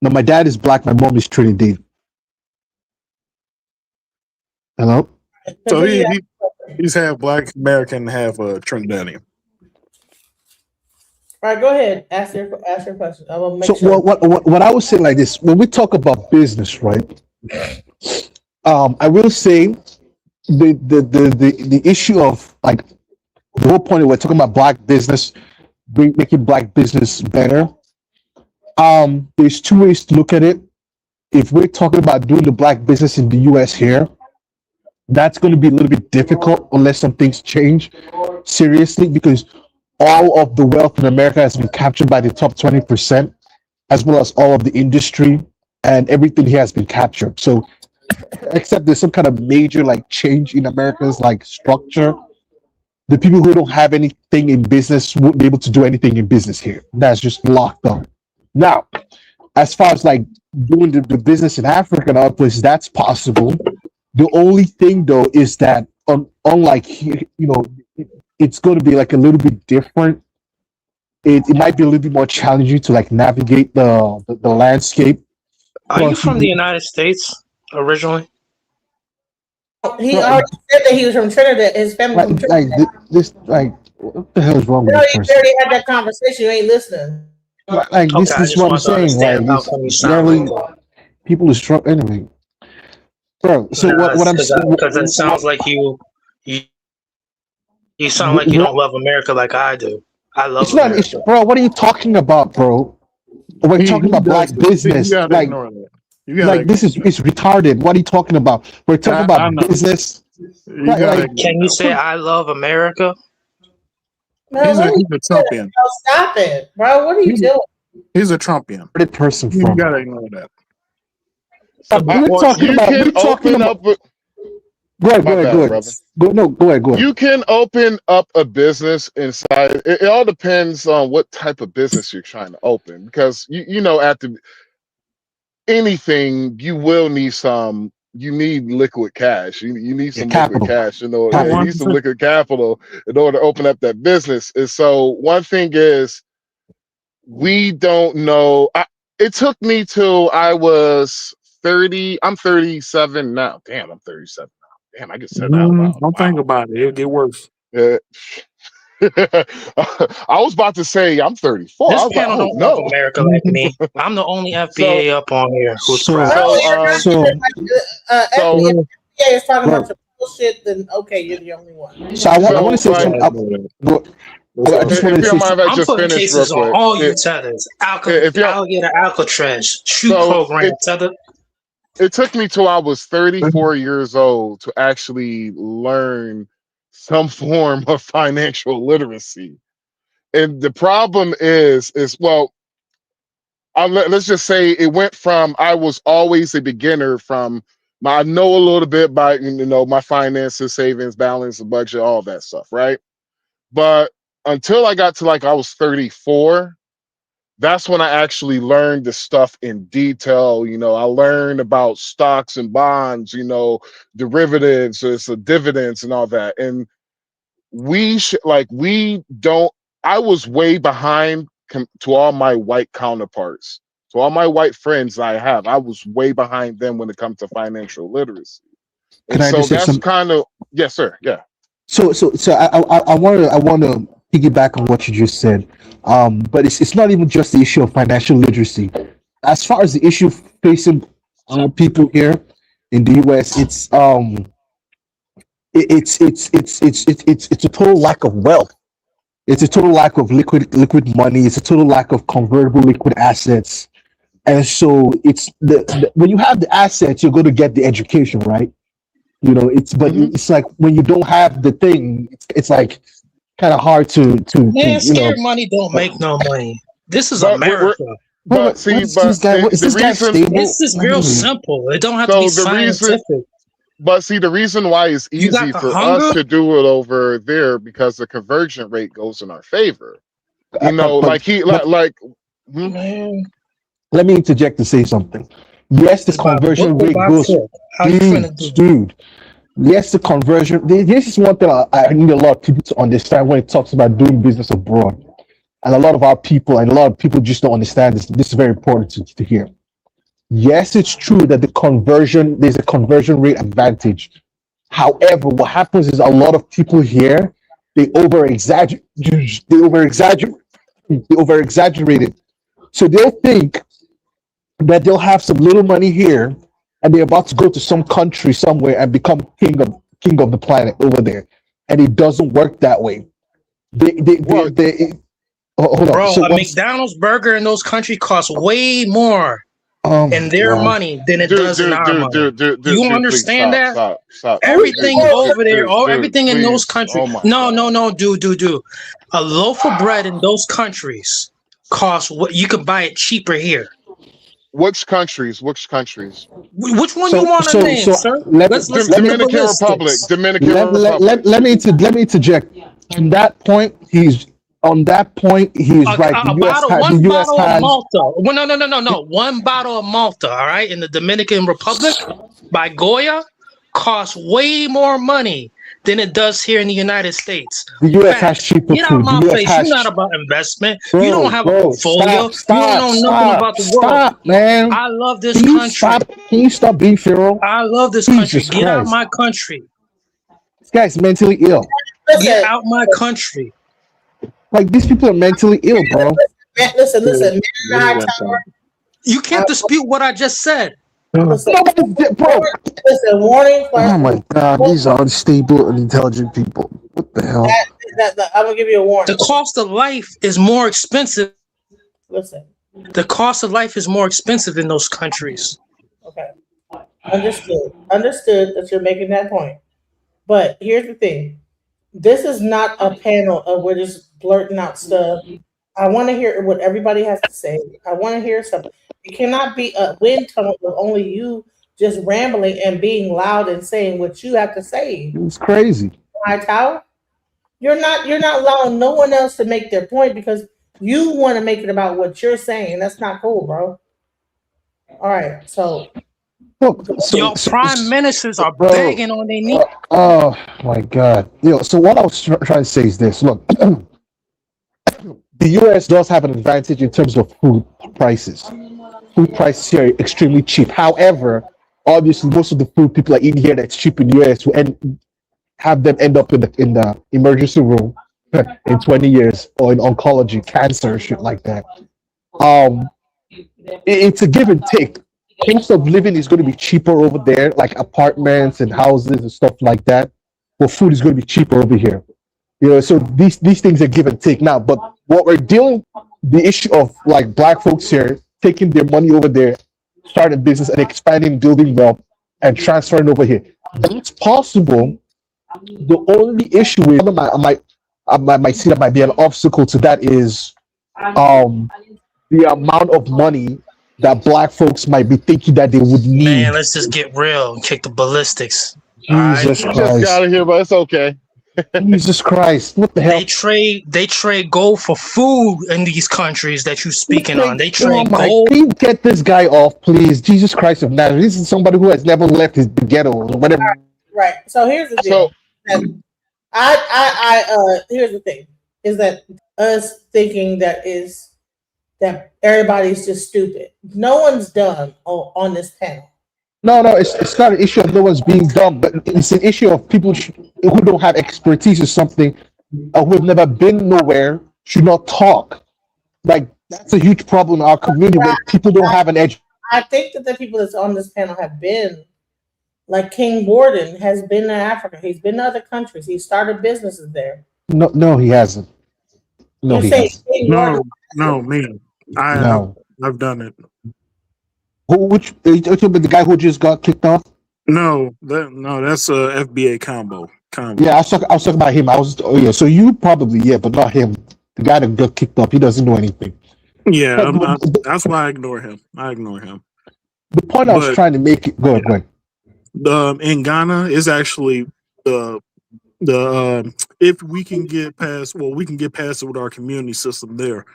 No, my dad is black. My mom is Trinidadian. Hello. So he's half black American, half Trinidadian. All right, go ahead. Ask your question. I will make So sure. what I would say like this: when we talk about business, right? I will say the issue of like the whole point of we're talking about black business, making black business better. There's two ways to look at it. If we're talking about doing the black business in the US here, that's going to be a little bit difficult unless some things change seriously, because all of the wealth in America has been captured by the top 20%, as well as all of the industry, and everything here has been captured. So except there's some kind of major like change in America's like structure, the people who don't have anything in business won't be able to do anything in business here. That's just locked up. Now, as far as like doing the business in Africa and other places, that's possible. The only thing though is that unlike here, it's going to be like a little bit different. It might be a little bit more challenging to like navigate the landscape. Are you from the United States originally? He already said that he was from Trinidad. His family from Trinidad. What the hell is wrong with You this person? already had that conversation. You ain't listening. This is what I'm saying. People are strong anyway, bro. So what I'm saying, because it sounds like you sound like you don't love America like I do. I love America. bro. What are you talking about, bro? We're talking about black business. This is it's retarded. What are you talking about? We're talking about business. Can you say I love America? Man, He's a Trumpian. Stop it, bro. What are you doing? He's a Trumpian. Where did person You from? gotta ignore that. We're talking about. Go ahead. You can open up a business inside. It all depends on what type of business you're trying to open, because after anything, you will need you need liquid cash. You need some liquid cash. You need some liquid capital in order to open up that business. And so one thing is, we don't know. It took me till I was 30. I'm 37 now. Damn, I'm 37 now. Damn, I just said that out loud. Don't think about it. It'll get worse. I was about to say I'm 34. This I was panel like, don't love America like me. I'm the only FBA up on here who's proud. FBA is talking about some bullshit. Then okay, you're the only one. So I want to say something. I just want to say I'm putting cases on all you tethers. Alligator Alcatraz shoot program tether. It took me till I was 34 years old to actually learn some form of financial literacy. And the problem is well, let's just say it went from I was always a beginner from I know a little bit by my finances, savings, balance, budget, all that stuff, right? But until I got to like I was 34, that's when I actually learned the stuff in detail. I learned about stocks and bonds, derivatives, so it's dividends and all that. And we don't. I was way behind to all my white counterparts. To all my white friends I have, I was way behind them when it comes to financial literacy. Can And I so just say that's some? kind of, yes, sir. Yeah. So I want to piggyback on what you just said. But it's not even just the issue of financial literacy. As far as the issue facing people here in the U.S., it's a total lack of wealth. It's a total lack of liquid money. It's a total lack of convertible liquid assets. And so it's when you have the assets, you're going to get the education, right? You know, it's like when you don't have the thing, it's like kind of hard to Man, you know. scared money don't make no money. This is But America. but see, Is but this guy? Is the this guy reason, stable? This is I real mean, simple. It don't have to be so the reason, scientific. but see, the reason why it's You got easy the for us hunger. to do it over there because the conversion rate goes in our favor. You know, but hmm? Man, let me interject to say something. Yes, the it's by book conversion or rate by goes, crook. How you finna do? dude. Yes, the conversion. This is one thing I need a lot of people to understand when it talks about doing business abroad. And a lot of our people, and a lot of people just don't understand this. This is very important to hear. Yes, it's true that there's a conversion rate advantage. However, what happens is a lot of people here, they over exaggerate, they over exaggerate it. So they'll think that they'll have some little money here and they're about to go to some country somewhere and become king of the planet over there. And it doesn't work that way. Hold on. Bro, So a once McDonald's burger in those countries costs way more oh in my their god. money than it does in our money. You Dude, please understand stop, that? stop, stop, Everything over there, dude, everything in those please. countries. Oh my No, God. no, no, dude. A loaf of bread in those countries costs what you could buy it cheaper here. Which countries? Which countries? Which one you want to name, sir? let me Let's get the Dominican Republic. ballistics. Dominican Republic. let me interject. On that point, he's right. The One US bottle of has Malta. Well, no. One bottle of Malta, all right, in the Dominican Republic by Goya costs way more money than it does here in the United States. the US has Facts. cheaper Get out food. my The US face. You're has not about investment. You don't have a portfolio. stop, You don't know nothing about the world. stop, man. I love this Can you country. stop? Can you stop being feral? I love this country. Jesus Get out Christ. my country. This guy's mentally ill. Get out my country. Like these people are mentally ill, bro. Listen. You can't dispute what I just said. Listen, bro. Listen, warning. Oh my god, these are unstable and intelligent people. What the hell? I'm gonna give you a warning. The cost of life is more expensive. Listen. The cost of life is more expensive in those countries. Okay. Understood that you're making that point. But here's the thing. This is not a panel of we're just blurting out stuff. I want to hear what everybody has to say. I want to hear something. It cannot be a wind tunnel with only you just rambling and being loud and saying what you have to say. It's crazy. High Tower, you're not allowing no one else to make their point because you want to make it about what you're saying. That's not cool, bro. All right, so your prime ministers are bro, begging on their knees. Oh my god. So what I was trying to say is this. Look, the US does have an advantage in terms of food prices. Food prices here are extremely cheap. However, obviously most of the food people are eating here that's cheap in the US will have them end up in the emergency room in 20 years or in oncology, cancer, shit like that. It's a give and take. Cost of living is going to be cheaper over there, like apartments and houses and stuff like that. But food is going to be cheaper over here. You know, so these things are give and take now. But what we're dealing, the issue of like black folks here taking their money over there, starting business and expanding, building wealth, and transferring over here. That's possible. The only issue is I might see that might be an obstacle to that is the amount of money that black folks might be thinking that they would need. Man, let's just get real and kick the ballistics. Jesus You Christ. just got out of here, but it's okay. Jesus Christ. What the hell? They trade gold for food in these countries that you're speaking on. They trade gold. Can you get this guy off, please? Jesus Christ of Nazareth. This is somebody who has never left the ghetto or whatever. Right. So here's the deal. Here's the thing is that us thinking that everybody's just stupid. No one's dumb on this panel. No, it's not an issue of no one's being dumb, but it's an issue of people who don't have expertise in something, or who have never been nowhere should not talk. Like that's a huge problem in our community where people don't have an edge. I think that the people that's on this panel have been, like King Borden has been to Africa. He's been to other countries. He started businesses there. No, he hasn't. No, he hasn't. No, me. I've done it. Which the guy who just got kicked off? No, that's a FBA combo. Yeah, I was talking about him. So you probably but not him. The guy that got kicked off, he doesn't know anything. Yeah, that's why I ignore him. The point I was trying to make it. Go ahead. In Ghana is actually the if we can get past, we can get past it with our community system there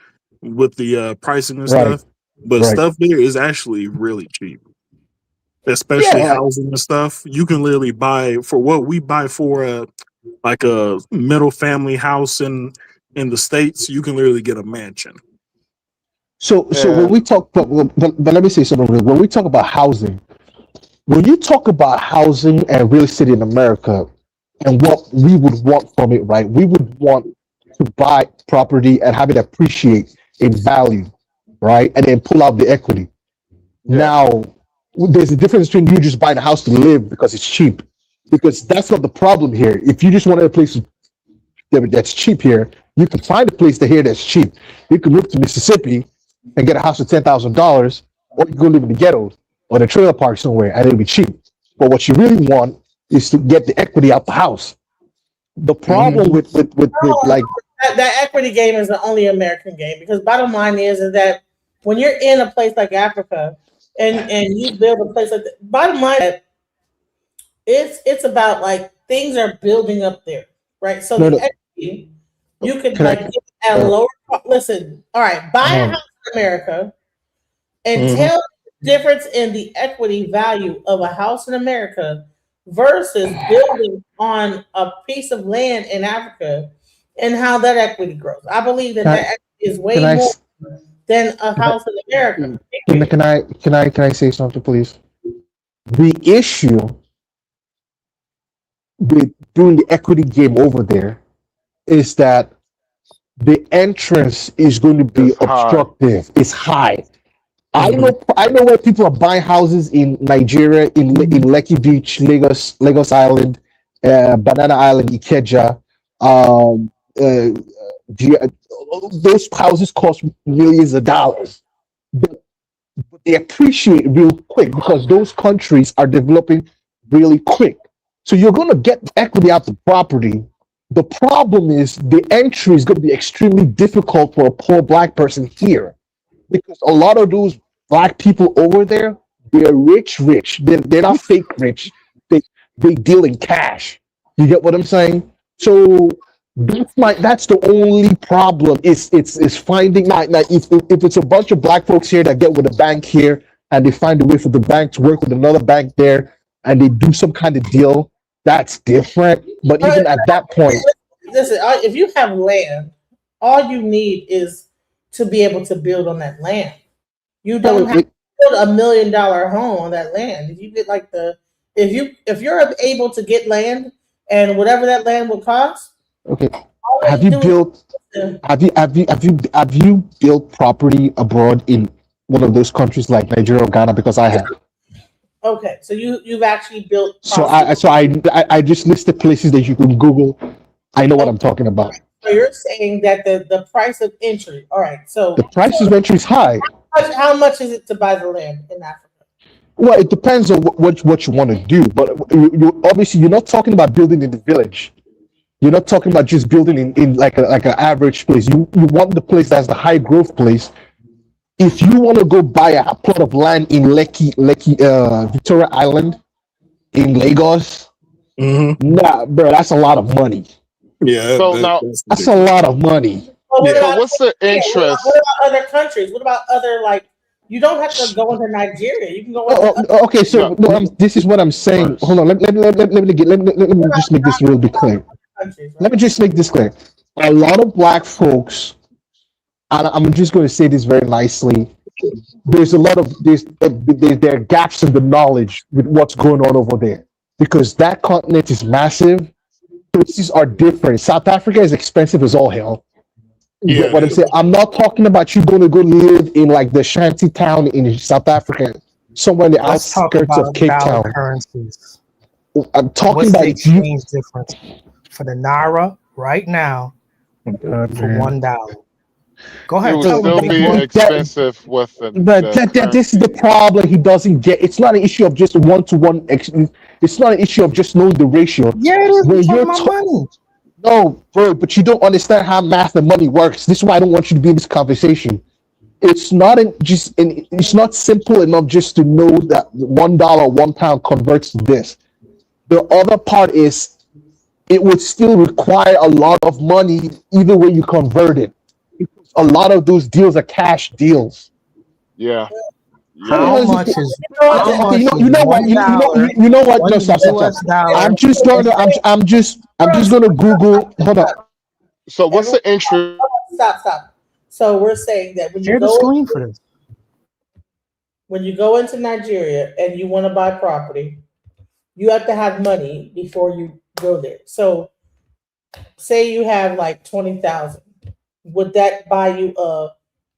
with the pricing and stuff. But stuff there is actually really cheap, especially housing and stuff. You can literally buy for what we buy for like a middle family house in the States. You can literally get a mansion. So when we talk, but let me say something. When we talk about housing, when you talk about housing and real estate in America, and what we would want from it, right? We would want to buy property and have it appreciate in value, right? And then pull out the equity. Now, there's a difference between you just buying a house to live because it's cheap, because that's not the problem here. If you just wanted a place that's cheap here, you can find a place here that's cheap. You can move to Mississippi and get a house for $10,000, or you can go live in the ghettos or the trailer park somewhere, and it'll be cheap. But what you really want is to get the equity out the house. The problem with like that equity game is the only American game, because bottom line is that when you're in a place like Africa and you build a place like that, bottom line, it's about like things are building up there, right? So the equity, you could like get at a lower cost. Listen, all right, buy a house in America and tell the difference in the equity value of a house in America versus building on a piece of land in Africa and how that equity grows. I believe that equity is way more than a house in America. Can I say something, please? The issue with doing the equity game over there is that the entrance is going to be obstructive. It's high. I know where people are buying houses in Nigeria, in Lekki Beach, Lagos Island, Banana Island, Ikeja. Those houses cost millions of dollars, but they appreciate real quick because those countries are developing really quick. So you're going to get equity out the property. The problem is the entry is going to be extremely difficult for a poor black person here, because a lot of those black people over there, they're rich. They're not fake rich. They deal in cash. You get what I'm saying? So that's the only problem. It's finding if it's a bunch of black folks here that get with a bank here and they find a way for the bank to work with another bank there and they do some kind of deal, that's different. But even at that point, listen, if you have land, all you need is to be able to build on that land. You don't have to build $1 million home on that land. If you get like if you're able to get land and whatever that land will cost. Okay. Have you built property abroad in one of those countries like Nigeria or Ghana? Because I have. Okay, so you've actually built. So I just listed places that you can Google. I know what I'm talking about. So you're saying that the price of entry. All right, so the price of entry is high. How much is it to buy the land in Africa? Well, it depends on what you want to do. But you obviously you're not talking about building in the village. You're not talking about just building in like an average place. You want the place that's the high growth place. If you want to go buy a plot of land in Lekki, Victoria Island, in Lagos, nah, bro, that's a lot of money. Yeah, that's a lot of money. So what's the interest? What about other countries? What about other, like, you don't have to go into Nigeria. You can go. Okay, so this is what I'm saying. Hold on, let me just make this real bit clear. Let me just make this clear. a lot of black folks, and I'm just going to say this very nicely. There's a lot of there are gaps in the knowledge with what's going on over there because that continent is massive. Places are different. South Africa is expensive as all hell. You Yeah, get it what I'm saying? is. I'm not talking about you going to go live in like the shanty town in South Africa, somewhere in the Let's talk outskirts of about Cape dollar Town. currencies. I'm talking What's about the if you. exchange difference for the naira right now for $1? Go It ahead, would tell them, still big be boy. expensive with But the this is the currency. problem he doesn't get. It's not an issue of just one to one. It's not an issue of just knowing the ratio. Yeah, it is. We're When talking you're about money. no, bro, but you don't understand how math and money works. This is why I don't want you to be in this conversation. It's not it's not simple enough just to know that $1, £1 converts to this. The other part is it would still require a lot of money either way you convert it. A lot of those deals are cash deals. Yeah. How Yeah. much is Okay, you know what? You know what? No, stop, stop, stop. US dollar? I'm just gonna Google. Hold on. So what's Everyone, the interest? stop. So we're saying that Share the screen for this. when you go into Nigeria and you want to buy property, you have to have money before you go there. So say you have like 20,000, would that buy you a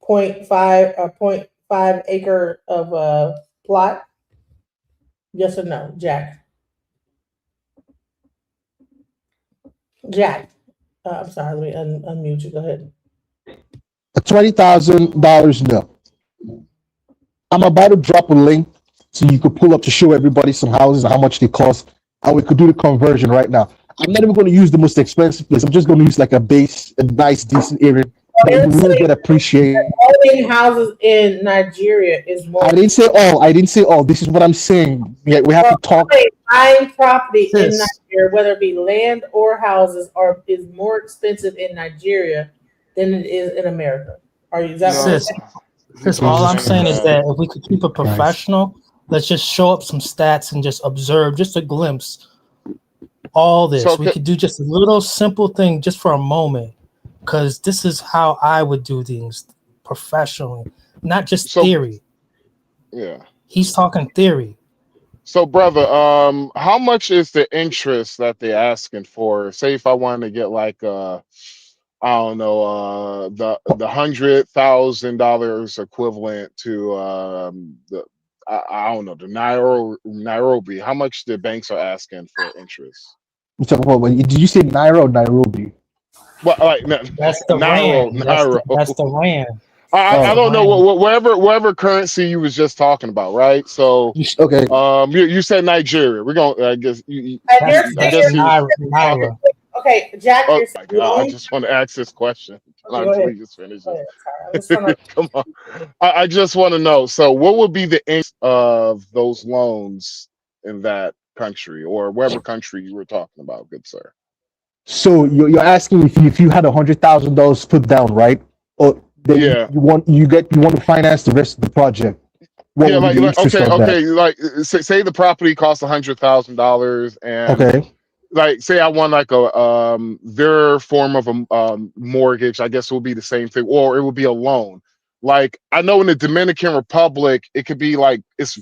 0.5 acre of a plot? Yes or no, Jack? Jack, I'm sorry. Let me unmute you. Go ahead. $20,000. No. I'm about to drop a link so you could pull up to show everybody some houses and how much they cost, and we could do the conversion right now. I'm not even going to use the most expensive place. I'm just going to use like a nice, decent area that you will get appreciated. Owning houses in Nigeria is more. I didn't say all. I didn't say all. This is what I'm saying. We have to talk. Buying property in Sis. Nigeria, whether it be land or houses, is more expensive in Nigeria than it is in America. Are you? Is that what you're Sis, saying? sis, all I'm saying is that if we could keep it professional, let's just show up some stats and just observe, just a glimpse, all this. So We could do just a little simple thing just for a moment, because this is how I would do things professionally, not just theory. Yeah. He's talking theory. So brother, how much is the interest that they're asking for? Say if I wanted to get like I don't know, the $100,000 equivalent to the I don't know, the Nairobi. How much the banks are asking for interest? You talking about did you say Naira or Nairobi? Well, like That's the rand. That's the rand. I don't know whatever currency you was just talking about, right? So okay, you said Nigeria. We're gonna I guess Naira. Okay, Jack. Oh my God! I just want to ask this question. Can Go I ahead. please finish Go this? ahead. Sorry. I'm just trying to. Come on. I just want to know. So, what would be the interest of those loans in that country or whatever country you were talking about, good sir? So you're asking if you had $100,000 put down, right? Or then Yeah. you want to finance the rest of the project. What Yeah, would be the interest okay, on that? like say the property costs $100,000, and Okay. like say I want like a their form of a mortgage, I guess it would be the same thing, or it would be a loan. Like I know in the Dominican Republic, it could be like it's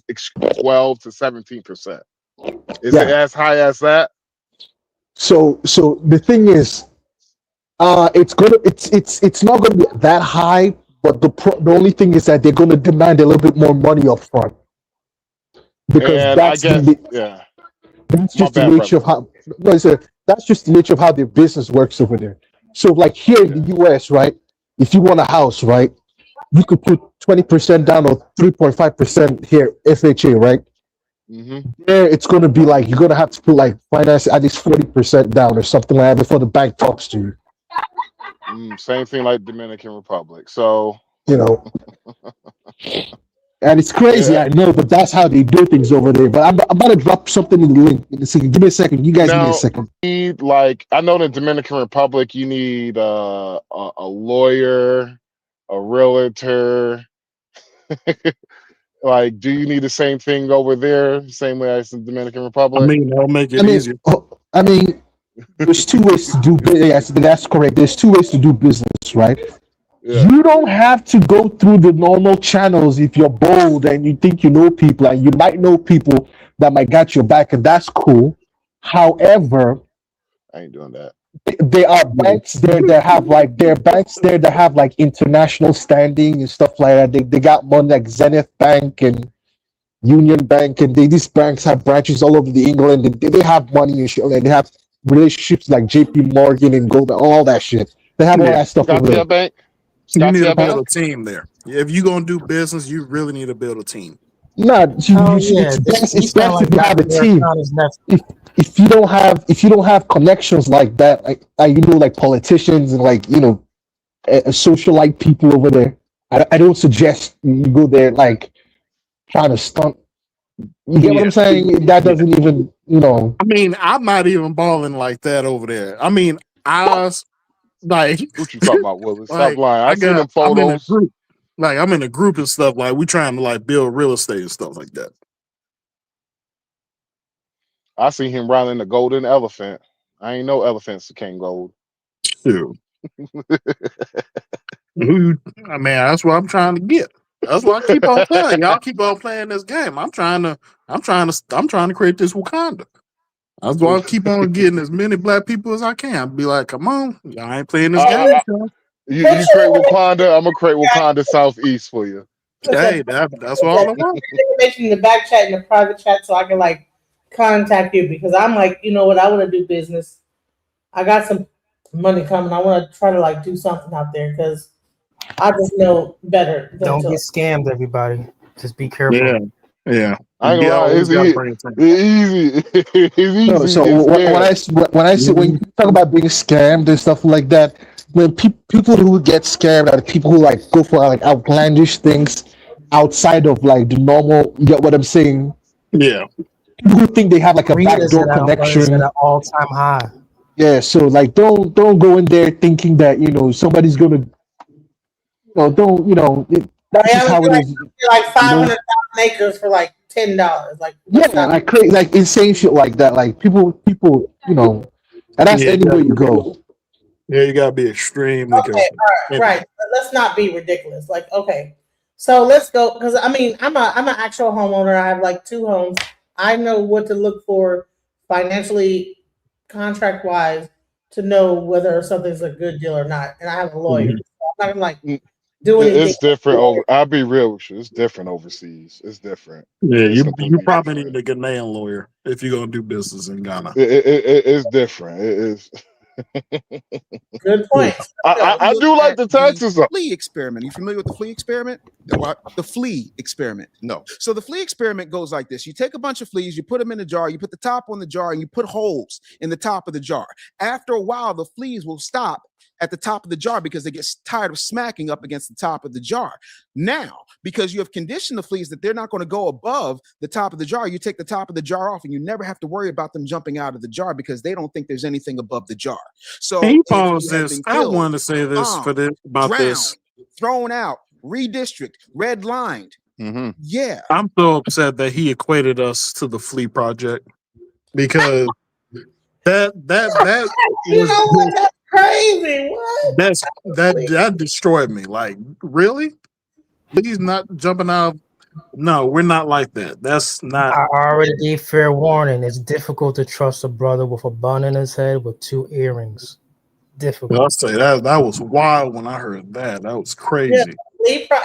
12 to 17%. Is it as high as that? So the thing is, it's not gonna be that high, but the only thing is that they're gonna demand a little bit more money up front because And I guess yeah. that's My just the bad, nature brother. of how that's just the nature of how their business works over there. So like here in the US, right? If you want a house, right, you could put 20% down or 3.5% here, FHA, right? There it's gonna be like you're gonna have to put like finance at least 40% down or something like that before the bank talks to you. Same thing like Dominican Republic. So You know. And it's crazy, I know, but that's how they do things over there. But I'm about to drop something in the link. Give me a second. You guys give me a second. Need like I know in the Dominican Republic you need a lawyer, a realtor. Like, do you need the same thing over there, same way as the Dominican Republic? That'll make it I mean, easier. I mean, there's two ways to do business. Yes, that's correct. There's two ways to do business, right? Yeah. You don't have to go through the normal channels if you're bold and you think you know people, and you might know people that might got your back, and that's cool. However, I ain't doing that. there are banks there that have like there are banks there that have like international standing and stuff like that. They got money like Zenith Bank and Union Bank, and these banks have branches all over the England, and they have money and shit, and they have relationships like JP Morgan and Goldman, all that shit. They have all Yeah. that stuff over there. Scotia Bank. You need to Scotia build Bank. a team there. If you're gonna do business, you really need to build a team. No, Oh yeah, he it's sound best like if you have Dr. a team. Americana's nephew. If you don't have connections like that, like you know, like politicians and like you know, socialite people over there, I don't suggest you go there like trying to stunt. You get what Yeah. I'm saying? That Yeah. doesn't even, you know. I mean, I'm not even balling like that over there. I mean, I was like, What you talking about, Willis? Stop like lying. I seen them I'm in a photos. group. Like I'm in a group and stuff. Like we trying to like build real estate and stuff like that. I seen him riding the golden elephant. I ain't know elephants came gold. Shoot. I mean, that's what I'm trying to get. That's why I keep on playing. Y'all keep on playing this game. I'm trying to create this Wakanda. That's why I keep on getting as many black people as I can. Be like, come on, y'all ain't playing this game. You create Wakanda. I'm gonna create Wakanda Southeast for you. Hey, that's all I want. Information in the back chat, in the private chat, so I can like contact you, because I'm like, you know what, I want to do business. I got some money coming. I want to try to like do something out there because I just know better. Than Don't to, get scammed, everybody. Just be careful. Yeah, yeah. I ain't gonna lie, it's easy. It's easy. No, so when you talk about being scammed and stuff like that, when people who get scammed are the people who like go for like outlandish things outside of like the normal. You get what I'm saying? Yeah. People who think they have like a Greed is backdoor at connection. an all-time high. Yeah, so like don't go in there thinking that you know somebody's gonna, you know, don't you know that's just how it is. like 500,000 acres for like $10. Like Yeah, like crazy, like insane shit like that. Like people, you know, and that's anywhere you go. Yeah, you gotta be extremely careful. Right. Let's not be ridiculous. Like, okay, so let's go, because I mean, I'm an actual homeowner. I have like 2 homes. I know what to look for financially, contract wise, to know whether something's a good deal or not. And I have a lawyer. So I'm not gonna like do anything. It's different over. I'll be real with you. It's different overseas. It's different. Yeah, It's you completely probably different. need a Ghanaian lawyer if you're gonna do business in Ghana. It's different. It is. Good point. I do like the taxes though. Flea experiment. You familiar with the flea experiment? The what? The flea experiment. No. So the flea experiment goes like this. You take a bunch of fleas, you put them in a jar, you put the top on the jar, and you put holes in the top of the jar. After a while, the fleas will stop at the top of the jar because they get tired of smacking up against the top of the jar. Now, because you have conditioned the fleas that they're not going to go above the top of the jar, you take the top of the jar off and you never have to worry about them jumping out of the jar because they don't think there's anything above the jar. So Can you if you pause have this? been I killed, wanted to say this for this about drowned, this. thrown out, redistrict, redlined. Yeah. I'm so upset that he equated us to the Flea Project because that You was know what? That's crazy. What? that destroyed me. Like, really? Please not jumping out. No, we're not like that. That's not. I already gave fair warning. It's difficult to trust a brother with a bun in his head with 2 earrings. Difficult. I'll say that was wild when I heard that. That was crazy.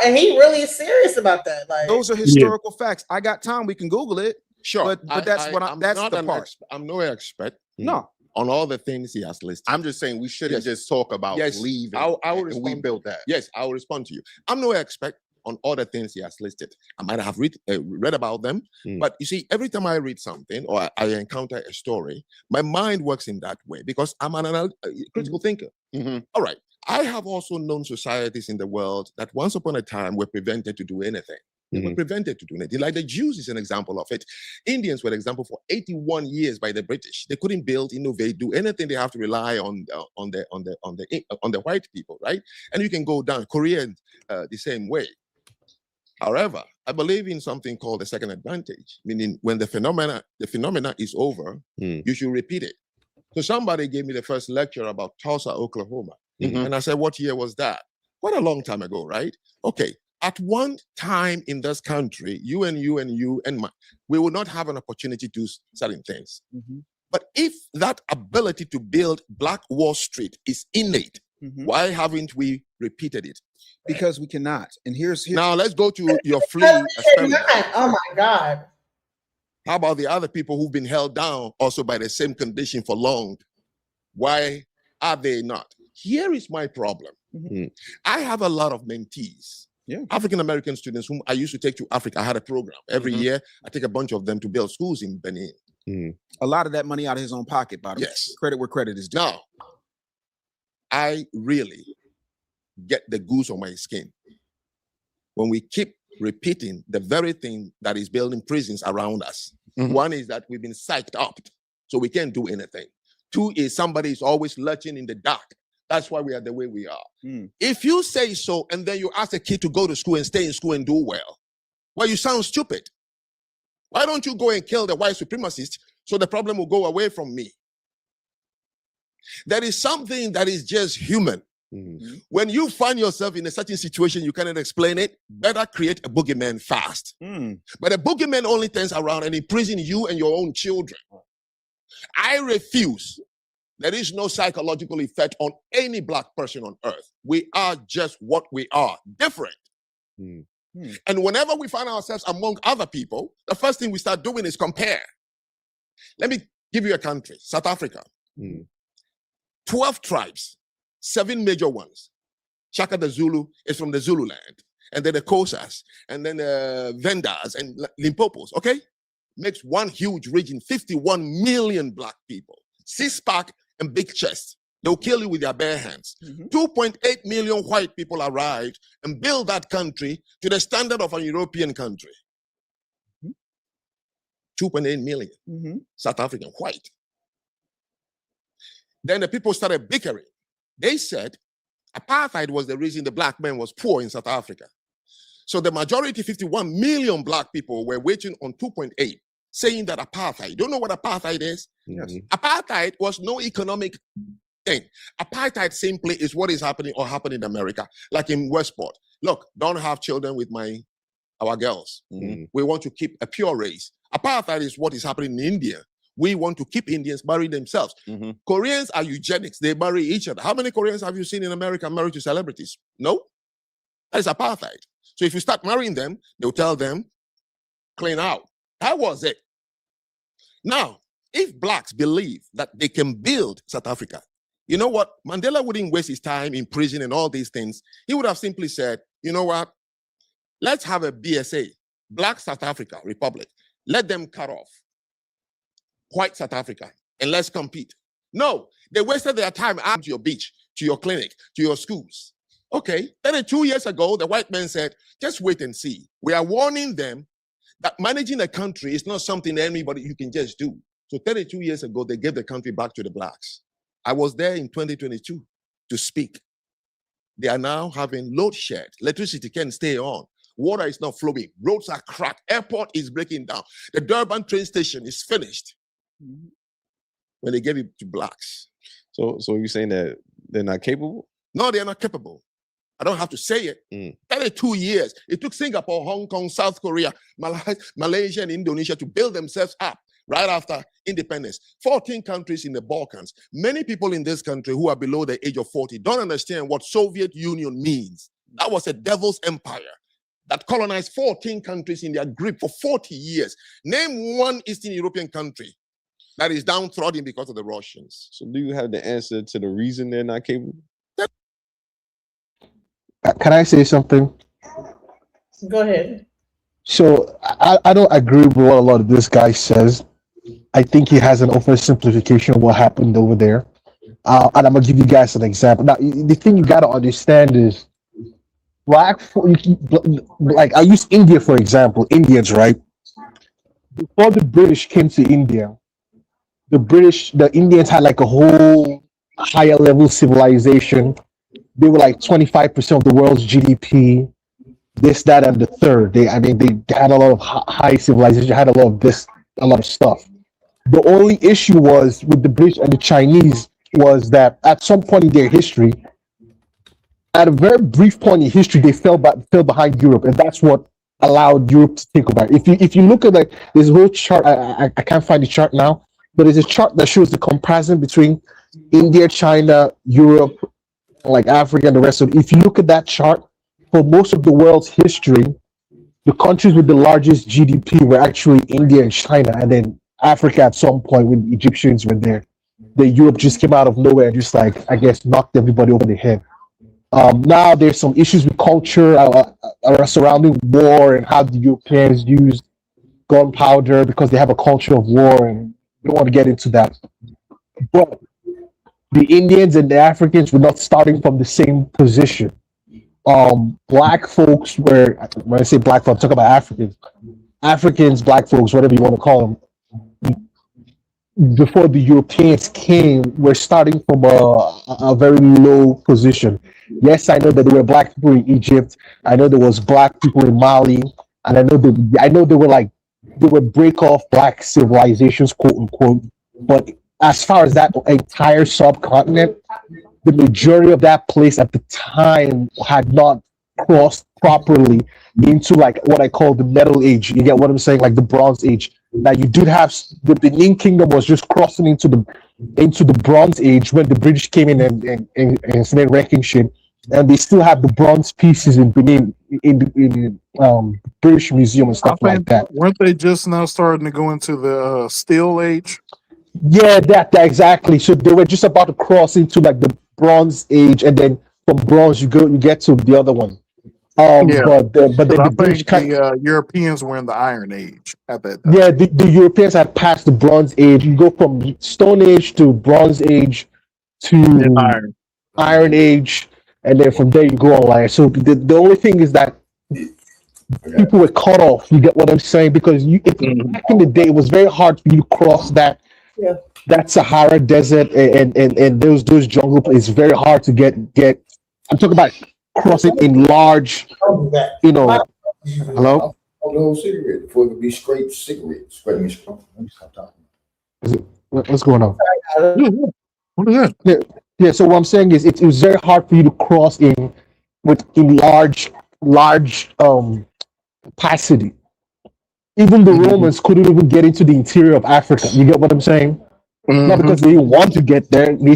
And he really is serious about that. Like, those are historical facts. I got time. We can Google it. Sure, but that's that's not the part. I'm no expert. No. On all the things he has listed. I'm just saying we shouldn't just talk about leaving. I will and we built that. Yes, I will respond to you. I'm no expert on all the things he has listed. I might have read about them, but you see, every time I read something or I encounter a story, my mind works in that way because I'm an critical thinker. All right. I have also known societies in the world that once upon a time were prevented to do anything. They were prevented to do anything. Like the Jews is an example of it. Indians were an example for 81 years by the British. They couldn't build, innovate, do anything. They have to rely on the white people, right? And you can go down Korea the same way. However, I believe in something called the second advantage, meaning when the phenomena is over, you should repeat it. So somebody gave me the first lecture about Tulsa, Oklahoma. Mhm. And I said, what year was that? Quite a long time ago, right? Okay. At one time in this country, you and we will not have an opportunity to do certain things. But if that ability to build Black Wall Street is innate, why haven't we repeated it? Because we cannot. And here's Now let's go to your flea Because we experiment. cannot. Oh my God. How about the other people who've been held down also by the same condition for long? Why are they not? Here is my problem. I have a lot of mentees, African American students whom I used to take to Africa. I had a program every year. I take a bunch of them to build schools in Benin. a lot of that money out of his own pocket, by the way. Credit where credit is due. Now, I really get the goose on my skin when we keep repeating the very thing that is building prisons around us. One is that we've been psyched up, so we can't do anything. Two is somebody is always lurching in the dark. That's why we are the way we are. If you say so, and then you ask a kid to go to school and stay in school and do well, you sound stupid. Why don't you go and kill the white supremacist so the problem will go away from me? There is something that is just human. When you find yourself in a certain situation, you cannot explain it, better create a boogeyman fast. But a boogeyman only turns around and imprison you and your own children. I refuse. There is no psychological effect on any Black person on earth. We are just what we are, different. And whenever we find ourselves among other people, the first thing we start doing is compare. Let me give you a country, South Africa. 12 tribes, 7 major ones. Shaka the Zulu is from the Zululand, and then the Xhosas, and then the Vendas and Limpopos, okay? Makes one huge region, 51 million Black people. Six-pack and big chest. They'll kill you with their bare hands. 2.8 million white people arrived and built that country to the standard of a European country. 2.8 million South African white. Then the people started bickering. They said apartheid was the reason the Black man was poor in South Africa. So the majority, 51 million Black people, were waiting on 2.8, saying that apartheid. You don't know what apartheid is? Apartheid was no economic thing. Apartheid simply is what is happening or happened in America, like in Westport. Look, don't have children with our girls. We want to keep a pure race. Apartheid is what is happening in India. We want to keep Indians marrying themselves. Koreans are eugenics. They marry each other. How many Koreans have you seen in America married to celebrities? No. That is apartheid. So if you start marrying them, they'll tell them, clean out. That was it. Now, if Blacks believe that they can build South Africa, you know what? Mandela wouldn't waste his time in prison and all these things. He would have simply said, you know what? Let's have a BSA, Black South Africa Republic. Let them cut off white South Africa and let's compete. No, they wasted their time out to your beach, to your clinic, to your schools. Okay, 32 years ago, the white man said, just wait and see. We are warning them that managing a country is not something anybody you can just do. So 32 years ago, they gave the country back to the Blacks. I was there in 2022 to speak. They are now having load shed. Electricity can't stay on. Water is not flowing. Roads are cracked. Airport is breaking down. The Durban train station is finished when they gave it to Blacks. So you're saying that they're not capable? No, they're not capable. I don't have to say it. 32 years. It took Singapore, Hong Kong, South Korea, Malaysia, and Indonesia to build themselves up right after independence. 14 countries in the Balkans. Many people in this country who are below the age of 40 don't understand what Soviet Union means. That was a devil's empire that colonized 14 countries in their grip for 40 years. Name one Eastern European country that is downtrodden because of the Russians. So do you have the answer to the reason they're not capable? Can I say something? Go ahead. So I don't agree with what a lot of this guy says. I think he has an oversimplification of what happened over there. And I'm gonna give you guys an example. Now, the thing you gotta understand is, like I use India for example. Indians, right? Before the British came to India, the Indians had like a whole higher level civilization. They were like 25% of the world's GDP. This, that, and the third. They had a lot of high civilization. Had a lot of this, a lot of stuff. The only issue was with the British and the Chinese was that at some point in their history, at a very brief point in history, they fell behind Europe, and that's what allowed Europe to take over. If you look at like this whole chart, I can't find the chart now, but there's a chart that shows the comparison between India, China, Europe, like Africa, and the rest of it. If you look at that chart, for most of the world's history, the countries with the largest GDP were actually India and China, and then Africa at some point when the Egyptians were there. The Europe just came out of nowhere and just like, I guess, knocked everybody over the head. Now there's some issues with culture surrounding war and how the Europeans used gunpowder because they have a culture of war, and we don't want to get into that. But the Indians and the Africans were not starting from the same position. Black folks were, when I say black folks, I'm talking about Africans, black folks, whatever you want to call them, before the Europeans came, were starting from a very low position. Yes, I know that there were black people in Egypt. I know there was black people in Mali, and I know they were break off black civilizations, quote unquote. But as far as that entire subcontinent, the majority of that place at the time had not crossed properly into like what I call the Metal Age. You get what I'm saying? Like the Bronze Age. Now you did have the Benin Kingdom was just crossing into the Bronze Age when the British came in and started wrecking shit, and they still have the bronze pieces in Benin in British Museum and stuff like that. Weren't they just now starting to go into the Steel Age? Yeah, that exactly. So they were just about to cross into like the Bronze Age, and then from bronze you get to the other one. But the British the Europeans were in the Iron Age at that time. Yeah, the Europeans had passed the Bronze Age. You go from Stone Age to Bronze Age to Iron Age, and then from there you go online. So the only thing is that people were cut off. You get what I'm saying? Because back in the day, it was very hard for you to cross that Sahara Desert and those jungle places. It's very hard to get. I'm talking about crossing in large, Hello? A little cigarette before it could be straight cigarette. Let me stop talking. What's going on? What is that? Yeah, so what I'm saying is it was very hard for you to cross in large capacity. Even the Romans couldn't even get into the interior of Africa. You get what I'm saying? Not because they didn't want to get there, they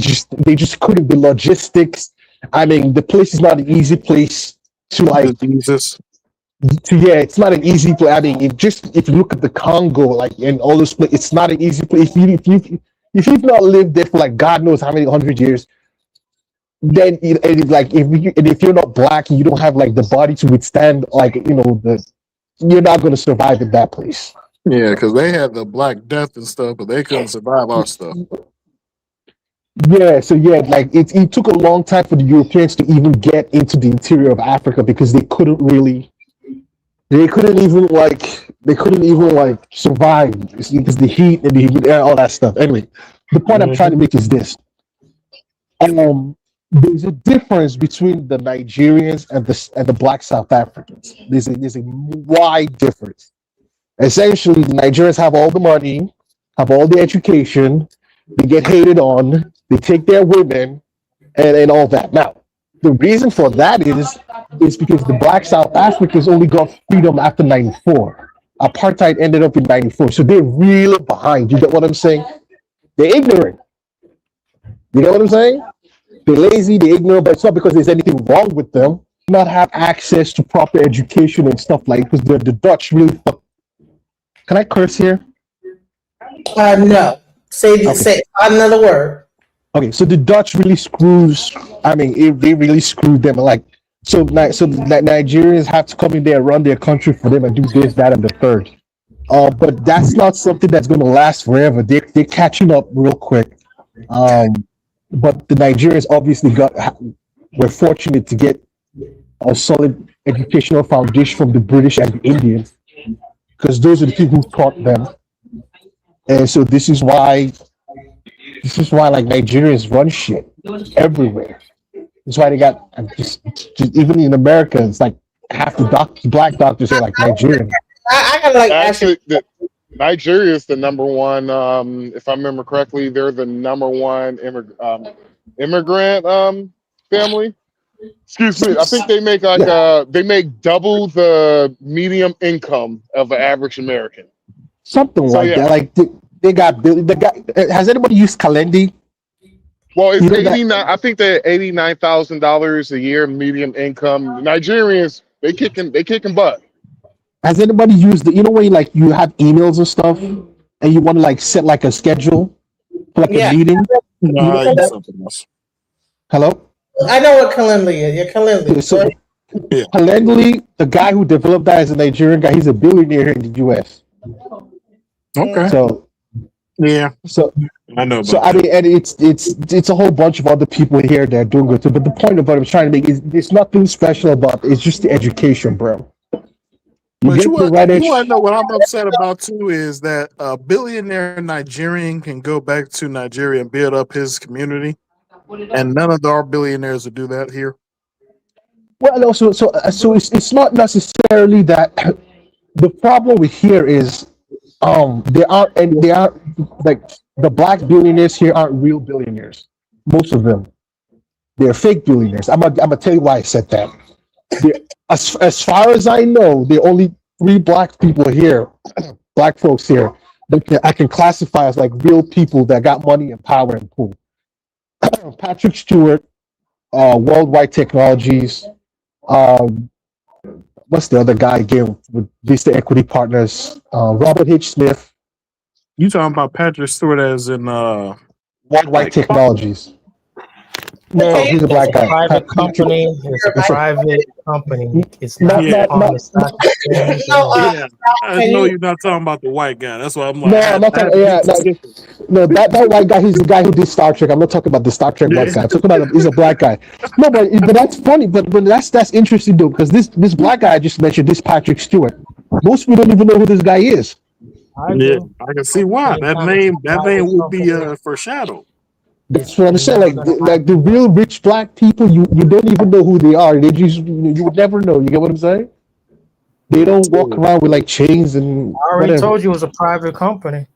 just couldn't. The logistics. I mean, the place is not an easy place to like. It's not an easy place. I mean, if you look at the Congo, like in all those places, it's not an easy place. If you've not lived there for like God knows how many 100 years, then if you're not black and you don't have like the body to withstand you're not going to survive in that place. Yeah, because they had the Black Death and stuff, but they couldn't survive our stuff. Yeah, so it took a long time for the Europeans to even get into the interior of Africa because they couldn't even survive because the heat and the humidity, all that stuff. Anyway, the point I'm trying to make is this: there's a difference between the Nigerians and the Black South Africans. There's a wide difference. Essentially, the Nigerians have all the money, have all the education, they get hated on, they take their women, and all that. Now, the reason for that is because the Black South Africans only got freedom after 94. Apartheid ended up in 94. So they're really behind. You get what I'm saying? They're ignorant. You get what I'm saying? They're lazy, they're ignorant, but it's not because there's anything wrong with them. Not have access to proper education and stuff like because the Dutch really Can I curse here? No. Say another word. Okay, so the Dutch really they really screwed them. So Nigerians have to come in there and run their country for them and do this, that, and the third. But that's not something that's going to last forever. They're catching up real quick. But the Nigerians obviously were fortunate to get a solid educational foundation from the British and the Indians because those are the people who taught them. And so this is why like Nigerians run shit everywhere. That's why they got just even in America, it's like half the black doctors are like Nigerian. I gotta like actually Nigeria is the number one. If I remember correctly, they're the number one immigrant family. Excuse me. I think they make like they make double the medium income of an average American. Something So like yeah. that. Like they got. Has anybody used Kalendi? Well, it's You know that- 89. I think they're $89,000 a year medium income. Nigerians, they kicking butt. Has anybody used the? You know when you have emails and stuff, and you want to like set like a schedule for like a Yeah. meeting. No, You know I use that? something else. Hello. I know what Calendly is. Yeah, Calendly. So Yeah. Calendly, the guy who developed that is a Nigerian guy. He's a billionaire here in the U.S. Okay. So yeah. So I know about So I that. mean, and it's a whole bunch of other people here that are doing good too. But the point of what I'm trying to make is there's nothing special about it. It's just the education, bro. You But get you the want right to know what I'm upset about too is that a billionaire Nigerian can go back to Nigeria and build up his community, and none of our billionaires will do that here. Well, also, so it's not necessarily that. The problem with here is, they are like the black billionaires here aren't real billionaires. Most of them, they're fake billionaires. I'm gonna tell you why I said that. As far as I know, there are only 3 black people here, black folks here, that I can classify as like real people that got money and power and pull. Patrick Stewart, Worldwide Technologies. What's the other guy again with Vista Equity Partners? Robert H. Smith. You talking about Patrick Stewart as in Worldwide Technologies. No, he's a black guy. Private company. It's a private company. It's not Yeah. on the stock exchange. Yeah, I know you're not talking about the white guy. That's why I'm like, No, I'm not talking. Yeah, no, that white guy. He's the guy who did Star Trek. I'm not talking about the Star Trek white guy. I'm talking about he's a black guy. No, but that's funny. But that's interesting though, because this black guy I just mentioned, this Patrick Stewart. Most people don't even know who this guy is. Yeah, I can see why that name will be foreshadowed. That's what I'm saying. Like the real rich black people, you don't even know who they are. They just you would never know. You get what I'm saying? They don't walk around with like chains and. I already whatever. told you it was a private company,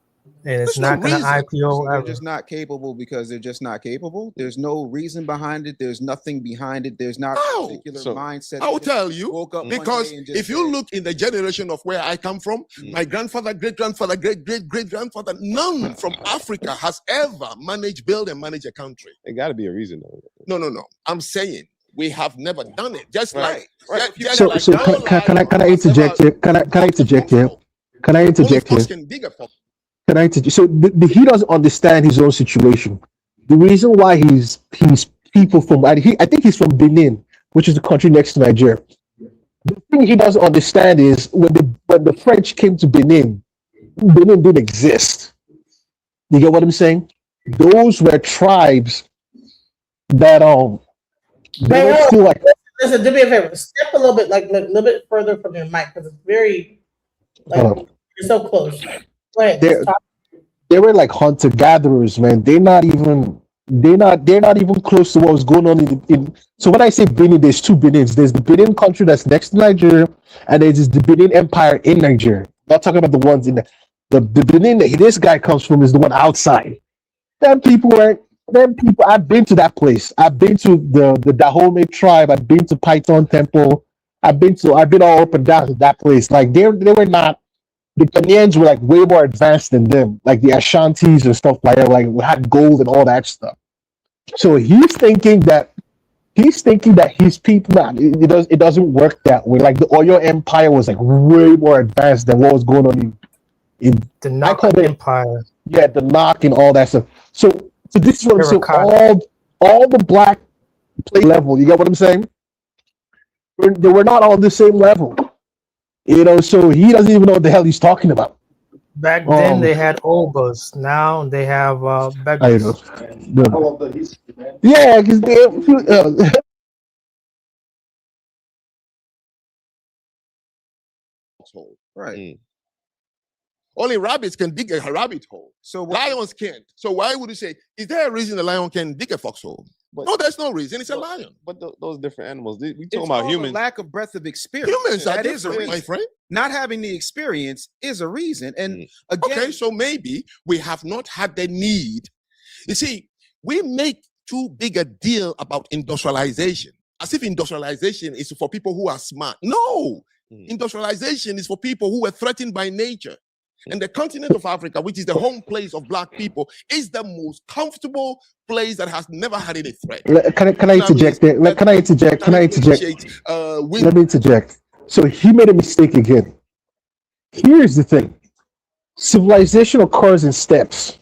and it's not going to IPO They're ever. just not capable because they're just not capable. There's no reason behind it. There's nothing behind it. There's not a particular mindset. I will that tell you woke up one because day and just if you look in the generation of where I come from, my grandfather, great grandfather, great grandfather, none from Africa has ever build and manage a country. It got to be a reason though. No. I'm saying we have never done it. Just like So can I interject here? Can I interject here? Can I interject here? Can I interject? So he doesn't understand his own situation. The reason why he's people from I think he's from Benin, which is the country next to Nigeria. The thing he doesn't understand is when the French came to Benin didn't exist. You get what I'm saying? Those were tribes that they were still like. Listen, do me a favor. Step a little bit, like a little bit further from your mic because it's very, you're so close. Go ahead. They were like hunter gatherers, man. They're not even close to what was going on in. So when I say Benin, there's 2 Benins. There's the Benin country that's next to Nigeria, and there's the Benin Empire in Nigeria. I'm not talking about the ones in the Benin that this guy comes from is the one outside. Them people. I've been to that place. I've been to the Dahomey tribe. I've been to Python Temple. I've been all up and down to that place. Like they were not. The Ghanaians were like way more advanced than them. Like the Ashantis and stuff like that. Like we had gold and all that stuff. So he's thinking that his people. Man, it doesn't work that way. Like the Oyo Empire was like way more advanced than what was going on in the Naka Empire. Yeah, the Nok and all that stuff. So this is what I'm saying. All the black play level. You get what I'm saying? They were not all the same level. So he doesn't even know what the hell he's talking about. Back then they had Obas. Now they have beggars. Yeah, because Right. Only rabbits can dig a rabbit hole. So lions can't. So why would you say, is there a reason the lion can dig a foxhole? No, there's no reason. It's a lion. But those different animals. We It's talking about called a humans. lack of breadth of experience. Humans are That is a different, my reason. friend. Not having the experience is a reason. And again, Okay, so maybe we have not had the need. You see, we make too big a deal about industrialization, as if industrialization is for people who are smart. No, industrialization is for people who were threatened by nature. And the continent of Africa, which is the home place of black people, is the most comfortable place that has never had any threat. Can I interject there? Can I interject? Can I interject? Let me interject. So he made a mistake again. Here's the thing. Civilization occurs in steps.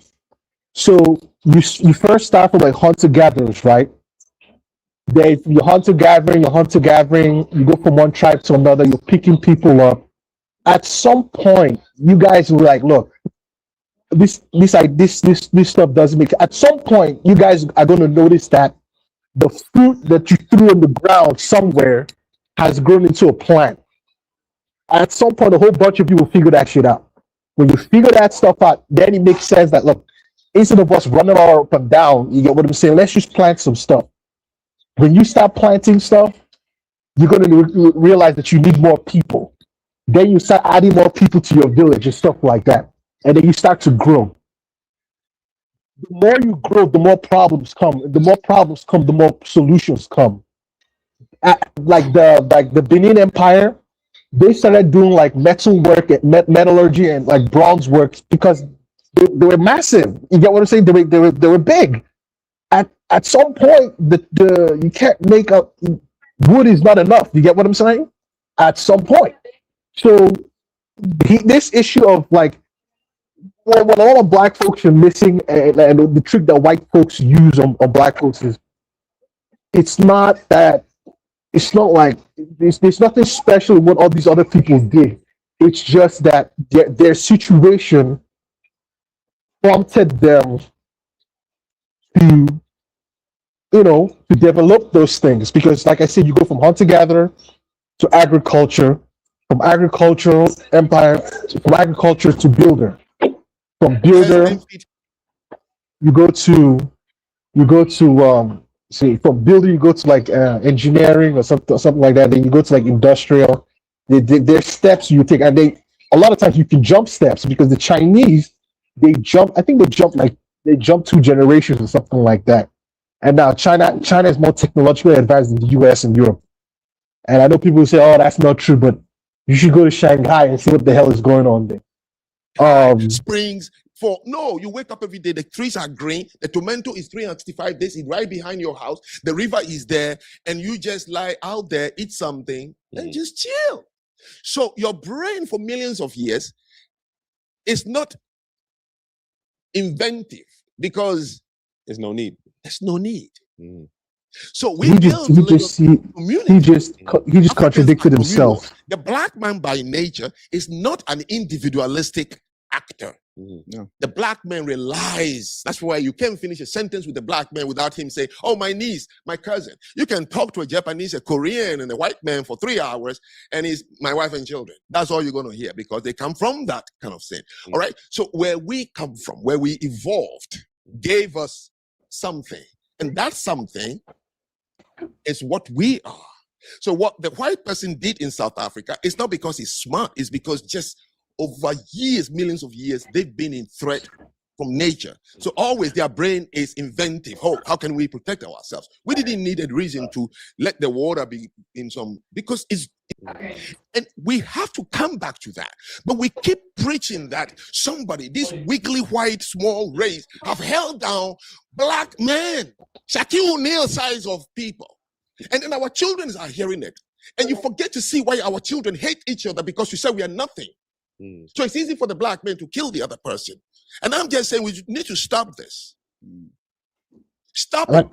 So you first start from like hunter-gatherers, right? Then you're hunter-gathering, you go from one tribe to another, you're picking people up. At some point, you guys were like, look, this stuff doesn't make. At some point, you guys are going to notice that the fruit that you threw on the ground somewhere has grown into a plant. At some point, a whole bunch of people figure that shit out. When you figure that stuff out, then it makes sense that, look, instead of us running all up and down, you get what I'm saying? Let's just plant some stuff. When you start planting stuff, you're going to realize that you need more people. Then you start adding more people to your village and stuff like that. And then you start to grow. The more you grow, the more problems come. The more problems come, the more solutions come. Like the Benin Empire, they started doing like metal work, metallurgy, and like bronze work because they were massive. You get what I'm saying? They were big. At some point, the you can't make up wood is not enough. You get what I'm saying? At some point. So this issue of like what a lot of black folks are missing, and the trick that white folks use on black folks is it's not like there's nothing special in what all these other people did. It's just that their situation prompted them to to develop those things, because like I said, you go from hunter-gatherer to agriculture, from agricultural empire, from agriculture to builder, from builder you go to from builder you go to like engineering or something like that. Then you go to like industrial. There's steps you take, and a lot of times you can jump steps, because the Chinese they jump 2 generations or something like that. And now China is more technologically advanced than the US and Europe. And I know people will say, oh, that's not true, but you should go to Shanghai and see what the hell is going on there. Springs you wake up every day, the trees are green, the tomato is 365 days, it's right behind your house, the river is there, and you just lie out there, eat something, and just chill. So your brain for millions of years is not inventive because there's no need. There's no need. So he just contradicted himself. The black man by nature is not an individualistic actor. No. The black man relies. That's why you can't finish a sentence with the black man without him saying, oh, my niece, my cousin. You can talk to a Japanese, a Korean, and a white man for 3 hours, and he's my wife and children. That's all you're going to hear, because they come from that kind of thing. All right. So where we come from, where we evolved, gave us something. And that something is what we are. So what the white person did in South Africa is not because he's smart, it's because just over years, millions of years, they've been in threat from nature. So always their brain is inventive. How can we protect ourselves? We didn't need a reason to let the water be in some, because and we have to come back to that. But we keep preaching that this weakly white small race have held down black men, Shaquille O'Neal size of people. And then our children are hearing it. And you forget to see why our children hate each other, because you say we are nothing. So it's easy for the black man to kill the other person. And I'm just saying we need to stop this. Stop it.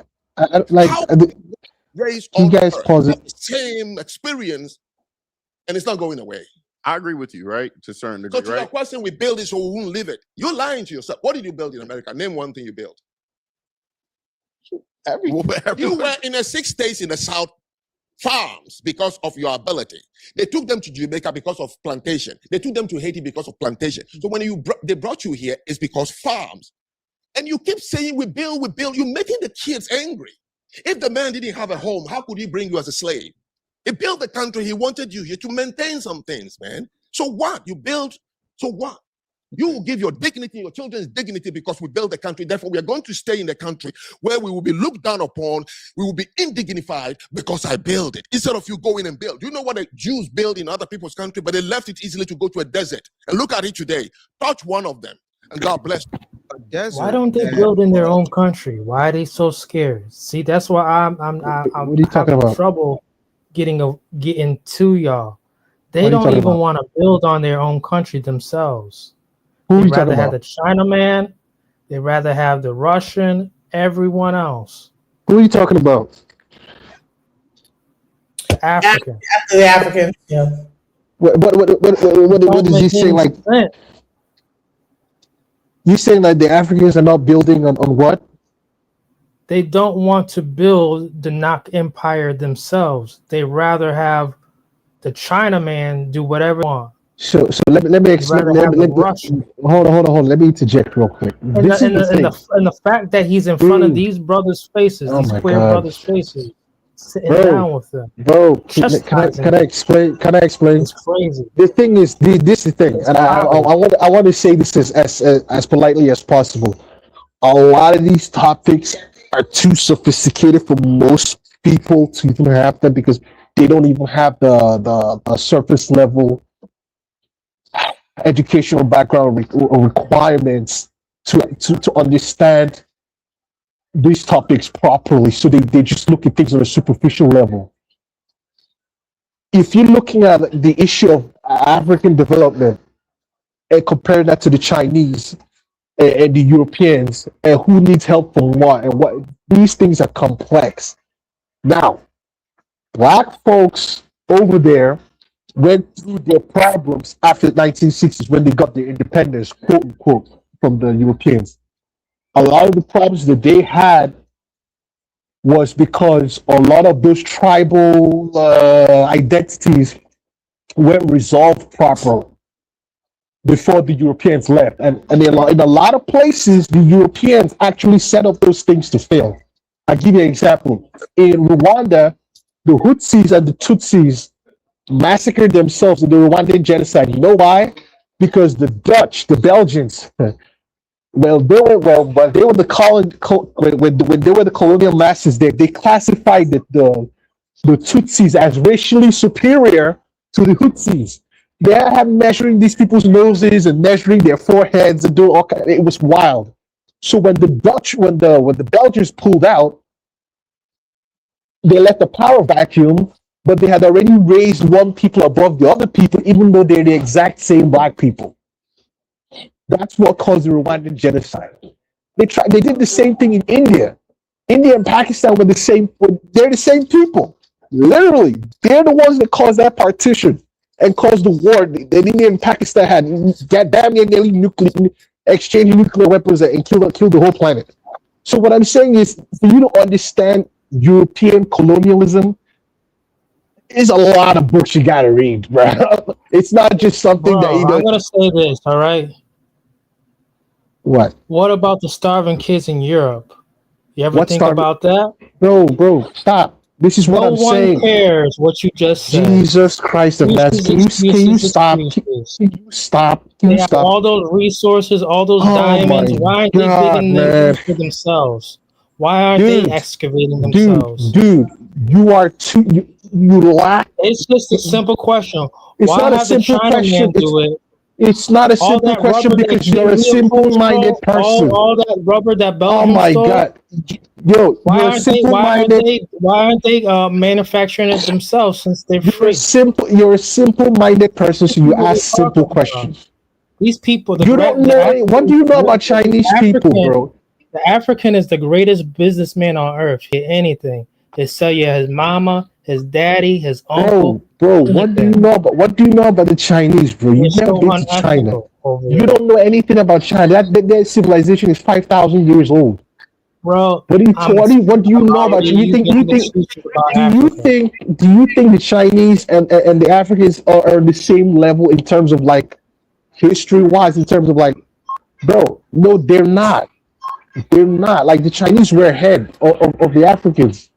Raise you guys pause it. The same experience, and it's not going away. I agree with you, right? To a certain degree, So to your question, we build it so we won't live it. You're lying to yourself. What did you build in America? Name one thing you built. You were in the 6 states in the South, farms because of your ability. They took them to Jamaica because of plantation. They took them to Haiti because of plantation. So when they brought you here, it's because farms. And you keep saying we build. You're making the kids angry. If the man didn't have a home, how could he bring you as a slave? He built the country. He wanted you here to maintain some things, man. So what? You build, so what? You will give your dignity, your children's dignity, because we built the country. Therefore, we are going to stay in the country where we will be looked down upon. We will be indignified because I built it. Instead of you going and build. You know what the Jews build in other people's country, but they left it easily to go to a desert. And look at it today. Touch one of them, and God bless you. Why don't they build in their own country? Why are they so scared? See, that's why I'm What are you talking about? trouble getting to y'all. They What are you don't talking even about? want to build on their own country themselves. Who are They'd you talking rather have about? the Chinaman. They'd rather have the Russian. Everyone else. Who are you talking about? African. After the African, yeah. What does he say? Like, you saying that the Africans are not building on what? They don't want to build the Nak Empire themselves. They rather have the Chinaman do whatever they want. So let me explain. Hold on. Let me interject real quick. And This is the thing. the fact that he's in front of these brothers' faces, Oh these my queer God. brothers' faces, sitting down with them. Bro, can I explain? Can I explain? It's crazy. The thing is, this is the thing, and I want to say this as politely as possible. A lot of these topics are too sophisticated for most people to even have them because they don't even have the surface level educational background or requirements to understand these topics properly. So they just look at things on a superficial level. If you're looking at the issue of African development and compare that to the Chinese and the Europeans and who needs help from what and what, these things are complex. Now, black folks over there went through their problems after the 1960s when they got their independence, quote unquote, from the Europeans. A lot of the problems that they had was because a lot of those tribal identities weren't resolved properly before the Europeans left. And in a lot of places, the Europeans actually set up those things to fail. I'll give you an example. In Rwanda, the Hutsis and the Tutsis massacred themselves in the Rwandan genocide. You know why? Because the Dutch, the Belgians, when they were the colonial masters there, they classified the Tutsis as racially superior to the Hutsis. They had measuring these people's noses and measuring their foreheads and doing all kinds. It was wild. So when the Belgians pulled out, they left the power vacuum, but they had already raised one people above the other people, even though they're the exact same black people. That's what caused the Rwandan genocide. They did the same thing in India. India and Pakistan were they're the same people. Literally, they're the ones that caused that partition and caused the war that India and Pakistan had damn nearly exchanging nuclear weapons and killed the whole planet. So what I'm saying is, for you to understand European colonialism, is a lot of books you gotta read, bro. It's not just something that you know. I'm gonna say this, all right? What? What about the starving kids in Europe? You ever think about that? No, bro, stop. This is what I'm saying. No one cares what you just said. Jesus Christ of Nazareth. Can you stop? Can you stop? Can They you have stop? all those resources, all those Oh diamonds. my Why aren't God, they digging them man. for themselves? Why aren't they excavating themselves? Dude, you are too. You lack. It's just a simple question. It's Why not a have the simple question. Chinaman do it? It's not a All simple that question rubber that because you're a Kenya simple-minded stole, person. all that rubber that Oh Belgium my stole. God, yo, Why you're aren't they? simple-minded. Why aren't they manufacturing it themselves since they're You're free? You're a simple-minded person, so you What are ask you simple talking about? questions. These people, You don't know what do you know about Chinese people, bro? The African is the greatest businessman on earth. Anything. They sell you his mama, his daddy, his uncle. Bro, what do you know about the Chinese, bro? You've It's never so been to China. unethical over You there. don't know anything about China. That civilization is 5,000 years old. Bro, What do you know about China? Do you think the Chinese and the Africans are the same level in terms of like history wise, in terms of like, bro, no, they're not. They're not. Like the Chinese were ahead of the Africans.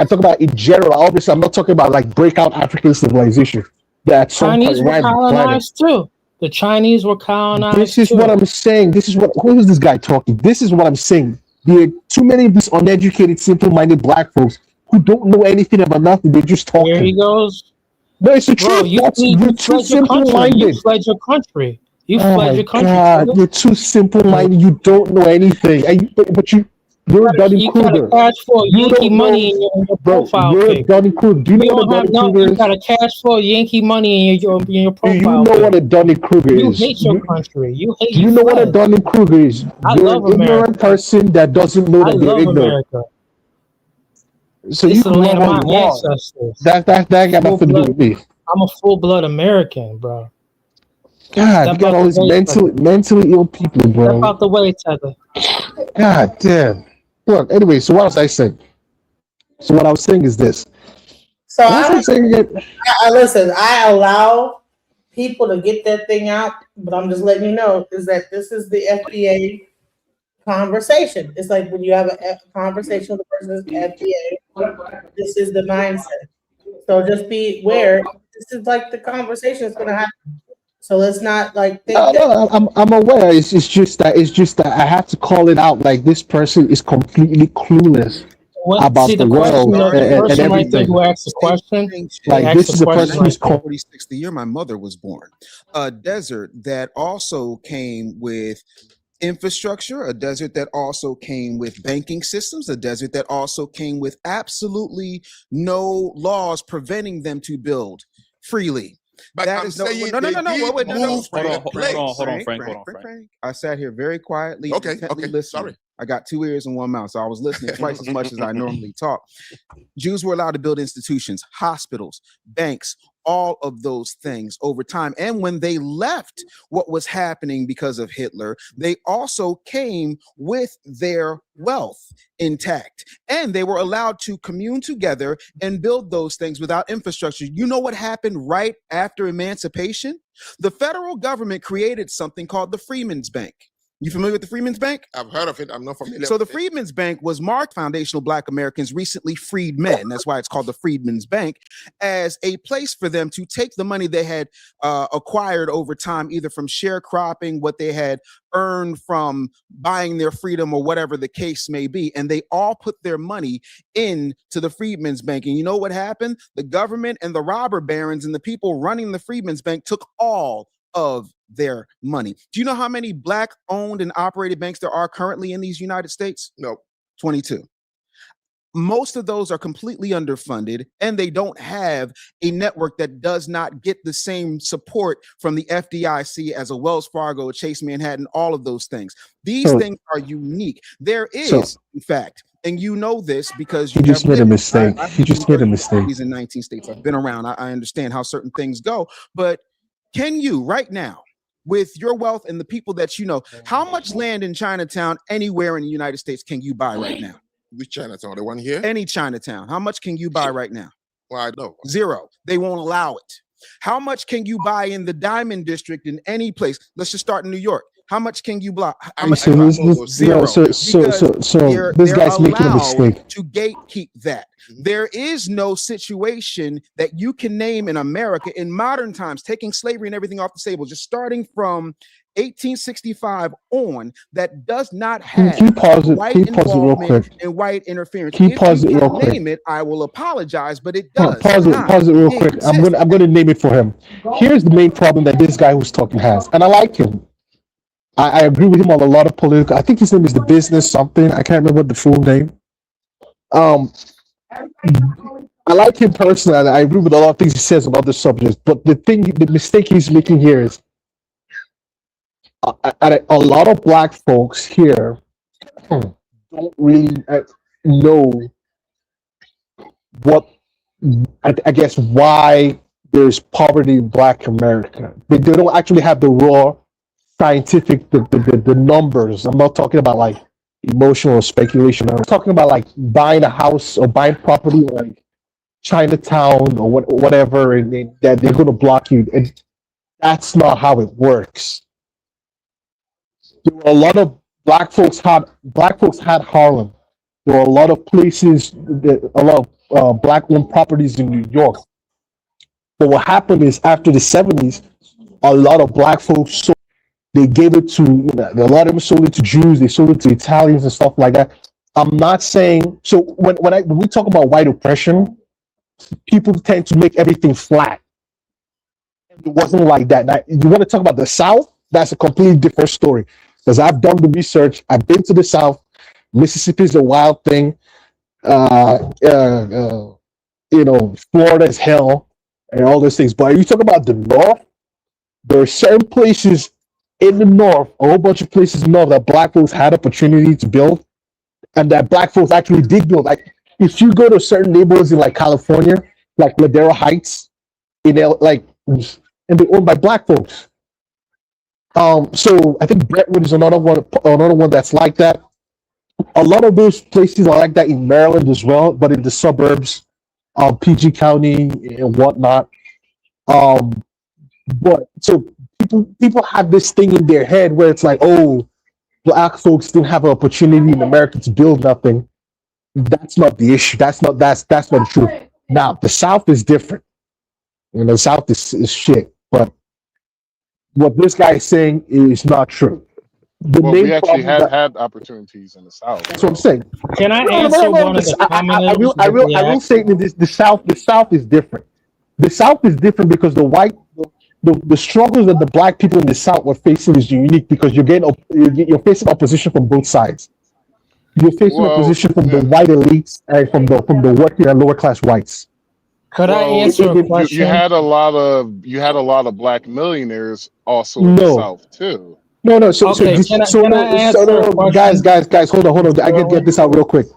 I talk about in general. Obviously, I'm not talking about like breakout African civilization that at some point Chinese were ran the planet. colonized too. The Chinese were This colonized is what too. I'm saying. This is what. Who is this guy talking? This is what I'm saying. There are too many of these uneducated, simple-minded black folks who don't know anything about nothing. They're just There he talking. goes. No, it's the Bro, truth. That's you you're too fled your country. You simple-minded. fled your country. You Oh fled my your country, God, brother. you're too simple-minded. You don't know anything. And you're a Dunning You got a Kruger. cash for You Yankee don't know, money in your bro. profile You're a pic. Dunning Kruger. Do you know You what a don't have Dunning no. Kruger You is? got a cash for Yankee money in your Do you profile know pic. what a Dunning Kruger You is? hate your country. You hate. Do You you know what a fled. Dunning Kruger is? I You're love an ignorant America. person that doesn't know I that they're love ignorant. America. So This you is the can love land of all my you want. ancestors. That ain't got Full nothing to do blood. with me. I'm a full blood American, bro. God, you Step got out all the these way, Tether. mentally ill people, Step bro. out the way, Tether. God damn. Look, anyway, so what was I saying? So what I was saying is this. So What was I saying again? listen. I allow people to get that thing out, but I'm just letting you know is that this is the FBA conversation. It's like when you have a conversation with a person's FBA, this is the mindset. So just be aware. This is like the conversation is going to happen. So let's not like think No, that. no, I'm aware. It's just that I have to call it out. Like this person is completely clueless What? See, about the the question, world the and person right there everything. who asked the Same question, thing, he Like Shay. asked this the is a In question person who's right there. 1946, the year my mother was born, a desert that also came with infrastructure, a desert that also came with banking systems, a desert that also came with absolutely no laws preventing them to build freely. But That I'm is no, saying no, no, they no, no, did wait, no, no, move Hold to on, the hold Frank, on, place. hold on, Frank, Frank, hold Frank, on, Frank, Frank. Frank. I sat here very quietly, Okay, intently okay, listening. sorry. I got 2 ears and 1 mouth, so I was listening twice as much as I normally talk. Jews were allowed to build institutions, hospitals, banks, all of those things over time. And when they left what was happening because of Hitler, they also came with their wealth intact. And they were allowed to commune together and build those things without infrastructure. You know what happened right after emancipation? The federal government created something called the Freedmen's Bank. You familiar with the Freedmen's Bank? I've heard of it. I'm not familiar. So the with it. Freedmen's Bank was marked foundational Black Americans recently freed men. That's why it's called the Freedmen's Bank, as a place for them to take the money they had acquired over time, either from sharecropping, what they had earned from buying their freedom, or whatever the case may be. And they all put their money into the Freedmen's Bank. And you know what happened? The government and the robber barons and the people running the Freedmen's Bank took all of their money. Do you know how many Black owned and operated banks there are currently in these United States? No. 22. Most of those are completely underfunded, and they don't have a network that does not get the same support from the FDIC as a Wells Fargo, a Chase Manhattan, all of those things. These So- things are unique. There So- is, in fact, and you know this because He you just have made a lived. mistake. I've He just made a mistake. He's in 19 states. I've been around. I understand how certain things go. But can you right now, with your wealth and the people that you know, how much land in Chinatown anywhere in the United States can you buy right now? Which Chinatown? The one here? Any Chinatown. How much can you buy right now? Well, I know. 0. They won't allow it. How much can you buy in the Diamond District in any place? Let's just start in New York. How much can you buy? How much? So this- 0. no, so this guy's making a mistake. To gatekeep that. There is no situation that you can name in America in modern times, taking slavery and everything off the table, just starting from 1865 on, that does not have Can you pause it? white Can you pause it real involvement quick? and white interference. Can you If pause you it real can quick? name it, I will apologize, but it Pa- does Pause it. not Pause it real quick. I'm exist. gonna name it for him. Here's the main problem that this guy who's talking has, and I like him. I agree with him on a lot of political. I think his name is the business something. I can't remember the full name. I like him personally, and I agree with a lot of things he says about the subject. But the mistake he's making here is, a lot of Black folks here don't really know what, I guess, why there's poverty in Black America. They don't actually have the raw scientific, the numbers. I'm not talking about like emotional speculation. I'm talking about like buying a house or buying property like Chinatown or whatever, and that they're going to block you. And that's not how it works. There were a lot of black folks had Harlem. There were a lot of places, a lot of black-owned properties in New York. But what happened is after the 70s, a lot of black folks sold, they gave it to, a lot of them sold it to Jews, they sold it to Italians and stuff like that. I'm not saying, so when we talk about white oppression, people tend to make everything flat. It wasn't like that. Now, you want to talk about the South? That's a completely different story. Because I've done the research, I've been to the South. Mississippi is a wild thing. Florida is hell and all those things. But you talk about the North, there are certain places in the North, a whole bunch of places in the North that black folks had opportunity to build, and that black folks actually did build. Like if you go to certain neighborhoods in like California, like Ladera Heights, and they're owned by black folks. So I think Brentwood is another one that's like that. A lot of those places are like that in Maryland as well, but in the suburbs, PG County and whatnot. But so people have this thing in their head where it's like, oh, black folks didn't have an opportunity in America to build nothing. That's not the issue. That's not the truth. Now the South is different. The South is shit. But what this guy is saying is not true. We actually had opportunities in the South. That's what I'm saying. Can I answer one of the communists? I will say that the South is different. The South is different because the struggles that the black people in the South were facing is unique because you're facing opposition from both sides. You're facing opposition from the white elites and from the working and lower class whites. Could I answer a question? You had a lot of black millionaires also in the South too. No. Guys, hold on. I can get this out real quick.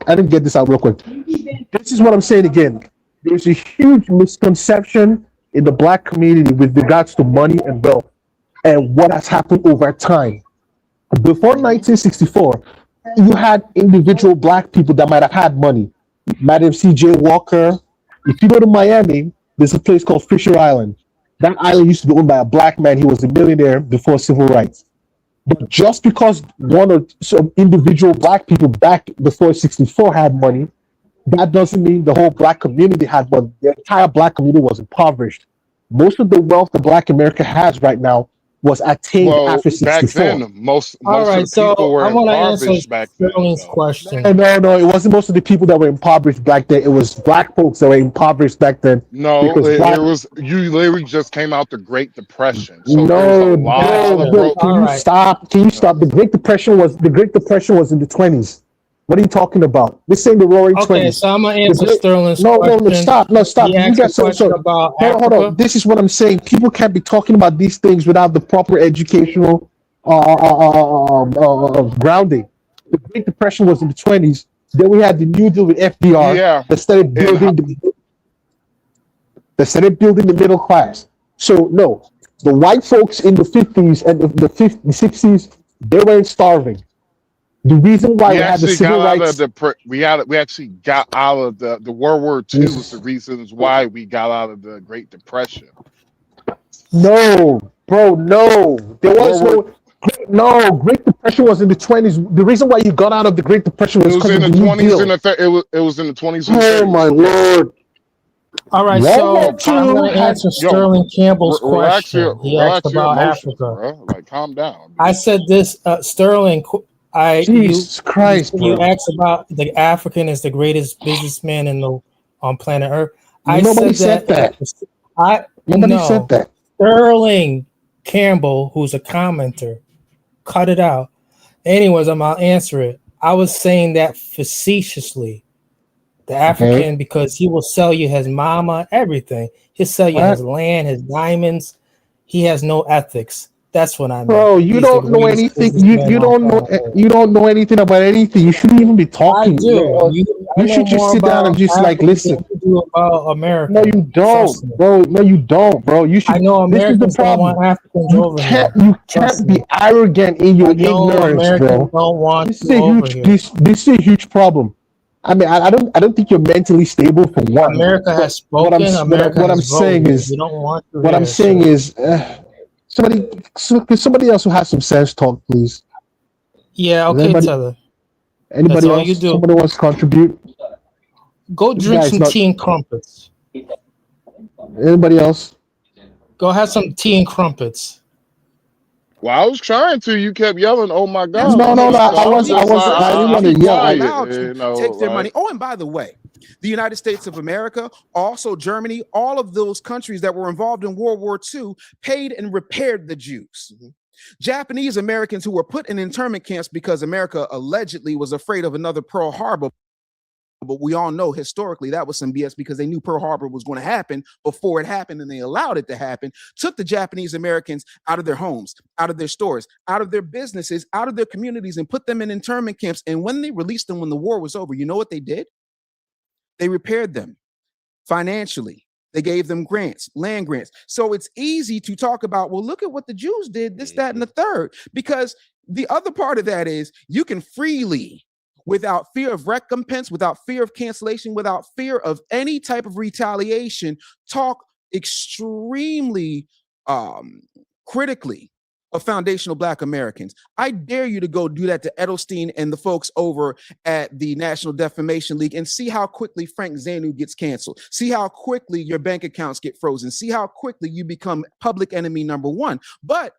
This is what I'm saying again. There's a huge misconception in the black community with regards to money and wealth and what has happened over time. Before 1964, you had individual black people that might have had money. Madam C.J. Walker. If you go to Miami, there's a place called Fisher Island. That island used to be owned by a black man. He was a millionaire before civil rights. But just because one or some individual black people back before 64 had money, that doesn't mean the whole black community had money. The entire black community was impoverished. Most of the wealth that black America has right now was attained after 64. Back then, most of the people were impoverished back then. Question. No, it wasn't most of the people that were impoverished back then. It was black folks that were impoverished back then. No, you literally just came out the Great Depression. So Can you stop? The Great Depression was in the 20s. What are you talking about? This ain't the Roaring 20s. Okay, so I'm gonna answer Sterling's question. No, stop. You got about hold on. This is what I'm saying. People can't be talking about these things without the proper educational grounding. The Great Depression was in the 20s. Then we had the New Deal with FDR that started building the middle class. So no, the white folks in the 50s and the 60s, they weren't starving. The reason why we had the civil rights, we actually got out of the World War II was the reasons why we got out of the Great Depression. No, bro, no. There was no Great Depression was in the 20s. The reason why you got out of the Great Depression was because of the New Deal. It was in the 20s. Oh my lord. All right, so I'm going to answer Sterling Campbell's question. He asked about Africa. Bro. Like, calm down. I said this, Sterling. Jesus Christ, bro. You asked about the African is the greatest businessman on planet Earth. Nobody said that. Nobody said that. Sterling Campbell, who's a commenter, cut it out. Anyways, I'll answer it. I was saying that facetiously. The African, because he will sell you his mama, everything. He'll sell you his land, his diamonds. He has no ethics. That's what I mean. Bro, you don't know anything. You don't know anything about anything. You shouldn't even be talking. I do. You should just sit down and just Africa listen. About America. No, you don't, bro. No, you don't, bro. You should. I know Americans don't want Africans over here. You can't be arrogant in your ignorance, Americans bro. Don't want this is a huge problem. I mean, I don't think you're mentally stable for one. America has spoken. What I'm saying is, somebody else who has some sense talk, please. Yeah, Does okay, Tether. That's anybody all you else? do. Somebody wants to contribute? Go This drink guy's some not. tea and crumpets. Anybody else? Go have some tea and crumpets. Well, I was trying to. You kept yelling, "Oh my That's God!" what No. makes So I us I'm was. just weak. like, I didn't want to I'm People yell. are quiet, allowed to you know, take their like. money. Oh, and by the way, the United States of America, also Germany, all of those countries that were involved in World War II paid and repaired the Jews. Japanese Americans who were put in internment camps because America allegedly was afraid of another Pearl Harbor. But we all know historically that was some BS because they knew Pearl Harbor was going to happen before it happened and they allowed it to happen. Took the Japanese Americans out of their homes, out of their stores, out of their businesses, out of their communities and put them in internment camps. And when they released them when the war was over, you know what they did? They repaired them financially. They gave them grants, land grants. So it's easy to talk about, well, look at what the Jews did, this, that, and the third. Because the other part of that is you can freely, without fear of recompense, without fear of cancellation, without fear of any type of retaliation, talk extremely critically of foundational Black Americans. I dare you to go do that to Edelstein and the folks over at the National Defamation League and see how quickly Frank Zanu gets canceled. See how quickly your bank accounts get frozen. See how quickly you become public enemy number one. But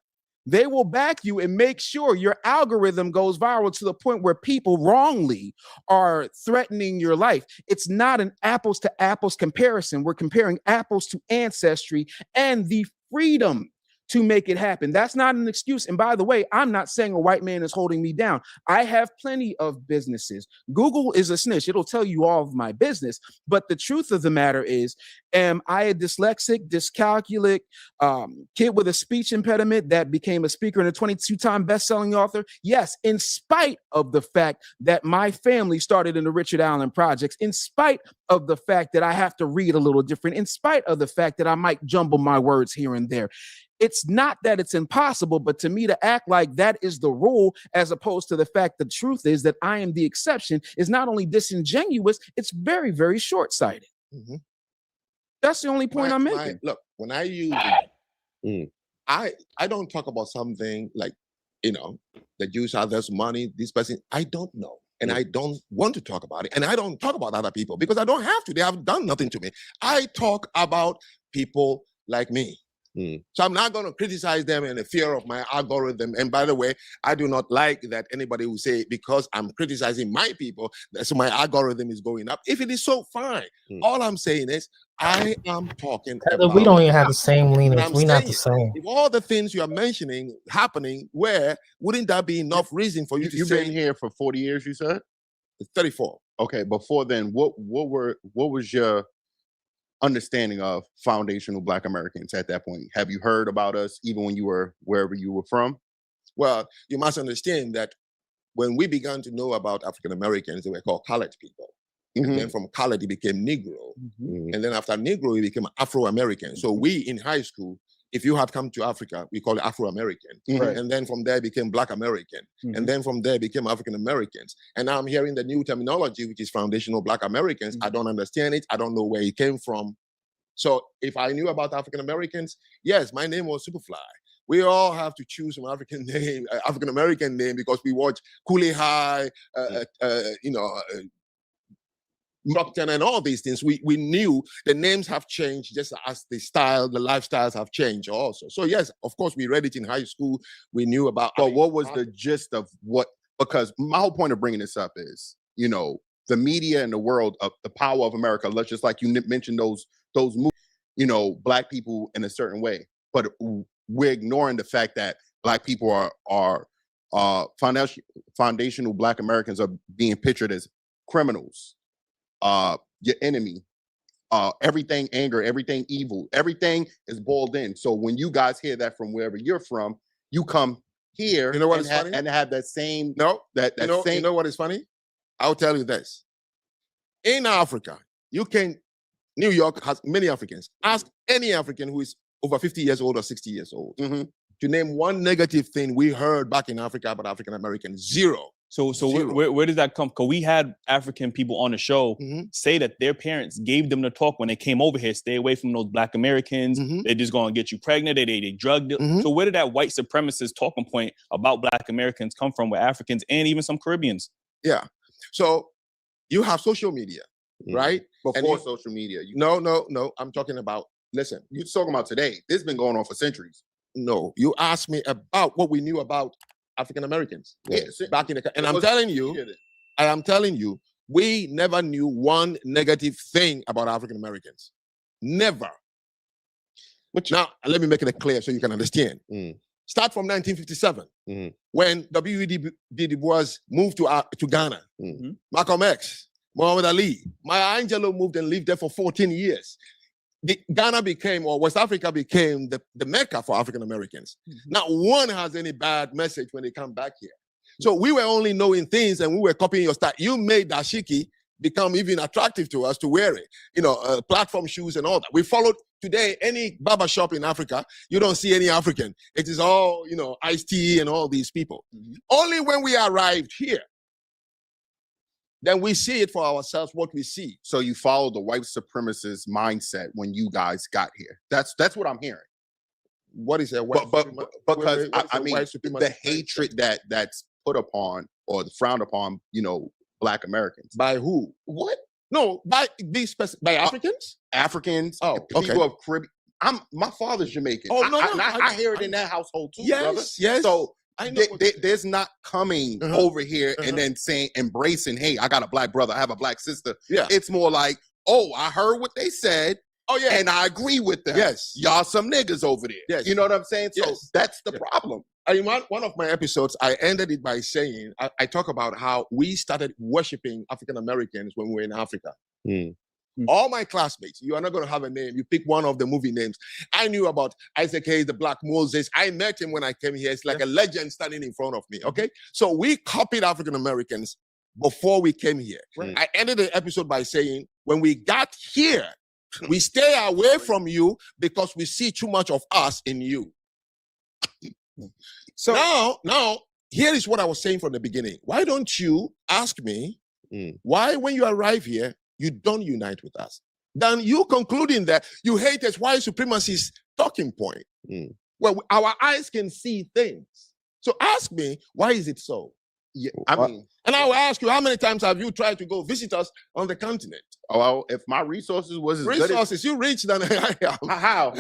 they will back you and make sure your algorithm goes viral to the point where people wrongly are threatening your life. It's not an apples to apples comparison. We're comparing apples to ancestry and the freedom to make it happen. That's not an excuse. And by the way, I'm not saying a white man is holding me down. I have plenty of businesses. Google is a snitch. It'll tell you all of my business. But the truth of the matter is, am I a dyslexic, dyscalculic kid with a speech impediment that became a speaker and a 22-time best-selling author? Yes, in spite of the fact that my family started in the Richard Allen Projects, in spite of the fact that I have to read a little different, in spite of the fact that I might jumble my words here and there. It's not that it's impossible, but to me to act like that is the rule, as opposed to the fact the truth is that I am the exception, is not only disingenuous, it's very, very short-sighted. Mhm. That's the only point I'm making. Look, when I use I don't talk about something like, the Jews have this money, this person. I don't know. And I don't want to talk about it. And I don't talk about other people because I don't have to. They have done nothing to me. I talk about people like me. So I'm not going to criticize them in the fear of my algorithm. And by the way, I do not like that anybody will say because I'm criticizing my people, so my algorithm is going up. If it is so, fine. All I'm saying is I am talking about. We don't even have the same And leanings. I'm We're not the saying, same. if all the things you are mentioning happening, wouldn't that be enough reason for you to You've say? been here for 40 years, you said? 34. Okay, before then, what was your understanding of foundational Black Americans at that point? Have you heard about us even when you were wherever you were from? Well, you must understand that when we began to know about African Americans, they were called colored people. And then from colored, it became Negro. And then after Negro, it became Afro-American. So we in high school, if you had come to Africa, we call it Afro-American. Right. And then from there it became Black American. And then from there it became African Americans. And now I'm hearing the new terminology, which is foundational Black Americans. I don't understand it. I don't know where it came from. So if I knew about African Americans, yes, my name was Superfly. We all have to choose an African name, African American name, because we watch Cooley High, Brockton, and all these things. We knew the names have changed just as the lifestyles have changed also. So yes, of course, we read it in high school. We knew about. But what was the gist of what? Because my whole point of bringing this up is, the media and the world of the power of America. Let's just like you mentioned those movies, Black people in a certain way, but we're ignoring the fact that Black people are foundational Black Americans are being pictured as criminals. Your enemy, everything anger, everything evil, everything is boiled in. So when you guys hear that from wherever you're from, you come here, you know what is funny? And have that same You know what is funny? I'll tell you this. In Africa, New York has many Africans. Ask any African who is over 50 years old or 60 years old to name one negative thing we heard back in Africa about African Americans. Zero. So where does that come? Because we had African people on the show say that their parents gave them the talk when they came over here. Stay away from those Black Americans. They're just gonna get you pregnant. They drugged. So where did that white supremacist talking point about Black Americans come from with Africans and even some Caribbeans? Yeah. So you have social media, right? Before social media. No. I'm talking about. Listen, You're talking about today. This has been going on for centuries. No, you asked me about what we knew about African Americans back in the, and I'm telling you, we never knew one negative thing about African Americans. Never. Now, let me make it clear so you can understand. Start from 1957, when W.E.B. Du Bois moved to Ghana. Malcolm X, Muhammad Ali, Maya Angelou moved and lived there for 14 years. Ghana became, or West Africa became the Mecca for African Americans. Not one has any bad message when they come back here. So we were only knowing things and we were copying your style. You made dashiki become even attractive to us to wear it. Platform shoes and all that. We followed today, any barber shop in Africa, you don't see any African. It is all, Ice-T and all these people. Only when we arrived here, then we see it for ourselves, what we see. So you follow the white supremacist mindset when you guys got here. That's what I'm hearing. What is that? Because I mean, the hatred that's put upon or frowned upon, Black Americans. By who? What? No, by Africans? Africans. Oh, okay. People of Caribbean. My father's Jamaican. Oh, no, I hear it in that household too, yes, brother. Yes. So there's not coming over here and then saying, embracing, hey, I got a Black brother, I have a Black sister. Yeah. It's more like, oh, I heard what they said. Oh, yeah. And I agree with them. Yes. Y'all some niggas over there. Yes. You know what I'm saying? So Yes. that's the problem. In one of my episodes, I ended it by saying, I talk about how we started worshiping African Americans when we were in Africa. All my classmates, you are not going to have a name. You pick one of the movie names. I knew about Isaac Hayes, the Black Moses. I met him when I came here. It's like a legend standing in front of me, okay? So we copied African Americans before we came here. I ended the episode by saying, when we got here, we stay away from you because we see too much of us in you. So now, here is what I was saying from the beginning. Why don't you ask me why, when you arrive here, you don't unite with us? Then you concluding that you hate us, white supremacy's talking point. Well, our eyes can see things. So ask me, why is it so? Yeah, and I will ask you, how many times have you tried to go visit us on the continent? Oh, well, if my resources was as good as you rich than I am. How?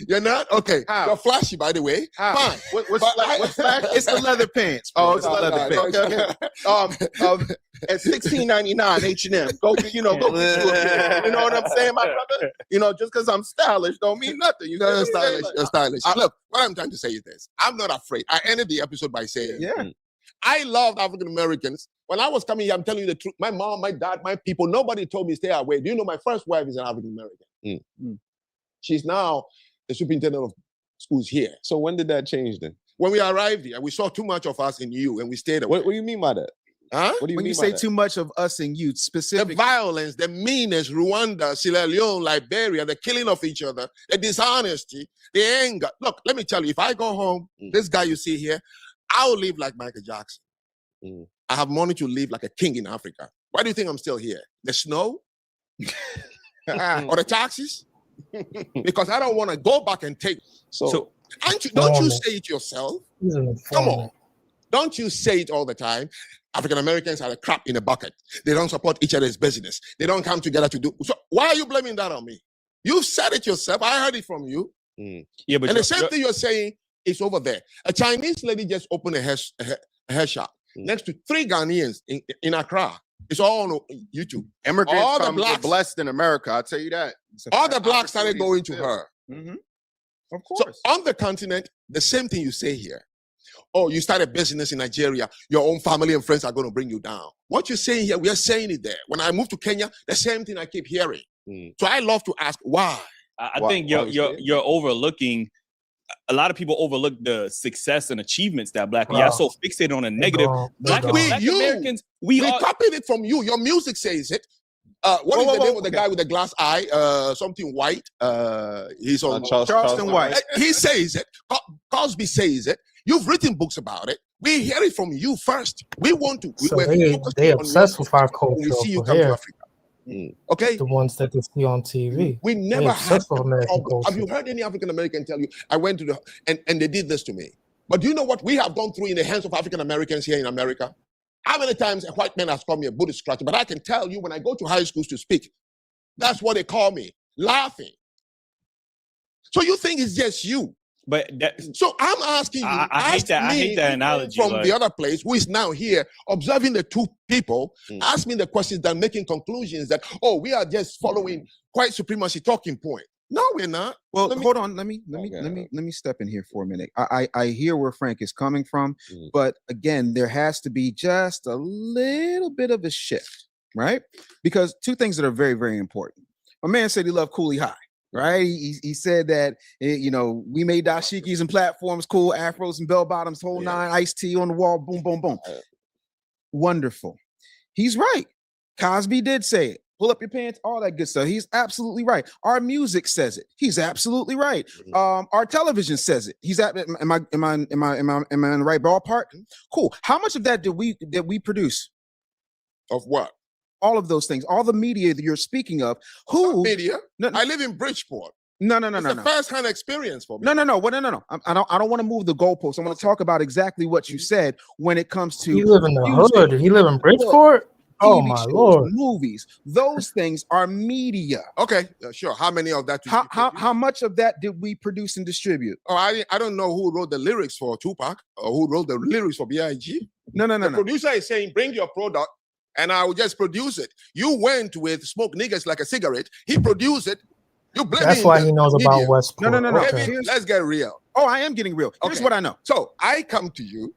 You're not? Okay. How? You're flashy, by the way. How? Fine. What's flashy? It's the leather pants. Oh, It's the leather pants. Okay. At $16.99 H&M. Go get you a pair. You know what I'm saying, my brother? Just because I'm stylish don't mean nothing. You're stylish. You're stylish. Look, what I'm trying to say is this. I'm not afraid. I ended the episode by saying, I loved African Americans. When I was coming here, I'm telling you the truth. My mom, my dad, my people, nobody told me stay away. Do you know my first wife is an African American? She's now the superintendent of schools here. So when did that change then? When we arrived here, we saw too much of us in you and we stayed away. What do you mean by that? Huh? What do you When mean you by say that? too much of us and you, specifically. The violence, the meanness, Rwanda, Sierra Leone, Liberia, the killing of each other, the dishonesty, the anger. Look, let me tell you, if I go home, this guy you see here, I'll live like Michael Jackson. I have money to live like a king in Africa. Why do you think I'm still here? The snow? Or the taxes? Because I don't want to go back and take. So don't you say it yourself? Come on. Don't you say it all the time? African Americans are a crap in a bucket. They don't support each other's business. They don't come together to do. So why are you blaming that on me? You said it yourself. I heard it from you. Yeah, but and the same thing you're saying is over there. A Chinese lady just opened a hair shop next to 3 Ghanaians in Accra. It's all on YouTube. Immigrants all the come blacks blessed in America, I'll tell you that. All the blacks started going to her. Of course. So on the continent, the same thing you say here. Oh, you start a business in Nigeria, your own family and friends are going to bring you down. What you're saying here, we are saying it there. When I moved to Kenya, the same thing I keep hearing. So I love to ask why. I think you're overlooking. A lot of people overlook the success and achievements that Black people are so fixated on the negative. Black Americans, we copied it from you. Your music says it. What is the name of the guy with the glass eye? Something White. He's on Charleston White. He says it. Cosby says it. You've written books about it. We hear it from you first. We want to. So We're they focusing on your obsessed with our perspective when we culture see you over come to here. Africa. Okay? The ones that they see on TV. We They never had obsessed with American problem. Have culture. you heard any African American tell you, I went to the, and they did this to me? But do you know what we have gone through in the hands of African Americans here in America? How many times a white man has called me a Buddhist scratcher? But I can tell you when I go to high schools to speak, that's what they call me, laughing. So you think it's just you? But so I'm asking you, I hate that. I hate that analogy. From the other place, who is now here observing the two people, ask me the questions that making conclusions that, oh, we are just following white supremacy talking point. No, we're not. Well, hold on. Let me step in here for a minute. I hear where Frank is coming from, but again, there has to be just a little bit of a shift, right? Because two things that are very, very important. My man said he loved Cooley High, right? He said that we made dashikis and platforms cool, afros and bell bottoms, whole nine, iced tea on the wall, boom, boom, boom. Wonderful. He's right. Cosby did say it. Pull up your pants, all that good stuff. He's absolutely right. Our music says it. He's absolutely right. Our television says it. Am I in the right ballpark? Cool. How much of that did we produce? Of what? All of those things. All the media that you're speaking of. Who media? No, I live in Bridgeport. No. It's a first-hand experience for me. No. I don't want to move the goalposts. I want to talk about exactly what you said when it comes to. He live in the hood. He live in Bridgeport. Oh TV my shows, Lord! Movies, those things are media. Okay, sure. How many of that? How much of that did we produce and distribute? Oh, I don't know who wrote the lyrics for Tupac or who wrote the lyrics for B.I.G. No. The producer is saying, "Bring your product, and I will just produce it." You went with "Smoke Niggas Like a Cigarette." He produced it. You blame. That's why he knows about Westport. No. Okay. Let's get real. Oh, I am getting real. Here's what I know. So I come to you,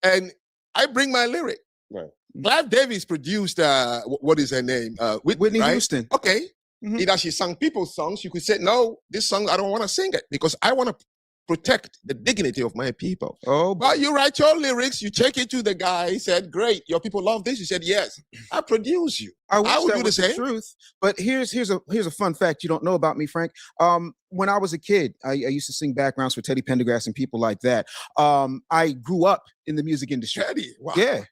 and I bring my lyric. Right. Clive Davis produced what is her name? Whitney right? Houston. Okay. Either she sang people's songs, you could say, no, this song I don't want to sing it because I want to protect the dignity of my people. Oh, but you write your lyrics, you take it to the guy, he said, great, your people love this. You said, yes, I produce you. I wish would that do was the the same. truth. But here's a fun fact you don't know about me, Frank. When I was a kid, I used to sing backgrounds for Teddy Pendergrass and people like that. I grew up in the music industry. Teddy, wow. Yeah,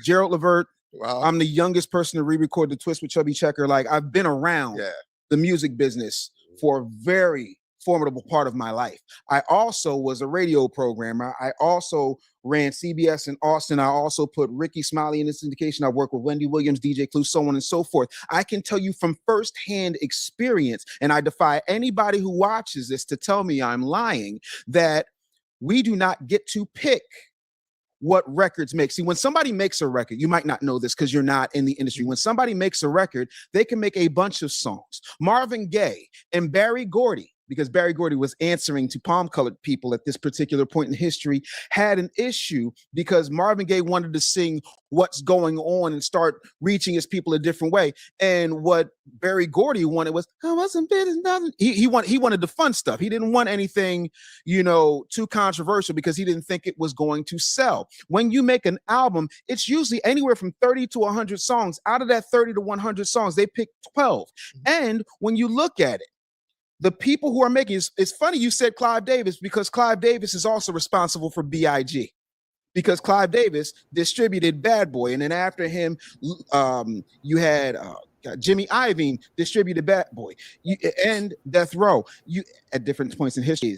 Gerald Levert. Wow. I'm the youngest person to re-record the Twist with Chubby Checker. Like I've been around the music business for a very formidable part of my life. I also was a radio programmer. I also ran CBS in Austin. I also put Ricky Smiley in the syndication. I worked with Wendy Williams, DJ Clue, so on and so forth. I can tell you from firsthand experience, and I defy anybody who watches this to tell me I'm lying, that we do not get to pick what records make. See, when somebody makes a record, you might not know this because you're not in the industry. When somebody makes a record, they can make a bunch of songs. Marvin Gaye and Barry Gordy, because Barry Gordy was answering to palm-colored people at this particular point in history, had an issue because Marvin Gaye wanted to sing what's going on and start reaching his people a different way. And what Barry Gordy wanted was, I wasn't bitter, nothing. He wanted the fun stuff. He didn't want anything, too controversial because he didn't think it was going to sell. When you make an album, it's usually anywhere from 30 to 100 songs. Out of that 30 to 100 songs, they pick 12. And when you look at it, the people who are making it's funny you said Clive Davis because Clive Davis is also responsible for B.I.G. because Clive Davis distributed Bad Boy, and then after him, you had Jimmy Iovine distributed Bad Boy, and Death Row. You at different points in history.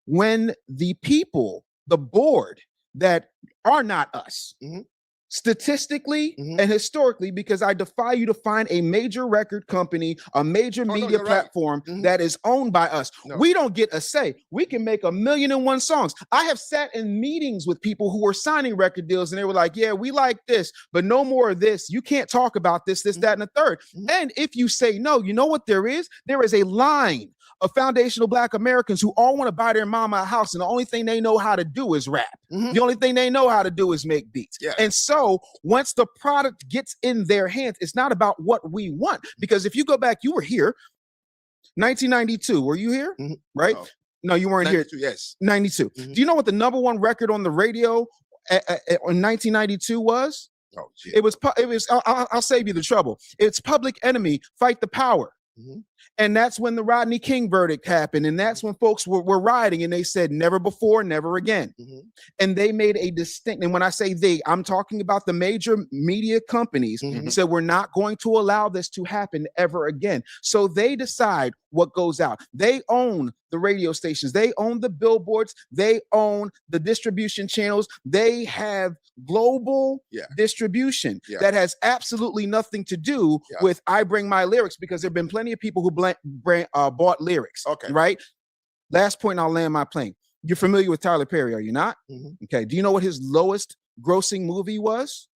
When the people, the board that are not us. Statistically and historically, because I defy you to find a major record company, a major media platform that is owned by us. We don't get a say. We can make 1,000,001 songs. I have sat in meetings with people who were signing record deals and they were like, yeah, we like this, but no more of this. You can't talk about this, that, and the third. And if you say no, you know what there is? There is a line of foundational Black Americans who all want to buy their mama a house, and the only thing they know how to do is rap. The only thing they know how to do is make beats. And so once the product gets in their hands, it's not about what we want. Because if you go back, you were here, 1992. Were you here? Right? No, you weren't 92, here. Yes. 92. Do you know what the #1 record on the radio in 1992 was? Oh, geez. It was. I'll save you the trouble. It's Public Enemy, Fight the Power. And that's when the Rodney King verdict happened. And that's when folks were rioting and they said, never before, never again. And they made a distinct, and when I say they, I'm talking about the major media companies said, we're not going to allow this to happen ever again. So they decide what goes out. They own the radio stations. They own the billboards. They own the distribution channels. They have global distribution that has absolutely nothing to do with I bring my lyrics, because there have been plenty of people who bought lyrics. Right. Last point, and I'll land my plane. You're familiar with Tyler Perry, are you not? Okay. Do you know what his lowest grossing movie was?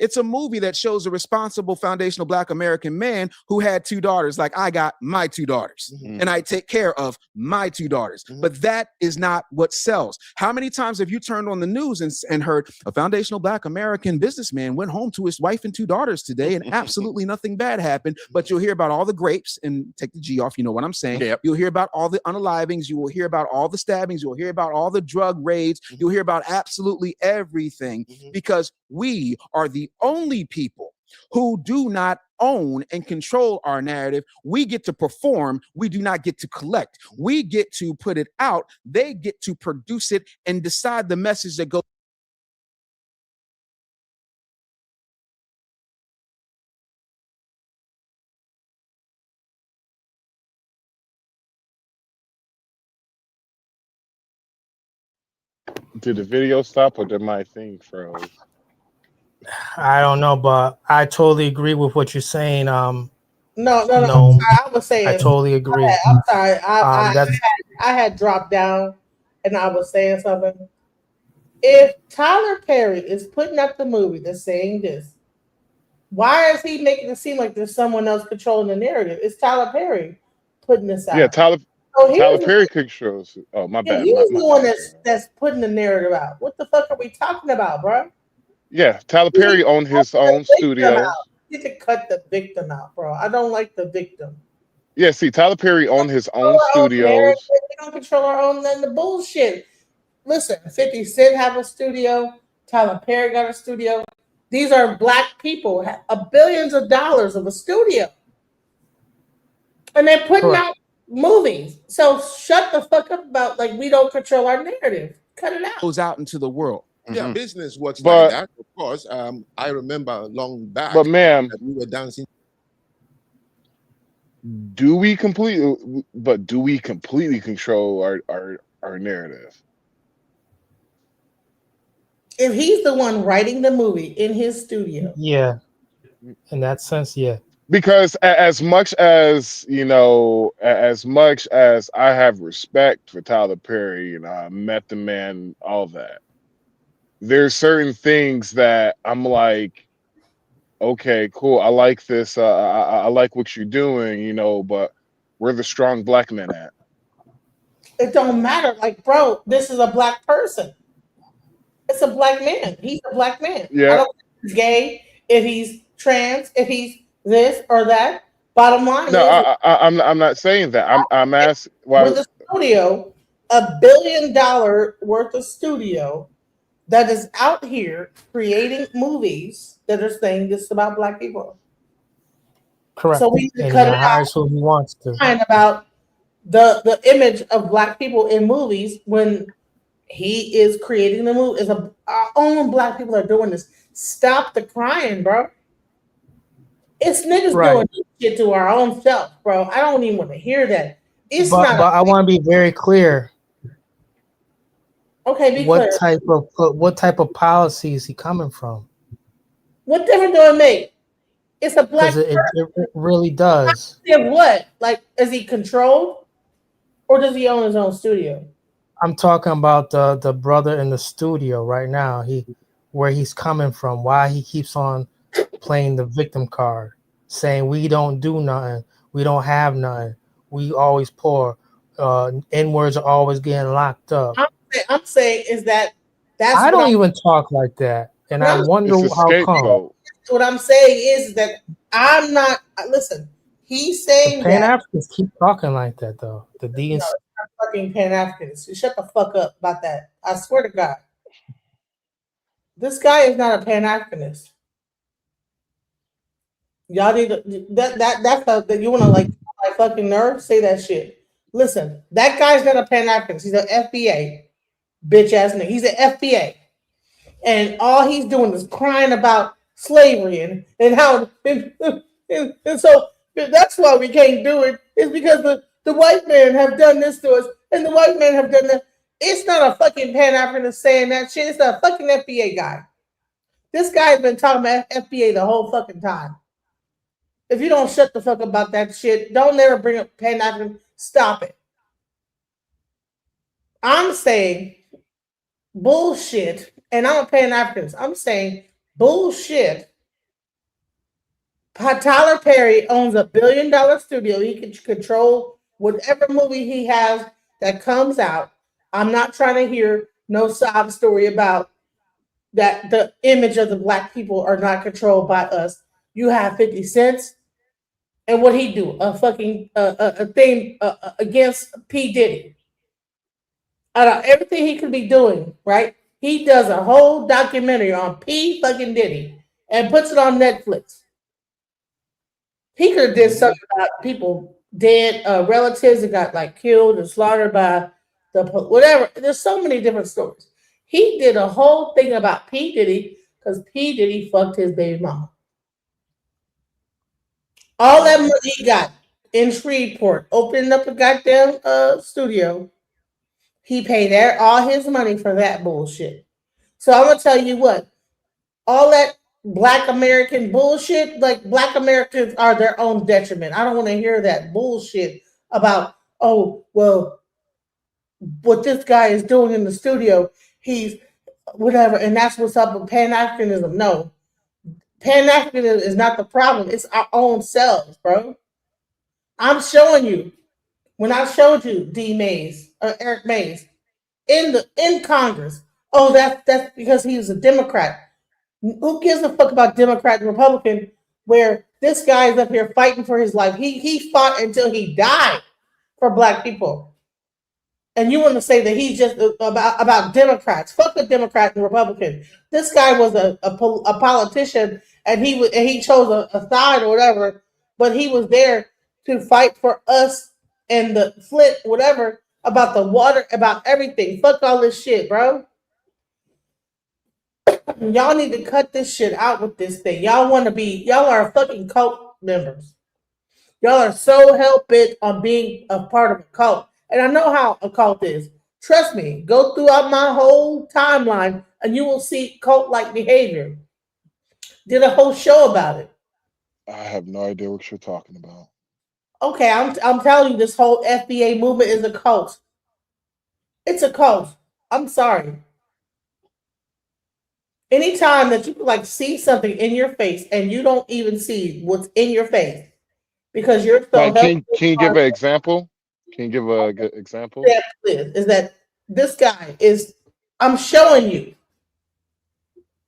It's a movie that shows a responsible foundational Black American man who had 2 daughters, like I got my 2 daughters and I take care of my 2 daughters. But that is not what sells. How many times have you turned on the news and heard a foundational Black American businessman went home to his wife and 2 daughters today and absolutely nothing bad happened? But you'll hear about all the grapes, and take the G off, you know what I'm saying. You'll hear about all the unalivings. You will hear about all the stabbings. You'll hear about all the drug raids. You'll hear about absolutely everything, because we are the only people who do not own and control our narrative. We get to perform. We do not get to collect. We get to put it out. They get to produce it and decide the message that goes. Did the video stop or did my thing froze? I don't know, but I totally agree with what you're saying. No. No, I was saying. I totally agree. I'm sorry. That's I had dropped down, and I was saying something. If Tyler Perry is putting up the movie that's saying this, why is he making it seem like there's someone else controlling the narrative? It's Tyler Perry putting this out. Yeah, Tyler So Perry controls. Oh, my bad. he's My the one bad. that's putting the narrative out. What the fuck are we talking about, bro? Yeah, Tyler Perry owned his own studios. You can cut the victim out, bro. I don't like the victim. Yeah, see, Tyler Perry owned his own studios. We don't control our own the bullshit. Listen, 50 Cent have a studio. Tyler Perry got a studio. These are Black people, billions of dollars of a studio. And they're putting out movies. So shut the fuck up about, like, we don't control our narrative. Cut it out. Goes out into the world. Yeah, business works But- like that, of course. I remember long back But ma'am, that we were dancing. do we completely control our narrative? If he's the one writing the movie in his studio. yeah. In that sense, yeah. Because as much as as much as I have respect for Tyler Perry, I met the man, all that, there's certain things that I'm like, okay, cool, I like this, I like what you're doing, but where the strong Black men at? It don't matter. Like, bro, this is a Black person. It's a Black man. He's a Black man. Yeah. I don't know if he's gay, if he's trans, if he's this or that. Bottom line No, I'm not saying that. I'm asking why. With a studio, $1 billion worth of studio that is out here creating movies that are saying this about Black people. Correct. So we need to And cut he it out. hires who he wants to. Crying about the image of Black people in movies when he is creating the movie. Our own Black people are doing this. Stop the crying, bro. It's niggas doing this shit to our own self, bro. I don't even want to hear that. It's but not. I want to be very clear. Okay, be what clear. What type of policy is he coming from? What difference do it make? It's a Black Because person. it really does. Of what? Like, is he controlled, or does he own his own studio? I'm talking about the brother in the studio right now. Where he's coming from, why he keeps on playing the victim card, saying we don't do nothing, we don't have nothing, we always poor, N-words are always getting locked up. I'm saying is that's I don't even talk like that, and I wonder how come. What I'm saying is that I'm not. Listen, he's saying Pan that. Africans keep talking like that though. The DNC. No, it's not fucking Pan Africans. Shut the fuck up about that. I swear to God. This guy is not a Pan Africanist. Y'all need to, that's how you want to like got fucking nerve to say that shit. Listen, that guy's not a Pan Africanist. He's an FBA bitch ass nigga. He's an FBA, and all he's doing is crying about slavery and how and so that's why we can't do it. It's because the white men have done this to us, and the white men have done that. It's not a fucking Pan Africanist saying that shit. It's a fucking FBA guy. This guy's been talking about FBA the whole fucking time. If you don't shut the fuck up about that shit, don't ever bring up Pan African. Stop it. I'm saying bullshit, and I'm a Pan Africanist. I'm saying bullshit. Tyler Perry owns $1 billion studio. He can control whatever movie he has that comes out. I'm not trying to hear no sob story about that the image of the black people are not controlled by us. You have 50 cents. And what he do? A fucking a thing against P. Diddy. Out of everything he could be doing, right? He does a whole documentary on P. fucking Diddy and puts it on Netflix. He could have did something about people dead, relatives that got like killed and slaughtered by the whatever. There's so many different stories. He did a whole thing about P. Diddy because P. Diddy fucked his baby mama. All that money he got in Shreveport, opening up a goddamn studio, he paid all his money for that bullshit. So I'm gonna tell you what, all that Black American bullshit, like Black Americans are their own detriment. I don't want to hear that bullshit about, oh, well, what this guy is doing in the studio, he's whatever, and that's what's up with Pan Africanism. No, Pan Africanism is not the problem. It's our own selves, bro. I'm showing you. When I showed you D. Mays or Eric Mays in Congress, oh, that's because he was a Democrat. Who gives a fuck about Democrat and Republican? Where this guy is up here fighting for his life. He fought until he died for black people. And you want to say that he's just about Democrats? Fuck the Democrat and Republican. This guy was a politician, and he chose a side or whatever. But he was there to fight for us and the Flint, whatever, about the water, about everything. Fuck all this shit, bro. Y'all need to cut this shit out with this thing. Y'all are fucking cult members. Y'all are so hell bent on being a part of a cult. And I know how a cult is. Trust me, go throughout my whole timeline and you will see cult-like behavior. Did a whole show about it. I have no idea what you're talking about. Okay, I'm telling you, this whole FBA movement is a cult. It's a cult. I'm sorry. Anytime that you like see something in your face and you don't even see what's in your face because you're so Like, can you give an example? Can you give a good example? Is that this guy is, I'm showing you.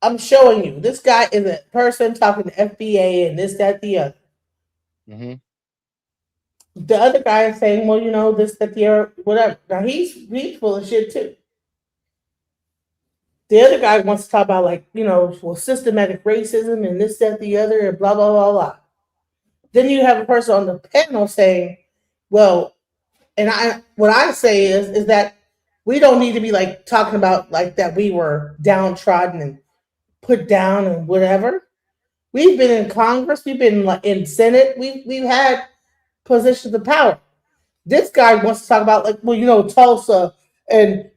This guy is a person talking to FBA and this, that, the other. Mm-hmm. The other guy is saying, well, you know, this, that, the other, whatever. Now he's full of shit too. The other guy wants to talk about, like, you know, well, systematic racism and this, that, the other, and blah, blah, blah, blah. Then you have a person on the panel saying, well, and what I say is that we don't need to be like talking about like that we were downtrodden and put down and whatever. We've been in Congress, we've been like in Senate, we've had positions of power. This guy wants to talk about, like, well, you know, Tulsa and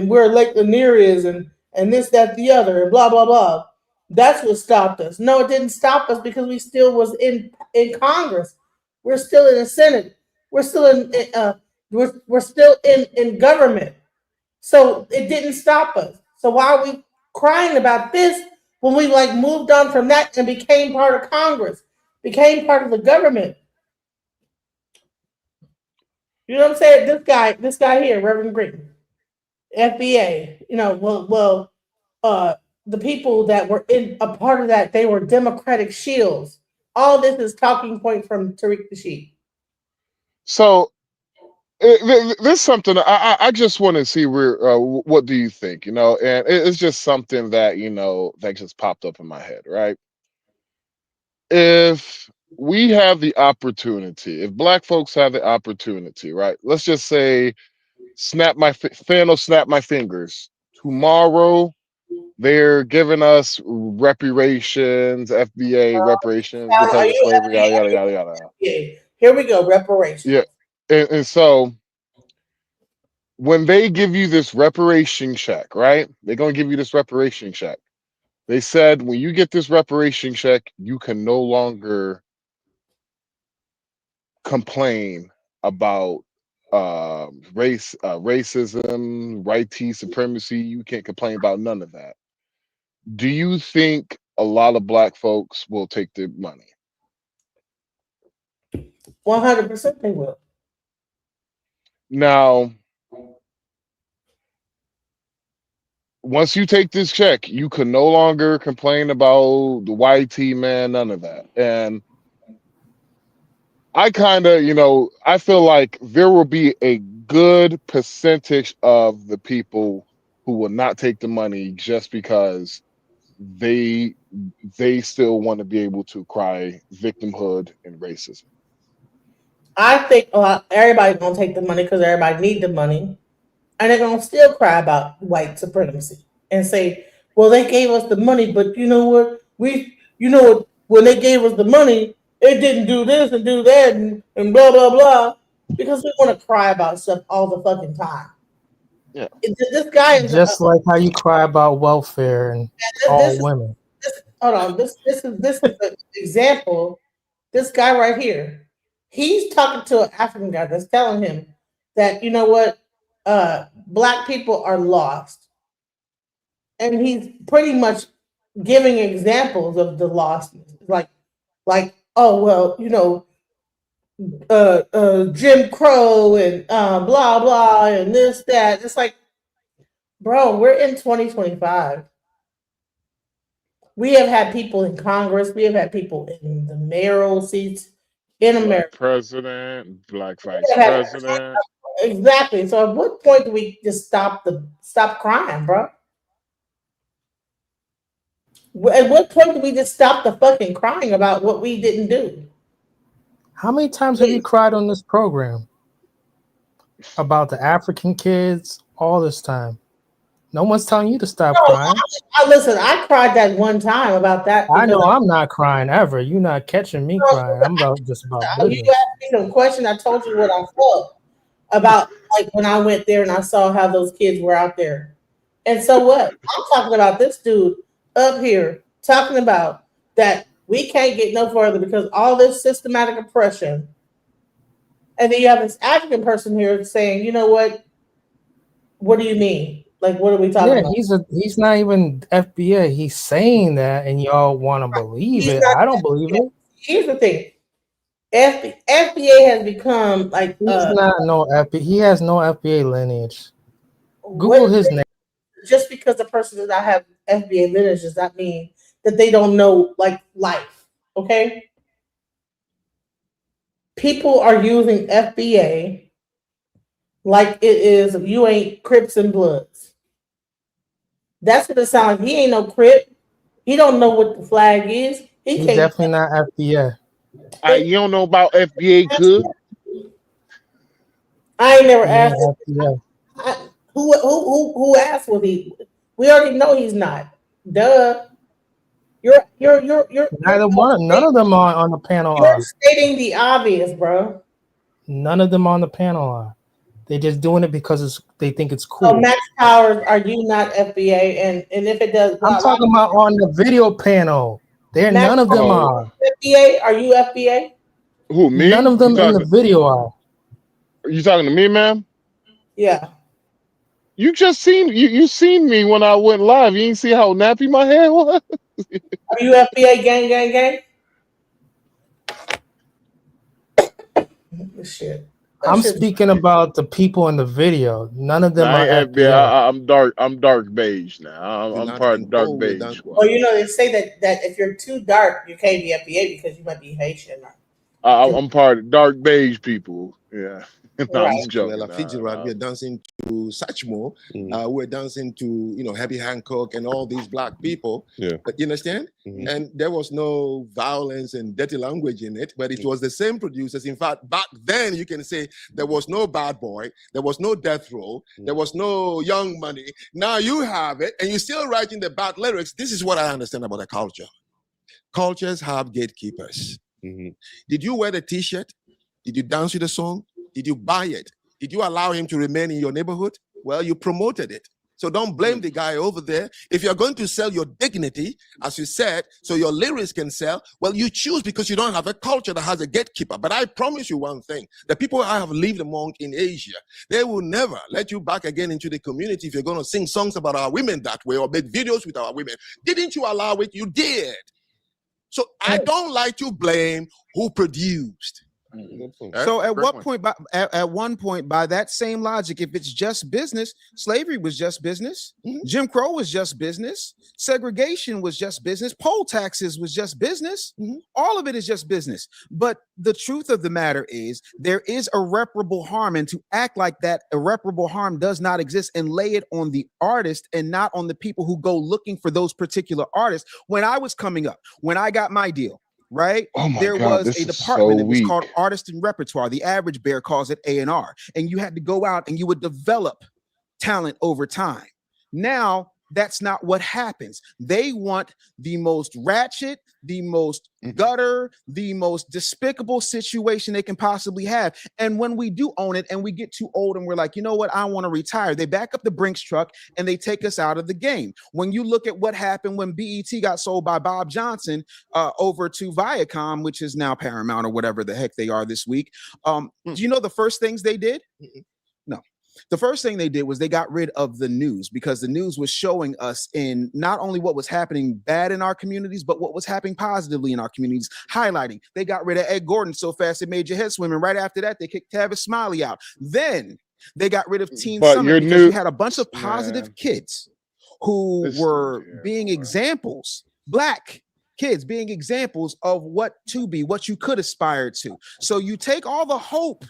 where Lake Lanier is and this, that, the other, and blah, blah, blah. That's what stopped us. No, it didn't stop us because we still was in Congress. We're still in the Senate. We're still we're still in government. So it didn't stop us. So why are we crying about this when we like moved on from that and became part of Congress, became part of the government? You know what I'm saying? This guy here, Reverend Green, FBA. You know, the people that were in a part of that, they were Democratic shields. All this is talking point from Tariq Nasheed. So there's something I just want to see where what do you think, you know, and it's just something that, you know, that just popped up in my head, right? If we have the opportunity. If black folks have the opportunity, right? Let's just say, Thanos snap my fingers. Tomorrow, they're giving us reparations, FBA reparations Are because of you slavery, yada yada yada yada. FBA? Here we go. Reparations. Yeah, and so when they give you this reparation check, right? They're gonna give you this reparation check. They said when you get this reparation check, you can no longer complain about racism, white supremacy. You can't complain about none of that. Do you think a lot of black folks will take the money? 100% they will. Now, once you take this check, you can no longer complain about the YT man, none of that. And I kind of, I feel like there will be a good percentage of the people who will not take the money just because they still want to be able to cry victimhood and racism. I think everybody's gonna take the money because everybody need the money, and they're gonna still cry about white supremacy and say, "Well, they gave us the money, but you know what? When they gave us the money, it didn't do this and do that and blah blah blah," because we want to cry about stuff all the fucking time. Yeah, this guy is Just like how you cry about welfare and all women. hold on. This is an example. This guy right here, he's talking to an African guy that's telling him that, you know what, black people are lost, and he's pretty much giving examples of the lostness, like oh well, Jim Crow and blah blah and this that. It's like, bro, we're in 2025. We have had people in Congress. We have had people in the mayoral seats in black America. president, black vice president. Exactly. So at what point do we just stop crying, bro? At what point do we just stop the fucking crying about what we didn't do? How many times have you cried on this program about the African kids all this time? No one's telling you to stop crying. Listen, I cried that one time about that. I know I'm not crying ever. You're not catching me crying. I'm just about You business. asked me some question. I told you what I felt about, like when I went there and I saw how those kids were out there. And so what? I'm talking about this dude up here talking about that we can't get no further because all this systematic oppression. And then you have this African person here saying, you know what? What do you mean? Like, what are we talking about? He's not even FBA. He's saying that, and y'all want to believe it. I don't believe it. Here's the thing. FBA has become like he's not no FBA. He has no FBA lineage. Google his name. Just because the person does not have FBA lineage does not mean that they don't know like life. Okay. People are using FBA like it is you ain't Crips and Bloods. That's what it sounds like. He ain't no Crip. He don't know what the flag is. He's definitely not FBA. You don't know about FBA good? I ain't never asked who asked what he. We already know he's not. Duh. You're none of them are on the panel. You're stating the obvious, bro. None of them on the panel are. They're just doing it because they think it's cool. So Max Powers, are you not FBA? And if it does, I'm talking about on the video panel. None of them are. FBA? Are you FBA? Who, me? None of them in the video are. Are you talking to me, ma'am? Yeah. You just you seen me when I went live. You didn't see how nappy my hair was? Are you FBA gang? Shit. I'm speaking about the people in the video. None of them are FBA. I'm dark beige now. I'm part of dark beige squad. Well, they say that if you're too dark, you can't be FBA because you might be Haitian. I'm part of dark beige people. Yeah. No, I'm just joking. Ella Fitzgerald, we are dancing to Satchmo, we're dancing to Herbie Hancock and all these black people. Yeah. But you understand? And there was no violence and dirty language in it, but it was the same producers. In fact, back then you can say there was no Bad Boy, there was no Death Row, there was no Young Money. Now you have it, and you're still writing the bad lyrics. This is what I understand about the culture. Cultures have gatekeepers. Did you wear the T-shirt? Did you dance to the song? Did you buy it? Did you allow him to remain in your neighborhood? Well, you promoted it. So don't blame the guy over there. If you're going to sell your dignity, as you said, so your lyrics can sell, well, you choose because you don't have a culture that has a gatekeeper. But I promise you one thing, the people I have lived among in Asia, they will never let you back again into the community if you're going to sing songs about our women that way or make videos with our women. Didn't you allow it? You did. So I don't like to blame who produced. So at one point, by that same logic, if it's just business, slavery was just business, Jim Crow was just business, segregation was just business, poll taxes was just business. All of it is just business. But the truth of the matter is there is irreparable harm, and to act like that irreparable harm does not exist and lay it on the artist and not on the people who go looking for those particular artists. When I was coming up, when I got my deal, right? Oh my there God, was this a is department so that was weak. called Artist and Repertoire. The average bear calls it A&R. And you had to go out and you would develop talent over time. Now, that's not what happens. They want the most ratchet, the most gutter, the most despicable situation they can possibly have. And when we do own it and we get too old and we're like, you know what, I want to retire, they back up the Brinks truck and they take us out of the game. When you look at what happened when BET got sold by Bob Johnson over to Viacom, which is now Paramount or whatever the heck they are this week, do you know the first things they did? No. The first thing they did was they got rid of the news, because the news was showing us in not only what was happening bad in our communities, but what was happening positively in our communities, highlighting. They got rid of Ed Gordon so fast it made your head swim. And right after that, they kicked Tavis Smiley out. Then they got rid of Teen Summit because you had a bunch of positive kids who were being examples, black kids being examples of what to be, what you could aspire to. So you take all the hope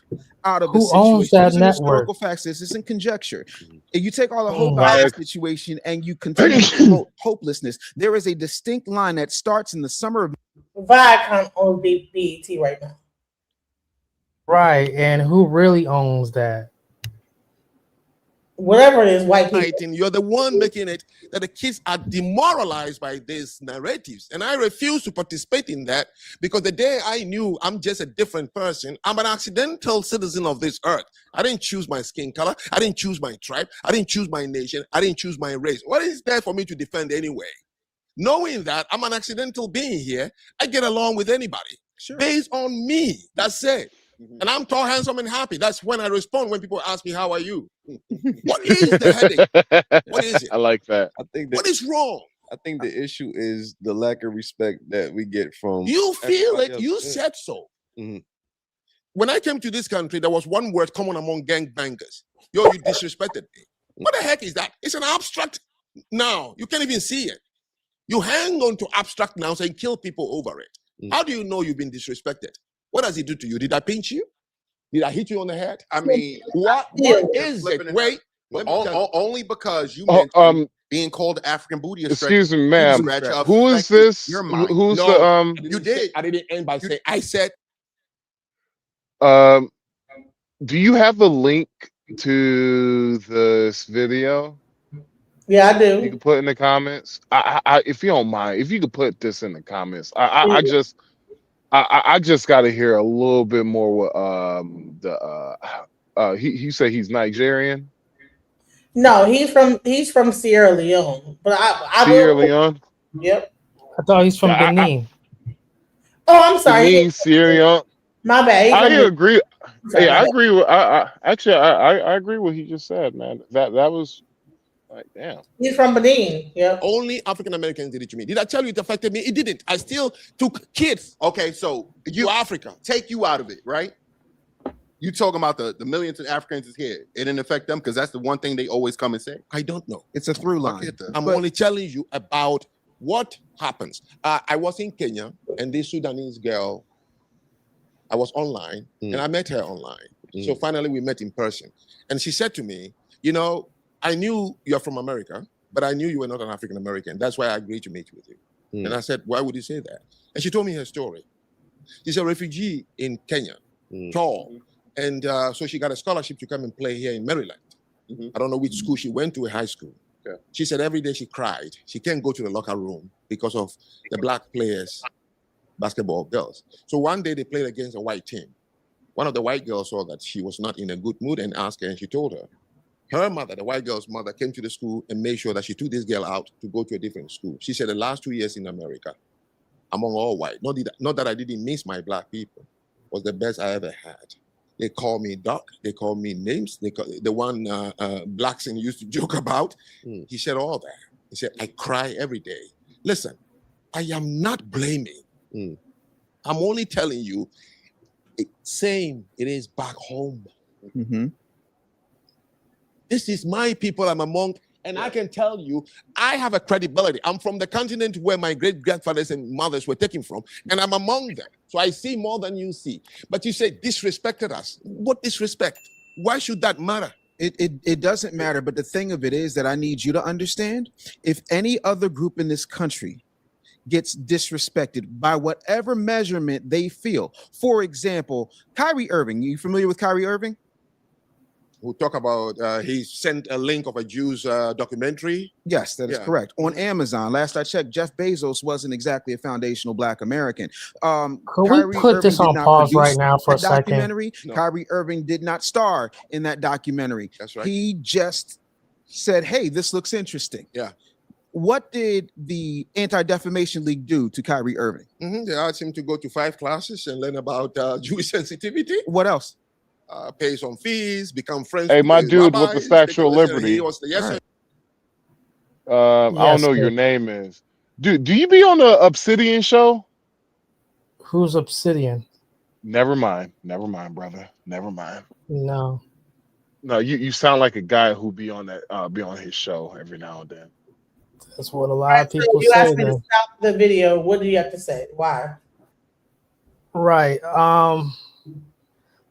out of the Who owns situation. that These are network? historical facts. This isn't conjecture. And you take all the hope out of the situation and you continue to promote hopelessness. There is a distinct line that starts in the summer of Viacom owns BET right now. Right, and who really owns that? Whatever it is, white people. You're the one making it that the kids are demoralized by these narratives. And I refuse to participate in that, because the day I knew I'm just a different person, I'm an accidental citizen of this earth. I didn't choose my skin color. I didn't choose my tribe. I didn't choose my nation. I didn't choose my race. What is there for me to defend anyway? Knowing that I'm an accidental being here, I get along with anybody based on me. That's it. And I'm tall, handsome, and happy. That's when I respond when people ask me, how are you? What is the headache? What is it? I like that. I think that What is wrong? I think the issue is the lack of respect that we get from You feel everybody it. else. You Yeah. said so. When I came to this country, there was one word common among gangbangers. Yo, you disrespected me. What the heck is that? It's an abstract noun. You can't even see it. You hang on to abstract nouns and kill people over it. How do you know you've been disrespected? What does it do to you? Did I pinch you? Did I hit you on the head? I mean, what is it? Wait, let me tell you. only because you mentioned being called African booty. Excuse me, ma'am. Scratch of Who is this? your mind. Who's No, the you did. I didn't end by saying. I said. Do you have a link to this video? Yeah, I do. You can put in the comments. I if you don't mind, if you could put this in the comments. I just got to hear a little bit more what he said he's Nigerian. No, he's from Sierra Leone. But I Sierra Leone. Yep. I thought he's from Benin. Oh, I'm sorry. Benin, Sierra Leone. My bad. I agree. Sorry, I agree with. I agree with what he just said, man. That was like, damn. He's from Benin. Yeah. Only African Americans did it to me. Did I tell you it affected me? It didn't. I still took kids. Okay, so you Africa, take you out of it, right? You talking about the millions of Africans is here. It didn't affect them because that's the one thing they always come and say. I don't know. It's a through line. I'm only telling you about what happens. I was in Kenya, and this Sudanese girl, I was online, and I met her online. So finally we met in person. And she said to me, you know, I knew you're from America, but I knew you were not an African American. That's why I agreed to meet with you. And I said, why would you say that? And she told me her story. She's a refugee in Kenya, tall. And so she got a scholarship to come and play here in Maryland. I don't know which school she went to, a high school. She said every day she cried. She can't go to the locker room because of the black players, basketball girls. So one day they played against a white team. One of the white girls saw that she was not in a good mood and asked her, and she told her. Her mother, the white girl's mother, came to the school and made sure that she took this girl out to go to a different school. She said the last 2 years in America, among all white, not that I didn't miss my black people, was the best I ever had. They call me Doc. They call me names. The one Blackson used to joke about. He said all that. He said, I cry every day. Listen, I am not blaming. I'm only telling you, same it is back home. This is my people I'm among, and I can tell you, I have a credibility. I'm from the continent where my great-grandfathers and mothers were taken from, and I'm among them. So I see more than you see. But you say disrespected us. What disrespect? Why should that matter? It doesn't matter, but the thing of it is that I need you to understand, if any other group in this country gets disrespected by whatever measurement they feel. For example, Kyrie Irving. You familiar with Kyrie Irving? Who talk about he sent a link of a Jews documentary. Yes, that is correct. On Amazon, last I checked, Jeff Bezos wasn't exactly a foundational Black American. Could we put this on pause right now for a second? Documentary. No. Kyrie Irving did not star in that documentary. That's right. He just said, hey, this looks interesting. Yeah. What did the Anti-Defamation League do to Kyrie Irving? They asked him to go to 5 classes and learn about Jewish sensitivity. What else? Pay some fees, become friends. Hey, with my the dude rabbis, with the Statue of because Liberty. he was the, yes, sir. I don't know your name is. Do you be on the Obsidian show? Who's Obsidian? Never mind, brother. Never mind. No. No, you sound like a guy who be on his show every now and then. That's what a lot of people you say. asked me to stop the video. What do you have to say? Why? Right.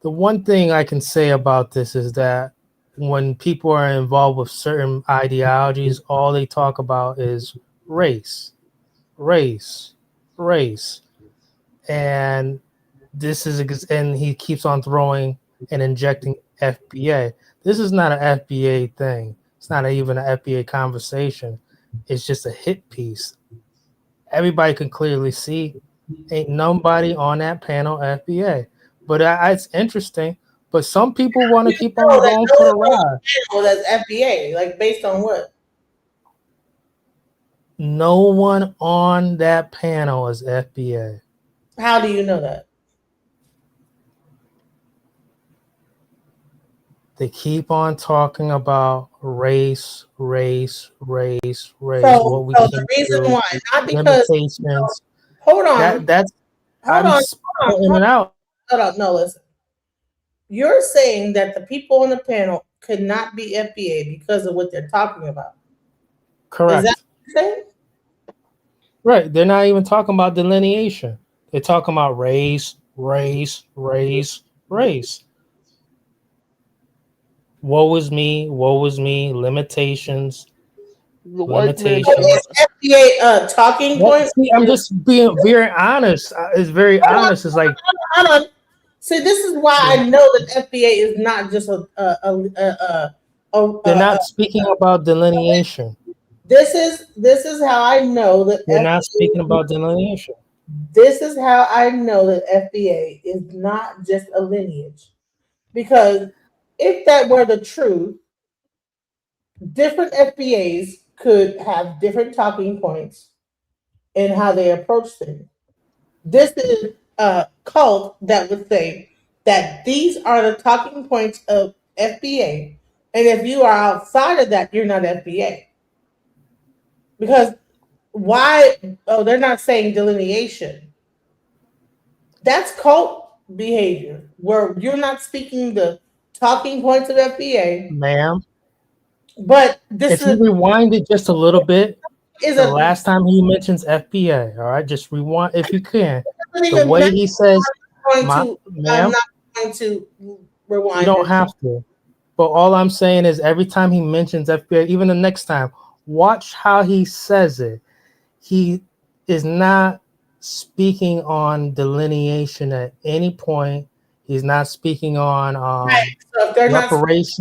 The one thing I can say about this is that when people are involved with certain ideologies, all they talk about is race. And this is, and he keeps on throwing and injecting FBA. This is not an FBA thing. It's not even an FBA conversation. It's just a hit piece. Everybody can clearly see ain't nobody on that panel FBA. But it's interesting. But some people want to keep on going for the ride. Well, that's FBA. Like, based on what? No one on that panel is FBA. How do you know that? They keep on talking about race. So The reason why, not because. limitations. Hold on. Hold on. No, listen. You're saying that the people on the panel could not be FBA because of what they're talking about. Correct. Is that what you're saying? Right. They're not even talking about delineation. They're talking about race. Woe is me, limitations. Is FBA talking points? See, I'm just being very honest. It's very honest. It's like, hold on. See, this is why I know that FBA is not just they're not speaking about delineation. This is how I know that they're not speaking about delineation. This is how I know that FBA is not just a lineage, because if that were the truth, different FBAs could have different talking points in how they approach things. This is a cult that would say that these are the talking points of FBA, and if you are outside of that, you're not FBA. Because why? Oh, they're not saying delineation. That's cult behavior, where you're not speaking the talking points of FBA, ma'am. But this if you rewind it just a little bit, is the last time he mentions FBA, all right, just rewind if you can. The even way he says, I'm ma'am, not going to rewind. You don't have to. But all I'm saying is every time he mentions FBI, even the next time, watch how he says it. He is not speaking on delineation at any point. He's not speaking on Right. So if they're not reparations.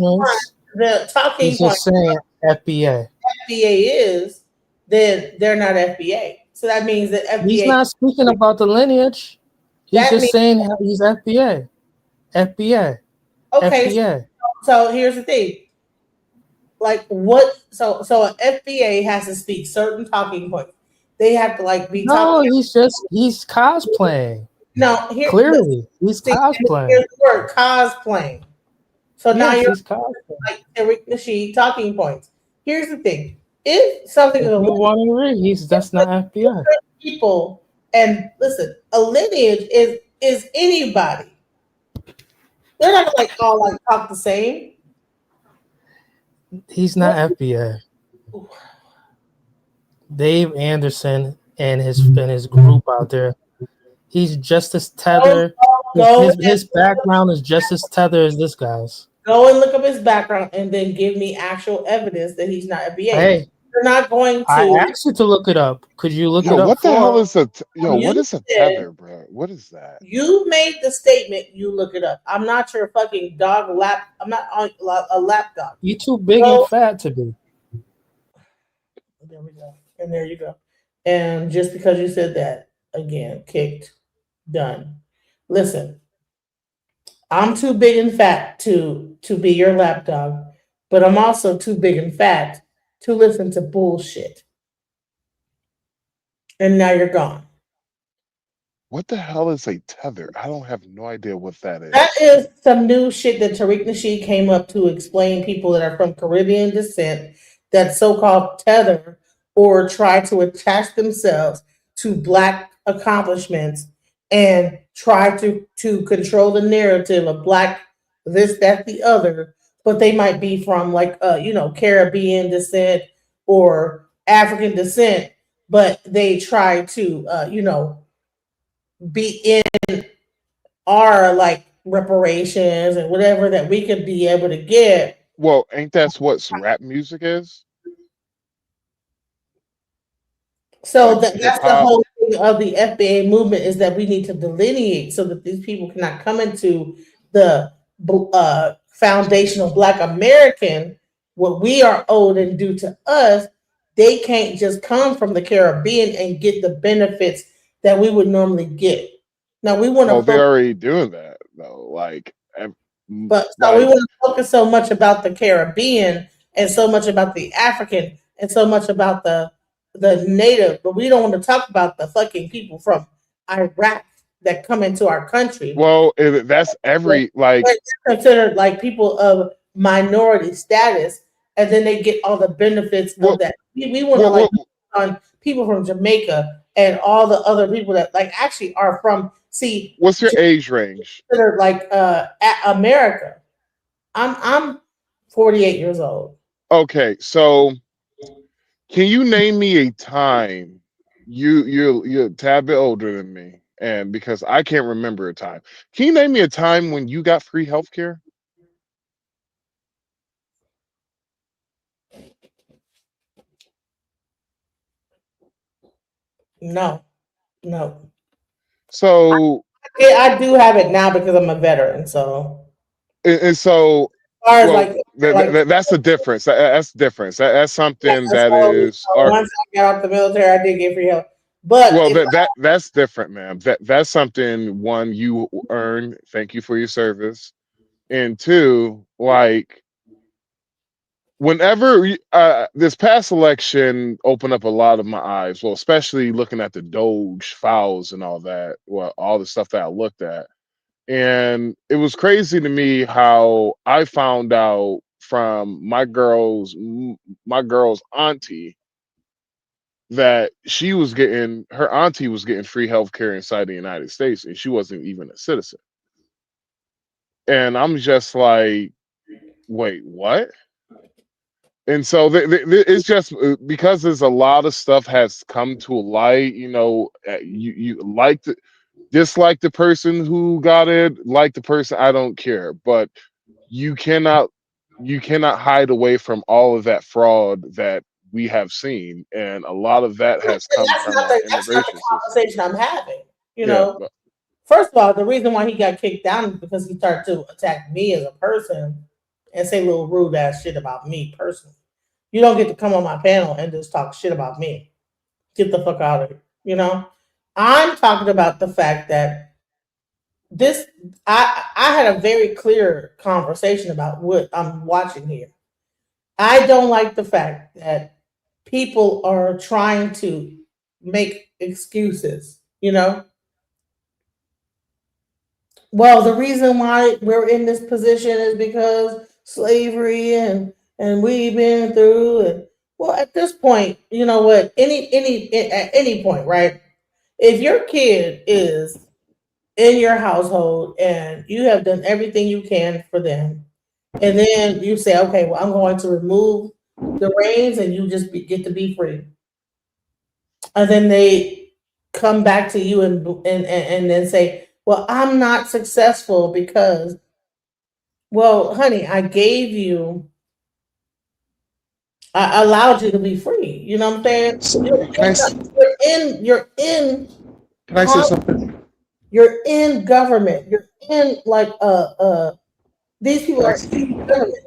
the talking He's point just saying FBA. FBA is, then they're not FBA. So that means that FBA. He's not speaking about the lineage. He's That just means- saying he's FBA. FBA. Okay. FBA. So here's the thing. Like what? So an FBA has to speak certain talking points. They have to like be No, talking. he's cosplaying. No, Clearly, he's cosplaying. Here's the word cosplaying. So now Yes, you're he's cosplaying. like Eric Nasheed talking points. Here's the thing: if something is a want to read, that's not FBI. People, and listen, a lineage is anybody. They're not gonna like all like talk the same. He's not FBI. Dave Anderson and his group out there. He's just as tether. His background is just as tether as this guy's. Go and look up his background and then give me actual evidence that he's not FBA. Hey, you're not going to. I asked you to look it up. Could you look it up? What the hell is a You what is a said- tether, bro? What is that? You made the statement. You look it up. I'm not your fucking dog lap. I'm not on a lap dog. You too big and fat to be. There we go. And there you go. And just because you said that, again, kicked, done. Listen, I'm too big and fat to be your lapdog, but I'm also too big and fat to listen to bullshit. And now you're gone. What the hell is a tether? I don't have no idea what that is. That is some new shit that Tariq Nasheed came up to explain people that are from Caribbean descent that so-called tether or try to attach themselves to Black accomplishments and try to control the narrative of Black this, that, the other, but they might be from like Caribbean descent or African descent, but they try to be in our like reparations and whatever that we could be able to get. Well, ain't that's what rap music is? So Like that's the hip-hop? whole thing of the FBA movement is that we need to delineate so that these people cannot come into the foundational Black American, what we are owed and due to us. They can't just come from the Caribbean and get the benefits that we would normally get. Now we want to. Well, they're already doing that though. But so we want to focus so much about the Caribbean and so much about the African and so much about the native, but we don't want to talk about the fucking people from Iraq that come into our country. Well, that's every like They're considered like people of minority status, and then they get all the benefits of that. We want to like on people from Jamaica and all the other people that like actually are from. See, what's your age range? Considered like America. I'm 48 years old. Okay, so can you name me a time you're a tad bit older than me, and because I can't remember a time. Can you name me a time when you got free healthcare? No. So I do have it now because I'm a veteran. So and so as well, like that's the difference. That's the difference. That's something that is. Once I got out the military, I did get free health. But well, that's different, ma'am. That's something one you earn. Thank you for your service, and two, like whenever this past election opened up a lot of my eyes. Well, especially looking at the Doge files and all that. Well, all the stuff that I looked at, and it was crazy to me how I found out from my girl's auntie that her auntie was getting free healthcare inside the United States, and she wasn't even a citizen. And I'm just like, wait, what? And so it's just because there's a lot of stuff has come to light. You like Dislike the person who got it, like the person, I don't care. But you cannot hide away from all of that fraud that we have seen, and a lot of that has come from our That's not the immigration system. conversation I'm having. You Yeah, know, first of all, the reason why he got kicked down is because he started to attack me as a person and say little rude ass shit about me personally. You don't get to come on my panel and just talk shit about me. Get the fuck out of here. You know, I'm talking about the fact that this. I had a very clear conversation about what I'm watching here. I don't like the fact that people are trying to make excuses. You know, well, the reason why we're in this position is because slavery and we've been through and well, at this point, you know what? At any point, right? If your kid is in your household and you have done everything you can for them, and then you say, okay, well, I'm going to remove the reins and you just get to be free, and then they come back to you and then say, well, I'm not successful because, well, honey, I allowed you to be free. You know what I'm saying? You're in Can I say something? you're in government. You're in like these people are in government.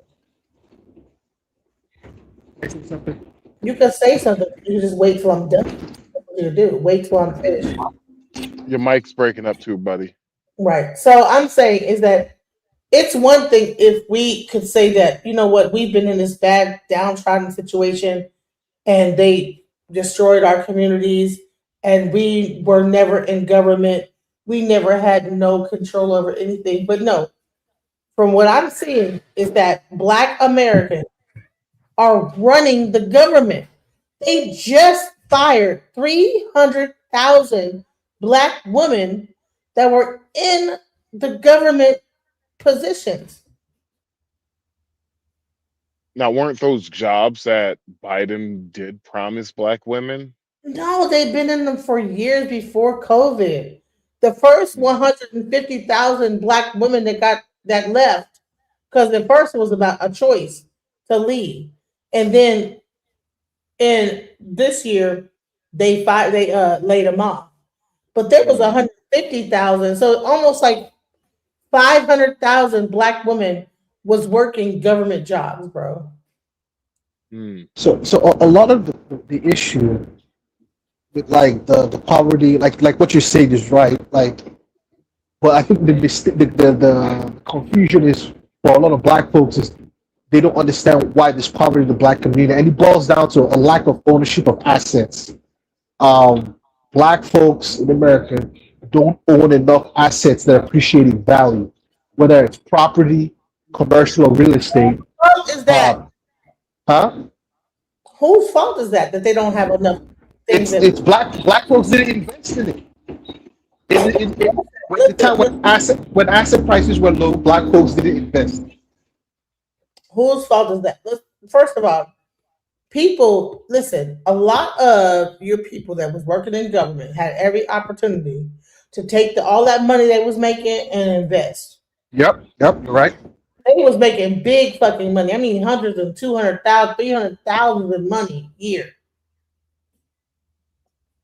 You can say something. You just wait till I'm done. That's what you do. Wait till I'm finished. your mic's breaking up too, buddy. Right. So I'm saying is that it's one thing if we could say that, you know what, we've been in this bad downtrodden situation and they destroyed our communities and we were never in government. We never had no control over anything. But no, from what I'm seeing is that Black Americans are running the government. They just fired 300,000 Black women that were in the government positions. Now, weren't those jobs that Biden did promise Black women? No, they've been in them for years before COVID. The first 150,000 Black women that left, because the first was about a choice to leave, and then in this year they laid them off. But there was 150,000, so almost like 500,000 Black women was working government jobs, bro. So a lot of the issue with like the poverty, like what you're saying is right. Like, but I think the confusion is for a lot of Black folks is they don't understand why there's poverty in the Black community, and it boils down to a lack of ownership of assets. Black folks in America don't own enough assets that appreciate in value, whether it's property, commercial, or real estate. What is that? Huh? Whose fault is that they don't have enough things? It's black folks didn't invest in it. When the time when asset prices were low, Black folks didn't invest. Whose fault is that? First of all, people listen. A lot of your people that was working in government had every opportunity to take all that money they was making and invest. Yep, you're right. They was making big fucking money. I mean, hundreds of 200,000, 300,000 in money a year.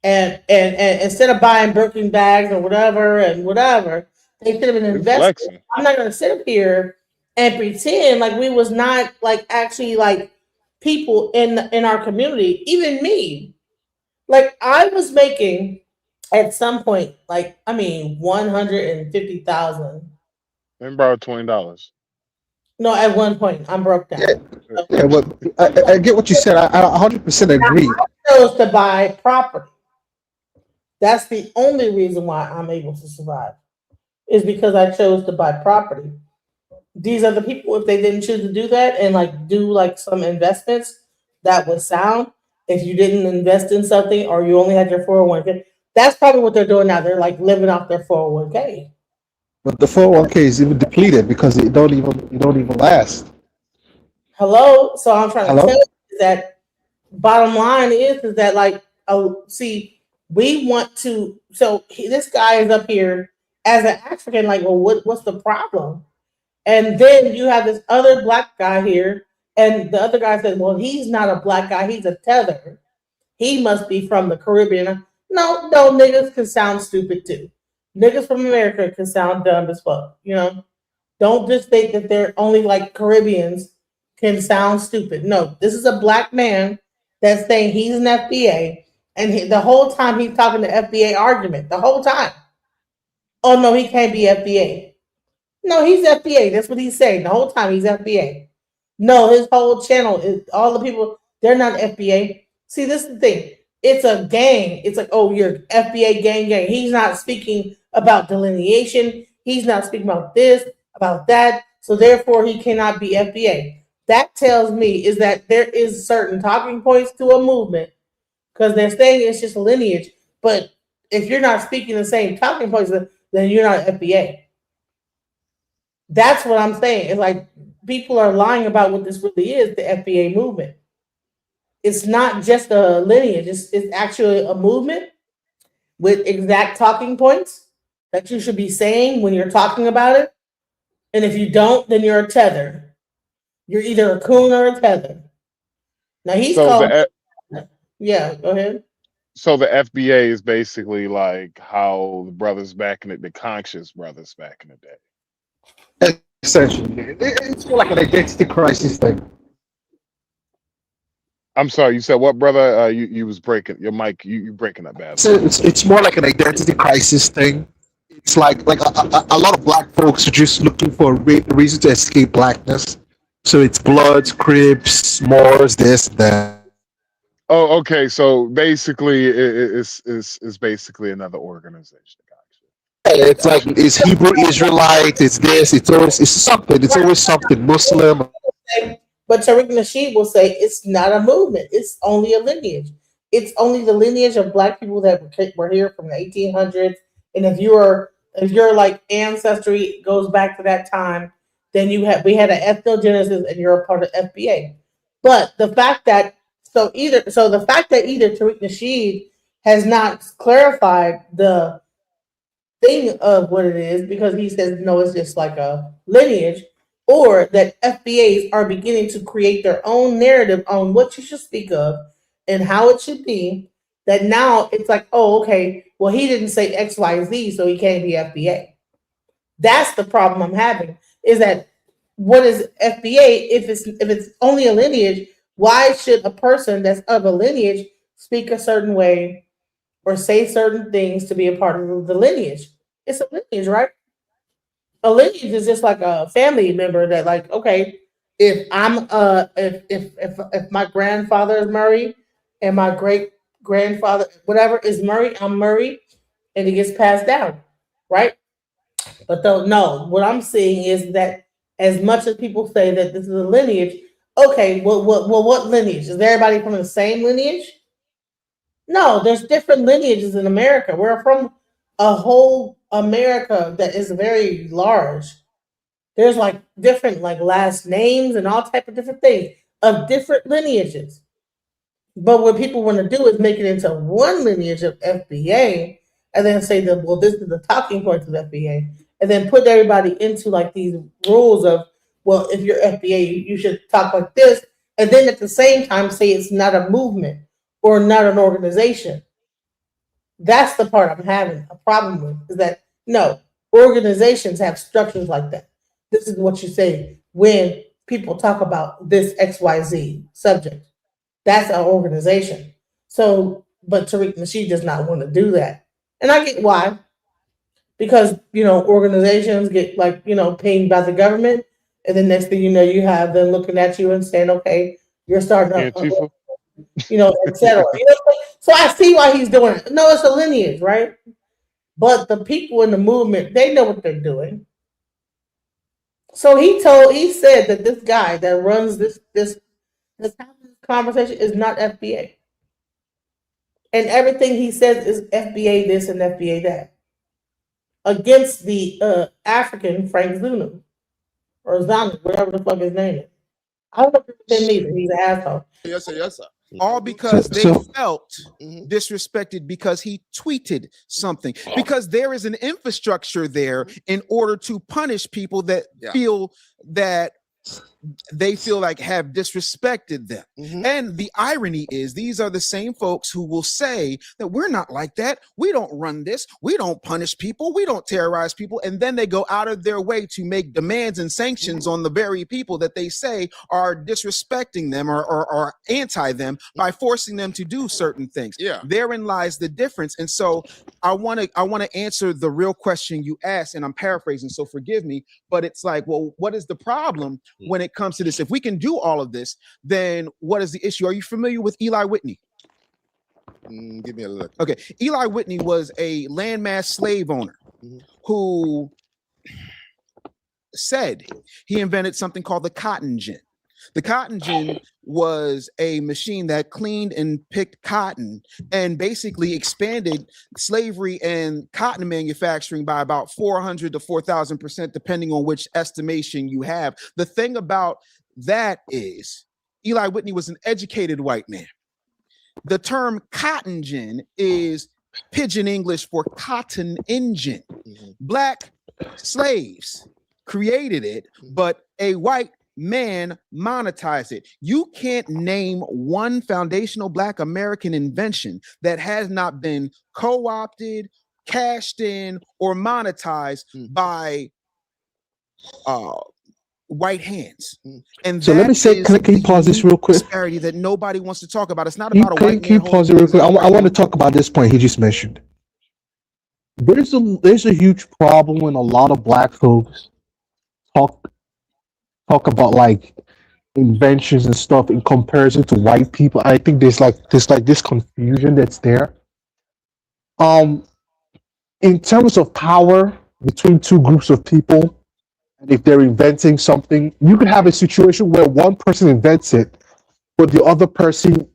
And instead of buying Birkin bags or whatever, they should have been investing. I'm not gonna sit up here and pretend like we was not like actually like people in our community. Even me, like I was making at some point, like I mean, 150,000. Let me borrow $20. No, at one point I'm broke down. Yeah, well, I get what you said. I 100% agree. I chose to buy property. That's the only reason why I'm able to survive, is because I chose to buy property. These other people, if they didn't choose to do that and like do like some investments that would sound, if you didn't invest in something or you only had your 401k, that's probably what they're doing now. They're like living off their 401k. But the 401k is even depleted because it don't even last. Hello. So I'm trying to tell you that bottom line is that like, see, We want to. So this guy is up here as an African. Like, well, what's the problem? And then you have this other black guy here, and the other guy says, well, he's not a black guy, he's a tether. He must be from the Caribbean. No, no, niggas can sound stupid too. Niggas from America can sound dumb as fuck. You know, don't just think that they're only like Caribbeans can sound stupid. No, this is a black man that's saying he's an FBA, and the whole time he's talking the FBA argument. The whole time. Oh no, he can't be FBA. No, he's FBA. That's what he's saying the whole time. He's FBA. No, his whole channel is all the people. They're not FBA. See, this is the thing. It's a gang. It's like, oh, you're FBA gang. He's not speaking about delineation. He's not speaking about this, about that. So therefore, he cannot be FBA. That tells me is that there is certain talking points to a movement because they're saying it's just a lineage. But if you're not speaking the same talking points, then you're not FBA. That's what I'm saying. It's like people are lying about what this really is, the FBA movement. It's not just a lineage, it's actually a movement with exact talking points that you should be saying when you're talking about it. And if you don't, then you're a tether. You're either a coon or a tether. Now he's So called. the Yeah, go ahead. so the FBA is basically like how the brothers back in the conscious brothers back in the day. Essentially, it's more like an identity crisis thing. I'm sorry, you said what, brother? You was breaking your mic. You breaking up bad. So it's more like an identity crisis thing. It's like a lot of black folks are just looking for a reason to escape blackness. So it's Bloods, Crips, Moors, this, that. Oh, okay. So basically, it's basically another organization. It's like it's Hebrew Israelite. It's this. It's something. It's always something Muslim. But Tariq Nasheed will say it's not a movement. It's only a lineage. It's only the lineage of black people that were here from the 1800s. And if your like ancestry goes back to that time, then we had an ethnogenesis and you're a part of FBA. But the fact that the fact that either Tariq Nasheed has not clarified the thing of what it is because he says no, it's just like a lineage, or that FBAs are beginning to create their own narrative on what you should speak of and how it should be. That now it's like, oh, okay, well, he didn't say XYZ, so he can't be FBA. That's the problem I'm having. Is that what is FBA if it's only a lineage? Why should a person that's of a lineage speak a certain way or say certain things to be a part of the lineage? It's a lineage, right? A lineage is just like a family member that, like, okay, if I'm if my grandfather is Murray and my great grandfather whatever is Murray, I'm Murray, and it gets passed down, right? But though no, what I'm seeing is that as much as people say that this is a lineage, okay, what lineage is? Everybody from the same lineage? No, there's different lineages in America. We're from a whole America that is very large. There's like different like last names and all type of different things of different lineages. But what people want to do is make it into one lineage of FBA and then say that, well, this is the talking points of FBA. And then put everybody into like these rules of, well, if you're FBA, you should talk like this. And then at the same time say it's not a movement or not an organization. That's the part I'm having a problem with is that no, organizations have structures like that. This is what you say when people talk about this XYZ subject. That's an organization. So, but Tariq Nasheed does not want to do that. And I get why. Because, organizations get like, paid by the government. And then next thing you know, you have them looking at you and saying, okay, you're starting to, etc. So I see why he's doing it. No, it's a lineage, right? But the people in the movement, they know what they're doing. So he said that this guy that runs this conversation is not FBA. And everything he says is FBA this and FBA that. Against the African Frank Zanu. Or Zanu, whatever the fuck his name is. I don't know if it's him either. He's an asshole. Yes, sir. Yes, sir. all because they So felt disrespected because he tweeted something. Because there is an infrastructure there in order to punish people that feel that they feel like have disrespected them. And the irony is these are the same folks who will say that we're not like that. We don't run this. We don't punish people. We don't terrorize people. And then they go out of their way to make demands and sanctions on the very people that they say are disrespecting them or anti them by forcing them to do certain things. Therein lies the difference. And so I want to answer the real question you asked, and I'm paraphrasing, so forgive me, but it's like, well, what is the problem when it comes to this? If we can do all of this, then what is the issue? Are you familiar with Eli Whitney? Give me a look. Okay, Eli Whitney was a landmass slave owner who said he invented something called the cotton gin. The cotton gin was a machine that cleaned and picked cotton and basically expanded slavery and cotton manufacturing by about 400 to 4,000%, depending on which estimation you have. The thing about that is Eli Whitney was an educated white man. The term cotton gin is pidgin English for cotton engine. Black slaves created it, but a white man monetized it. You can't name one foundational Black American invention that has not been co-opted, cashed in, or monetized by white hands. And so let me say, can you pause this real quick? Disparity that nobody wants to talk about. It's not about a white Can you man. pause it real quick? I want to talk about this point he just mentioned. There's a huge problem when a lot of Black folks talk about like inventions and stuff in comparison to white people. I think there's this confusion that's there. In terms of power between two groups of people, and if they're inventing something, you could have a situation where one person invents it, but the other person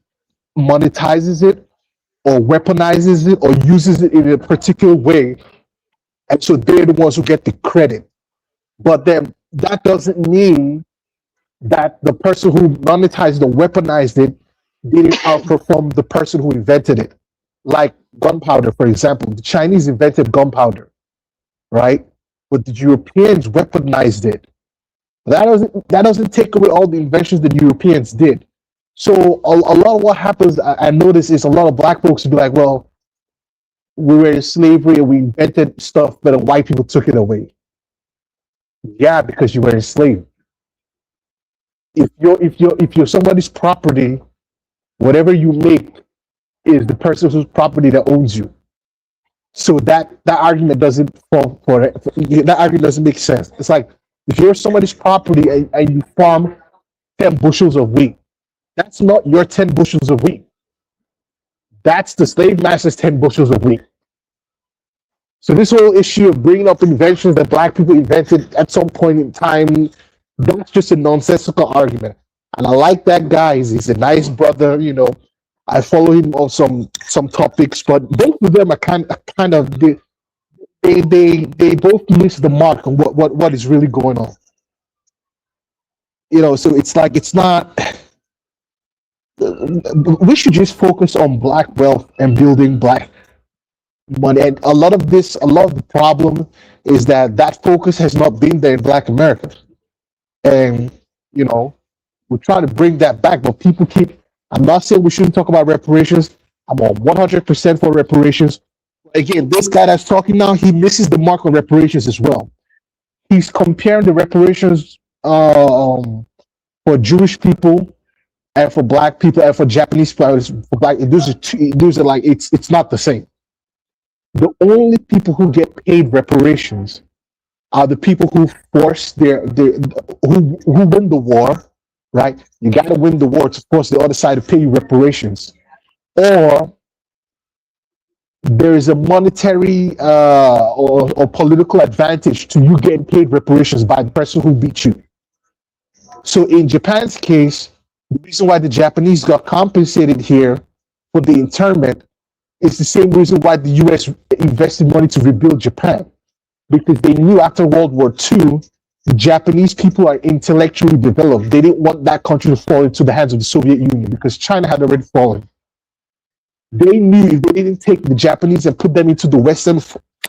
monetizes it or weaponizes it or uses it in a particular way, and so they're the ones who get the credit. But then that doesn't mean that the person who monetized or weaponized it didn't outperform the person who invented it. Like gunpowder, for example. The Chinese invented gunpowder, right? But the Europeans weaponized it. That doesn't take away all the inventions that Europeans did. So a lot of what happens, I notice, is a lot of Black folks be like, well, we were in slavery and we invented stuff, but the white people took it away. Yeah, because you were enslaved. If you're somebody's property, whatever you make is the person whose property that owns you. So that argument doesn't fall for it. That argument doesn't make sense. It's like if you're somebody's property and you farm 10 bushels of wheat, that's not your 10 bushels of wheat. That's the slave master's 10 bushels of wheat. So this whole issue of bringing up inventions that Black people invented at some point in time, that's just a nonsensical argument. And I like that guy. He's a nice brother, you know. I follow him on some topics, but both of them are kind of they both miss the mark on what is really going on. You know, so it's like it's not. We should just focus on Black wealth and building Black money. And a lot of the problem is that focus has not been there in Black America. And you know, we're trying to bring that back, but people keep. I'm not saying we shouldn't talk about reparations. I'm on 100% for reparations. Again, this guy that's talking now, he misses the mark on reparations as well. He's comparing the reparations for Jewish people and for Black people and for Japanese people. For Black, those are like it's not the same. The only people who get paid reparations are the people who force who win the war. Right, you got to win the war to force the other side to pay you reparations, or there is a monetary or political advantage to you getting paid reparations by the person who beat you. So in Japan's case, the reason why the Japanese got compensated here for the internment is the same reason why the U.S. invested money to rebuild Japan, because they knew after World War II Japanese people are intellectually developed. They didn't want that country to fall into the hands of the Soviet Union because China had already fallen. They knew if they didn't take the Japanese and put them into the Western,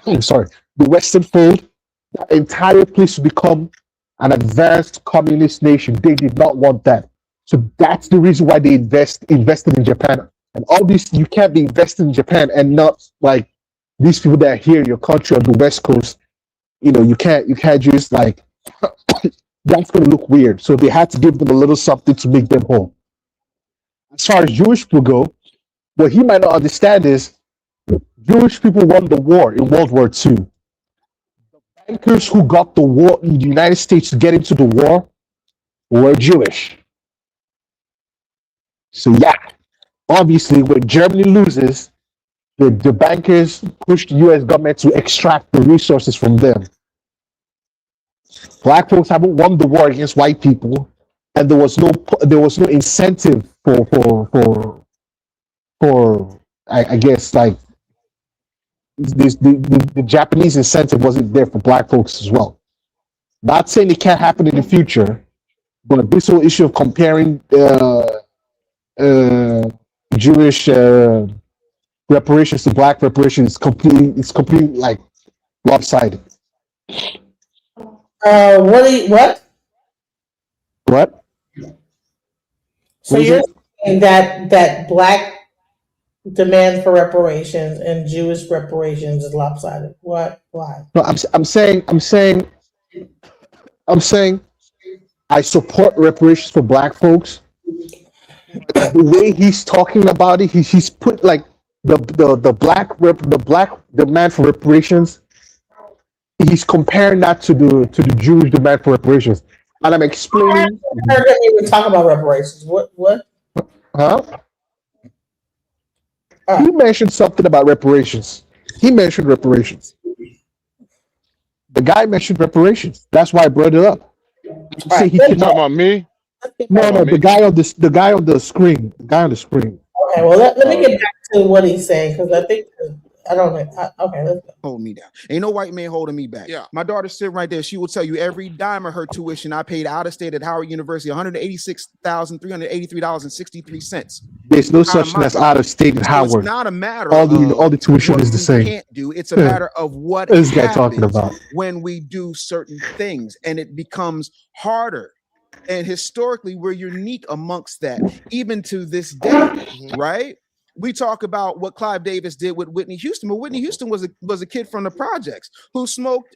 the Western fold, that entire place would become an advanced communist nation. They did not want that. So that's the reason why they invested in Japan. And all this, you can't be invested in Japan and not like these people that are here in your country on the West Coast. You can't just like that's going to look weird. So they had to give them a little something to make them whole. As far as Jewish people go, what he might not understand is Jewish people won the war in World War II. The bankers who got the war in the United States to get into the war were Jewish. So yeah, obviously when Germany loses, the bankers push the US government to extract the resources from them. Black folks haven't won the war against white people, and there was no incentive for I guess like the Japanese incentive wasn't there for black folks as well. Not saying it can't happen in the future, but this whole issue of comparing Jewish reparations to black reparations is completely like lopsided. What? What? So you're saying that black demand for reparations and Jewish reparations is lopsided? What? Why? No, I'm saying I support reparations for black folks. But the way he's talking about it, he's put like the black demand for reparations. He's comparing that to the Jewish demand for reparations, and I'm explaining. I heard him even talk about reparations. What? Huh? He mentioned something about reparations. He mentioned reparations. The guy mentioned reparations. That's why I brought it up. Right. You talking about me? No, the guy on the screen. The guy on the screen. Okay, well let me get back to what he's saying because I think I don't know. Okay, let's go. Hold me down. Ain't no white man holding me back. Yeah. My daughter's sitting right there. She will tell you every dime of her tuition I paid out of state at Howard University, $186,383.63. There's no such thing as out of state in Howard. It's not a matter all the tuition is the same. Can't do. It's a matter of what this guy talking about when we do certain things, and it becomes harder. And historically, we're unique amongst that, even to this day, right? We talk about what Clive Davis did with Whitney Houston, but Whitney Houston was a kid from the projects who smoked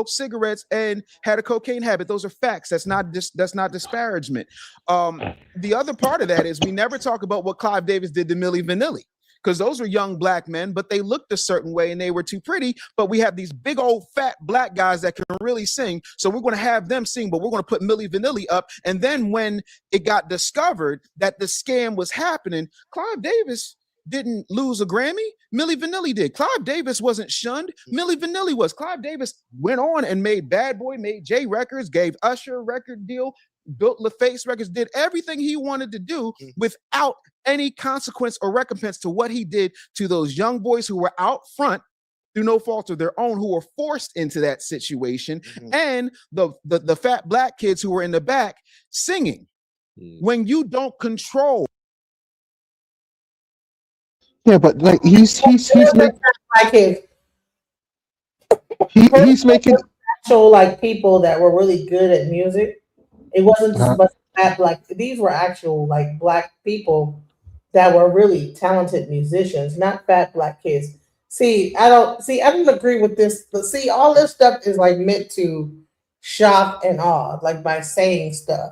cigarettes and had a cocaine habit. Those are facts. That's not disparagement. The other part of that is we never talk about what Clive Davis did to Milli Vanilli, because those were young black men, but they looked a certain way and they were too pretty. But we have these big old fat black guys that can really sing, so we're going to have them sing, but we're going to put Milli Vanilli up. And then when it got discovered that the scam was happening, Clive Davis didn't lose a Grammy. Milli Vanilli did. Clive Davis wasn't shunned. Milli Vanilli was. Clive Davis went on and made Bad Boy, made J Records, gave Usher a record deal, built LaFace Records, did everything he wanted to do without any consequence or recompense to what he did to those young boys who were out front through no fault of their own, who were forced into that situation, and the fat black kids who were in the back singing. When you don't control. Yeah, but like he's making actual like people that were really good at music. It wasn't just much fat like these were actual like black people that were really talented musicians, not fat black kids. I don't agree with this, but see, all this stuff is like meant to shock and awe, like by saying stuff.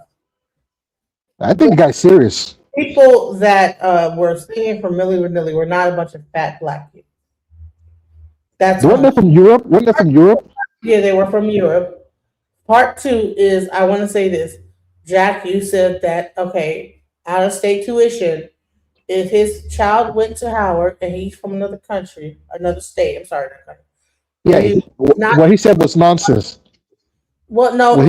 I think the guy's serious. People that were singing for Milli Vanilli were not a bunch of fat black kids. Weren't they from Europe? Yeah, they were from Europe. Part two is, I want to say this. Jack, you said that, okay, out of state tuition, if his child went to Howard and he's from another country, another state, I'm sorry, yeah, what he said was nonsense. Well, no,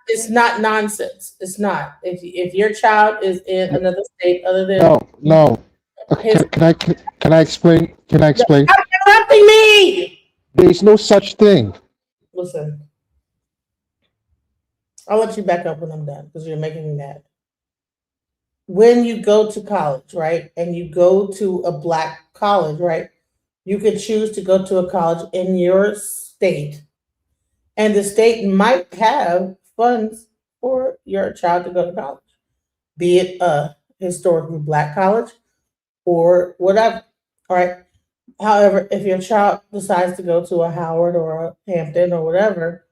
it's not nonsense. It's not. If your child is in another state other than no. Okay, can I explain? Stop interrupting me. There's no such thing. Listen. I'll let you back up when I'm done because you're making me mad. When you go to college, right, and you go to a black college, right, you could choose to go to a college in your state, and the state might have funds for your child to go to college, be it a historically black college or whatever. All right. However, if your child decides to go to a Howard or a Hampton or whatever,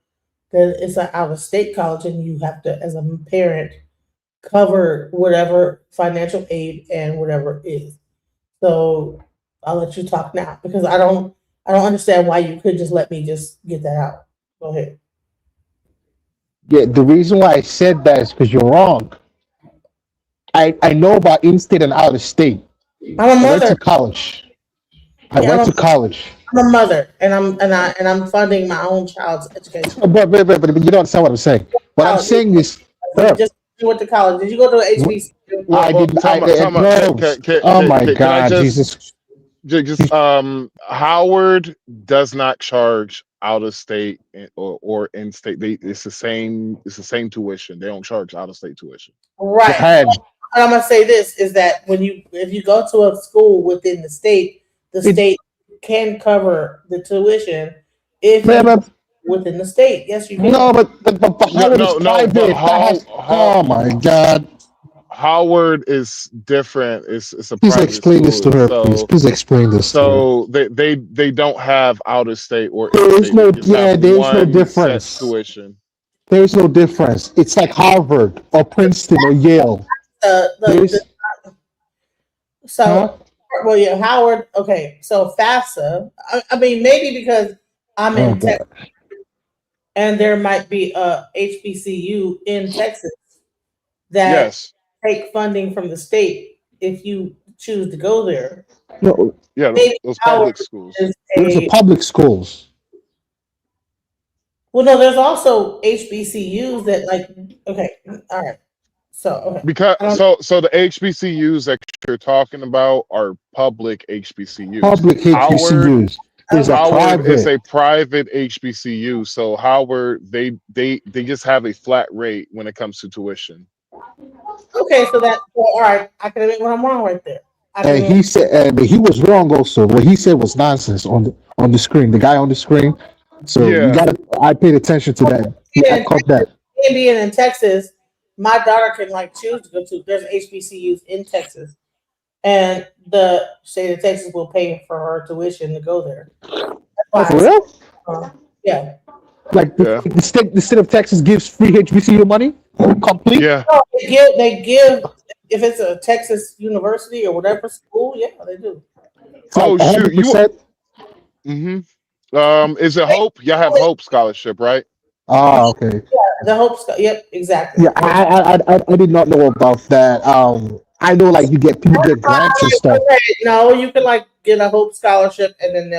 then it's an out of state college, and you have to, as a parent, cover whatever financial aid and whatever is. So I'll let you talk now because I don't understand why you could just let me just get that out. Go ahead. Yeah, the reason why I said that is because you're wrong. I know about in-state and out of state. I'm a I went mother. to college. I Yeah, went to college. I'm a mother, and I'm funding my own child's education. But you don't understand what I'm saying. What I'm College. saying is, You just went to college. Did you go to a HBCU? I Well, did. time out, time out. No. Oh my Can I God, just Jesus! Howard does not charge out of state or in state. It's the same. It's the same tuition. They don't charge out of state tuition. Right. Japan. I'm gonna say this is that if you go to a school within the state can cover the tuition if Man, you within the state. Yes, you can. no, but No, Howard is no. private. But That has. Oh my God! Howard is different. It's a Please private explain this to school, her, please. Please explain this to her. so they don't have out of state or in There is state. They no. just have Yeah, there is no one set difference. tuition. There is no difference. It's like Harvard or Princeton or Yale. There is. So well, yeah, Howard. Okay, so FAFSA. I mean, maybe because I'm Oh in God. Texas, and there might be a HBCU in Texas that Yes. take funding from the state if you choose to go there. No, Yeah, Maybe those Howard public schools. is those are a public schools. well. No, there's also HBCUs that like. Okay, all right. So okay, Because I don't. so the HBCUs that you're talking about are public HBCUs. Public HBCUs. There's a Howard is private. a private HBCU. So Howard they just have a flat rate when it comes to tuition. Okay, so that well, all right. I can admit when I'm wrong right there. I can And admit, he said, but he was wrong also. What he said was nonsense on the screen. The guy on the screen. So you Yeah. gotta. I paid attention to that. I caught that. being in Texas, my daughter can like choose to go to. There's HBCUs in Texas, and the state of Texas will pay for her tuition to go there. Oh, for real? Yeah. Like the state of Texas gives free HBCU money complete. Yeah. No, they give if it's a Texas university or whatever school. Yeah, they do. Oh shoot, you. 100%. Is it Hope? Y'all have Hope scholarship, right? Ah, okay. Yeah, the Hope. Yep, exactly. Yeah, I did not know about that. I know like people get grants and stuff. Okay, no, you can like get a Hope scholarship, and then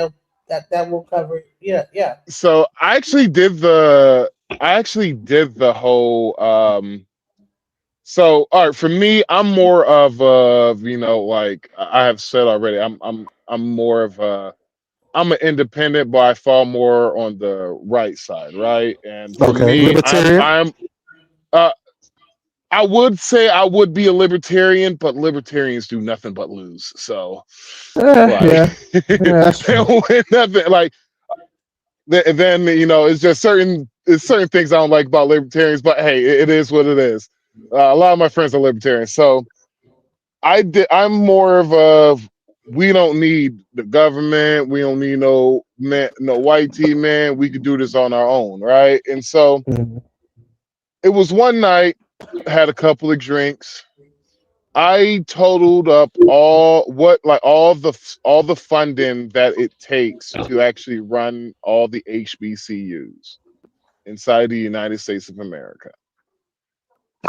that will cover it. Yeah, yeah. So I actually did the whole so all right, for me, I'm more of like I have said already, I'm more of I'm an independent, but I fall more on the right side, right? And for Okay, me, libertarian. I would say I would be a libertarian, but libertarians do nothing but lose. So Yeah, that's they true. don't win nothing. Like then it's just certain things I don't like about libertarians, but hey, it is what it is. A lot of my friends are libertarians, so I'm more of a we don't need the government, we don't need no white team, man. We could do this on our own, right? And so it was one night, had a couple of drinks. I totaled up all the funding that it takes to actually run all the HBCUs inside the United States of America.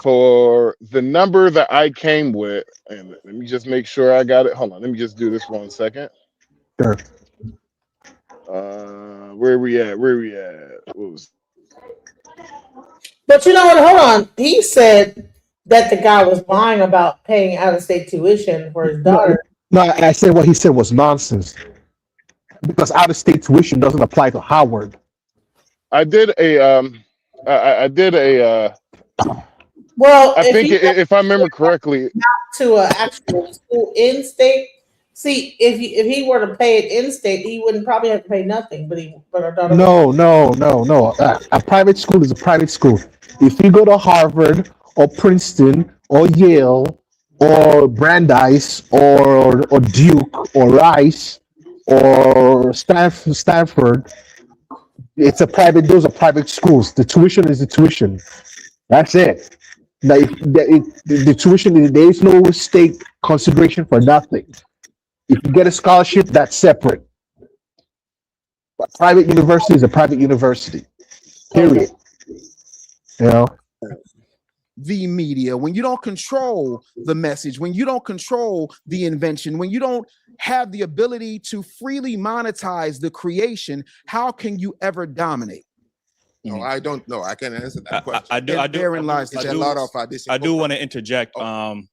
For the number that I came with, and let me just make sure I got it. Hold on, let me just do this 1 second. Sure. Where we at? What was? But you know what? Hold on. He said that the guy was lying about paying out of state tuition for his daughter. No, I said what he said was nonsense because out of state tuition doesn't apply to Howard. I did a I did a. Well, I think if I remember correctly, to an actual school in state. See, if he were to pay it in state, he wouldn't probably have to pay nothing. But our daughter. No, no, no, no. A private school is a private school. If you go to Harvard or Princeton or Yale or Brandeis or Duke or Rice or Stanford, it's a private. Those are private schools. The tuition is the tuition. That's it. Like the tuition, there is no state consideration for nothing. If you get a scholarship, that's separate. But private university is a private university. Period. You know. The media, when you don't control the message, when you don't control the invention, when you don't have the ability to freely monetize the creation, how can you ever dominate? No, I don't know. I can answer that question. I do. Therein lies a lot of I do want to interject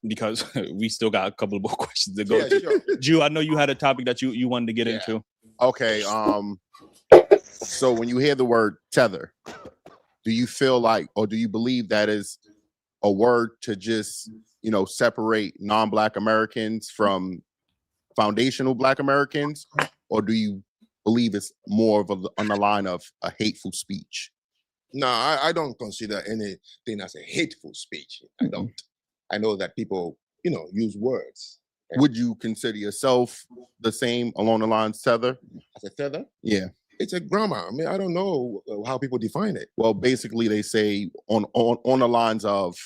because we still got a couple of more questions to go. Yeah, sure. Jew, I know you had a topic that you wanted to get into. Okay. So when you hear the word tether, do you feel like, or do you believe that is a word to just, separate non-Black Americans from foundational Black Americans, or do you believe it's more of on the line of a hateful speech? No, I don't consider anything as a hateful speech. I don't. I know that people, use words. Would you consider yourself the same along the lines tether? As a tether? Yeah. It's a grammar. I mean, I don't know how people define it. Well, basically they say on the lines of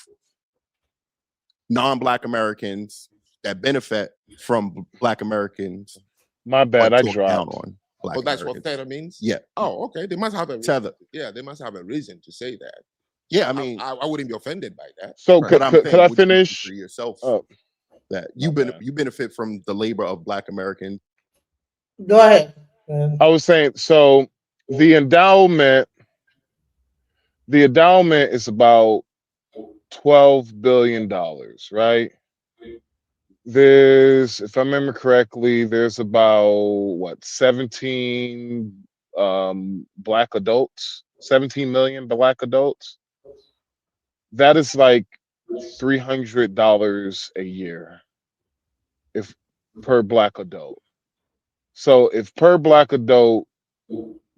non-Black Americans that benefit from Black Americans. My bad, I dropped. Oh, that's what tether means? Yeah. Oh, okay. They must have a tether. Yeah, they must have a reason to say that. Yeah, I mean, I wouldn't be offended by that. So could I finish? For yourself, that you benefit from the labor of Black Americans. Go ahead. I was saying, so the endowment is about $12 billion, right? There's, if I remember correctly, there's about 17 Black adults, 17 million Black adults. That is like $300 a year if per Black adult. So if per Black adult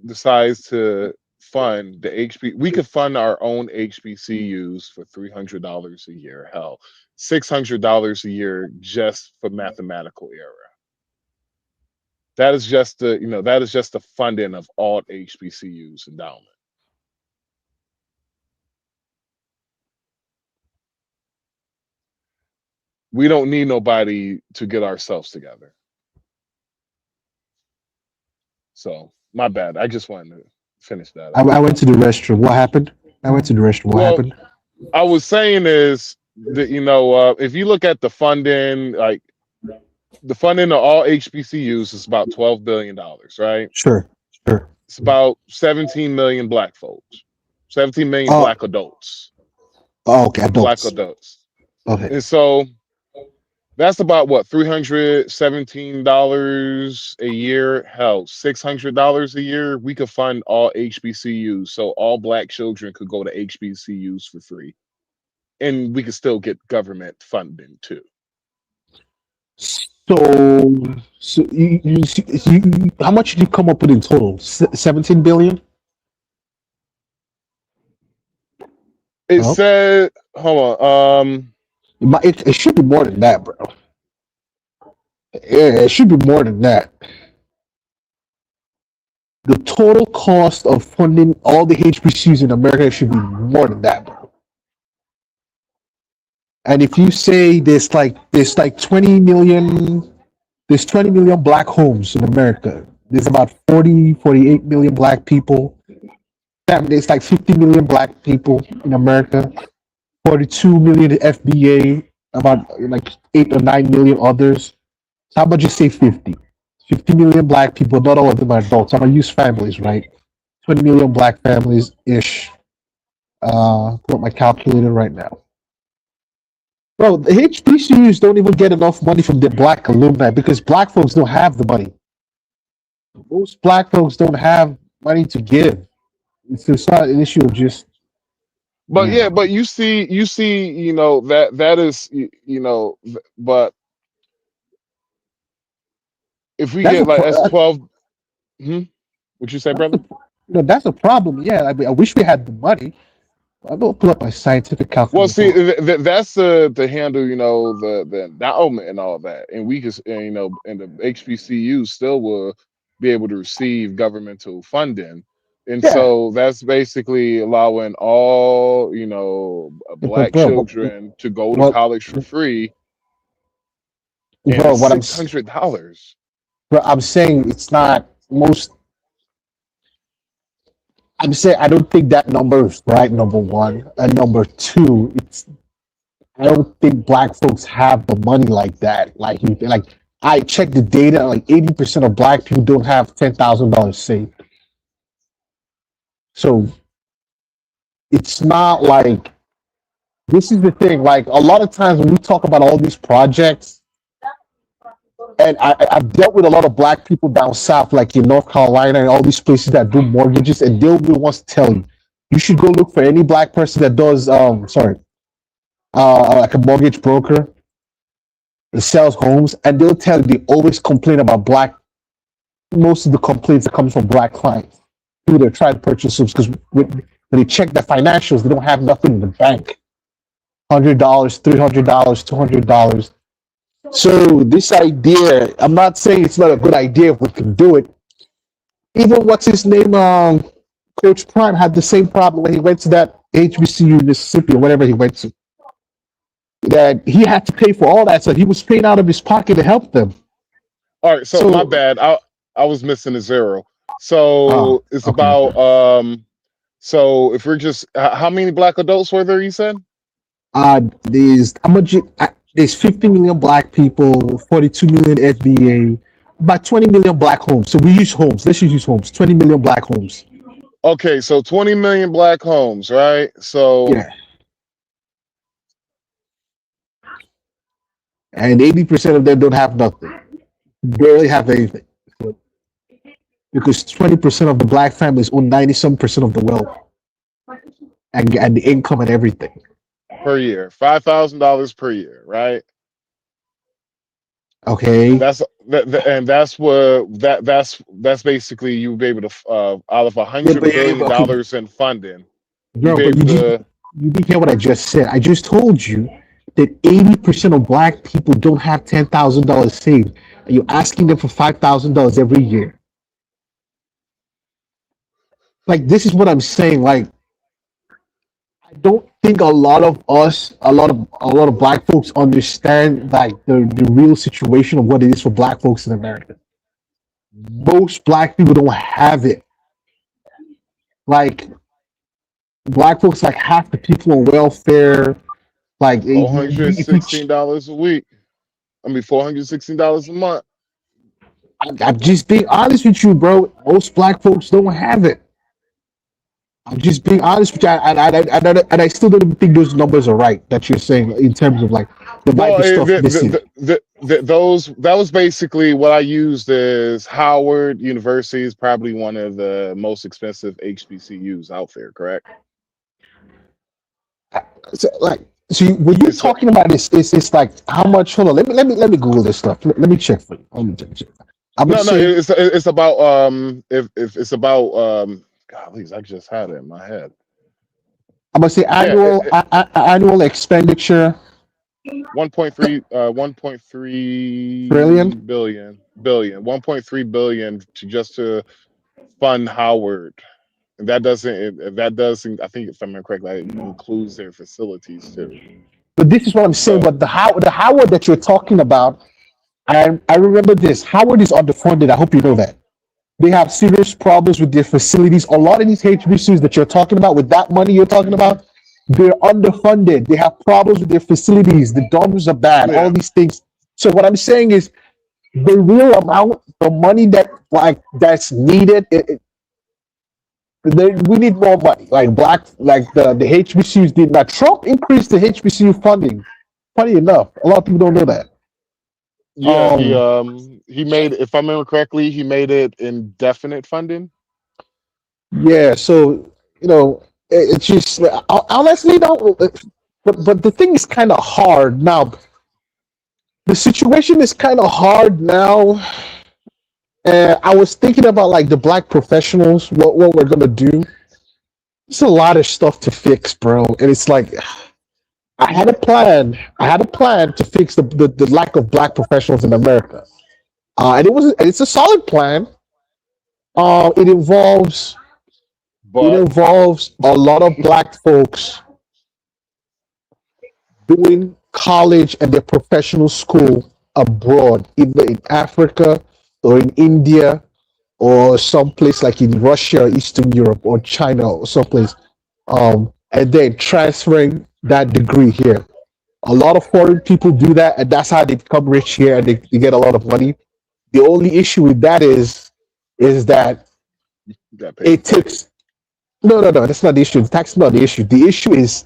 decides to fund the we could fund our own HBCUs for $300 a year. Hell, $600 a year just for mathematical error. That is just the funding of all HBCUs endowment. We don't need nobody to get ourselves together. So my bad. I just wanted to finish that. I went to the restroom. What happened? I went to the restroom. What happened? I was saying is that if you look at the funding, like the funding of all HBCUs is about $12 billion, right? Sure. It's about 17 million Black folks, 17 million Black adults. Oh, okay, adults. Black adults. Okay. And so that's about $317 a year. Hell, $600 a year. We could fund all HBCUs, so all Black children could go to HBCUs for free, and we could still get government funding too. So you how much did you come up with in total? 17 billion. It said, hold on. It should be more than that, bro. Yeah, it should be more than that. The total cost of funding all the HBCUs in America should be more than that, bro. And if you say there's like 20 million, there's 20 million Black homes in America. There's about 48 million Black people. There's like 50 million Black people in America. 42 million FBA, about like 8 or 9 million others. So how about you say 50? 50 million Black people, not all of them are adults. I'm gonna use families, right? 20 million Black families ish. Put up my calculator right now. Bro, the HBCUs don't even get enough money from the Black alumni because Black folks don't have the money. Most Black folks don't have money to give. It's not an issue of just But yeah, but you see, that is, but if we That's get a like pro- S12, what you say, that's a, brother? that's a problem. Yeah, I wish we had the money. I'm gonna pull up my scientific Well, see, calculator. that's to handle, the endowment and all that, and we can, and the HBCU still will be able to receive governmental funding, and Yeah, so that's basically allowing all, but black children to go to what, college for free, and bro, it's $600. bro, I'm saying it's not most. I'm saying I don't think that number is right. Number one, and number two, it's I don't think black folks have the money like that. Like I checked the data, like 80% of black people don't have $10,000 saved. So it's not like this is the thing. Like a lot of times when we talk about all these projects, and I've dealt with a lot of black people down south, like in North Carolina and all these places that do mortgages, and they'll be wants to tell you, you should go look for any black person that does like a mortgage broker that sells homes, and they'll tell you they always complain about black. Most of the complaints that comes from black clients who they're trying to purchase homes because when they check the financials, they don't have nothing in the bank. $100, $300, $200. So this idea, I'm not saying it's not a good idea if we can do it. Even what's his name, Coach Prime had the same problem when he went to that HBCU Mississippi or whatever he went to. That he had to pay for all that, so he was paying out of his pocket to help them. All right, so my bad. I was missing a zero. So it's about so if we're just how many black adults were there, you said? There's how much? There's 50 million black people, 42 million FBA, about 20 million black homes. So we use homes. Let's use homes. 20 million black homes. Okay, so 20 million black homes, right? So yeah, and 80% of them don't have nothing, barely have anything, because 20% of the black families own 90-some% of the wealth and the income and everything. per year, $5,000 per year, right? Okay. And that's basically you'll be able to out of $100 billion in funding, you'll Bro, be but able to. you didn't hear what I just said. I just told you that 80% of black people don't have $10,000 saved, and you're asking them for $5,000 every year. Like this is what I'm saying. Like I don't think a lot of black folks understand like the real situation of what it is for black folks in America. Most black people don't have it. Like black folks, like half the people on welfare. Like $416 a week. I mean, $416 a month. I'm just being honest with you, bro. Most black folks don't have it. I'm just being honest with you, and I still don't think those numbers are right that you're saying in terms of like there might be stuff missing. That was basically what I used as Howard University is probably one of the most expensive HBCUs out there, correct? So, when you're talking about this, it's like how much? Hold on, let me Google this stuff. Let me check for you. It's about if it's about golly, I just had it in my head. I'm gonna say annual expenditure. 1.3 billion 1.3 billion to fund Howard. And that doesn't I think if I'm correct, that includes their facilities too. But this is what I'm saying. But the Howard that you're talking about, I remember this. Howard is underfunded. I hope you know that. They have serious problems with their facilities. A lot of these HBCUs that you're talking about, with that money you're talking about, they're underfunded. They have problems with their facilities. The dorms are bad. All these things. So what I'm saying is, the real amount, the money that's needed, we need more money. Like the HBCUs did not. Trump increased the HBCU funding. Funny enough, a lot of people don't know that. Yeah, he made, if I remember correctly, he made it indefinite funding. Yeah, so It's just honestly, no. But the thing is kind of hard now. The situation is kind of hard now. I was thinking about like the black professionals, what we're gonna do. There's a lot of stuff to fix, bro, and it's like I had a plan. I had a plan to fix the lack of black professionals in America, and it's a solid plan. It involves a lot of black folks doing college and their professional school abroad, either in Africa or in India or someplace like in Russia or Eastern Europe or China or someplace, and then transferring that degree here. A lot of foreign people do that, and that's how they become rich here and they get a lot of money. The only issue with that is that it takes no, that's not the issue. The tax is not the issue. The issue is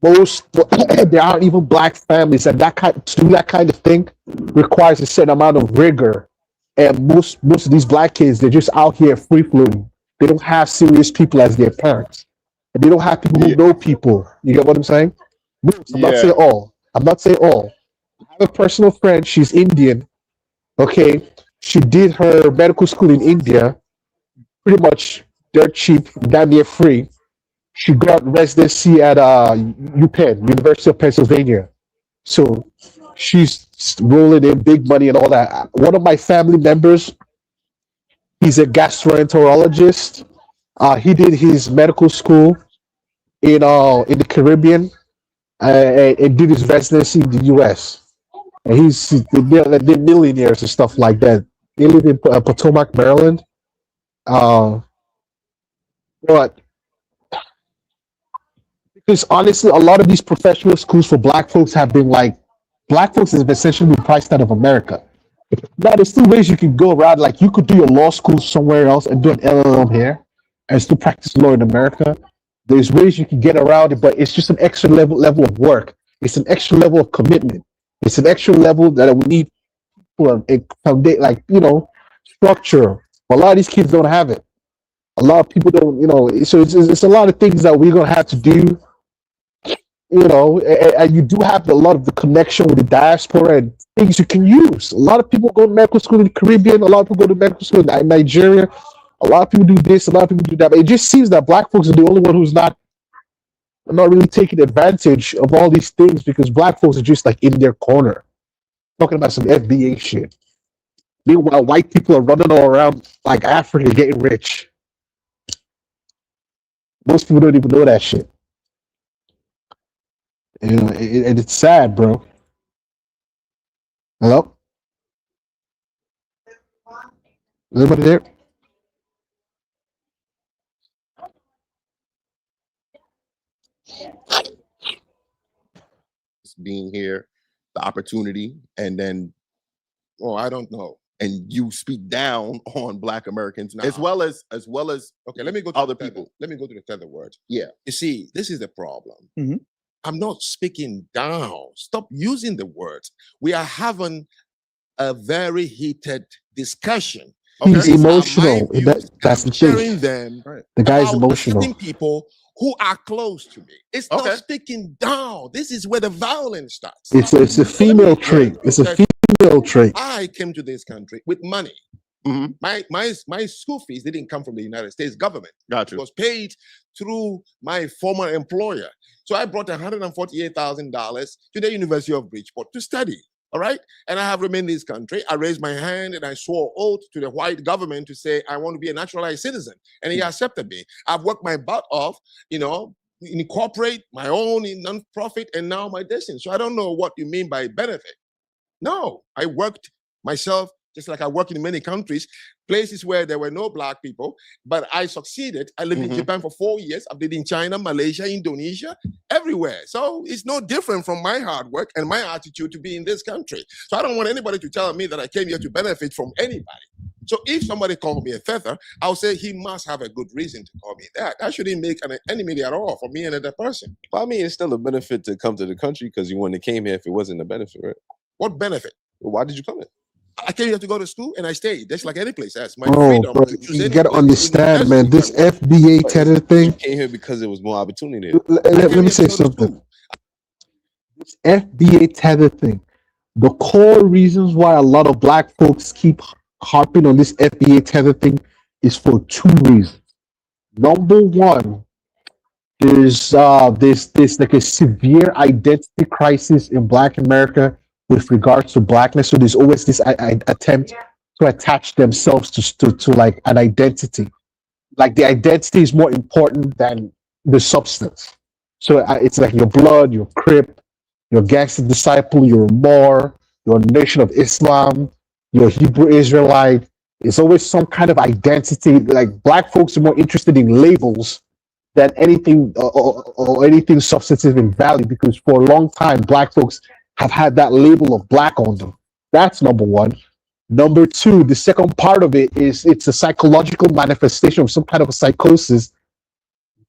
most there aren't even black families, and that kind to do that kind of thing requires a certain amount of rigor. And most of these black kids, they're just out here free floating. They don't have serious people as their parents, and they don't have people who know people. You get what I'm saying? Most, I'm not saying all. I'm not saying all. I have a personal friend. She's Indian. Okay, she did her medical school in India, pretty much dirt cheap, damn near free. She got residency at UPenn, University of Pennsylvania. So she's rolling in big money and all that. One of my family members, he's a gastroenterologist. He did his medical school in the Caribbean and did his residency in the U.S. And they're millionaires and stuff like that. They live in Potomac, Maryland. But because honestly, a lot of these professional schools for black folks have been like, black folks have essentially been priced out of America. Now, there's still ways you can go around. Like, you could do your law school somewhere else and do an LLM here and still practice law in America. There's ways you can get around it, but it's just an extra level of work. It's an extra level of commitment. It's an extra level that we need for a like, structure. But a lot of these kids don't have it. A lot of people don't, so it's a lot of things that we're gonna have to do, and you do have a lot of the connection with the diaspora and things you can use. A lot of people go to medical school in the Caribbean. A lot of people go to medical school in Nigeria. A lot of people do this. A lot of people do that. But it just seems that black folks are the only one who's not really taking advantage of all these things because black folks are just like in their corner talking about some FBA shit. Meanwhile, white people are running all around like Africa getting rich. Most people don't even know that shit. And it's sad, bro. Hello? Is everybody there? Being here, the opportunity, and then, I don't know. And you speak down on Black Americans as well as okay. Let me go to other people. Let me go to the third word. Yeah. You see, this is the problem. Mm-hmm. I'm not speaking down. Stop using the words. We are having a very heated discussion. He's emotional. That's the sharing thing. them. Right. The guy's about emotional. certain people who are close to me. It's not speaking down. This is where the violence starts. It's a female trait. It's a female trait. I came to this country with money. Mm-hmm. My school fees didn't come from the United States government. Gotcha. It was paid through my former employer. So I brought $148,000 to the University of Bridgeport to study. All right. And I have remained in this country. I raised my hand and I swore oath to the white government to say, I want to be a naturalized citizen. And he accepted me. I've worked my butt off, in corporate, my own in non-profit, and now my destiny. So I don't know what you mean by benefit. No, I worked myself, just like I work in many countries, places where there were no Black people, but I succeeded. I lived in Japan for 4 years. I've lived in China, Malaysia, Indonesia, everywhere. So it's no different from my hard work and my attitude to be in this country. So I don't want anybody to tell me that I came here to benefit from anybody. So if somebody called me a feather, I'll say he must have a good reason to call me that. That shouldn't make an enemy at all for me and another person. Well, I mean, it's still a benefit to come to the country because you wouldn't have came here if it wasn't a benefit, right? What benefit? Well, why did you come here? I came here to go to school and I stayed. That's like any place. That's my Bro, freedom bro, to choose you any gotta place. understand, That's man. This FBA tether You thing. came here because there was more opportunity there. Let me say something. This FBA tether thing. The core reasons why a lot of black folks keep harping on this FBA tether thing is for two reasons. Number one, there's like a severe identity crisis in Black America with regards to blackness. So there's always this attempt to attach themselves to like an identity. Like the identity is more important than the substance. So it's like your blood, your Crip, your gangster disciple, your Moor, your Nation of Islam, your Hebrew Israelite. It's always some kind of identity. Like black folks are more interested in labels than anything or anything substantive in value, because for a long time black folks have had that label of black on them. That's number one. Number two, the second part of it is it's a psychological manifestation of some kind of a psychosis,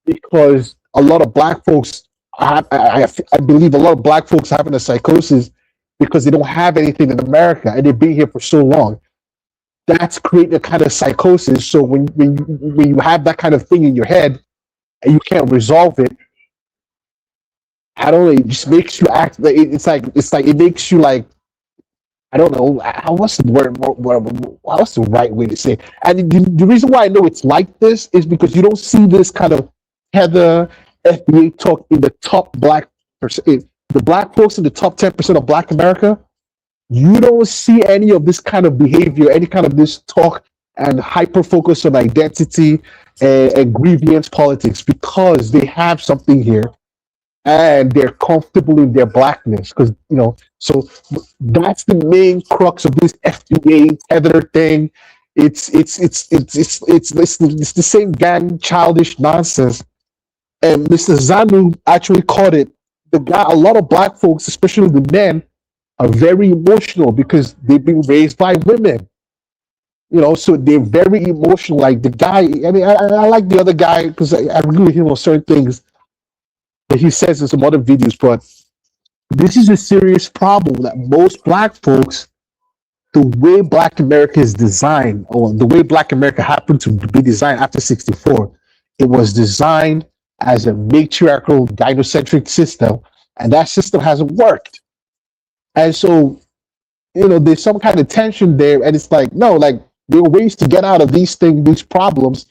because a lot of black folks, I believe a lot of black folks having a psychosis because they don't have anything in America and they've been here for so long. That's creating a kind of psychosis. So when you have that kind of thing in your head and you can't resolve it, I don't know, it just makes you act like it's like it makes you like, I don't know, what's the word, what's the right way to say it? And the reason why I know it's like this is because you don't see this kind of Heather FBA talk in the top black percent, the black folks in the top 10% of Black America. You don't see any of this kind of behavior, any kind of this talk and hyper focus on identity and grievance politics, because they have something here and they're comfortable in their blackness. Because so that's the main crux of this FBA tether thing. It's the same gang childish nonsense. And Mr. Zanu actually caught it. A lot of black folks, especially the men, are very emotional because they've been raised by women. So they're very emotional. Like the guy, I mean, I like the other guy because I agree with him on certain things that he says in some other videos, but this is a serious problem that most black folks, the way Black America is designed, or the way Black America happened to be designed after 64, it was designed as a matriarchal gynocentric system, and that system hasn't worked. And so, there's some kind of tension there, and it's like, no, like there are ways to get out of these problems,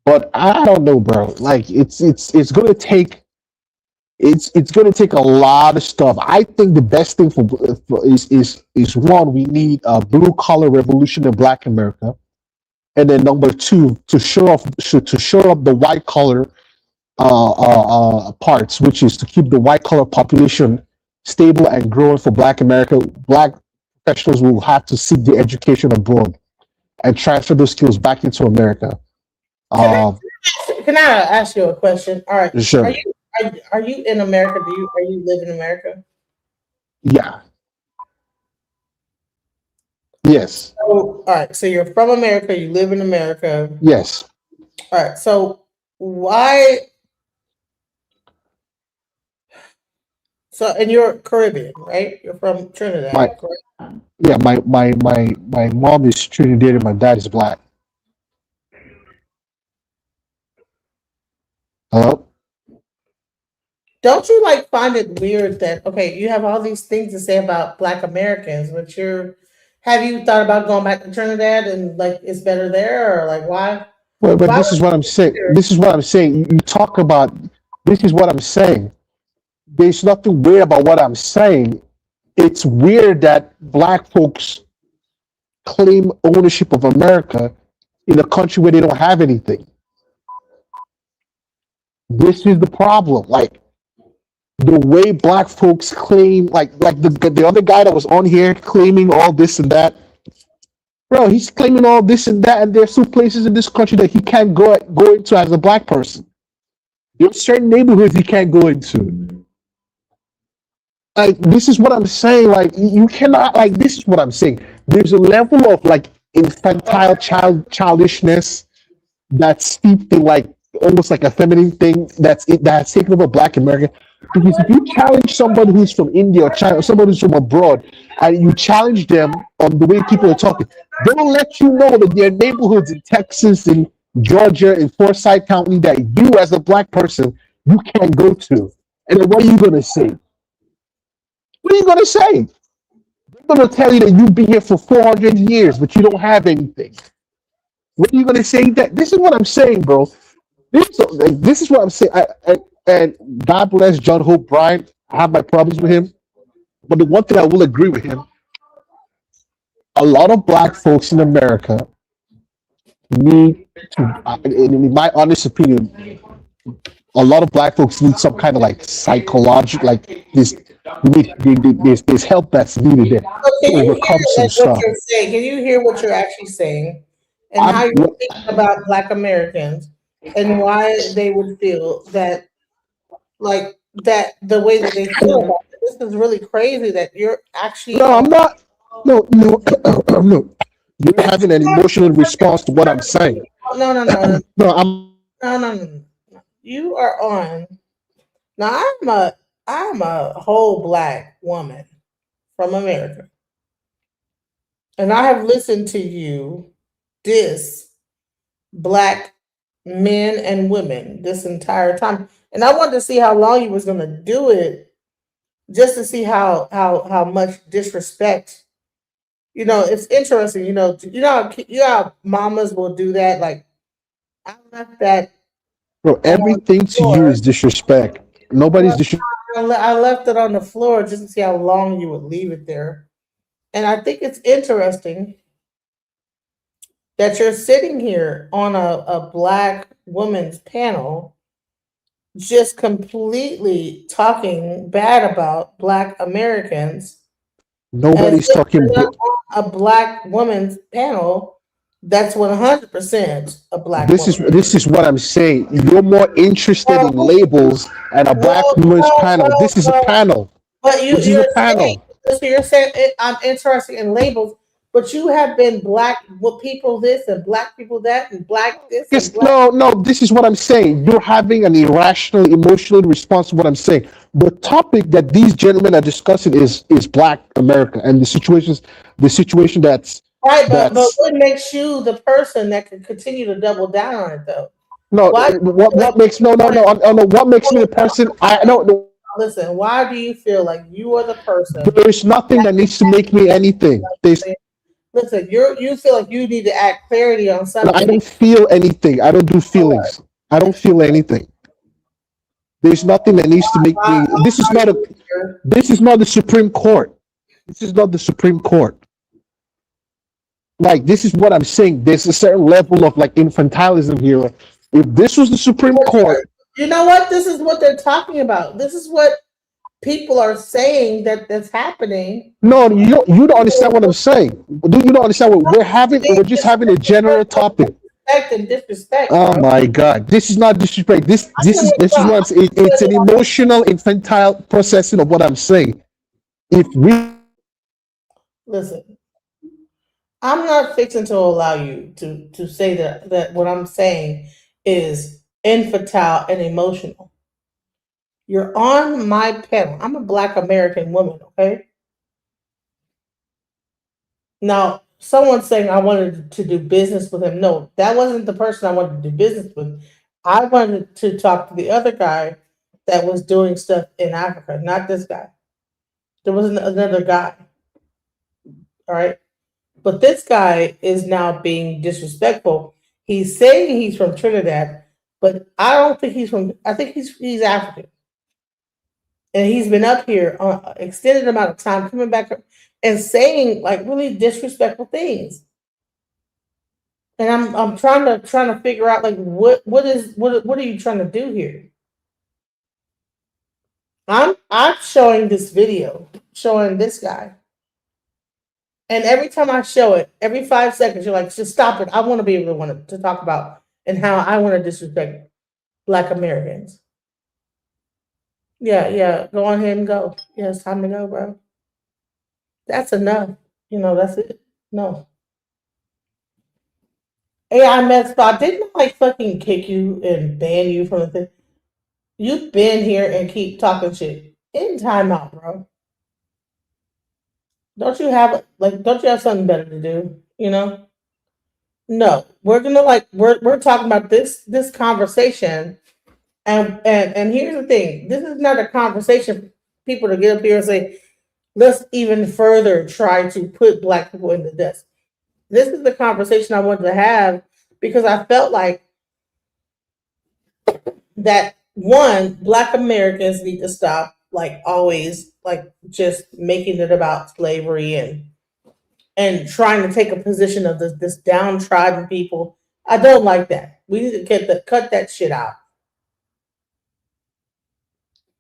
but I don't know, bro. Like it's gonna take a lot of stuff. I think the best thing is one, we need a blue collar revolution in Black America, and then number two, to shore up the white collar parts, which is to keep the white collar population stable and growing for Black America. Black professionals will have to seek their education abroad and transfer those skills back into America. Can I ask you a question? All right. Sure. Are you in America? Are you live in America? Yeah. Yes. So, all right. So you're from America. You live in America. Yes. All right. So why? So, and you're Caribbean, right? You're from Trinidad, correct? Yeah. My mom is Trinidadian and my dad is Black. Hello? Don't you find it weird that you have all these things to say about Black Americans, but have you thought about going back to Trinidad and it's better there, or why? Well, but this is what I'm saying. You talk about, this is what I'm saying. There's nothing weird about what I'm saying. It's weird that Black folks claim ownership of America in a country where they don't have anything. This is the problem. The way Black folks claim, the other guy that was on here claiming all this and that, bro, he's claiming all this and that, and there's still places in this country that he can't go into as a Black person. There are certain neighborhoods he can't go into. This is what I'm saying. You cannot. This is what I'm saying. There's a level of infantile childishness that's steeped in almost like a feminine thing that's taken over Black America. Because if you challenge somebody who's from India or China or somebody who's from abroad and you challenge them on the way people are talking, they'll let you know that there are neighborhoods in Texas and Georgia and Forsyth County that you as a black person you can't go to. And then what are you gonna say? What are you gonna say? They're gonna tell you that you've been here for 400 years, but you don't have anything. What are you gonna say? That this is what I'm saying, bro. This is what I'm saying. And God bless John Hope Bryant. I have my problems with him, but the one thing I will agree with him: a lot of black folks in America need to, in my honest opinion, a lot of black folks need some kind of like psychological, like this. There's help that's needed there So to can you hear overcome some like what stuff. you're saying? Can you hear what you're actually saying, and how I'm you're thinking about Black Americans and why they would feel that like that the way that they feel about it? This is really crazy that you're actually no, I'm on. not. No, no, no. You're having an emotional response to what I'm saying. No, no, no, no, No, I'm. no, no, no. You are on. Now I'm a whole black woman from America, and I have listened to you diss black men and women this entire time. And I wanted to see how long you was gonna do it, just to see how much disrespect. It's interesting. How mamas will do that. Like I left that Bro, on the everything to you floor. is disrespect. Nobody's disrespect. I left it on the floor just to see how long you would leave it there. And I think it's interesting that you're sitting here on a black woman's panel just completely talking bad about black Americans as Nobody's if talking. you're not on a black woman's panel that's 100% a black woman. This is what I'm saying. You're more interested in Well, labels and a black well, woman's well, panel. well, This is a well, panel. but This is a panel. you're saying I'm interested in labels, but you have been black people this and black people that and black this and Yes, black. no, no. This is what I'm saying. You're having an irrational, emotional response to what I'm saying. The topic that these gentlemen are discussing is Black America and the situation Right, but that's what makes you the person that can continue to double down on it though? no. Why do you feel like What makes no, no, no, no. What makes me the person? I don't. listen, why do you feel like you are the person There's nothing that that can needs to make me anything. There's listen, you feel like you need to add clarity on I something. don't feel anything. I don't do feelings. I don't feel anything. There's nothing that needs to make Why me. This is are not a. you here? This is not the Supreme Court. This is not the Supreme Court. Like this is what I'm saying. There's a certain level of like infantilism here. If this was the Supreme Court, You know what? This is what they're talking about. This is what people are saying that's happening. no, you don't understand what I'm saying. You don't understand what we're having. We're just having a general topic. Respect and disrespect, Oh bro. my God! This is not disrespect. This is what I'm saying. It's an emotional, infantile processing of what I'm saying. If we Listen, I'm not fixing to allow you to say that what I'm saying is infantile and emotional. You're on my panel. I'm a black American woman, okay? Now, someone's saying I wanted to do business with him. No, that wasn't the person I wanted to do business with. I wanted to talk to the other guy that was doing stuff in Africa, not this guy. There was another guy, all right? But this guy is now being disrespectful. He's saying he's from Trinidad, but I don't think he's from. I think he's African, and he's been up here on an extended amount of time, coming back and saying like really disrespectful things. And I'm trying to figure out like what are you trying to do here? I'm showing this video showing this guy. And every time I show it, every 5 seconds, you're like, just stop it. I want to be able to to talk about and how I want to disrespect Black Americans. Yeah, yeah. Go on ahead and go. Yeah, it's time to go, bro. That's enough. That's it. No. AI med spot didn't I, like fucking kick you and ban you from the thing. You've been here and keep talking shit. In timeout, bro. Don't you have something better to do? You know? No, we're gonna we're talking about this conversation, and here's the thing: this is not a conversation for people to get up here and say, let's even further try to put black people in the dust. This is the conversation I wanted to have because I felt like that one, black Americans need to stop like always like just making it about slavery and trying to take a position of this downtrodden people. I don't like that. We need to cut that shit out.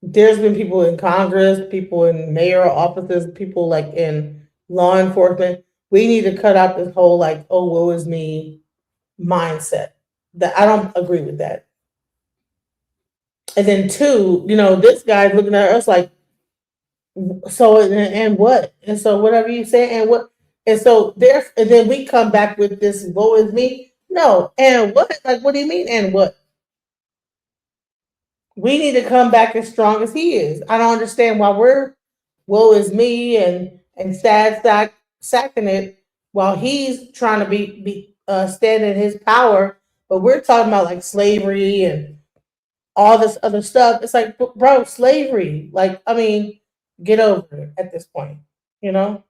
There's been people in Congress, people in mayoral offices, people like in law enforcement. We need to cut out this whole like, oh, woe is me mindset. That I don't agree with that. And then two, this guy's looking at us like, so and what? And so whatever you say and what? And so there, and then we come back with this woe is me. No, and what? Like, what do you mean and what? We need to come back as strong as he is. I don't understand why we're woe is me and sacking it while he's trying to be stand in his power. But we're talking about like slavery and all this other stuff. It's like, bro, slavery. Like, I mean, get over it at this point. You know,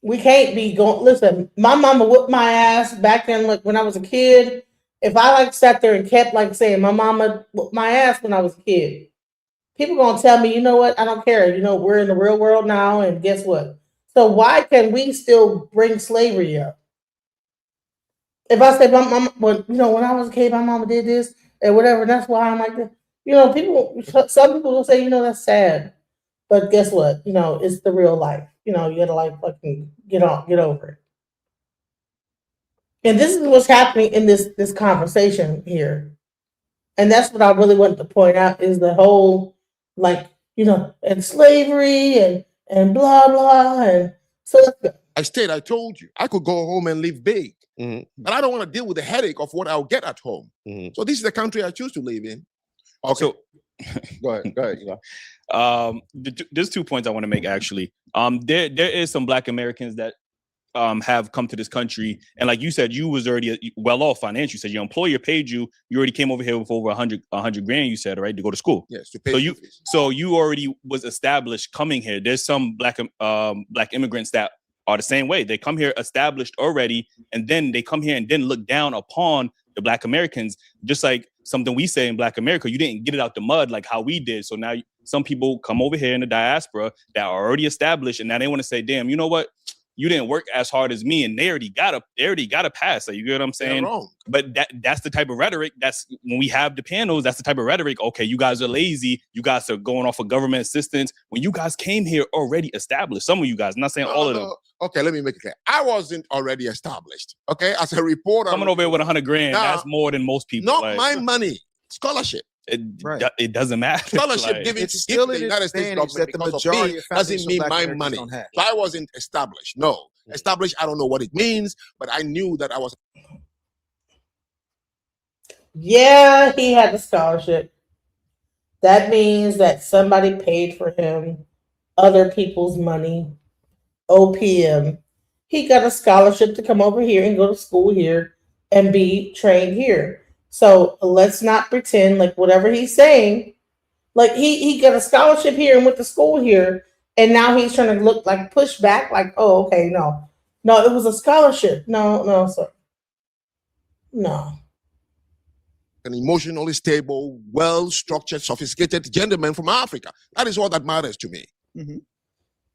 we can't be going. Listen, my mama whipped my ass back then, like when I was a kid. If I like sat there and kept like saying my mama whipped my ass when I was a kid, people gonna tell me, you know what? I don't care. You know, we're in the real world now, and guess what? So why can we still bring slavery up? If I say my mama, well, when I was a kid, my mama did this and whatever. That's why I'm like this. Some people will say, that's sad, but guess what? It's the real life. You gotta like fucking get over it. And this is what's happening in this conversation here. And that's what I really wanted to point out is the whole like, and slavery and blah blah and so I told you, I could go home and live big. But I don't want to deal with the headache of what I'll get at home. So this is the country I choose to live in. Okay. So go ahead. There's 2 points I want to make actually. There is some black Americans that have come to this country, and like you said, you was already well off financially. You said your employer paid you. You already came over here with over 100 grand. You said, right, to go to school. Yes, to pay. So you already was established coming here. There's some black immigrants that are the same way. They come here established already, and then they come here and then look down upon the black Americans, just like something we say in Black America. You didn't get it out the mud like how we did. So now some people come over here in the diaspora that are already established, and now they want to say, damn, you know what? You didn't work as hard as me, and they already got a pass. So you get what I'm saying? They're wrong. But that's the type of rhetoric. That's when we have the panels. That's the type of rhetoric. Okay, you guys are lazy. You guys are going off of government assistance. When you guys came here already established, some of you guys, I'm not saying all of them. Okay, let me make it clear. I wasn't already established. Okay, as a reporter, coming over here with 100 grand, that's more than most people. Not my money. Scholarship. It doesn't matter. Scholarship given to the United States government because of me doesn't mean my money. So I wasn't established. No. Established, I don't know what it means, but I knew that I was. Yeah, he had a scholarship. That means that somebody paid for him other people's money, OPM. He got a scholarship to come over here and go to school here and be trained here. So let's not pretend like whatever he's saying, like he got a scholarship here and went to school here, and now he's trying to look like push back, like, oh, okay, no, it was a scholarship. No, sir. No. An emotionally stable, well-structured, sophisticated gentleman from Africa. That is all that matters to me.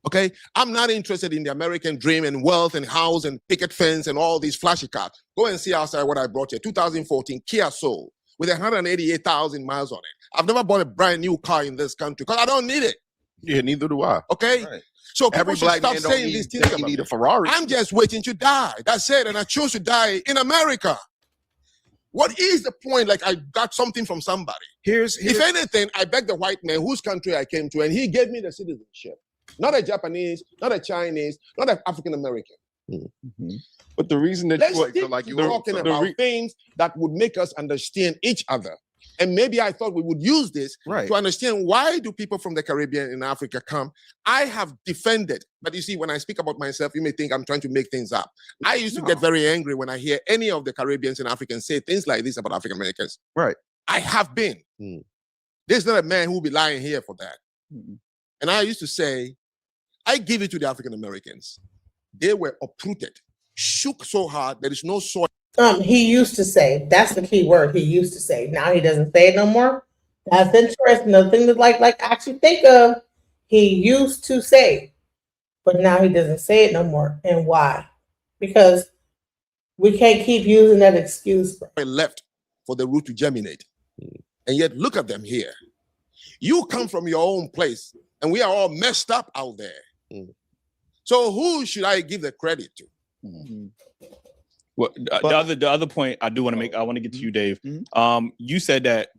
Okay, I'm not interested in the American dream and wealth and house and picket fence and all these flashy cars. Go and see outside what I brought here. 2014 Kia Soul with 188,000 miles on it. I've never bought a brand new car in this country because I don't need it. Yeah, neither do I. Okay, so every people should black stop man saying these things. You need a Ferrari. I'm just waiting to die. That's it, and I choose to die in America. What is the point? Like I got something from somebody. If anything, I beg the white man whose country I came to, and he gave me the citizenship. Not a Japanese, not a Chinese, not an African American. But the reason that Let's you stick like to talking about things that would make us understand each other. And maybe I thought we would use this to understand why do people from the Caribbean and Africa come. I have defended, but you see, when I speak about myself, you may think I'm trying to make things up. I used to get very angry when I hear any of the Caribbeans and Africans say things like this about African Americans. Right. I have been. There's not a man who will be lying here for that. And I used to say, I give it to the African Americans. They were uprooted, shook so hard there is no soil. He used to say, that's the key word, he used to say. Now he doesn't say it no more. That's interesting. The thing that like actually think of, he used to say, but now he doesn't say it no more. And why? Because we can't keep using that excuse. Left for the root to germinate. And yet look at them here. You come from your own place and we are all messed up out there. So who should I give the credit to? Well, the other point I do want to make, I want to get to you, Dave. You said that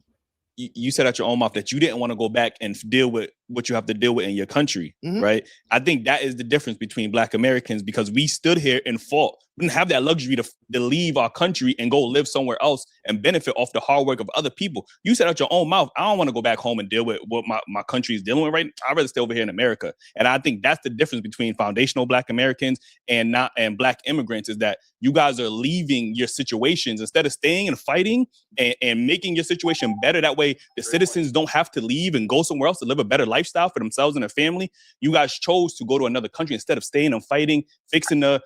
you said out your own mouth that you didn't want to go back and deal with what you have to deal with in your country, right? I think that is the difference between Black Americans, because we stood here and fought. We didn't have that luxury to leave our country and go live somewhere else and benefit off the hard work of other people. You said out your own mouth, I don't want to go back home and deal with what my country is dealing with right now. I'd rather stay over here in America. And I think that's the difference between foundational Black Americans and Black immigrants, is that you guys are leaving your situations instead of staying and fighting and making your situation better. That way the citizens don't have to leave and go somewhere else to live a better lifestyle for themselves and their family. You guys chose to go to another country instead of staying and fighting, fixing the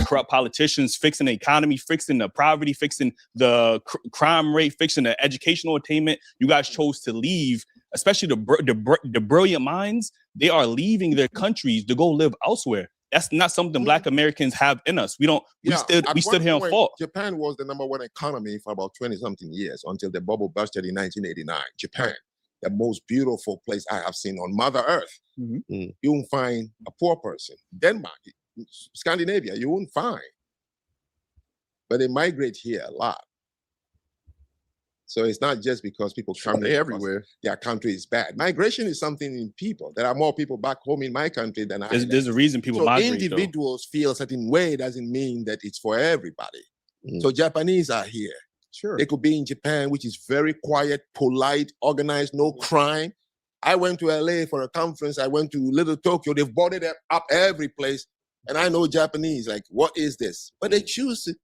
corrupt politicians, fixing the economy, fixing the poverty, fixing the crime rate, fixing the educational attainment. You guys chose to leave, especially the brilliant minds. They are leaving their countries to go live elsewhere. That's not something Black Americans have in us. We stood here and fought. Japan was the number one economy for about 20-something years until the bubble busted in 1989. Japan, the most beautiful place I have seen on Mother Earth. You won't find a poor person. Denmark, Scandinavia, you won't find. But they migrate here a lot. So it's not just because people come here everywhere, their country is bad. Migration is something in people. There are more people back home in my country than there's a reason people migrate. Individuals feel a certain way doesn't mean that it's for everybody. So Japanese are here. Sure. They could be in Japan, which is very quiet, polite, organized, no crime. I went to LA for a conference. I went to Little Tokyo. They've boarded up every place. And I know Japanese, like, what is this? But they choose to,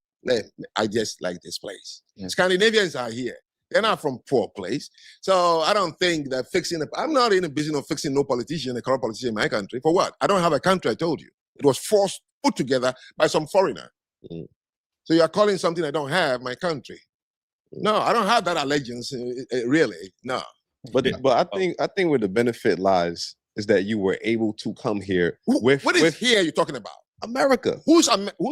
I just like this place. Scandinavians are here. They're not from poor place. So I don't think that I'm not in the business of fixing no politician, a corrupt politician in my country. For what? I don't have a country, I told you. It was put together by some foreigner. So you're calling something I don't have my country. No, I don't have that allegiance, really, no. But I think where the benefit lies is that you were able to come here with... What is here you're talking about? America. Who's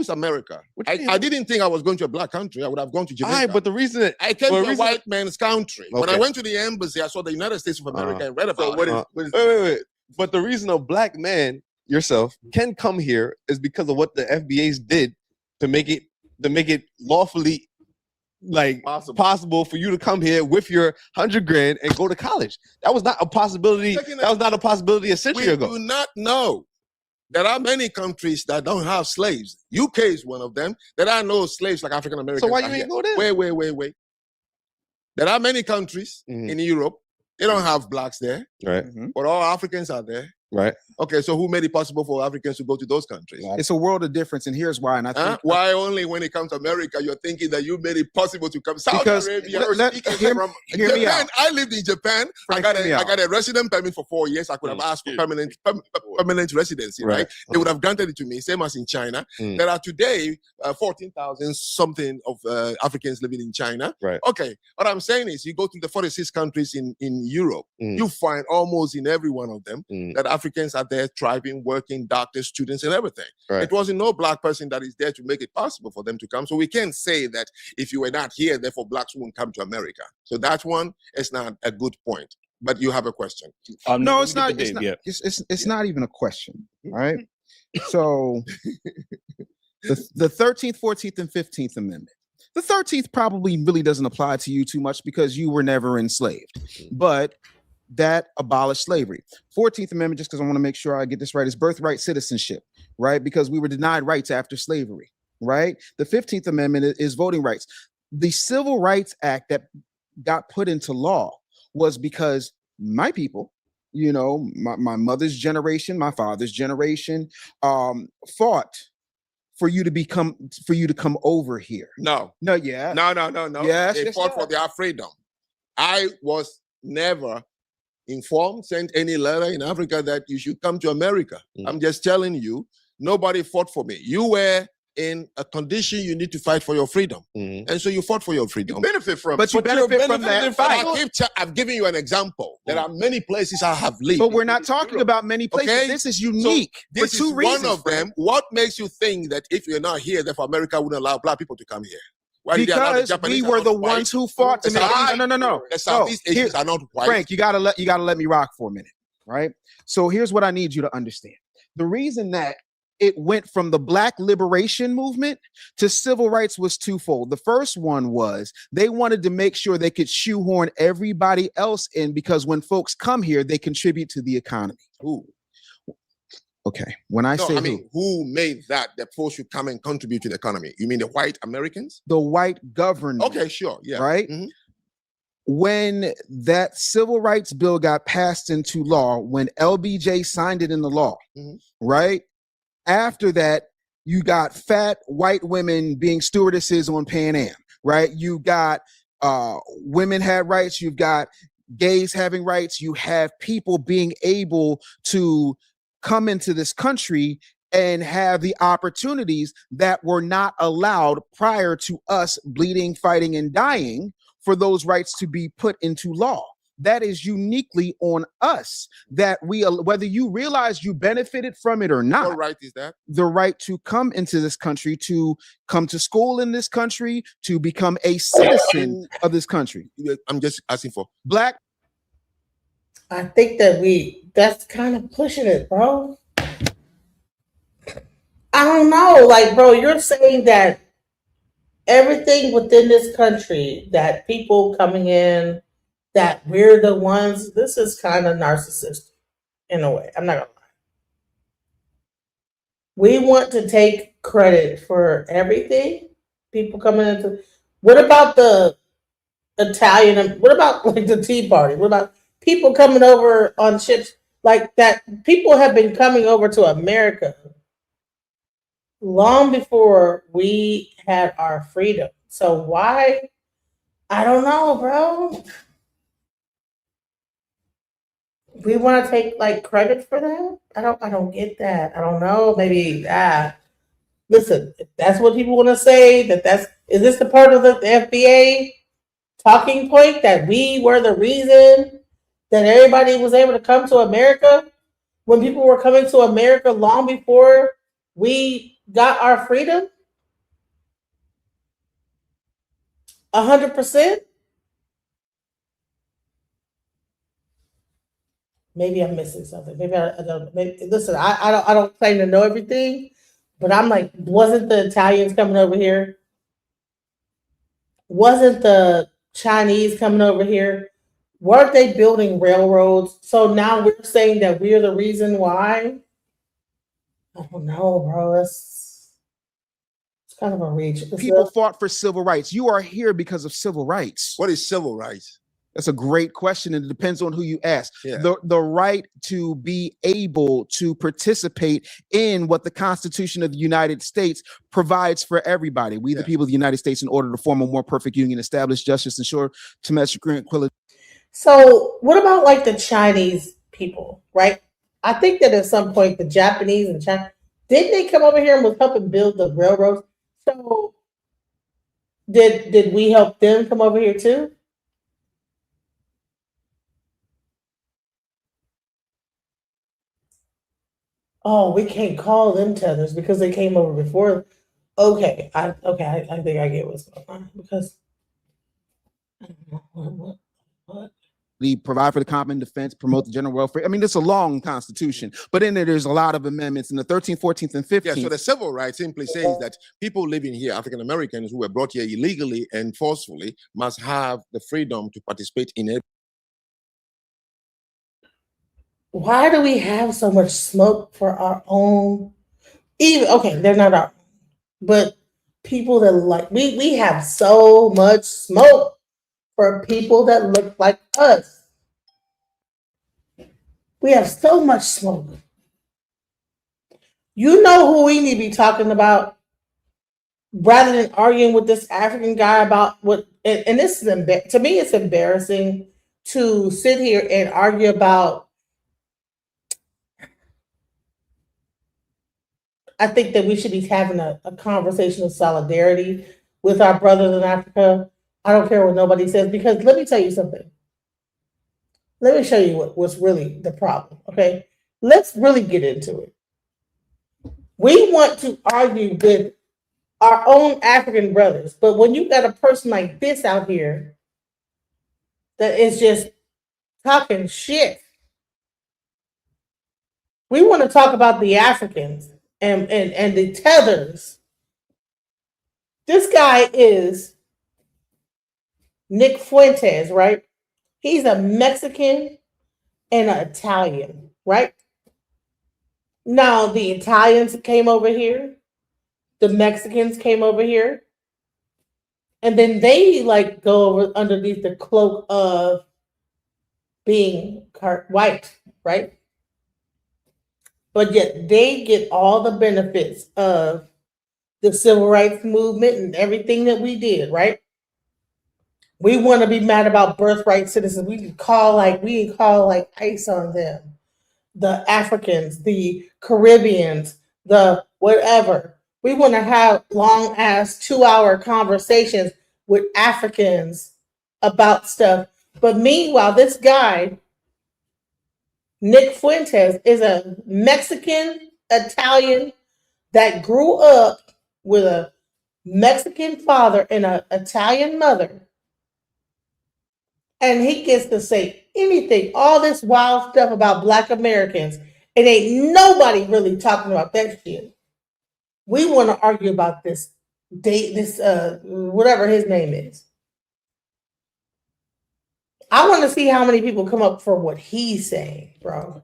America? I didn't think I was going to a Black country. I would have gone to Jamaica. But the reason that I came to a white man's country. When I went to the embassy, I saw the United States of America and read about it. Wait. But the reason a Black man, yourself, can come here is because of what the FBAs did to make it lawfully possible for you to come here with your $100,000 and go to college. That was not a possibility. That was not a possibility a century ago. We do not know. There are many countries that don't have slaves. UK is one of them. There are no slaves like African Americans. So why you ain't go there? Wait. There are many countries in Europe. They don't have Blacks there. Right. But all Africans are there. Right. Okay, so who made it possible for Africans to go to those countries? It's a world of difference, and here's why. And I think why only when it comes to America you're thinking that you made it possible to come. Saudi Arabia. Hear me out. I lived in Japan. I got a resident permit for 4 years. I could have asked for permanent residency, right? They would have granted it to me. Same as in China. There are today 14,000 something of Africans living in China. Right. Okay. What I'm saying is, you go to the 46 countries in Europe, you find almost in every one of them that Africans are there thriving, working, doctors, students, and everything. Right. It wasn't no Black person that is there to make it possible for them to come. So we can't say that if you were not here, therefore Blacks won't come to America. So that one is not a good point. But you have a question. No, it's not. It's not even a question. All right. So the 13th, 14th, and 15th Amendment. The 13th probably really doesn't apply to you too much because you were never enslaved. But that abolished slavery. 14th Amendment, just because I want to make sure I get this right, is birthright citizenship, right? Because we were denied rights after slavery, right? The 15th Amendment is voting rights. The Civil Rights Act that got put into law was because my people, you know, my mother's generation, my father's generation, fought for you to come over here. No. No, yeah. No. Yes, They yes, fought yes. for their freedom. I was never informed, sent any letter in Africa that you should come to America. I'm just telling you, nobody fought for me. You were in a condition you need to fight for your freedom. And so you fought for your freedom. You benefit from But you benefit from that fight. I've given you an example. There are many places I have lived. But we're not talking about many places. Okay? This is unique So this for two is reasons. one of them. What makes you think that if you're not here, therefore America wouldn't allow black people to come here? Why did they allow the Because Japanese we are were not the white? ones who fought to make no. The Southeast Asians are not white. Frank, you gotta let me rock for a minute, right? So here's what I need you to understand. The reason that it went from the Black liberation movement to civil rights was twofold. The first one was they wanted to make sure they could shoehorn everybody else in because when folks come here, they contribute to the economy. Who? Okay, when I say who made that folks should come and contribute to the economy? You mean the white Americans? the white government. Okay, sure, yeah. Right? When that civil rights bill got passed into law, when LBJ signed it into law, right? After that, you got fat white women being stewardesses on Pan Am, right? You got women had rights, you've got gays having rights, you have people being able to come into this country and have the opportunities that were not allowed prior to us bleeding, fighting, and dying for those rights to be put into law. That is uniquely on us, that we, whether you realize you benefited from it or not. What right is that? The right to come into this country, to come to school in this country, to become a citizen of this country. I'm just asking for black. I think that's kind of pushing it, bro. I don't know. Like, bro, you're saying that everything within this country, that people coming in, that we're the ones, this is kind of narcissistic in a way. I'm not gonna lie. We want to take credit for everything. People coming into, what about the Italian, what about like the Tea Party? What about people coming over on ships like that? People have been coming over to America long before we had our freedom. So why? I don't know, bro. We want to take like credit for that? I don't get that. I don't know. Maybe listen, if that's what people want to say, is this the part of the FBA talking point that we were the reason that everybody was able to come to America when people were coming to America long before we got our freedom? 100%? Maybe I'm missing something. Maybe I don't. Listen, I don't claim to know everything, but I'm like, wasn't the Italians coming over here? Wasn't the Chinese coming over here? Weren't they building railroads? So now we're saying that we're the reason why? I don't know, bro. It's kind of a reach. People fought for civil rights. You are here because of civil rights. What is civil rights? That's a great question, and it depends on who you ask. Yeah. The right to be able to participate in what the Constitution of the United States provides for everybody. We, the people of the United States, in order to form a more perfect union, establish justice, ensure domestic tranquility. So what about like the Chinese people, right? I think that at some point the Japanese and China, didn't they come over here and was helping build the railroads? So did we help them come over here too? Oh, we can't call them tethers because they came over before. Okay, I think I get what's going on because I don't know what. We provide for the common defense, promote the general welfare. I mean, it's a long constitution, but in it, there's a lot of amendments in the 13th, 14th, and 15th. Yeah, so the civil rights simply says that people living here, African Americans who were brought here illegally and forcefully, must have the freedom to participate in it. why do we have so much smoke for our own? Even okay, they're not our, but people that like we have so much smoke for people that look like us. We have so much smoke. You know who we need to be talking about rather than arguing with this African guy about what. And this is to me, it's embarrassing to sit here and argue about. I think that we should be having a conversation of solidarity with our brothers in Africa. I don't care what nobody says, because let me tell you something. Let me show you what's really the problem. Okay, let's really get into it. We want to argue with our own African brothers, but when you got a person like this out here that is just talking shit, we want to talk about the Africans and the tethers. This guy is Nick Fuentes, right? He's a Mexican and an Italian, right? Now the Italians came over here, the Mexicans came over here, and then they like go over underneath the cloak of being white, right? But yet they get all the benefits of the civil rights movement and everything that we did, right? We want to be mad about birthright citizens. We call like ICE on them. The Africans, the Caribbeans, the whatever. We want to have long ass 2-hour conversations with Africans about stuff. But meanwhile, this guy, Nick Fuentes, is a Mexican Italian that grew up with a Mexican father and an Italian mother. And he gets to say anything, all this wild stuff about Black Americans, and ain't nobody really talking about that shit. We want to argue about this whatever his name is. I want to see how many people come up for what he's saying, bro.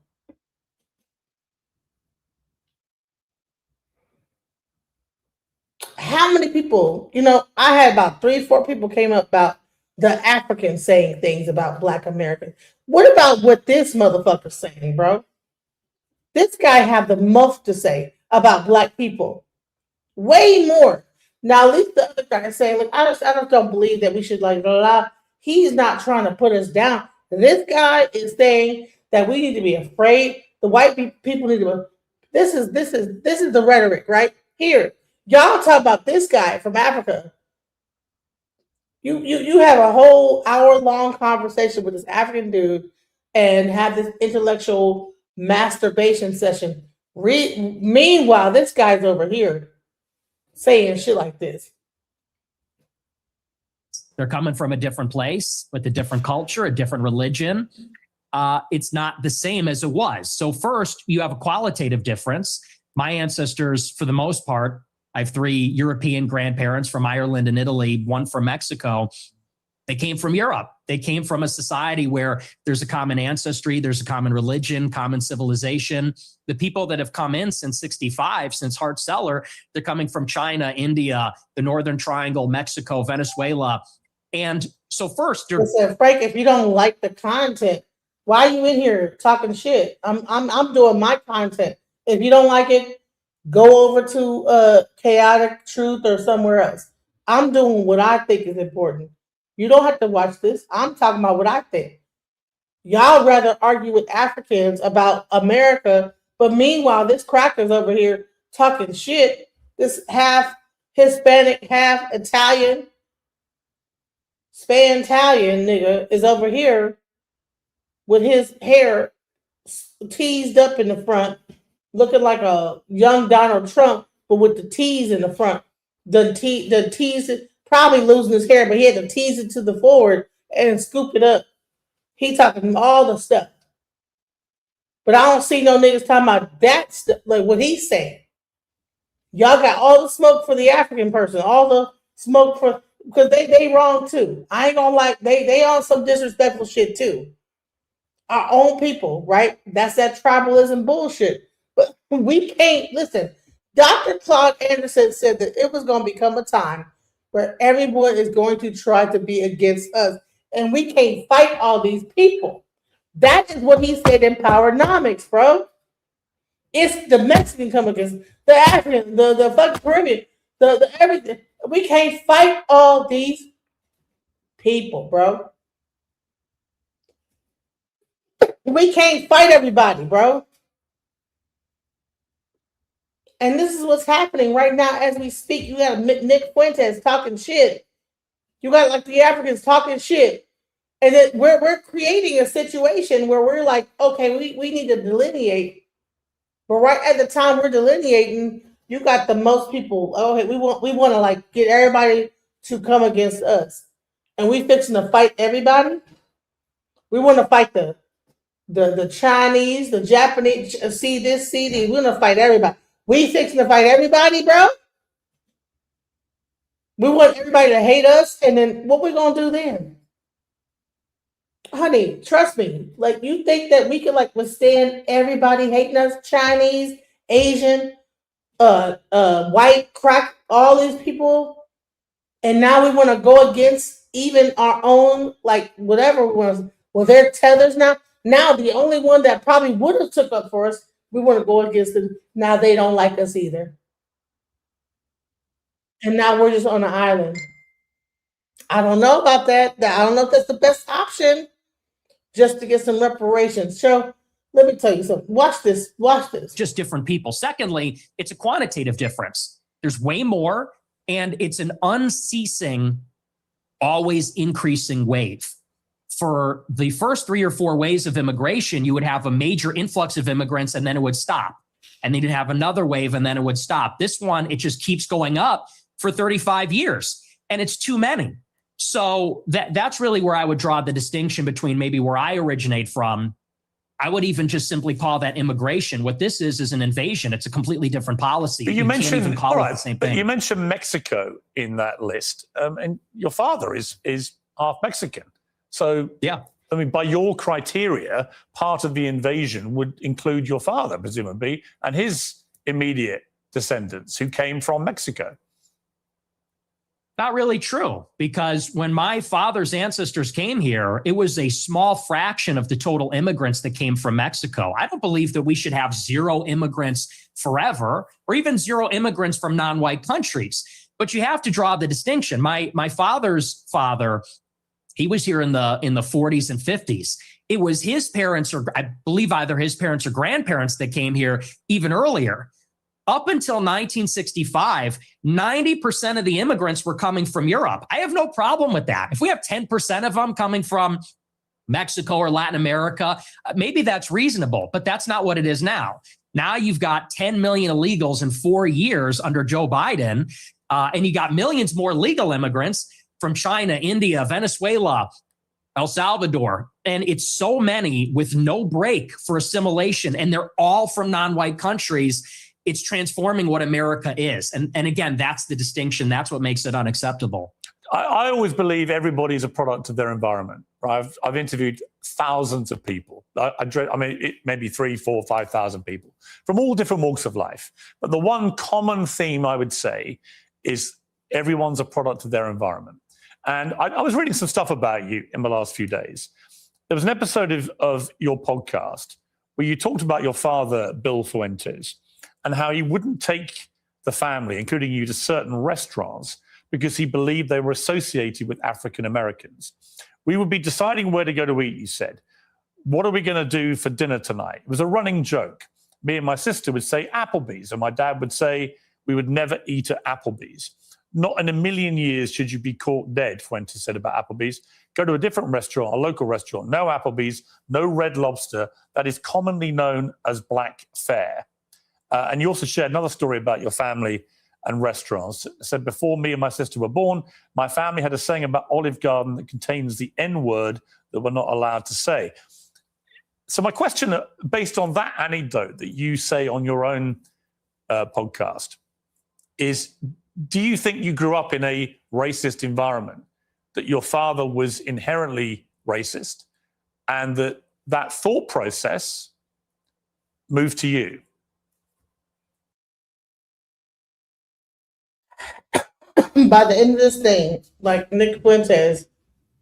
How many people, I had about 3-4 people came up about the Africans saying things about Black Americans. What about what this motherfucker's saying, bro? This guy have the most to say about Black people. Way more. Now, at least the other guy is saying, look, I just don't believe that we should like blah, blah. He's not trying to put us down. This guy is saying that we need to be afraid. The white people need to. This is the rhetoric right here. Y'all talk about this guy from Africa. You have a whole hour-long conversation with this African dude and have this intellectual masturbation session. Meanwhile, this guy's over here saying shit like this. They're coming from a different place with a different culture, a different religion. It's not the same as it was. So first, you have a qualitative difference. My ancestors, for the most part, I have 3 European grandparents from Ireland and Italy, 1 from Mexico. They came from Europe. They came from a society where there's a common ancestry, there's a common religion, common civilization. The people that have come in since 65, since Hart-Celler, they're coming from China, India, the Northern Triangle, Mexico, Venezuela. And so first, listen, Frank, if you don't like the content, why are you in here talking shit? I'm doing my content. If you don't like it, go over to Chaotic Truth or somewhere else. I'm doing what I think is important. You don't have to watch this. I'm talking about what I think. Y'all rather argue with Africans about America, but meanwhile, this cracker's over here talking shit. This half Hispanic, half Italian, Span-Italian nigga is over here with his hair teased up in the front, looking like a young Donald Trump, but with the tease in the front. The tease, probably losing his hair, but he had to tease it to the forward and scoop it up. He talking all the stuff. But I don't see no niggas talking about that stuff, like what he's saying. Y'all got all the smoke for the African person, all the smoke for, because they wrong too. I ain't gonna like, they on some disrespectful shit too. our own people, right? That's that tribalism bullshit. But we can't listen. Dr. Claude Anderson said that it was going to become a time where everyone is going to try to be against us, and we can't fight all these people. That is what he said in Powernomics, bro. It's the Mexican come against the African, the fucking Caribbean, the everything. We can't fight all these people, bro. We can't fight everybody, bro. And this is what's happening right now as we speak. You got Nick Fuentes talking shit. You got like the Africans talking shit. And then we're creating a situation where we're like, okay, we need to delineate. But right at the time we're delineating, you got the most people. Oh, hey, we want to like get everybody to come against us. And we fixing to fight everybody. We want to fight the Chinese, the Japanese, see this, see these. We're gonna fight everybody. We fixing to fight everybody, bro. We want everybody to hate us, and then what we gonna do then? Honey, trust me. Like, you think that we can like withstand everybody hating us? Chinese, Asian, white, crack, all these people, and now we want to go against even our own, like whatever was. Well, they're tethers now. Now the only one that probably would have took up for us, we want to go against them. Now they don't like us either, and now we're just on an island. I don't know about that. I don't know if that's the best option. Just to get some reparations. So let me tell you something. Watch this. Watch this. Just different people. Secondly, it's a quantitative difference. There's way more, and it's an unceasing, always increasing wave. For the first 3 or 4 waves of immigration, you would have a major influx of immigrants, and then it would stop. And then you'd have another wave, and then it would stop. This one, it just keeps going up for 35 years, and it's too many. So that's really where I would draw the distinction between maybe where I originate from. I would even just simply call that immigration. What this is an invasion. It's a completely different policy. But you mentioned, can't even call it the same thing. You mentioned Mexico in that list, and your father is half Mexican. So yeah, I mean, by your criteria, part of the invasion would include your father, presumably, and his immediate descendants who came from Mexico. Not really true, because when my father's ancestors came here, it was a small fraction of the total immigrants that came from Mexico. I don't believe that we should have 0 immigrants forever, or even 0 immigrants from non-white countries. But you have to draw the distinction. My father's father, he was here in the 40s and 50s. It was his parents, or I believe either his parents or grandparents, that came here even earlier. Up until 1965, 90% of the immigrants were coming from Europe. I have no problem with that. If we have 10% of them coming from Mexico or Latin America, maybe that's reasonable, but that's not what it is now. Now you've got 10 million illegals in 4 years under Joe Biden, and you got millions more legal immigrants from China, India, Venezuela, El Salvador. And it's so many with no break for assimilation, and they're all from non-white countries. It's transforming what America is. And again, that's the distinction. That's what makes it unacceptable. I always believe everybody is a product of their environment. Right? I've interviewed thousands of people. Maybe 3,000, 4,000, 5,000 people from all different walks of life. But the one common theme I would say is everyone's a product of their environment. And I was reading some stuff about you in the last few days. There was an episode of your podcast where you talked about your father, Bill Fuentes, and how he wouldn't take the family, including you, to certain restaurants because he believed they were associated with African Americans. We would be deciding where to go to eat, you said. What are we going to do for dinner tonight? It was a running joke. Me and my sister would say Applebee's, and my dad would say we would never eat at Applebee's. Not in a million years should you be caught dead, Fuentes said about Applebee's. Go to a different restaurant, a local restaurant. No Applebee's, no Red Lobster. That is commonly known as black fare. And you also shared another story about your family and restaurants. It said, before me and my sister were born, my family had a saying about Olive Garden that contains the N-word that we're not allowed to say. So my question, based on that anecdote that you say on your own podcast, is do you think you grew up in a racist environment, that your father was inherently racist, and that that thought process move to you? By the end of this thing, like Nick Fuentes,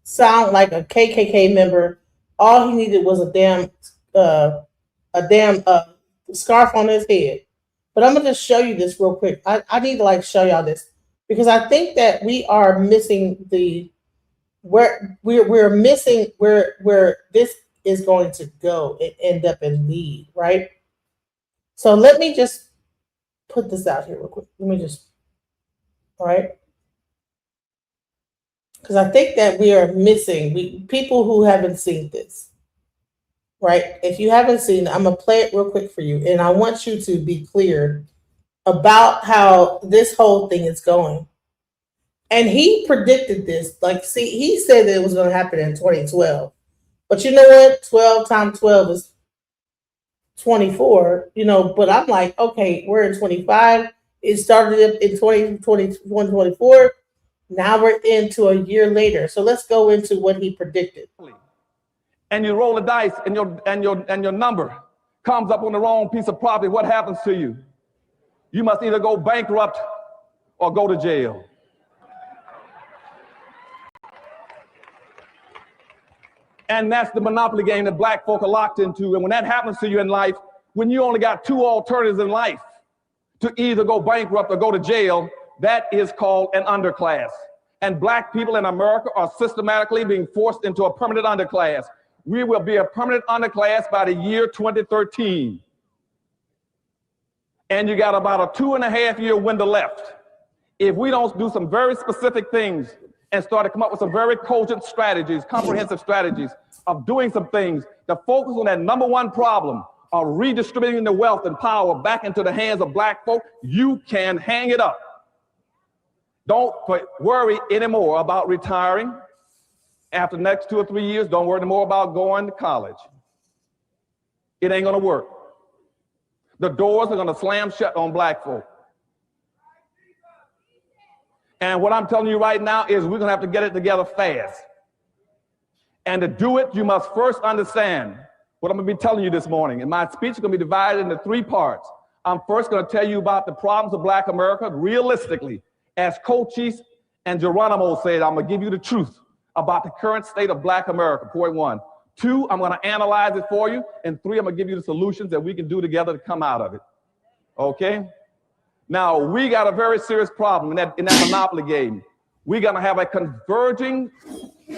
sound like a KKK member. All he needed was a damn scarf on his head. But I'm gonna just show you this real quick. I need to like show y'all this because I think that we are missing the where we're missing where this is going to go and end up and lead, right? So let me just put this out here real quick. Let me just, all right? Because I think that we are missing people who haven't seen this, right? If you haven't seen it, I'm gonna play it real quick for you, and I want you to be clear about how this whole thing is going. And he predicted this. Like, see, he said that it was going to happen in 2012. But you know what? 12 times 12 is 24, you know. But I'm like, okay, we're in 25. It started in 2024. Now we're into a year later. So let's go into what he predicted. And you roll the dice and your number comes up on the wrong piece of property. What happens to you? You must either go bankrupt or go to jail. And that's the monopoly game that black folk are locked into. And when that happens to you in life, when you only got two alternatives in life, to either go bankrupt or go to jail, that is called an underclass. And black people in America are systematically being forced into a permanent underclass. We will be a permanent underclass by the year 2013. And you got about a 2.5-year window left. If we don't do some very specific things and start to come up with some very cogent strategies, comprehensive strategies of doing some things that focus on that number one problem of redistributing the wealth and power back into the hands of black folk, you can hang it up. Don't worry anymore about retiring. After the next 2 or 3 years, don't worry anymore about going to college. It ain't gonna work. The doors are gonna slam shut on black folk. And what I'm telling you right now is we're gonna have to get it together fast. And to do it, you must first understand what I'm gonna be telling you this morning. And my speech is gonna be divided into 3 parts. I'm first gonna tell you about the problems of black America realistically. As Cochise and Geronimo said, I'm gonna give you the truth about the current state of black America, point 1. 2, I'm gonna analyze it for you. And 3, I'm gonna give you the solutions that we can do together to come out of it, okay? Now, we got a very serious problem in that monopoly game. We're gonna have a converging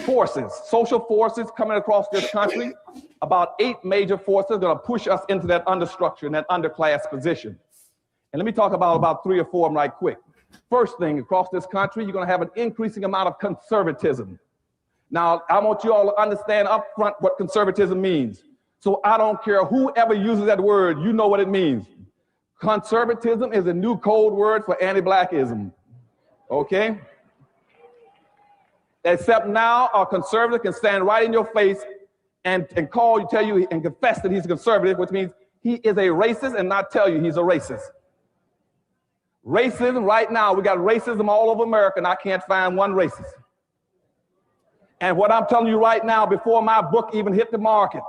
forces, social forces coming across this country. About 8 major forces gonna push us into that understructure, in that underclass position. And let me talk about 3 or 4 of them right quick. First thing, across this country, you're gonna have an increasing amount of conservatism. Now, I want you all to understand up front what conservatism means. So I don't care whoever uses that word, you know what it means. Conservatism is a new code word for anti-blackism, okay? Except now a conservative can stand right in your face and tell you and confess that he's a conservative, which means he is a racist and not tell you he's a racist. Racism right now, we got racism all over America and I can't find one racist. And what I'm telling you right now, before my book even hit the market,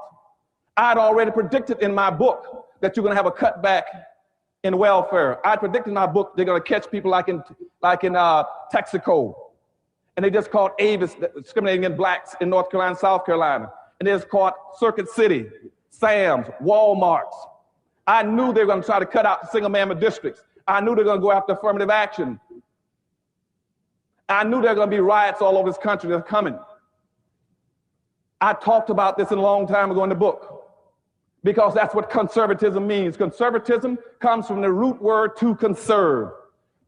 I'd already predicted in my book that you're gonna have a cutback in welfare. I predicted in my book they're gonna catch people like in Texaco. And they just caught Avis discriminating against blacks in North Carolina, South Carolina. And they just caught Circuit City, Sam's, Walmart's. I knew they were gonna try to cut out the single mammoth districts. I knew they were gonna go after affirmative action. I knew there were gonna be riots all over this country that are coming. I talked about this a long time ago in the book because that's what conservatism means. Conservatism comes from the root word to conserve.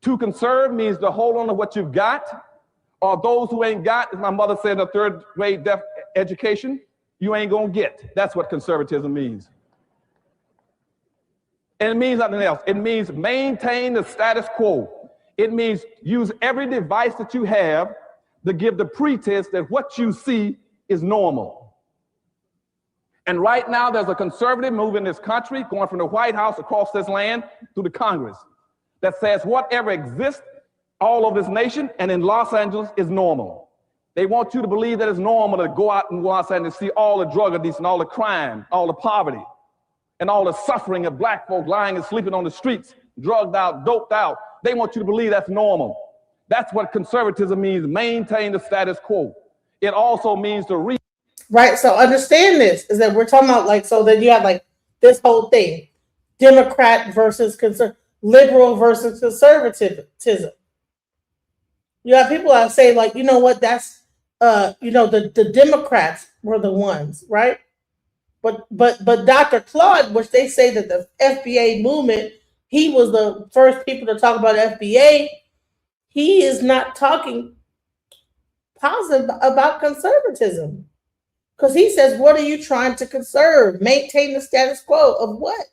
To conserve means to hold on to what you've got, or those who ain't got, as my mother said in a 3rd grade deaf education, you ain't gonna get. That's what conservatism means. And it means nothing else. It means maintain the status quo. It means use every device that you have to give the pretense that what you see is normal. And right now there's a conservative move in this country going from the White House across this land through the Congress that says whatever exists all over this nation and in Los Angeles is normal. They want you to believe that it's normal to go outside and see all the drug abuse and all the crime, all the poverty, and all the suffering of black folk lying and sleeping on the streets, drugged out, doped out. They want you to believe that's normal. That's what conservatism means, maintain the status quo. It also means to Right. So understand this is that we're talking about like, so then you have like this whole thing, Democrat versus liberal versus conservatism. You have people that say like, you know what, that's, the Democrats were the ones, right? But Dr. Claude, which they say that the FBA movement, he was the first people to talk about FBA. He is not talking positive about conservatism. Because he says, what are you trying to conserve? Maintain the status quo of what?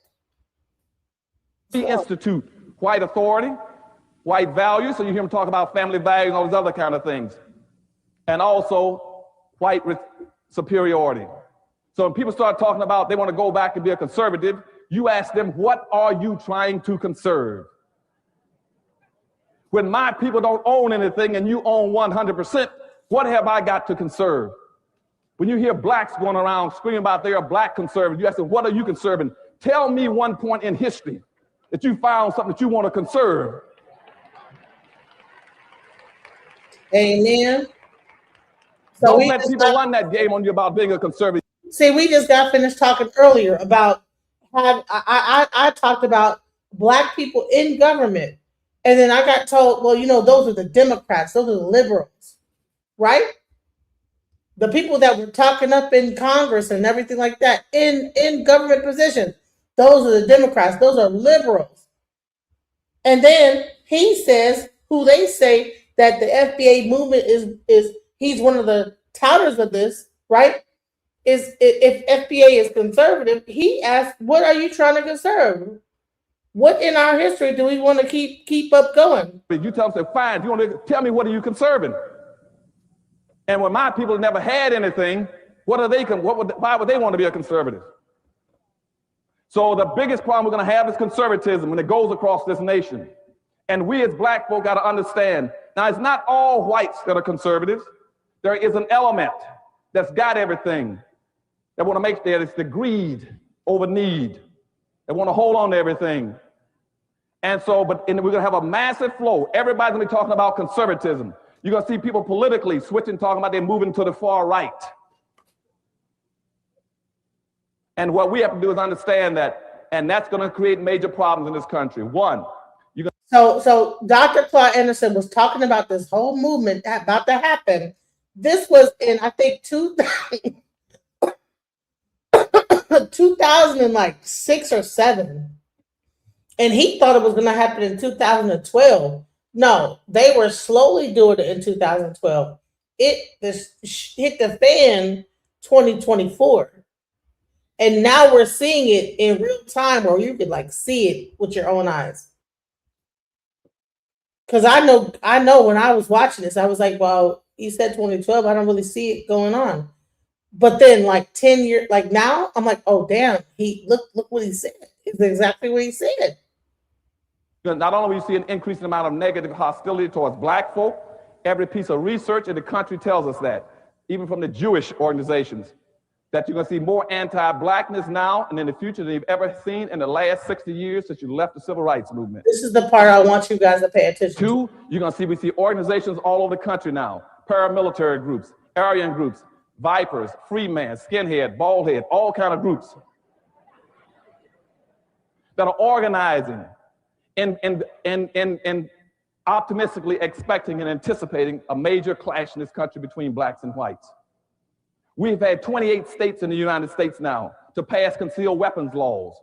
institute white authority, white values. So you hear him talk about family values and all these other kind of things. And also white superiority. So when people start talking about they want to go back and be a conservative, you ask them, what are you trying to conserve? When my people don't own anything and you own 100%, what have I got to conserve? When you hear blacks going around screaming about they are black conservatives, you ask them, what are you conserving? Tell me one point in history that you found something that you want to conserve. Amen. So don't let people run that game on you about being a conservative. See, we just got finished talking earlier about how I talked about black people in government. And then I got told, well, those are the Democrats, those are the liberals, right? The people that were talking up in Congress and everything like that, in government positions, those are the Democrats, those are liberals. And then he says, who they say that the FBA movement is he's one of the touters of this, right? Is if FBA is conservative, he asked, what are you trying to conserve? What in our history do we want to keep up going? You tell them, fine, you want to tell me what are you conserving? And when my people never had anything, why would they want to be a conservative? So the biggest problem we're going to have is conservatism when it goes across this nation. And we as black folk got to understand, now it's not all whites that are conservatives. There is an element that's got everything that want to make that it's the greed over need. They want to hold on to everything. And so, we're going to have a massive flow. Everybody's going to be talking about conservatism. You're going to see people politically switching, talking about they're moving to the far right. And what we have to do is understand that, and that's going to create major problems in this country. One, So Dr. Claude Anderson was talking about this whole movement about to happen. This was in, I think, 2006 or 7. And he thought it was going to happen in 2012. No, they were slowly doing it in 2012. It hit the fan 2024. And now we're seeing it in real time where you could see it with your own eyes. Because I know when I was watching this, I was like, well, he said 2012, I don't really see it going on. But then 10 years, now, I'm like, oh damn, look what he said. It's exactly what he said. Not only will you see an increasing amount of negative hostility towards black folk, every piece of research in the country tells us that, even from the Jewish organizations, that you're going to see more anti-blackness now and in the future than you've ever seen in the last 60 years since you left the civil rights movement. This is the part I want you guys to pay attention to. Two, you're going to see, we see organizations all over the country now, paramilitary groups, Aryan groups, Vipers, Freeman, Skinhead, Baldhead, all kind of groups that are organizing and optimistically expecting and anticipating a major clash in this country between blacks and whites. We've had 28 states in the United States now to pass concealed weapons laws.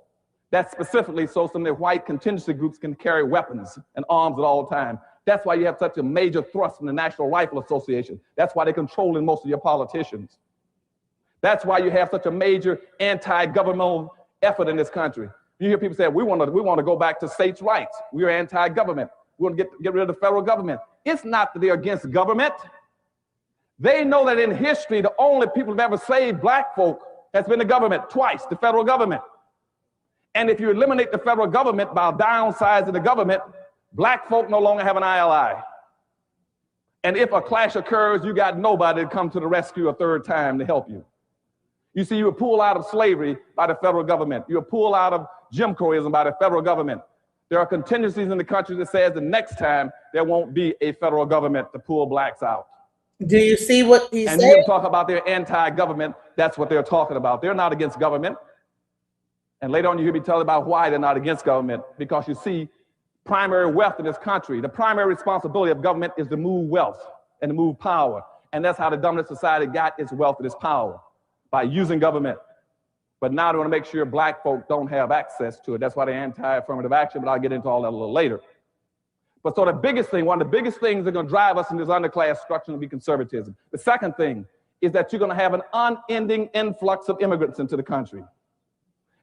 That's specifically so some of the white contingency groups can carry weapons and arms at all times. That's why you have such a major thrust from the National Rifle Association. That's why they're controlling most of your politicians. That's why you have such a major anti-governmental effort in this country. You hear people say, we want to go back to states' rights. We're anti-government. We want to get rid of the federal government. It's not that they're against government. They know that in history, the only people who've ever saved black folk has been the government, twice, the federal government. And if you eliminate the federal government by downsizing the government, black folk no longer have an ally. And if a clash occurs, you got nobody to come to the rescue a third time to help you. You see, you were pulled out of slavery by the federal government. You were pulled out of Jim Crowism by the federal government. There are contingencies in the country that says the next time there won't be a federal government to pull blacks out. Do you see what he And said? you talk about their anti-government, that's what they're talking about. They're not against government. And later on you hear me tell about why they're not against government, because you see, primary wealth in this country, the primary responsibility of government is to move wealth and to move power. And that's how the dominant society got its wealth and its power, by using government. But now they want to make sure black folk don't have access to it. That's why they're anti-affirmative action, but I'll get into all that a little later. But so the biggest thing, one of the biggest things that are going to drive us in this underclass structure will be conservatism. The second thing is that you're going to have an unending influx of immigrants into the country.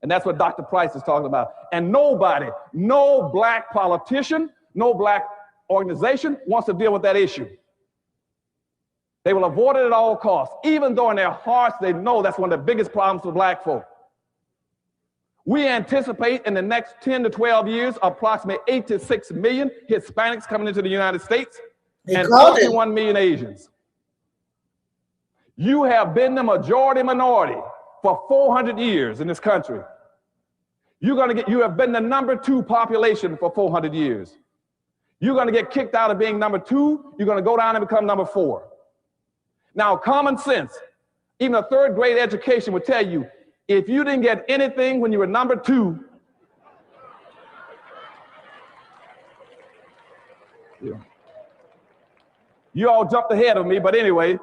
And that's what Dr. Price is talking about. And nobody, no black politician, no black organization wants to deal with that issue. They will avoid it at all costs, even though in their hearts they know that's one of the biggest problems for black folk. We anticipate in the next 10 to 12 years, approximately 8 to 6 million Hispanics coming into the United States and 41 million Asians. You have been the majority minority for 400 years in this country. You have been the #2 population for 400 years. You're going to get kicked out of being #2. You're going to go down and become #4. Now, common sense, even a third grade education would tell you, if you didn't get anything when you were #2, you all jumped ahead of me, but anyway,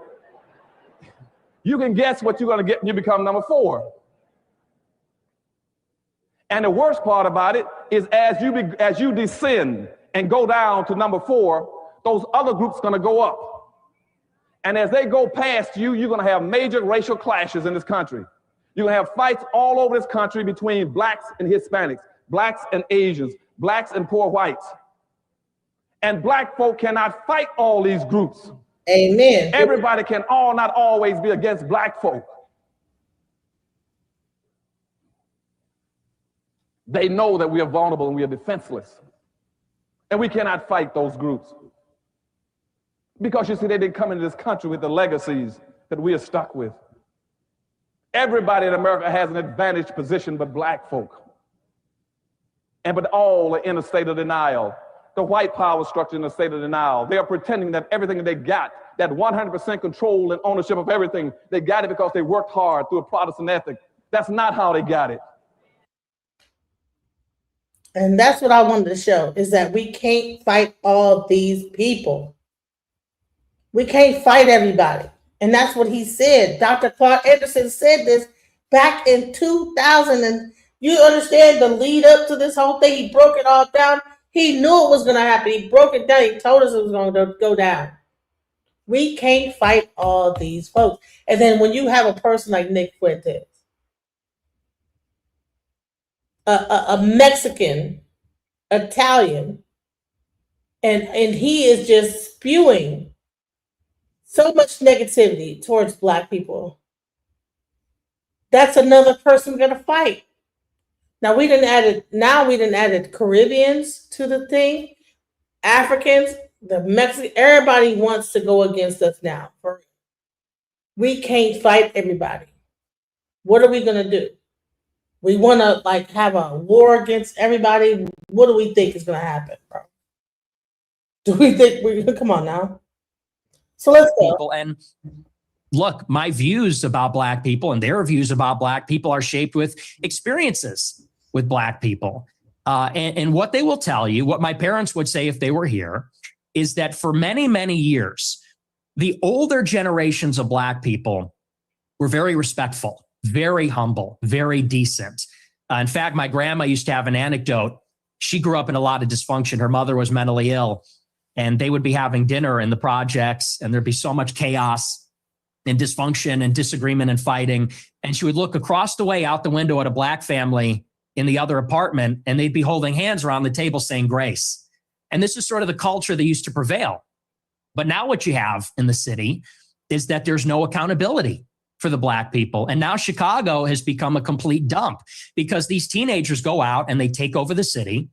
you can guess what you're going to get when you become #4. And the worst part about it is as you descend and go down to #4, those other groups are going to go up. And as they go past you, you're going to have major racial clashes in this country. You're going to have fights all over this country between blacks and Hispanics, blacks and Asians, blacks and poor whites. And black folk cannot fight all these groups. Amen. Everybody can not always be against black folk. They know that we are vulnerable and we are defenseless. And we cannot fight those groups. Because you see, they didn't come into this country with the legacies that we are stuck with. Everybody in America has an advantaged position but black folk. But all are in a state of denial. The white power structure in a state of denial. They are pretending that everything that they got, that 100% control and ownership of everything, they got it because they worked hard through a Protestant ethic. That's not how they got it. And that's what I wanted to show, is that we can't fight all these people. We can't fight everybody. And that's what he said. Dr. Clark Anderson said this back in 2000. And you understand the lead up to this whole thing. He broke it all down. He knew it was going to happen. He broke it down. He told us it was going to go down. We can't fight all these folks. And then when you have a person like Nick Fuentes, a Mexican, Italian, and he is just spewing so much negativity towards black people. That's another person going to fight. Now we didn't add Caribbeans to the thing, Africans, the Mexican. Everybody wants to go against us now. We can't fight everybody. What are we going to do? We want to have a war against everybody. What do we think is going to happen, bro? Do we think come on now? So let's go. People, and look, my views about black people and their views about black people are shaped with experiences with black people. And what they will tell you, what my parents would say if they were here, is that for many, many years, the older generations of black people were very respectful, very humble, very decent. In fact, my grandma used to have an anecdote. She grew up in a lot of dysfunction. Her mother was mentally ill. And they would be having dinner in the projects, and there'd be so much chaos and dysfunction and disagreement and fighting. And she would look across the way out the window at a black family in the other apartment, and they'd be holding hands around the table saying grace. And this is sort of the culture that used to prevail. But now what you have in the city is that there's no accountability for the black people. And now Chicago has become a complete dump because these teenagers go out and they take over the city.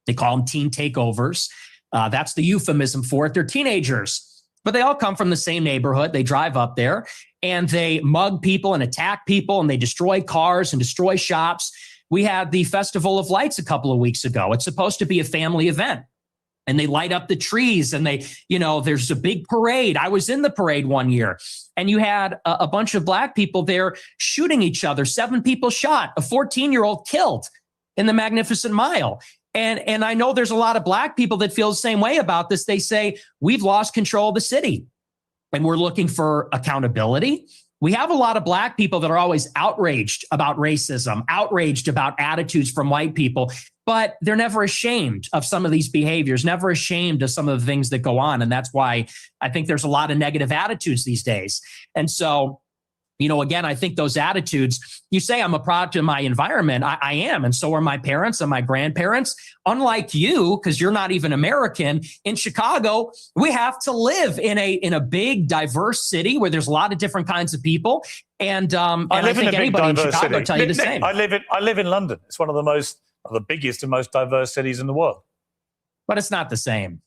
They call them teen takeovers. That's the euphemism for it. They're teenagers. but they all come from the same neighborhood. They drive up there and they mug people and attack people and they destroy cars and destroy shops. We had the Festival of Lights a couple of weeks ago. It's supposed to be a family event. And they light up the trees and they, there's a big parade. I was in the parade one year and you had a bunch of black people there shooting each other. 7 people shot, a 14-year-old killed in the Magnificent Mile. And I know there's a lot of black people that feel the same way about this. They say, we've lost control of the city and we're looking for accountability. We have a lot of black people that are always outraged about racism, outraged about attitudes from white people, but they're never ashamed of some of these behaviors, never ashamed of some of the things that go on. And that's why I think there's a lot of negative attitudes these days. And so, again, I think those attitudes, you say I'm a product of my environment. I am. And so are my parents and my grandparents. Unlike you, because you're not even American, in Chicago, we have to live in a big, diverse city where there's a lot of different kinds of people. And I think anybody in Chicago tell you the same. I live in London. It's one of the biggest and most diverse cities in the world. But it's not the same.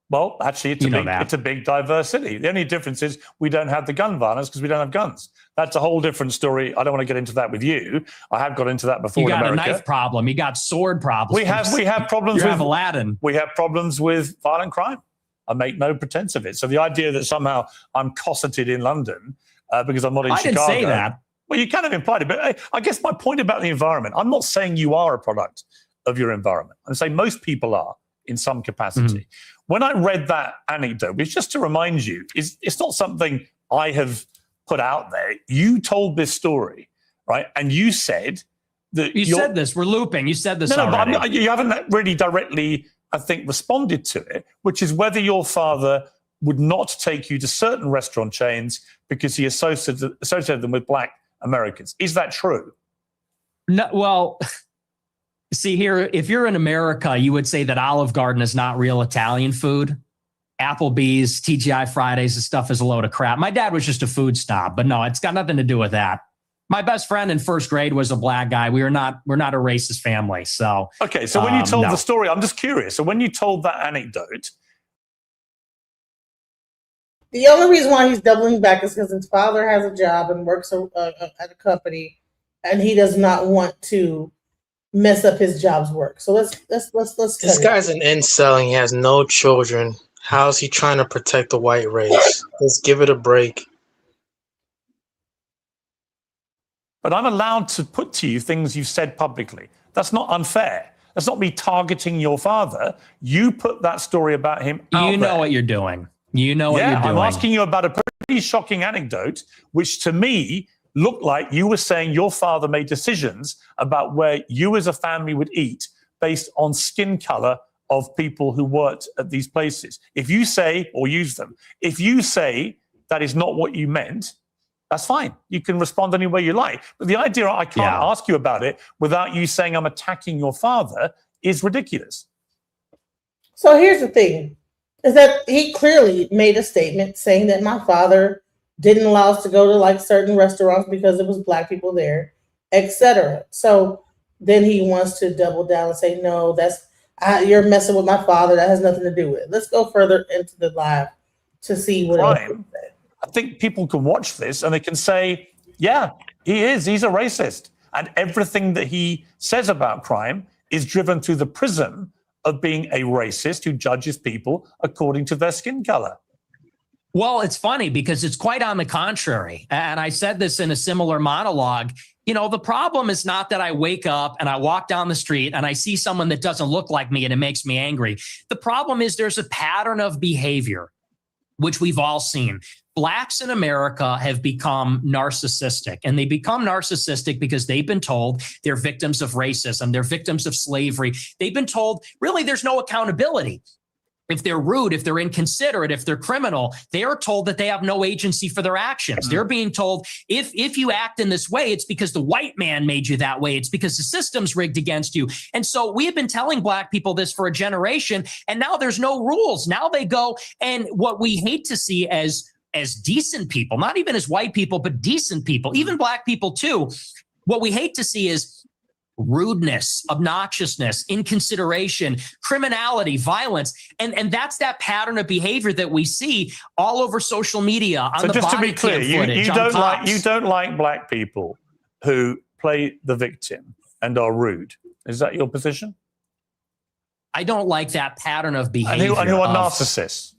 Well, actually, it's a big, diverse city. The only difference is we don't have the gun violence because we don't have guns. That's a whole different story. I don't want to get into that with you. I have got into that before. You got in America. a knife problem. You got sword problems. We have problems. You with have Aladdin. We have problems with violent crime. I make no pretense of it. So the idea that somehow I'm cosseted in London because I'm not in Chicago. I didn't say that. Well, you kind of implied it, but I guess my point about the environment, I'm not saying you are a product of your environment. I'm saying most people are in some capacity. Mm-hmm. When I read that anecdote, which just to remind you, it's not something I have put out there. You told this story, right? And you said that you said this. We're looping. You said this already. No, but you haven't really directly, I think, responded to it, which is whether your father would not take you to certain restaurant chains because he associated them with black Americans. Is that true? No. Well, see here, if you're in America, you would say that Olive Garden is not real Italian food. Applebee's, TGI Fridays, this stuff is a load of crap. My dad was just a food snob, but no, it's got nothing to do with that. My best friend in first grade was a black guy. We're not a racist family. So okay. So when you told the story, I'm just curious. So when you told that anecdote, the only reason why he's doubling back is because his father has a job and works at a company, and he does not want to mess up his job's work. So let's. This guy's an incel and he has no children. How is he trying to protect the white race? Let's give it a break. But I'm allowed to put to you things you've said publicly. That's not unfair. That's not me targeting your father. You put that story about him out You know there. what you're doing. You know what you're doing. I'm asking you about a pretty shocking anecdote, which to me looked like you were saying your father made decisions about where you as a family would eat based on skin color of people who worked at these places. If you say, or use them, if you say that is not what you meant, that's fine. You can respond any way you like. But the idea I can't ask you about it without you saying I'm attacking your father is ridiculous. So here's the thing, is that he clearly made a statement saying that my father didn't allow us to go to like certain restaurants because it was black people there, etc. So then he wants to double down and say, no, you're messing with my father. That has nothing to do with it. Let's go further into the live to see what else he said. I think people can watch this and they can say, yeah, he's a racist. And everything that he says about crime is driven through the prism of being a racist who judges people according to their skin color. Well, it's funny because it's quite on the contrary. And I said this in a similar monologue. The problem is not that I wake up and I walk down the street and I see someone that doesn't look like me and it makes me angry. The problem is there's a pattern of behavior, which we've all seen. Blacks in America have become narcissistic, and they become narcissistic because they've been told they're victims of racism. They're victims of slavery. They've been told really there's no accountability. If they're rude, if they're inconsiderate, if they're criminal, they are told that they have no agency for their actions. They're being told if you act in this way, it's because the white man made you that way. It's because the system's rigged against you. And so we have been telling black people this for a generation, and now there's no rules. Now they go, and what we hate to see as decent people, not even as white people, but decent people, even black people too, what we hate to see is rudeness, obnoxiousness, inconsideration, criminality, violence. And that's that pattern of behavior that we see all over social media, on So the just to body be clear, cam footage, you on don't like cops. black people who play the victim and are rude. Is that your position? I don't like that pattern of behavior. And who are of- narcissists?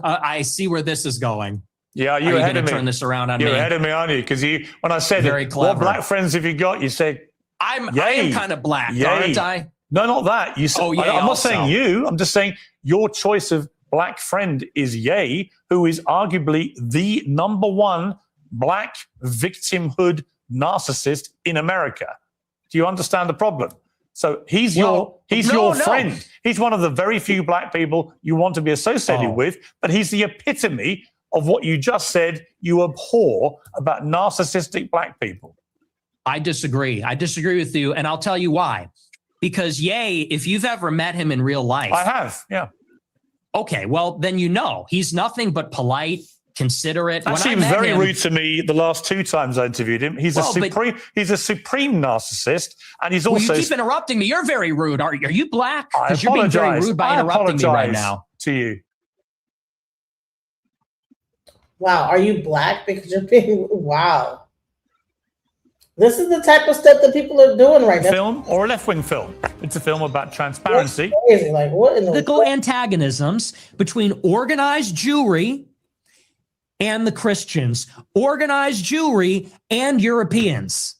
I see where this is going. Yeah, Are you're you ahead going of to me. turn this around on You're me? ahead of me, aren't you? Because when I said Very it, clever. what black friends have you got? You said, I am yay. kind of black, Yay. aren't I? No, not that. You said, Oh, yay I'm not also. saying you. I'm just saying your choice of black friend is Ye, who is arguably the number one black victimhood narcissist in America. Do you understand the problem? So he's your friend. He's one of the very few black people you want to be associated with, but he's the epitome of what you just said you abhor about narcissistic black people. I disagree. I disagree with you, and I'll tell you why. Because Ye, if you've ever met him in real life, I have, yeah. Okay, well then you know he's nothing but polite, considerate. Actually, he was very rude to me the last 2 times I interviewed him. He's a supreme narcissist, and he's also. Well, you keep interrupting me. You're very rude. Are you black? I Because you're being very apologize. rude by I interrupting me right apologize now. to you. Wow, are you black because you're being wow? This is the type of stuff that people are doing right now. Film or a left-wing film? It's a film about transparency. That's crazy. Like what in the Political antagonisms between organized Jewry and the Christians, organized Jewry and Europeans.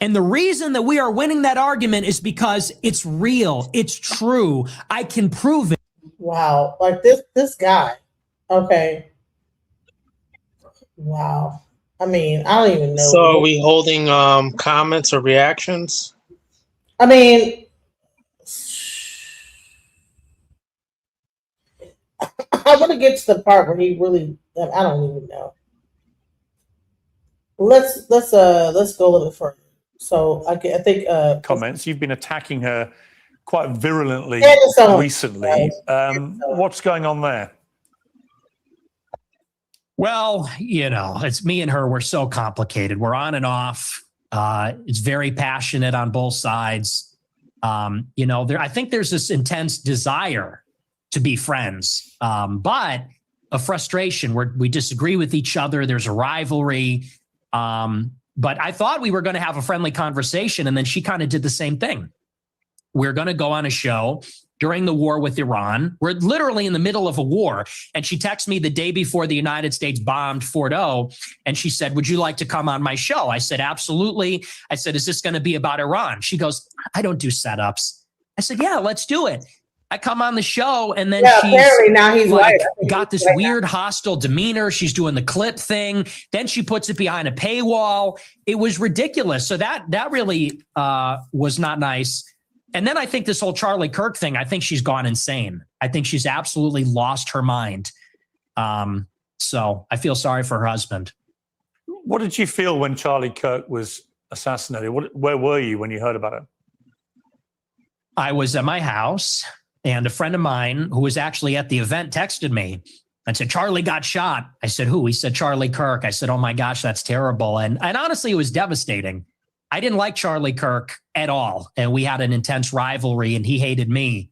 And the reason that we are winning that argument is because it's real. It's true. I can prove it. Wow, like this guy. Okay. Wow. I mean, I don't even know. So are we holding comments or reactions? I mean, I want to get to the part where he really. I don't even know. Let's go a little further. So I think comments. You've been attacking her quite virulently recently. What's going on there? Well, you know, it's me and her. We're so complicated. We're on and off. It's very passionate on both sides. You know, I think there's this intense desire to be friends, but a frustration where we disagree with each other. There's a rivalry. But I thought we were going to have a friendly conversation, and then she kind of did the same thing. We're going to go on a show during the war with Iran. We're literally in the middle of a war. And she texted me the day before the United States bombed Fort O. And she said, would you like to come on my show? I said, absolutely. I said, is this going to be about Iran? She goes, I don't do setups. I said, yeah, let's do it. I come on the show, and then apparently now he's like, right. got this weird hostile demeanor. She's doing the clip thing. Then she puts it behind a paywall. It was ridiculous. So that really was not nice. And then I think this whole Charlie Kirk thing, I think she's gone insane. I think she's absolutely lost her mind. So I feel sorry for her husband. What did you feel when Charlie Kirk was assassinated? Where were you when you heard about it? I was at my house, and a friend of mine who was actually at the event texted me and said, Charlie got shot. I said, who? He said, Charlie Kirk. I said, oh my gosh, that's terrible. And honestly, it was devastating. I didn't like Charlie Kirk at all. And we had an intense rivalry, and he hated me.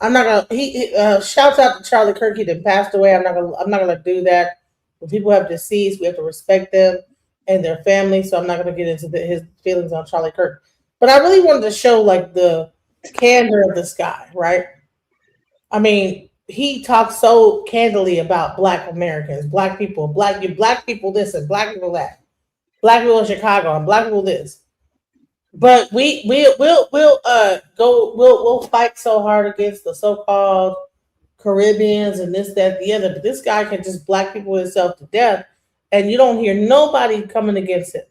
I'm not gonna. He shouts out to Charlie Kirk. He done passed away. I'm not gonna do that. When people have deceased, we have to respect them and their family. So I'm not gonna get into his feelings on Charlie Kirk. But I really wanted to show like the candor of this guy, right? I mean, he talks so candidly about Black Americans, Black people, Black people this and Black people that, Black people in Chicago and Black people this. But we'll fight so hard against the so-called Caribbeans and this, that, the other. But this guy can just Black people himself to death, and you don't hear nobody coming against him,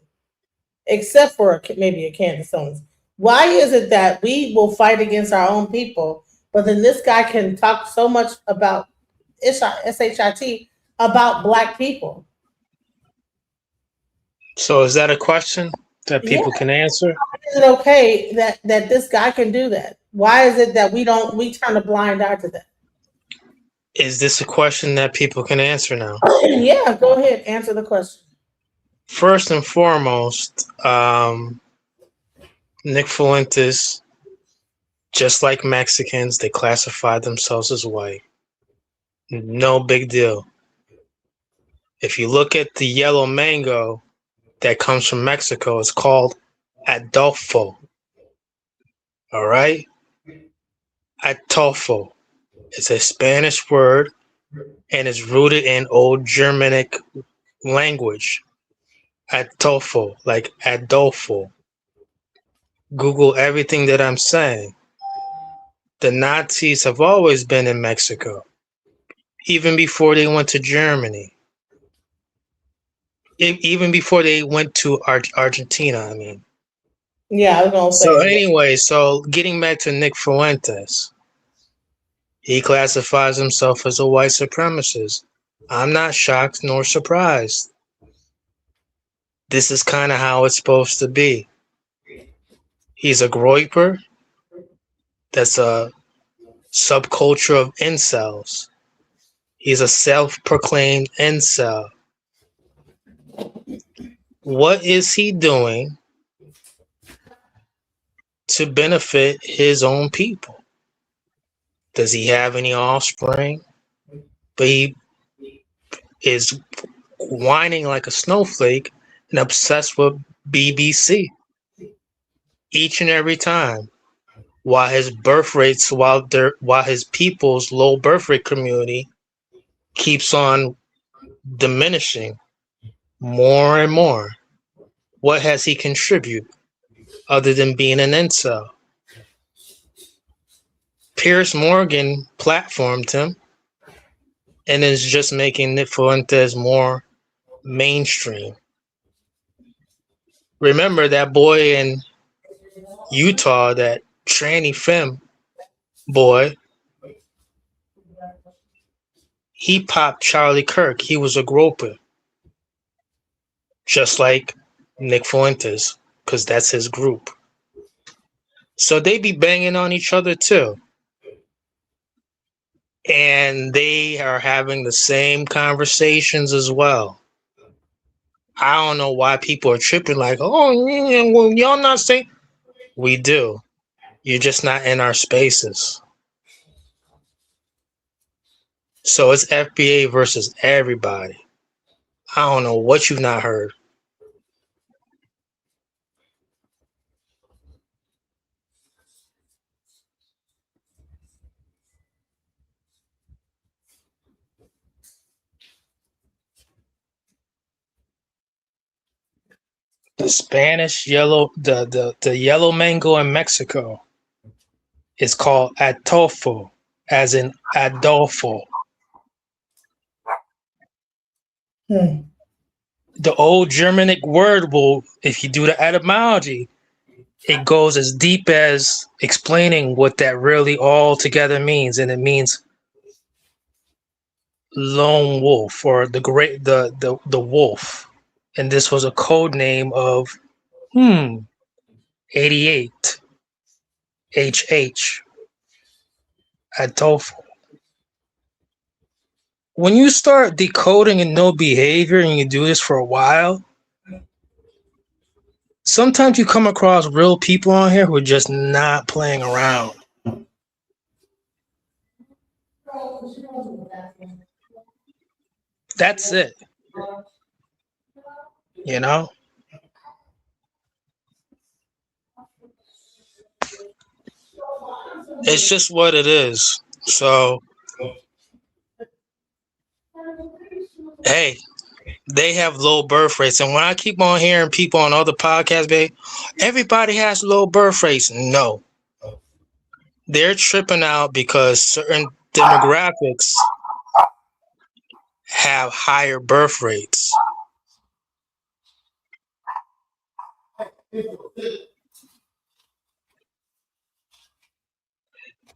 except for maybe a Candace Owens. Why is it that we will fight against our own people, but then this guy can talk so much about SHIT about Black people? So is that a question that people can answer? Is it okay that this guy can do that? Why is it that we turn a blind eye to that? Is this a question that people can answer now? Yeah, go ahead, answer the question. First and foremost, Nick Fuentes, just like Mexicans, they classify themselves as white. No big deal. If you look at the yellow mango that comes from Mexico, it's called Adolfo. All right? Adolfo. It's a Spanish word and it's rooted in Old Germanic language. Adolfo, like Adolfo. Google everything that I'm saying. The Nazis have always been in Mexico, even before they went to Germany. Even before they went to Argentina, I mean. Yeah, I was gonna say. So anyway, so getting back to Nick Fuentes, he classifies himself as a white supremacist. I'm not shocked nor surprised. This is kind of how it's supposed to be. He's a groyper. That's a subculture of incels. He's a self-proclaimed incel. What is he doing to benefit his own people? Does he have any offspring? But he is whining like a snowflake and obsessed with BBC each and every time. While his birth rates, while his people's low birth rate community keeps on diminishing more and more. What has he contributed other than being an incel? Piers Morgan platformed him and is just making Nick Fuentes more mainstream. Remember that boy in Utah, that tranny femme boy, he popped Charlie Kirk. He was a groper. Just like Nick Fuentes, because that's his group. So they be banging on each other too. And they are having the same conversations as well. I don't know why people are tripping like, oh, yeah, well, y'all not saying. We do. You're just not in our spaces. So it's FBA versus everybody. I don't know what you've not heard. The Spanish yellow, the yellow mango in Mexico is called Adolfo, as in Adolfo. The old Germanic word will, if you do the etymology, it goes as deep as explaining what that really all together means, and it means lone wolf or the wolf, and this was a code name of 88 HH Adolfo. When you start decoding and know behavior and you do this for a while, sometimes you come across real people on here who are just not playing around. That's it. You know? It's just what it is. So, hey, they have low birth rates. And when I keep on hearing people on other podcasts, babe, everybody has low birth rates. No. They're tripping out because certain demographics have higher birth rates.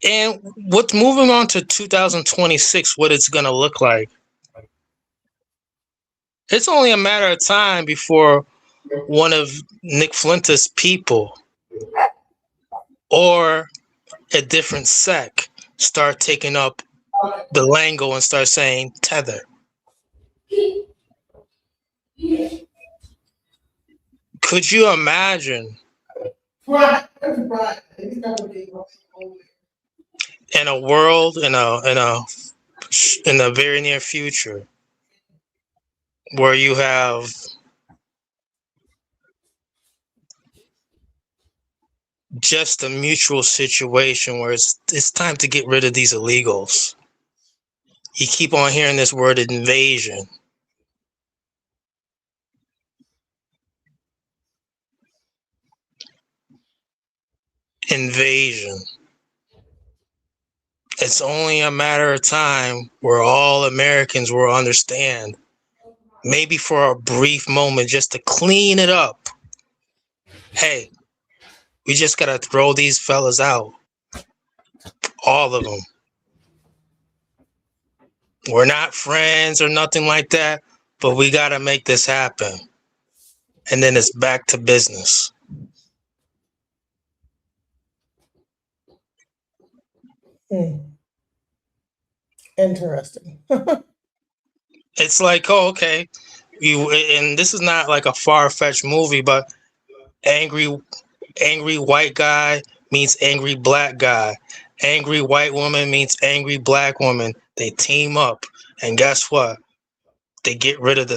And what's moving on to 2026, what it's going to look like. It's only a matter of time before one of Nick Fuentes' people or a different sect start taking up the lingo and start saying tether. Could you imagine in a world in the very near future where you have just a mutual situation where it's time to get rid of these illegals? You keep on hearing this word invasion. Invasion. It's only a matter of time where all Americans will understand, maybe for a brief moment, just to clean it up. Hey, we just gotta throw these fellas out. All of them. We're not friends or nothing like that, but we gotta make this happen. And then it's back to business. Interesting. It's like, oh, okay, and this is not like a far-fetched movie, but angry white guy means angry black guy. Angry white woman means angry black woman. They team up, and guess what? They get rid of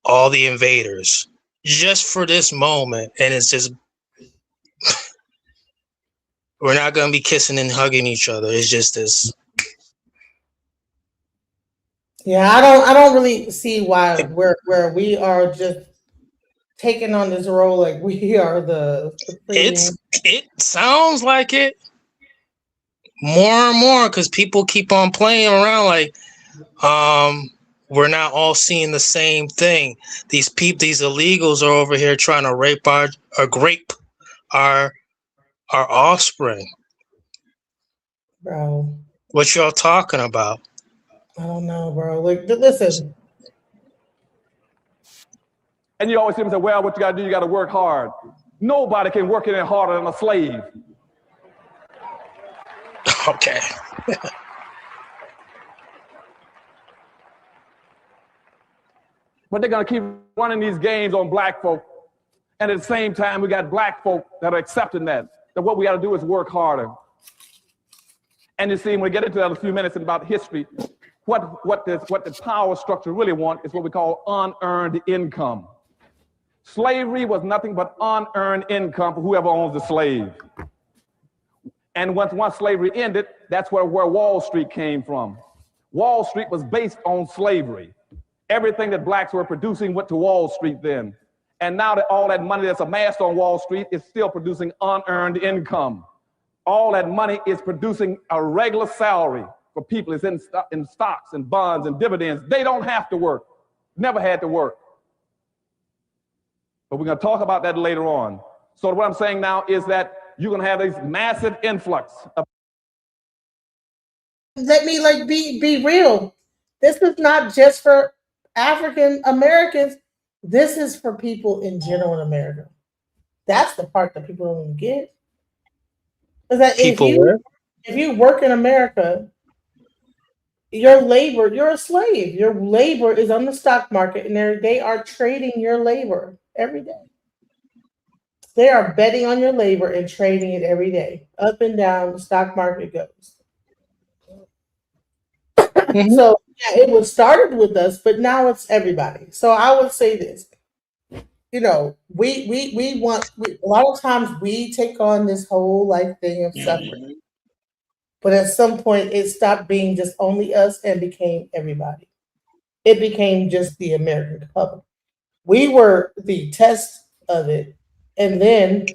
all the invaders just for this moment, and it's just we're not gonna be kissing and hugging each other. It's just this. Yeah, I don't really see why where we are just taking on this role like we are the It sounds like it more and more because people keep on playing around like we're not all seeing the same thing. These illegals are over here trying to rape our offspring. Bro, what y'all talking about? I don't know, bro. Like, listen. And you always hear them say, well, what you gotta do, you gotta work hard. Nobody can work any harder than a slave. Okay. But they're gonna keep running these games on black folk. And at the same time, we got black folk that are accepting that what we gotta do is work harder. And you see, when we get into that in a few minutes about history, what the power structure really wants is what we call unearned income. Slavery was nothing but unearned income for whoever owns the slave. And once slavery ended, that's where Wall Street came from. Wall Street was based on slavery. Everything that blacks were producing went to Wall Street then. And now that all that money that's amassed on Wall Street is still producing unearned income. All that money is producing a regular salary for people. It's in stocks and bonds and dividends. They don't have to work. Never had to work. But we're going to talk about that later on. So what I'm saying now is that you're going to have this massive influx of. Let me be real. This is not just for African Americans. This is for people in general in America. That's the part that people don't even get. Is that if you work in America, your labor, you're a slave. Your labor is on the stock market, and they are trading your labor every day. They are betting on your labor and trading it every day. Up and down, the stock market goes. So yeah, it was started with us, but now it's everybody. So I would say this. You know, we want a lot of times we take on this whole thing of suffering. But at some point it stopped being just only us and became everybody. It became just the American public. We were the test of it. And then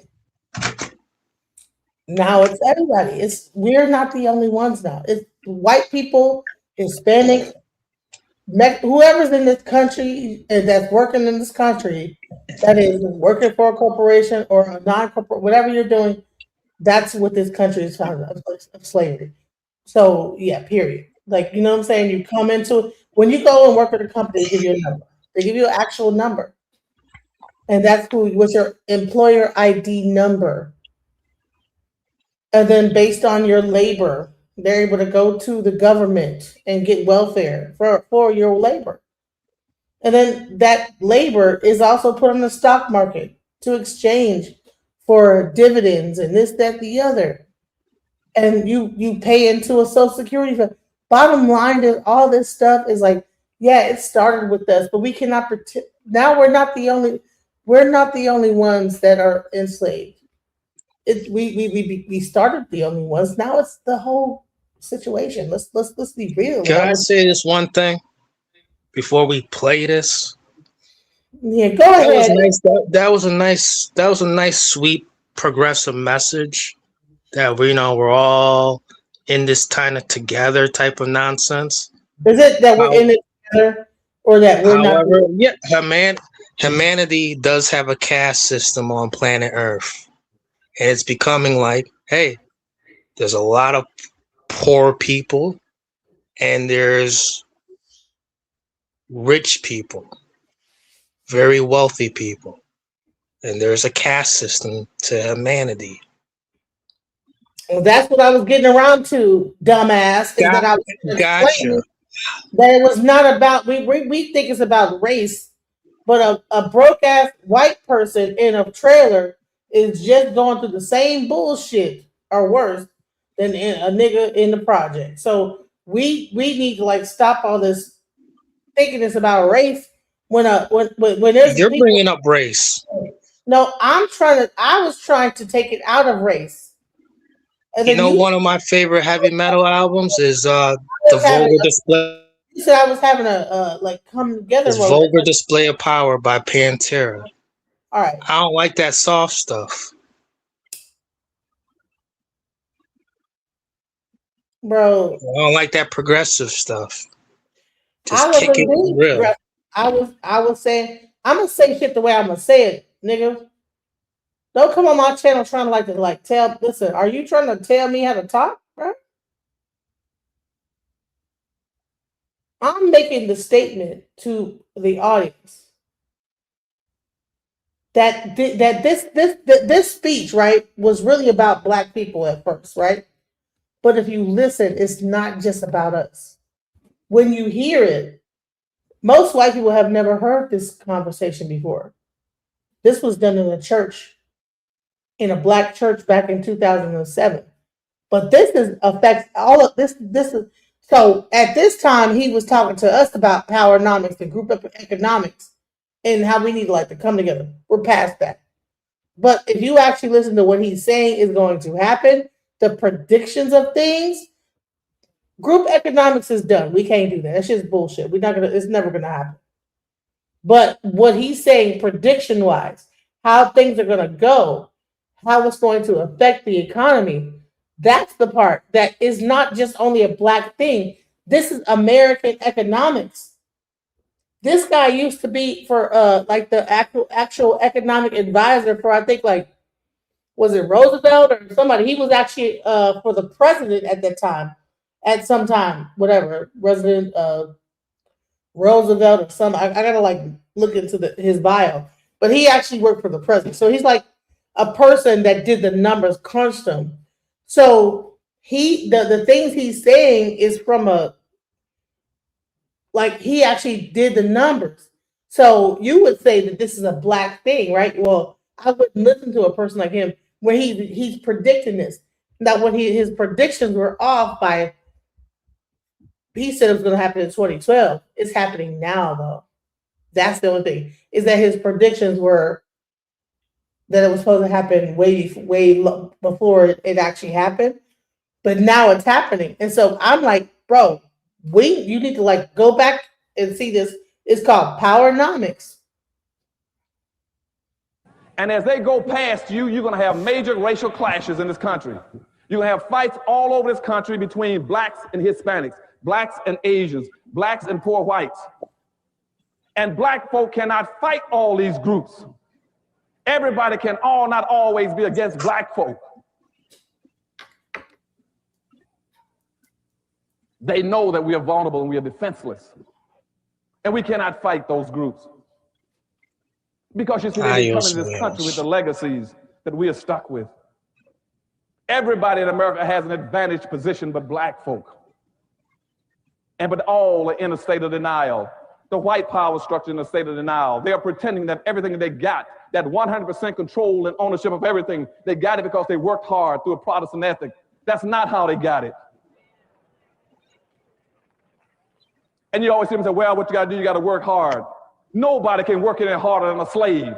now it's everybody. We're not the only ones now. It's white people, Hispanic, whoever's in this country that's working in this country, that is working for a corporation or a non-corporate, whatever you're doing, that's what this country is founded of slavery. So yeah, period. Like, you know what I'm saying? You come into it. When you go and work at a company, they give you a number. They give you an actual number. And that's what's your employer ID number. And then based on your labor, they're able to go to the government and get welfare for your labor. And then that labor is also put on the stock market to exchange for dividends and this, that, the other. And you pay into a social security fund. Bottom line is all this stuff is like, yeah, it started with us, but we cannot pretend now we're not the only ones that are enslaved. We started the only ones. Now it's the whole situation. Let's be real. Can I say this one thing before we play this? Yeah, go That was ahead. nice. That was a nice, sweet, progressive message that we're all in this kind of together type of nonsense. Is it that we're in it together or that we're not? However, yeah, humanity does have a caste system on planet Earth, and it's becoming like, hey, there's a lot of poor people, and there's rich people, very wealthy people, and there's a caste system to humanity. Well, that's what I was getting around to, dumbass. Is that I was explaining that it was not about we think it's about race, but a broke ass white person in a trailer is just going through the same bullshit or worse than a nigga in the project. So we need to like stop all this thinking it's about race when there's You're people, bringing up race. No, I was trying to take it out of race. And You then know, one of my favorite heavy metal albums is the Vulgar Display. You said I was having a like come together. Is Vulgar Display of Power by Pantera. All right. I don't like that soft stuff. Bro. I don't like that progressive stuff. Just I kick it real. I was saying I'm gonna say shit the way I'm gonna say it, nigga. Don't come on my channel trying to listen, are you trying to tell me how to talk, bro? I'm making the statement to the audience that this speech, right, was really about black people at first, right? But if you listen, it's not just about us. When you hear it, most white people have never heard this conversation before. This was done in a church, in a black church back in 2007. But this affects all of this. So at this time, he was talking to us about powernomics, the group of economics, and how we need to come together. We're past that. But if you actually listen to what he's saying is going to happen, the predictions of things, group economics is done. We can't do that. That's just bullshit. It's never gonna happen. But what he's saying, prediction wise, how things are gonna go, how it's going to affect the economy, that's the part that is not just only a black thing. This is American economics. This guy used to be for the actual economic advisor for, I think, was it Roosevelt or somebody? He was actually for the president at that time, at some time, whatever, President Roosevelt or something. I gotta look into his bio, but he actually worked for the president. So he's like a person that did the numbers, crunched them. So the things he's saying is from he actually did the numbers. So you would say that this is a black thing, right? Well, I wouldn't listen to a person like him where he's predicting this. Now, when his predictions were off by, he said it was going to happen in 2012. It's happening now, though. That's the only thing, is that his predictions were that it was supposed to happen way before it actually happened. But now it's happening. And so I'm like, bro, you need to go back and see this. It's called powernomics. And as they go past you, you're going to have major racial clashes in this country. You're going to have fights all over this country between blacks and Hispanics, blacks and Asians, blacks and poor whites. And black folk cannot fight all these groups. Everybody can not always be against black folk. They know that we are vulnerable and we are defenseless. And we cannot fight those groups. Because you see, they come into this country with the legacies that we are stuck with. Everybody in America has an advantaged position but black folk. But all are in a state of denial. the white power structure in the state of denial. They are pretending that everything that they got, that 100% control and ownership of everything, they got it because they worked hard through a Protestant ethic. That's not how they got it. And you always hear them say, well, what you got to do, you got to work hard. Nobody can work any harder than a slave.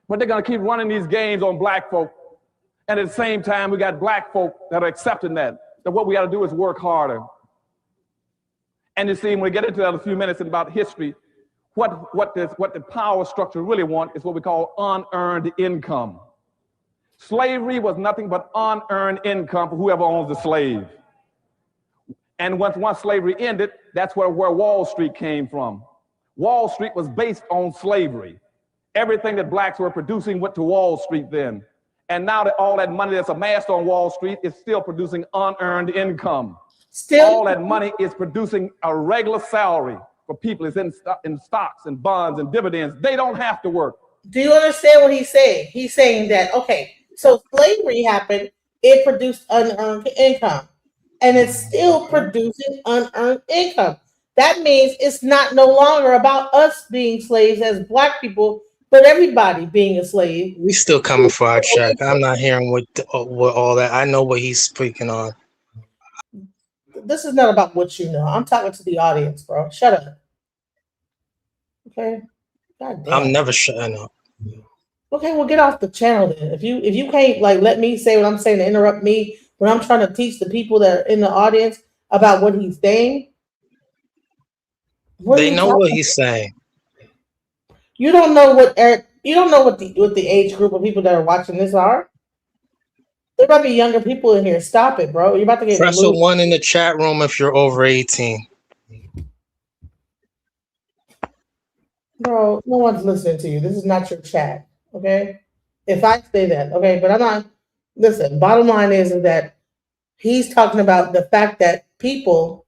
But they're going to keep running these games on black folk. And at the same time, we got black folk that are accepting that what we got to do is work harder. And you see, when we get into that in a few minutes about history, what the power structure really want is what we call unearned income. Slavery was nothing but unearned income for whoever owns the slave. And once slavery ended, that's where Wall Street came from. Wall Street was based on slavery. Everything that blacks were producing went to Wall Street then. And now that all that money that's amassed on Wall Street is still producing unearned income. All that money is producing a regular salary for people. It's in stocks and bonds and dividends. They don't have to work. Do you understand what he's saying? He's saying that, okay, so slavery happened, it produced unearned income, and it's still producing unearned income. That means it's not no longer about us being slaves as black people, but everybody being a slave. We still coming for our check. I'm not hearing what all that. I know what he's speaking on. This is not about what you know. I'm talking to the audience, bro. Shut up. Okay. God damn. I'm never shutting up. Okay, well, get off the channel then. If you can't let me say what I'm saying to interrupt me when I'm trying to teach the people that are in the audience about what he's saying. They know what he's saying. You don't know what the age group of people that are watching this are. There might be younger people in here. Stop it, bro. You're about to get Press a 1 in the chat room if you're over 18. Bro, no one's listening to you. This is not your chat, okay? If I say that, okay? But I'm not. Listen, bottom line is that he's talking about the fact that people,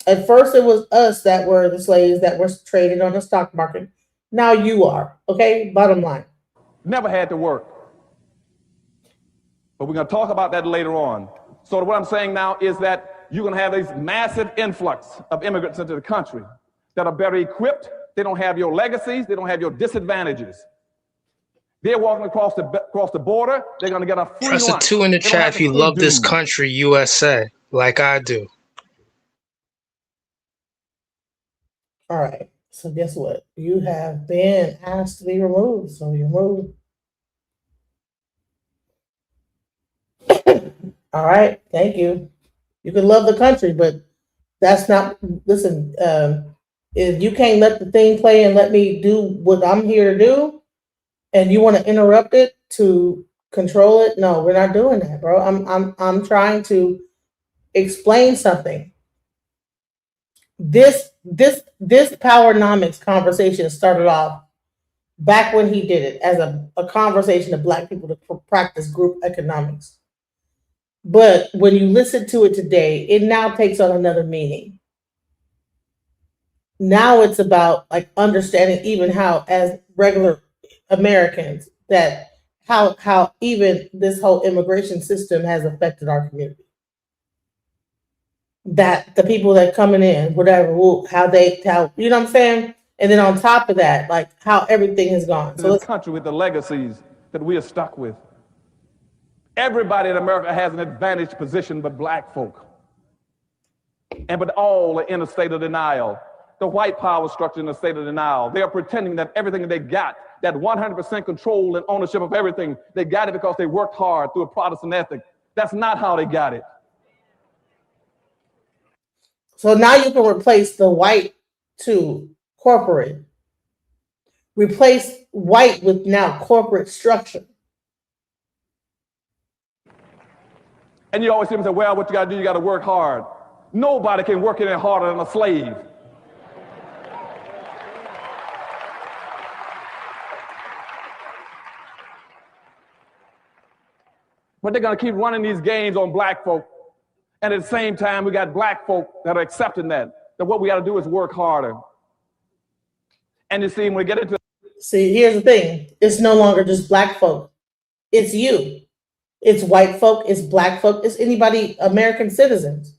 at first it was us that were the slaves that were traded on the stock market. Now you are, okay? Bottom line. Never had to work. But we're going to talk about that later on. So what I'm saying now is that you're going to have this massive influx of immigrants into the country that are better equipped. They don't have your legacies. They don't have your disadvantages. They're walking across the border. They're going to get a free Press a lunch. 2 in the chat if you love this country, USA, like I do. All right. So guess what? You have been asked to be removed. So you're removed. All right. Thank you. You can love the country, but that's not, listen, if you can't let the thing play and let me do what I'm here to do, and you want to interrupt it to control it, no, we're not doing that, bro. I'm trying to explain something. This Powernomics conversation started off back when he did it as a conversation of black people to practice group economics. But when you listen to it today, it now takes on another meaning. Now it's about understanding even how, as regular Americans, that how even this whole immigration system has affected our community. That the people that coming in, whatever, how you know what I'm saying? And then on top of that, how everything has gone. So this country with the legacies that we are stuck with. Everybody in America has an advantaged position but black folk. But all are in a state of denial. The white power structure in a state of denial. They are pretending that everything that they got, that 100% control and ownership of everything, they got it because they worked hard through a Protestant ethic. That's not how they got it. So now you can replace the white to corporate. Replace white with now corporate structure. And you always hear them say, well, what you got to do, you got to work hard. Nobody can work any harder than a slave. But they're going to keep running these games on black folk. And at the same time, we got black folk that are accepting that what we got to do is work harder. And you see, when we get into... See, here's the thing. It's no longer just black folk. It's you. It's white folk, it's black folk, it's anybody, American citizens.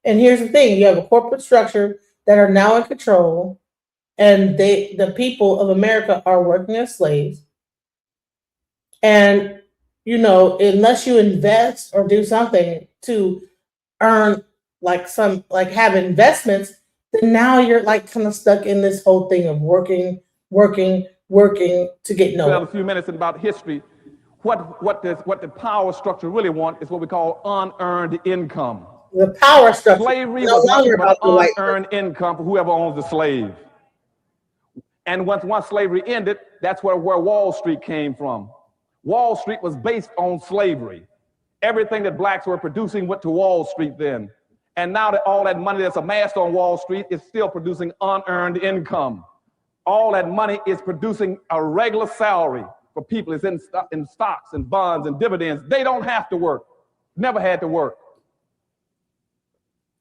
And here's the thing, you have a corporate structure that are now in control, and the people of America are working as slaves. And unless you invest or do something to earn have investments, then now you're like kind of stuck in this whole thing of working to get Spend a nowhere. few minutes about history. What the power structure really want is what we call unearned income. The power structure. Slavery No was longer nothing but about the white unearned income for whoever owns the slave. And once slavery ended, that's where Wall Street came from. Wall Street was based on slavery. Everything that blacks were producing went to Wall Street then. And now that all that money that's amassed on Wall Street is still producing unearned income. All that money is producing a regular salary for people. It's in stocks and bonds and dividends. They don't have to work. Never had to work.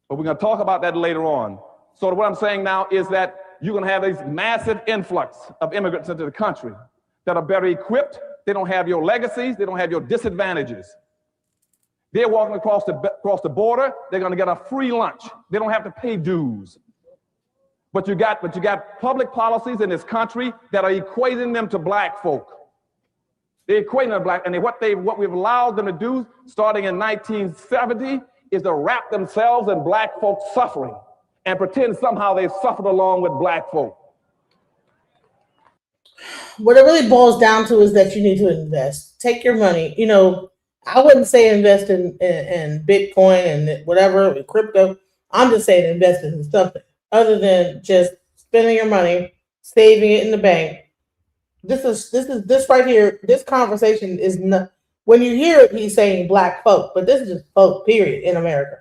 But we're going to talk about that later on. So what I'm saying now is that you're going to have this massive influx of immigrants into the country that are better equipped. They don't have your legacies. They don't have your disadvantages. They're walking across the border. They're going to get a free lunch. They don't have to pay dues. But you got public policies in this country that are equating them to black folk. They're equating them to black, and what we've allowed them to do starting in 1970 is to wrap themselves in black folks' suffering and pretend somehow they suffered along with black folk. What it really boils down to is that you need to invest. Take your money. I wouldn't say invest in Bitcoin and whatever, crypto. I'm just saying invest in something other than just spending your money, saving it in the bank. This right here. This conversation is not. When you hear it, he's saying black folk, but this is just folk. Period. In America,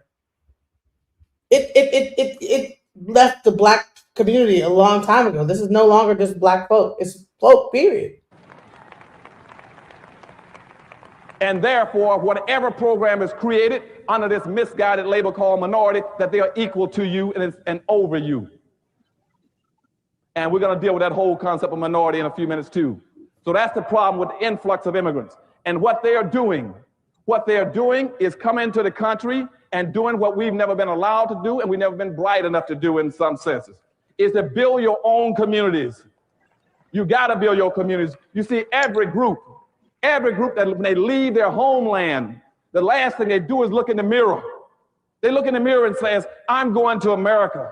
it left the black community a long time ago. This is no longer just black folk. It's folk. Period. And therefore, whatever program is created under this misguided label called minority, that they are equal to you and over you. And we're going to deal with that whole concept of minority in a few minutes too. So that's the problem with the influx of immigrants. And what they are doing is coming into the country and doing what we've never been allowed to do and we've never been bright enough to do in some senses, is to build your own communities. You got to build your communities. You see, every group that when they leave their homeland, the last thing they do is look in the mirror. They look in the mirror and says, I'm going to America.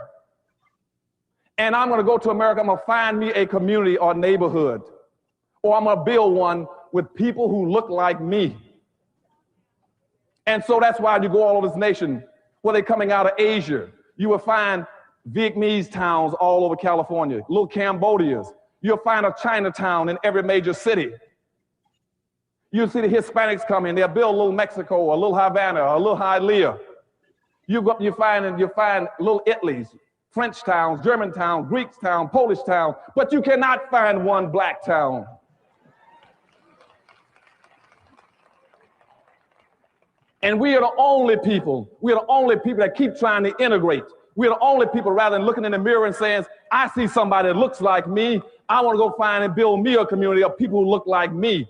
And I'm going to go to America. I'm going to find me a community or neighborhood. Or I'm going to build one with people who look like me. And so that's why you go all over this nation, where they're coming out of Asia. You will find Vietnamese towns all over California, little Cambodias. You'll find a Chinatown in every major city. You'll see the Hispanics come in. They'll build a little Mexico, a little Havana, a little Hialeah. You go up, you find little Italys, French towns, German towns, Greek towns, Polish towns, but you cannot find one black town. And we are the only people that keep trying to integrate. We're the only people, rather than looking in the mirror and saying, I see somebody that looks like me, I want to go find and build me a community of people who look like me.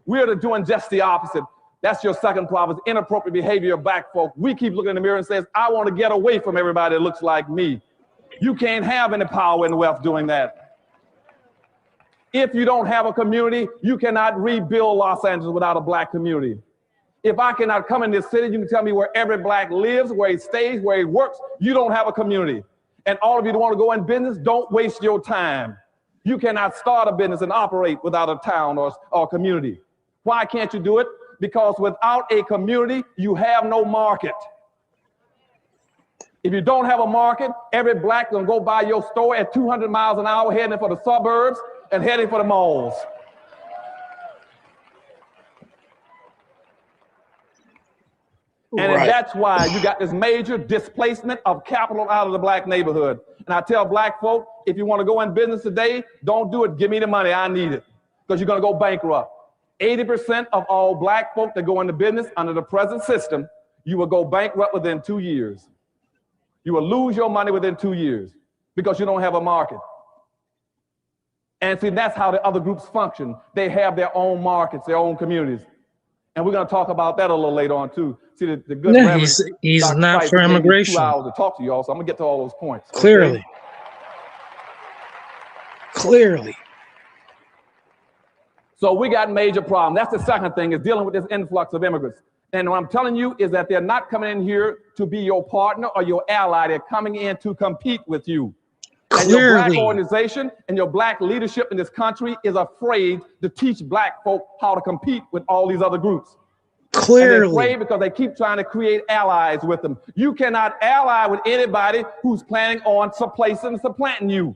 We're doing just the opposite. That's your second problem, is inappropriate behavior of black folk. We keep looking in the mirror and says, I want to get away from everybody that looks like me. You can't have any power and wealth doing that. If you don't have a community, you cannot rebuild Los Angeles without a black community. If I cannot come in this city, you can tell me where every black lives, where he stays, where he works. You don't have a community. And all of you that want to go in business, don't waste your time. You cannot start a business and operate without a town or community. Why can't you do it? Because without a community, you have no market. If you don't have a market, every black gonna go by your store at 200 miles an hour, heading for the suburbs and heading for the malls. And that's why you got this major displacement of capital out of the black neighborhood. And I tell black folk, if you want to go in business today, don't do it. Give me the money. I need it. Because you're going to go bankrupt. 80% of all black folk that go into business under the present system, you will go bankrupt within 2 years. You will lose your money within 2 years because you don't have a market. And see, that's how the other groups function. They have their own markets, their own communities. And we're going to talk about that a little later on too. See, the good Yeah, Reverend he's Dr. not Price for gave me 2 immigration. hours to talk to y'all, so I'm going to get to all those points. okay? Clearly. Clearly. So we got major problems. That's the second thing, is dealing with this influx of immigrants. And what I'm telling you is that they're not coming in here to be your partner or your ally. They're coming in to compete with you. And your black Clearly. organization and your black leadership in this country is afraid to teach black folk how to compete with all these other groups. And they're Clearly. afraid because they keep trying to create allies with them. You cannot ally with anybody who's planning on supplanting you.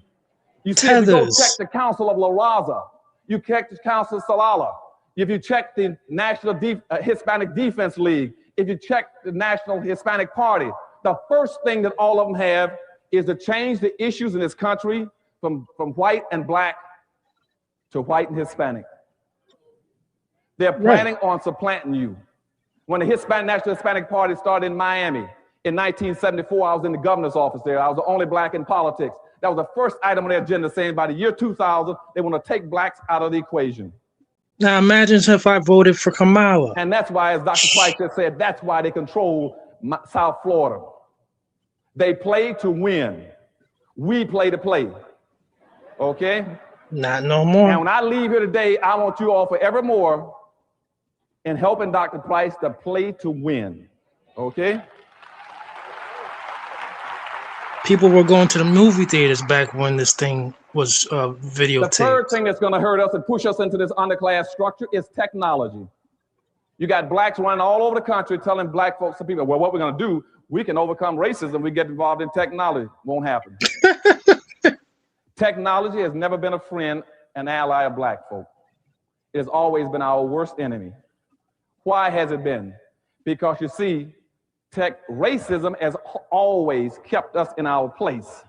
You see, if you go Tethers. check the Council of La Raza, you check the Council of Salala, if you check the National Hispanic Defense League, if you check the National Hispanic Party, the first thing that all of them have is to change the issues in this country from white and black to white and Hispanic. They're planning on supplanting you. When the National Hispanic Party started in Miami in 1974, I was in the governor's office there. I was the only black in politics. That was the first item on their agenda, saying by the year 2000, they want to take blacks out of the equation. Now imagine if I voted for Kamala. And that's why, as Dr. Price just said, that's why they control South Florida. They play to win. We play to play. Okay? Not no more. And when I leave here today, I want you all forevermore in helping Dr. Price to play to win. Okay? People were going to the movie theaters back when this thing was videotaped. The third thing that's going to hurt us and push us into this underclass structure is technology. You got blacks running all over the country telling black folks, some people, well, what we're going to do, we can overcome racism. We get involved in technology. Won't happen. Technology has never been a friend and ally of black folk. It has always been our worst enemy. Why has it been? Because you see, racism has always kept us in our place.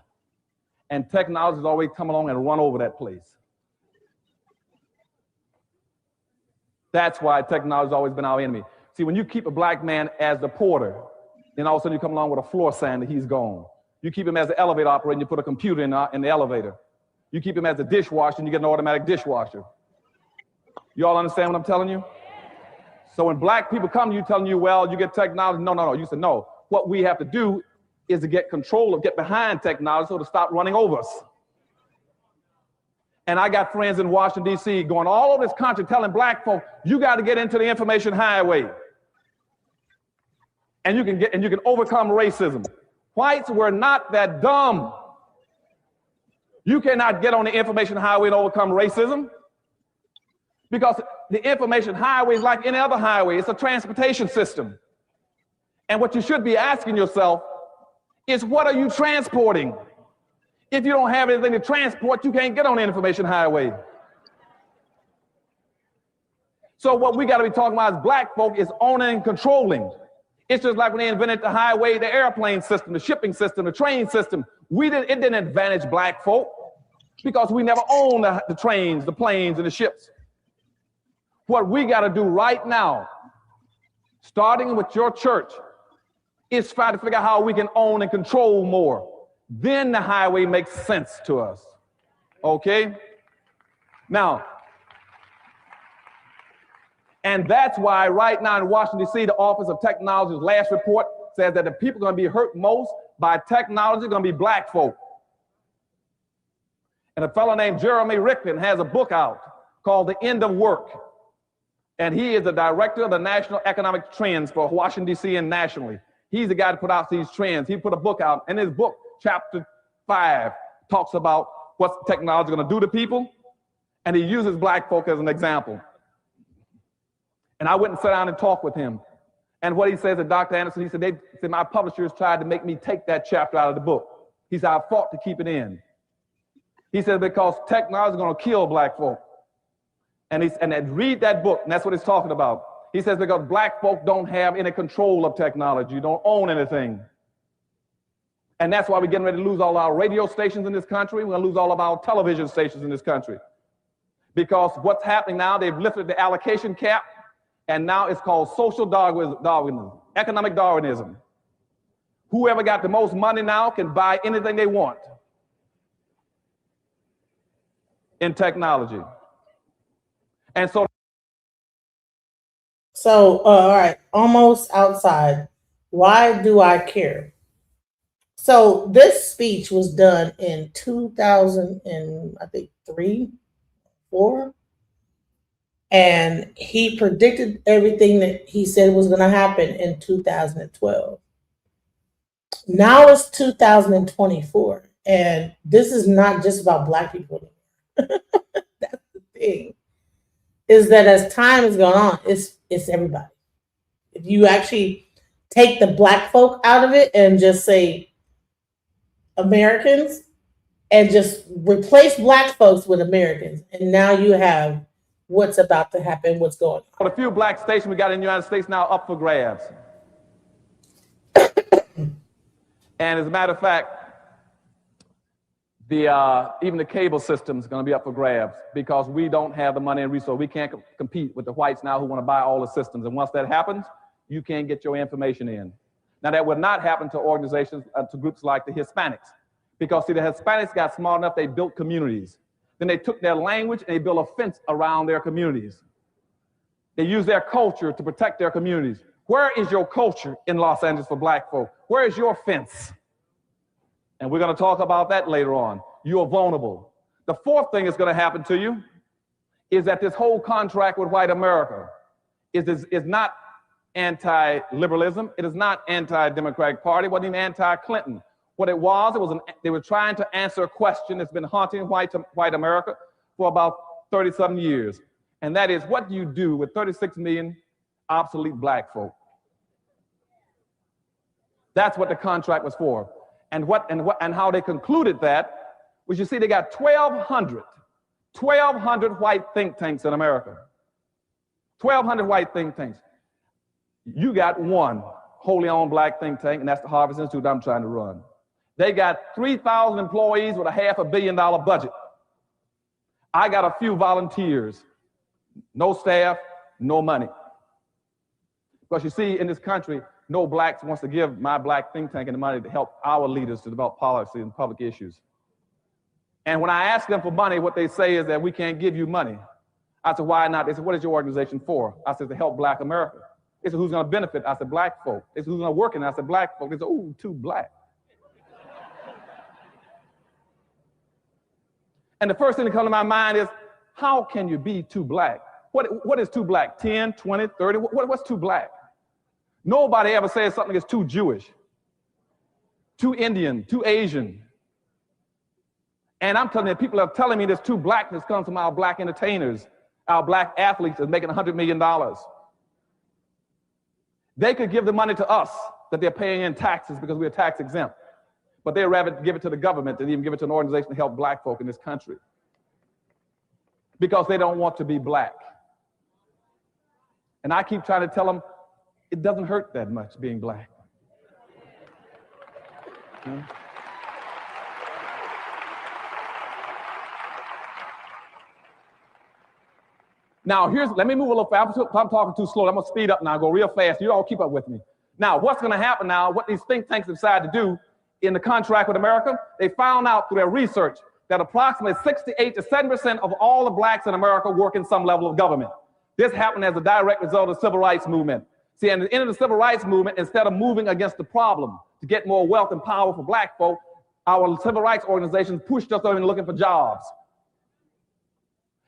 And technology has always come along and run over that place. That's why technology has always been our enemy. See, when you keep a black man as the porter, then all of a sudden you come along with a floor sander, he's gone. You keep him as the elevator operator and you put a computer in the elevator. You keep him as a dishwasher and you get an automatic dishwasher. You all understand what I'm telling you? So when black people come to you telling you, well, you get technology, no. You said, no, what we have to do is to get behind technology so to stop running over us. And I got friends in Washington, D.C. going all over this country telling black folk, you got to get into the information highway. And you can overcome racism. Whites were not that dumb. You cannot get on the information highway and overcome racism. Because the information highway is like any other highway. It's a transportation system. And what you should be asking yourself is, what are you transporting? If you don't have anything to transport, you can't get on the information highway. So what we got to be talking about as black folk is owning and controlling. It's just like when they invented the highway, the airplane system, the shipping system, the train system. It didn't advantage black folk because we never owned the trains, the planes, and the ships. What we got to do right now, starting with your church, is try to figure out how we can own and control more. Then the highway makes sense to us. Okay? Now, and that's why right now in Washington, D.C., the Office of Technology's last report says that the people going to be hurt most by technology are going to be black folk. And a fellow named Jeremy Ricklin has a book out called The End of Work. And he is the director of the National Economic Trends for Washington, D.C. and nationally. He's the guy to put out these trends. He put a book out, and his book, chapter 5, talks about what technology is going to do to people, and he uses black folk as an example. And I went and sat down and talked with him. And what he says to Dr. Anderson, he said, my publishers tried to make me take that chapter out of the book. He said, I fought to keep it in. He said, because technology is going to kill black folk. And read that book, and that's what he's talking about. He says, because black folk don't have any control of technology, you don't own anything. And that's why we're getting ready to lose all our radio stations in this country. We're going to lose all of our television stations in this country. Because what's happening now, they've lifted the allocation cap, and now it's called social Darwinism, economic Darwinism. Whoever got the most money now can buy anything they want in technology. And so So, all right, almost outside. Why do I care? So this speech was done in 2000 and I think 4, and he predicted everything that he said was going to happen in 2012. Now it's 2024, and this is not just about Black people. That's the thing. Is that as time has gone on, it's everybody. If you actually take the Black folk out of it and just say Americans, and just replace Black folks with Americans, and now you have what's about to happen, what's going on. The few Black stations we got in the United States now up for grabs. And as a matter of fact, even the cable system is going to be up for grabs because we don't have the money and resources. We can't compete with the whites now who want to buy all the systems. And once that happens, you can't get your information in. Now, that would not happen to organizations, to groups like the Hispanics. Because, see, the Hispanics got smart enough, they built communities. Then they took their language and they built a fence around their communities. They used their culture to protect their communities. Where is your culture in Los Angeles for Black folk? Where is your fence? And we're going to talk about that later on. You are vulnerable. The fourth thing that's going to happen to you is that this whole contract with white America is not anti-liberalism. It is not anti-Democratic Party. It wasn't even anti-Clinton. What it was they were trying to answer a question that's been haunting white America for about 30-something years. And that is, what do you do with 36 million obsolete Black folk? That's what the contract was for. And how they concluded that was, you see, they got 1,200 white think tanks in America. 1,200 white think tanks. You got one wholly owned Black think tank, and that's the Harvest Institute I'm trying to run. They got 3,000 employees with a $500 million budget. I got a few volunteers, no staff, no money. Because you see, in this country, no Blacks wants to give my Black think tank any money to help our leaders to develop policy and public issues. And when I ask them for money, what they say is that we can't give you money. I said, why not? They said, what is your organization for? I said, to help Black America. They said, who's going to benefit? I said, Black folk. They said, who's going to work in it? I said, Black folk. They said, ooh, too Black. And the first thing that comes to my mind is, how can you be too Black? What is too Black? 10, 20, 30? What's too Black? Nobody ever says something that's too Jewish, too Indian, too Asian. And I'm telling you, people are telling me this too Blackness comes from our Black entertainers, our Black athletes that's making $100 million. They could give the money to us that they're paying in taxes because we're tax exempt. But they'd rather give it to the government than even give it to an organization to help Black folk in this country. Because they don't want to be Black. And I keep trying to tell them, it doesn't hurt that much being Black. Now, let me move a little fast. I'm talking too slow. I'm going to speed up now, go real fast. You all keep up with me. Now, what's going to happen now, what these think tanks decide to do in the contract with America, they found out through their research that approximately 68 to 7% of all the Blacks in America work in some level of government. This happened as a direct result of the civil rights movement. See, at the end of the civil rights movement, instead of moving against the problem to get more wealth and power for Black folk, our civil rights organizations pushed us over and looking for jobs.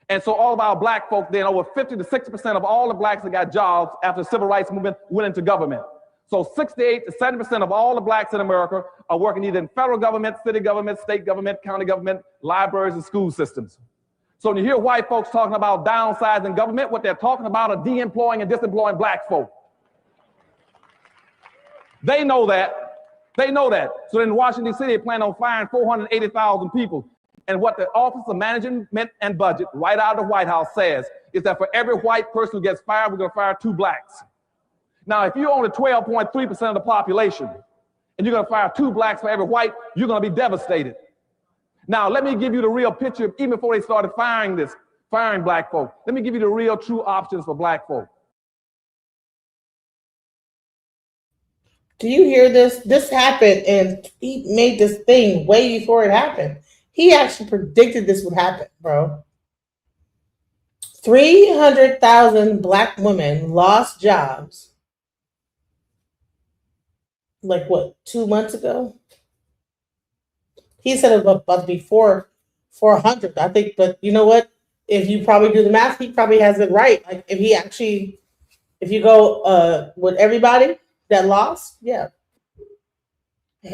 And so all of our Black folk, then over 50 to 60% of all the Blacks that got jobs after the civil rights movement went into government. So 68 to 70% of all the Blacks in America are working either in federal government, city government, state government, county government, libraries, and school systems. So when you hear white folks talking about downsizing government, what they're talking about are de-employing and disemploying Black folk. They know that. They know that. So in Washington, D.C., they plan on firing 480,000 people. And what the Office of Management and Budget, right out of the White House, says is that for every white person who gets fired, we're going to fire 2 Blacks. Now, if you're only 12.3% of the population, and you're going to fire 2 Blacks for every white, you're going to be devastated. Now, let me give you the real picture, even before they started firing Black folk. Let me give you the real true options for Black folk. Do you hear this? This happened, and he made this thing way before it happened. He actually predicted this would happen, bro. 300,000 black women lost jobs. Like what, 2 months ago? He said it was about to be 400, I think. But you know what? If you probably do the math, he probably has it right. Like if you go with everybody that lost, yeah.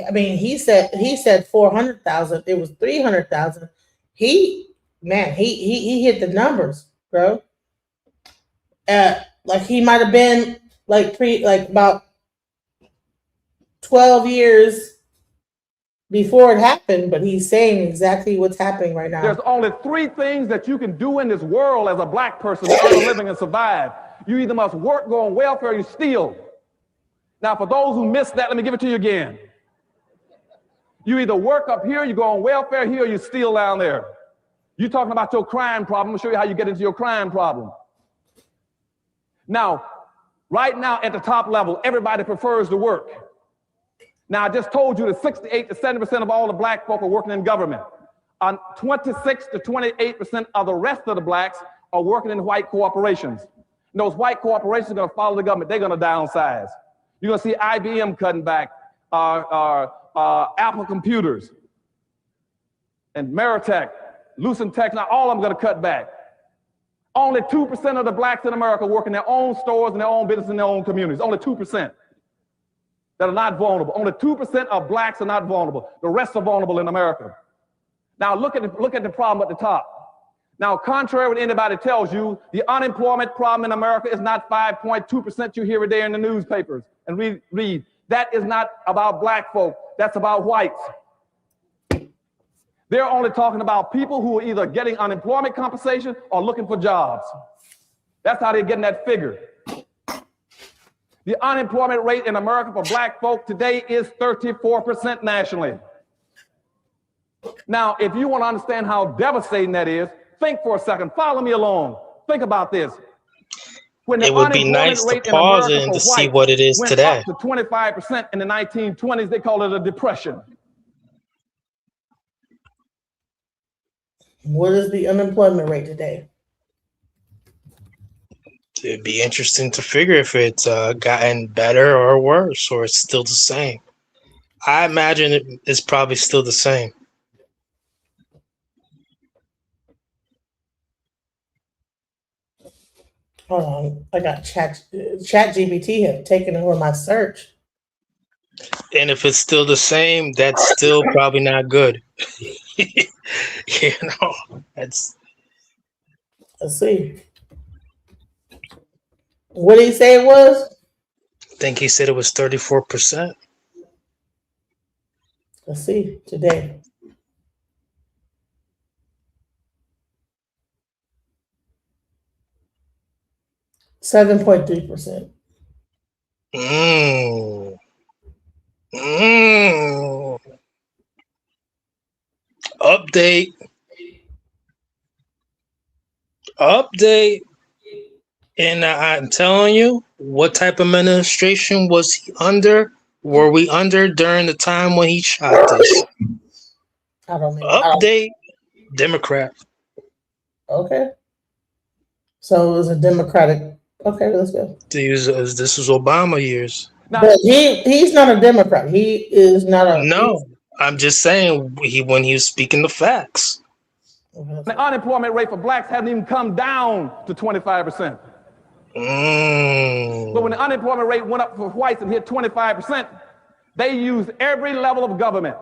I mean, he said 400,000. It was 300,000. He hit the numbers, bro. Like he might have been like about 12 years before it happened, but he's saying exactly what's happening right now. There's only 3 things that you can do in this world as a black person to earn a living and survive. You either must work, go on welfare, or you steal. Now, for those who missed that, let me give it to you again. You either work up here, you go on welfare here, or you steal down there. You're talking about your crime problem. I'm going to show you how you get into your crime problem. Now, right now at the top level, everybody prefers to work. Now, I just told you that 68 to 70% of all the black folk are working in government. 26 to 28% of the rest of the blacks are working in white corporations. And those white corporations are going to follow the government. They're going to downsize. You're going to see IBM cutting back, Apple Computers, and Meritech, Lucent Tech, now all of them are going to cut back. Only 2% of the blacks in America work in their own stores and their own business in their own communities. Only 2% that are not vulnerable. Only 2% of blacks are not vulnerable. The rest are vulnerable in America. Now look at the problem at the top. Now, contrary to what anybody tells you, the unemployment problem in America is not 5.2% you hear every day in the newspapers and read. That is not about black folk. That's about whites. They're only talking about people who are either getting unemployment compensation or looking for jobs. That's how they're getting that figure. The unemployment rate in America for black folk today is 34% nationally. Now, if you want to understand how devastating that is, think for a second. Follow me along. Think about this. When It would be nice to pause it and to see what it is today. Up to 25% in the 1920s, they call it a depression. What is the unemployment rate today? It'd be interesting to figure if it's gotten better or worse, or it's still the same. I imagine it's probably still the same. Hold on, I got Chat GPT have taken over my search. And if it's still the same, that's still probably not good. You know, let's see. What did he say it was? I think he said it was 34%. Let's see today. %7.3%. Update. And I'm telling you, what type of administration was he under? Were we under during the time when he shot this? I don't know. Update. Democrat. Okay. So it was a Democratic. Okay, let's go. This was Obama years. But he's not a Democrat. He is not a. No, I'm just saying when he was speaking the facts. The unemployment rate for blacks hasn't even come down to 25%. But when the unemployment rate went up for whites and hit 25%, they used every level of government.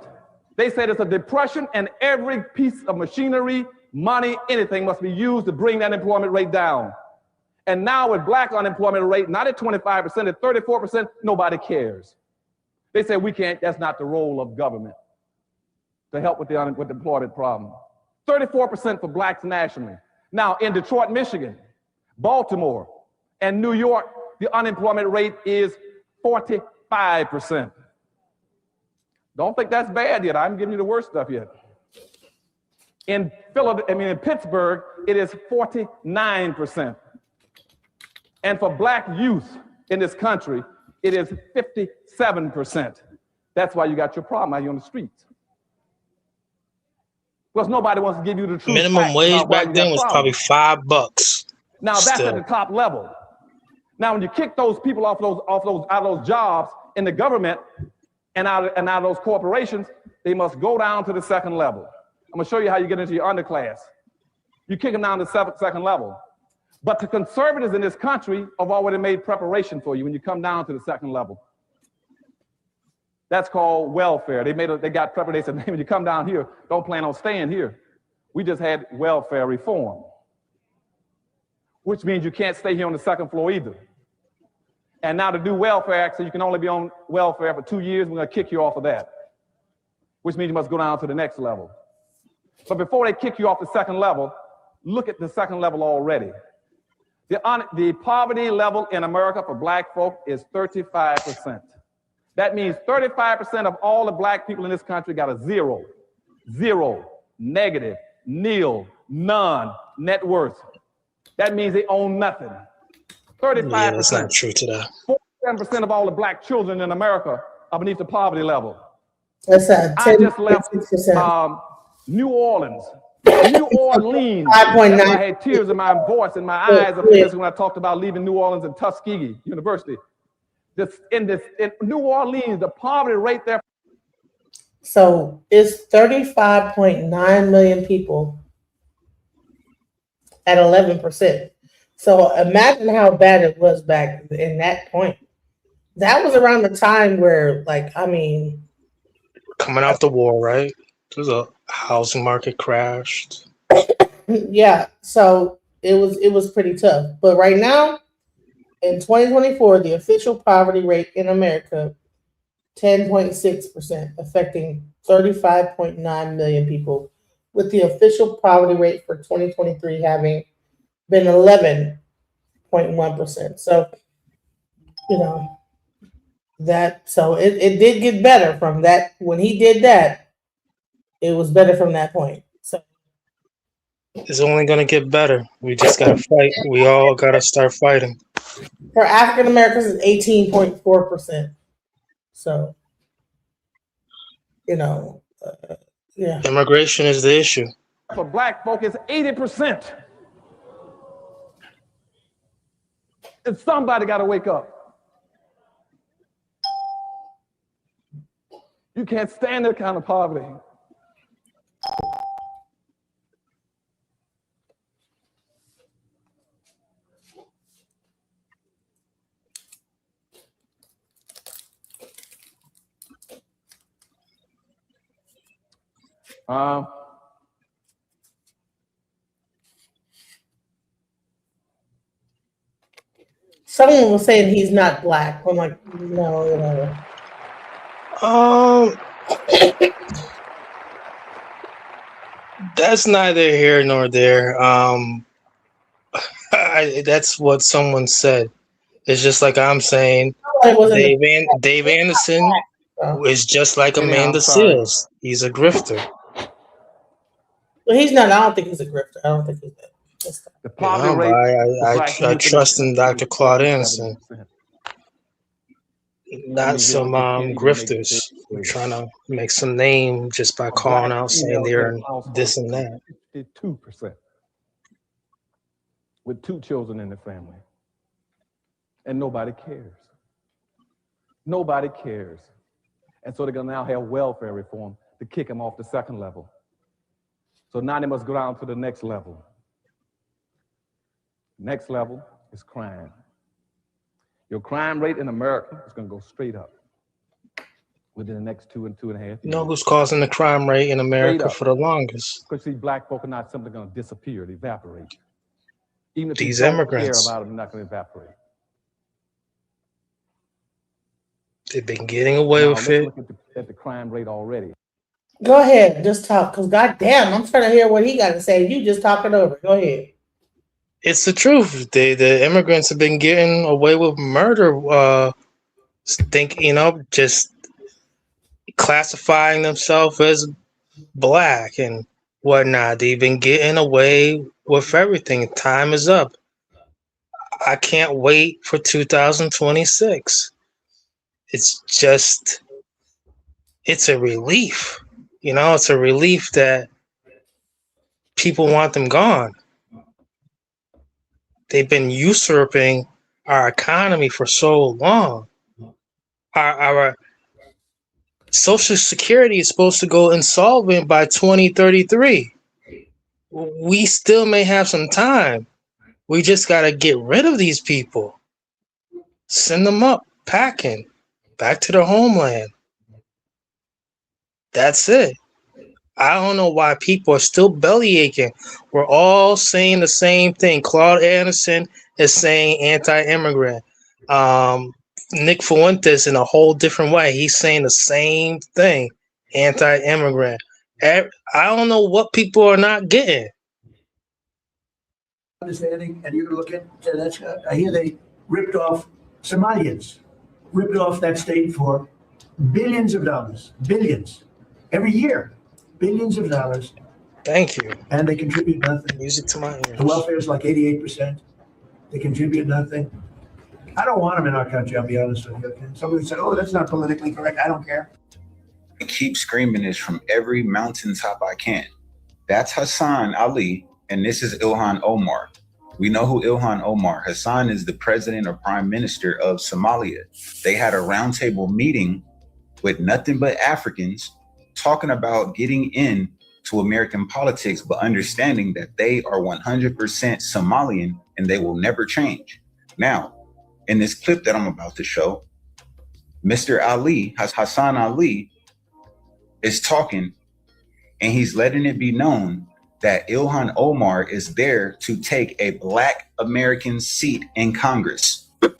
They said it's a depression and every piece of machinery, money, anything must be used to bring that unemployment rate down. And now with black unemployment rate, not at 25%, at 34%, nobody cares. They say we can't, that's not the role of government to help with the employment problem. 34% for blacks nationally. Now in Detroit, Michigan, Baltimore, and New York, the unemployment rate is 45%. Don't think that's bad yet. I'm giving you the worst stuff yet. In Pittsburgh, it is 49%. And for black youth in this country, it is 57%. That's why you got your problem out here on the streets. Because nobody wants to give you the truth. Minimum wage back then was probably $5. Now that's Still. at the top level. Now, when you kick those people out of those jobs in the government and out of those corporations, they must go down to the second level. I'm gonna show you how you get into your underclass. You kick them down to the second level. But the conservatives in this country have already made preparation for you when you come down to the second level. That's called welfare. They got preparation. They said, when you come down here, don't plan on staying here. We just had welfare reform, which means you can't stay here on the second floor either. And now to do welfare, so you can only be on welfare for 2 years, we're gonna kick you off of that, which means you must go down to the next level. But before they kick you off the second level, look at the second level already. The poverty level in America for black folk is 35%. That means 35% of all the black people in this country got a zero, negative, nil, none net worth. That means they own nothing. 35%. Yeah, that's not true to that. 47% of all the black children in America are beneath the poverty level. That's 10, I just left 6%. New Orleans. New Orleans. 5.9. I had tears in my voice and my eyes when I talked about leaving New Orleans and Tuskegee University. In New Orleans, the poverty rate there. So it's 35.9 million people at 11%. So imagine how bad it was back in that point. That was around the time where, coming out the war, right? The housing market crashed. Yeah. So it was pretty tough. But right now, in 2024, the official poverty rate in America, 10.6%, affecting 35.9 million people, with the official poverty rate for 2023 having been 11.1%. So, it did get better from that. When he did that, it was better from that point. So it's only gonna get better. We just gotta fight. We all gotta start fighting. For African Americans, it's 18.4%. So, yeah. Immigration is the issue. For black folk, it's 80%. And somebody got to wake up. You can't stand that kind of poverty. Someone was saying he's not black. I'm like, no. That's neither here nor there. That's what someone said. It's just like I'm saying. Dave Anderson is just like Amanda Seals. He's a grifter. Well, he's not. I don't think he's a grifter. I don't think he's that. I trust in Dr. Claude Anderson. Not some grifters trying to make some name just by calling out saying they're this and that. 52% with 2 children in the family. And nobody cares. Nobody cares. And so they're going to now have welfare reform to kick them off the second level. So now they must go down to the next level. Next level is crime. Your crime rate in America is going to go straight up within the next 2 and 2.5 years. You know who's causing the crime rate in America for the longest? Because see, black folk are not simply going to disappear, they evaporate. Even if These you don't immigrants. care about them, they're not going to evaporate. They've been getting away Now, with let's it. look at the crime rate already. Go ahead, just talk. Because goddamn, I'm trying to hear what he got to say. You just talking over. Go ahead. It's the truth. The immigrants have been getting away with murder. Just classifying themselves as black and whatnot. They've been getting away with everything. Time is up. I can't wait for 2026. It's a relief. It's a relief that people want them gone. They've been usurping our economy for so long. Our Social Security is supposed to go insolvent by 2033. We still may have some time. We just got to get rid of these people. Send them up, packing, back to their homeland. That's it. I don't know why people are still belly aching. We're all saying the same thing. Claude Anderson is saying anti-immigrant. Nick Fuentes in a whole different way. He's saying the same thing, anti-immigrant. I don't know what people are not getting. Understanding, and you look at that's. I hear they ripped off Somalians, ripped off that state for billions of dollars, billions every year, billions of dollars. Thank you. And they contribute nothing. Music to my ears. The welfare is like 88%. They contribute nothing. I don't want them in our country. I'll be honest with you. Somebody said, "Oh, that's not politically correct." I don't care. I keep screaming this from every mountaintop I can. That's Hassan Ali. And this is Ilhan Omar. We know who Ilhan Omar. Hassan is the president or prime minister of Somalia. They had a roundtable meeting with nothing but Africans talking about getting in to American politics, but understanding that they are 100% Somalian and they will never change. Now, in this clip that I'm about to show, Mr. Ali, Hassan Ali, is talking and he's letting it be known that Ilhan Omar is there to take a Black American seat in Congress. It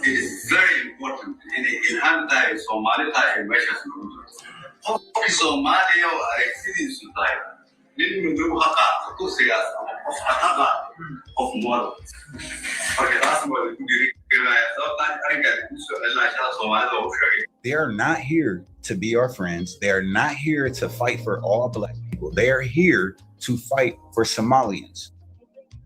is very important in anti-Somali measures. Somalia are exceeding of model. They are not here to be our friends. They are not here to fight for all Black people. They are here to fight for Somalians.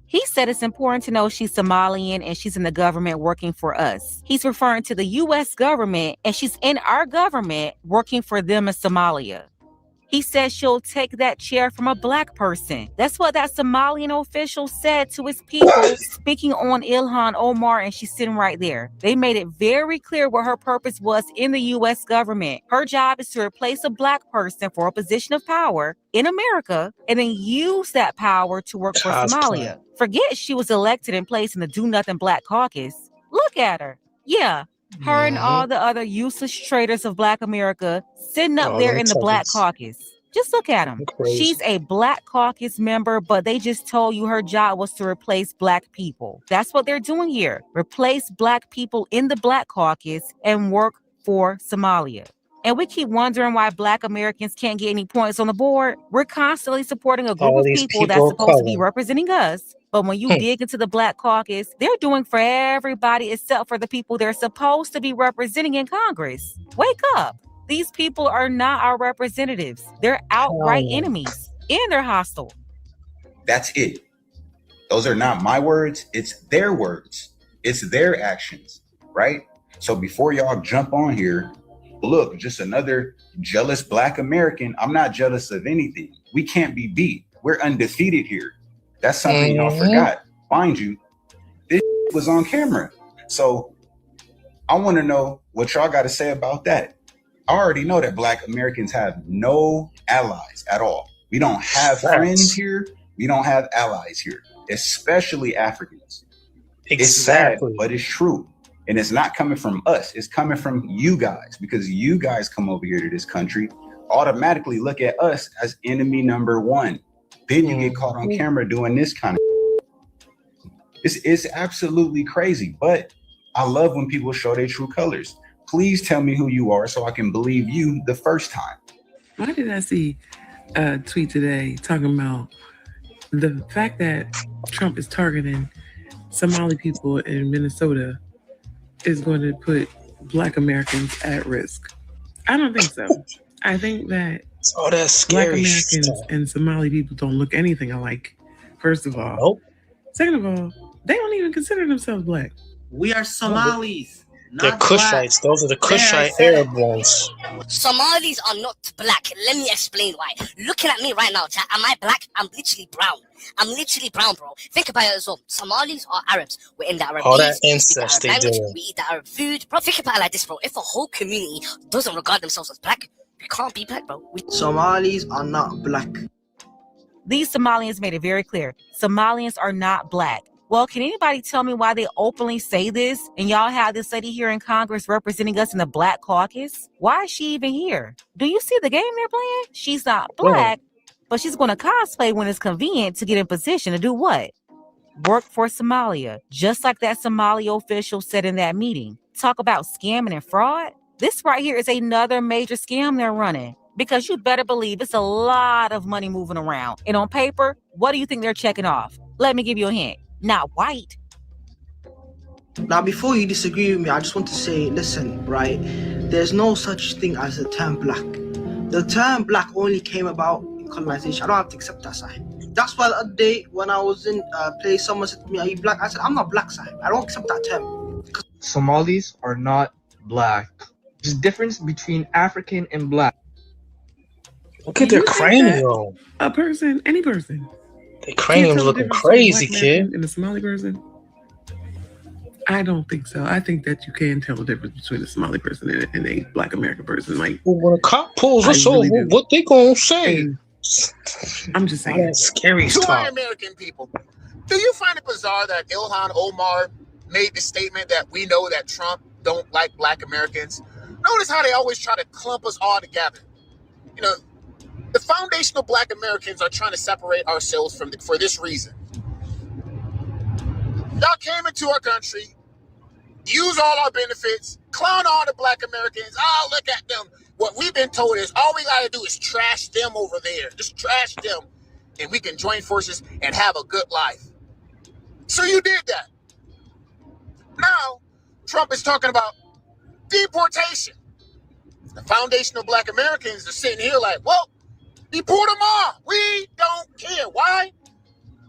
He said it's important to know she's Somalian and she's in the government working for us. He's referring to the U.S. government and she's in our government working for them in Somalia. He says she'll take that chair from a Black person. That's what that Somalian official said to his people, speaking on Ilhan Omar, and she's sitting right there. They made it very clear what her purpose was in the U.S. government. Her job is to replace a Black person for a position of power in America and then use that power to work for Somalia. Forget she was elected and placed in the Do Nothing Black Caucus. Look at her. Yeah. Her and all the other useless traitors of Black America sitting up there in the Black Caucus. Just look at them. She's a Black Caucus member, but they just told you her job was to replace Black people. That's what they're doing here. Replace Black people in the Black Caucus and work for Somalia. And we keep wondering why Black Americans can't get any points on the board. We're constantly supporting a group of people that's supposed to be representing us. But when you dig into the Black Caucus, they're doing for everybody except for the people they're supposed to be representing in Congress. Wake up. These people are not our representatives. They're outright enemies and they're hostile. That's it. Those are not my words. It's their words. It's their actions, right? So before y'all jump on here, look, just another jealous Black American. I'm not jealous of anything. We can't be beat. We're undefeated here. That's something y'all forgot. Mind you, this was on camera. So I want to know what y'all got to say about that. I already know that Black Americans have no allies at all. We don't have friends here. We don't have allies here, especially Africans. It's sad, but it's true. And it's not coming from us. It's coming from you guys, because you guys come over here to this country, automatically look at us as enemy number one. Then you get caught on camera doing this kind of. It's absolutely crazy. But I love when people show their true colors. Please tell me who you are so I can believe you the first time. Why did I see a tweet today talking about the fact that Trump is targeting Somali people in Minnesota is going to put Black Americans at risk? I don't think so. I think that Black Americans and Somali people don't look anything alike, first of all. Second of all, they don't even consider themselves Black. We are Somalis. They're not black. Kushites. Those are the There, I Kushite said Arab it. ones. Somalis are not black. Let me explain why. Looking at me right now, chat, am I black? I'm literally brown. I'm literally brown, bro. Think about it as well. Somalis are Arabs. We're in the Arab All that beads, we speak the incest Arab they language, doing. we eat the Arab food. Bro, think about it like this, bro. If a whole community doesn't regard themselves as black, we can't be black, bro. Somalis are not black. These Somalians made it very clear. Somalians are not black. Well, can anybody tell me why they openly say this? And y'all have this lady here in Congress representing us in the Black Caucus? Why is she even here? Do you see the game they're playing? She's not black, but she's going to cosplay when it's convenient to get in position to do what? Work for Somalia, just like that Somalia official said in that meeting. Talk about scamming and fraud. This right here is another major scam they're running. Because you better believe it's a lot of money moving around. And on paper, what do you think they're checking off? Let me give you a hint. Not white. Now, before you disagree with me, I just want to say, listen, right? There's no such thing as the term black. The term black only came about in colonization. I don't have to accept that side. That's why the other day when I was in a place, someone said to me, "Are you black?" I said, "I'm not black, side. I don't accept that term." Somalis are not black. There's a difference between African and black. Look at their You think that cranium. a person, any person, Their can't cranium's tell the looking difference between a crazy, black kid. American and a Somali person? I don't think so. I think that you can tell the difference between a Somali person and a black American person. Like, Well, when a cop pulls I us really over, do. what they gonna say? And I'm just All saying. that scary To our talk. American people, do you find it bizarre that Ilhan Omar made the statement that we know that Trump don't like black Americans? Notice how they always try to clump us all together. You know, the foundational black Americans are trying to separate ourselves for this reason. Y'all came into our country, use all our benefits, clown all the black Americans. Oh, look at them. What we've been told is all we got to do is trash them over there. Just trash them, and we can join forces and have a good life. So you did that. Now, Trump is talking about deportation. The foundational black Americans are sitting here like, well, deport them all. We don't care. Why?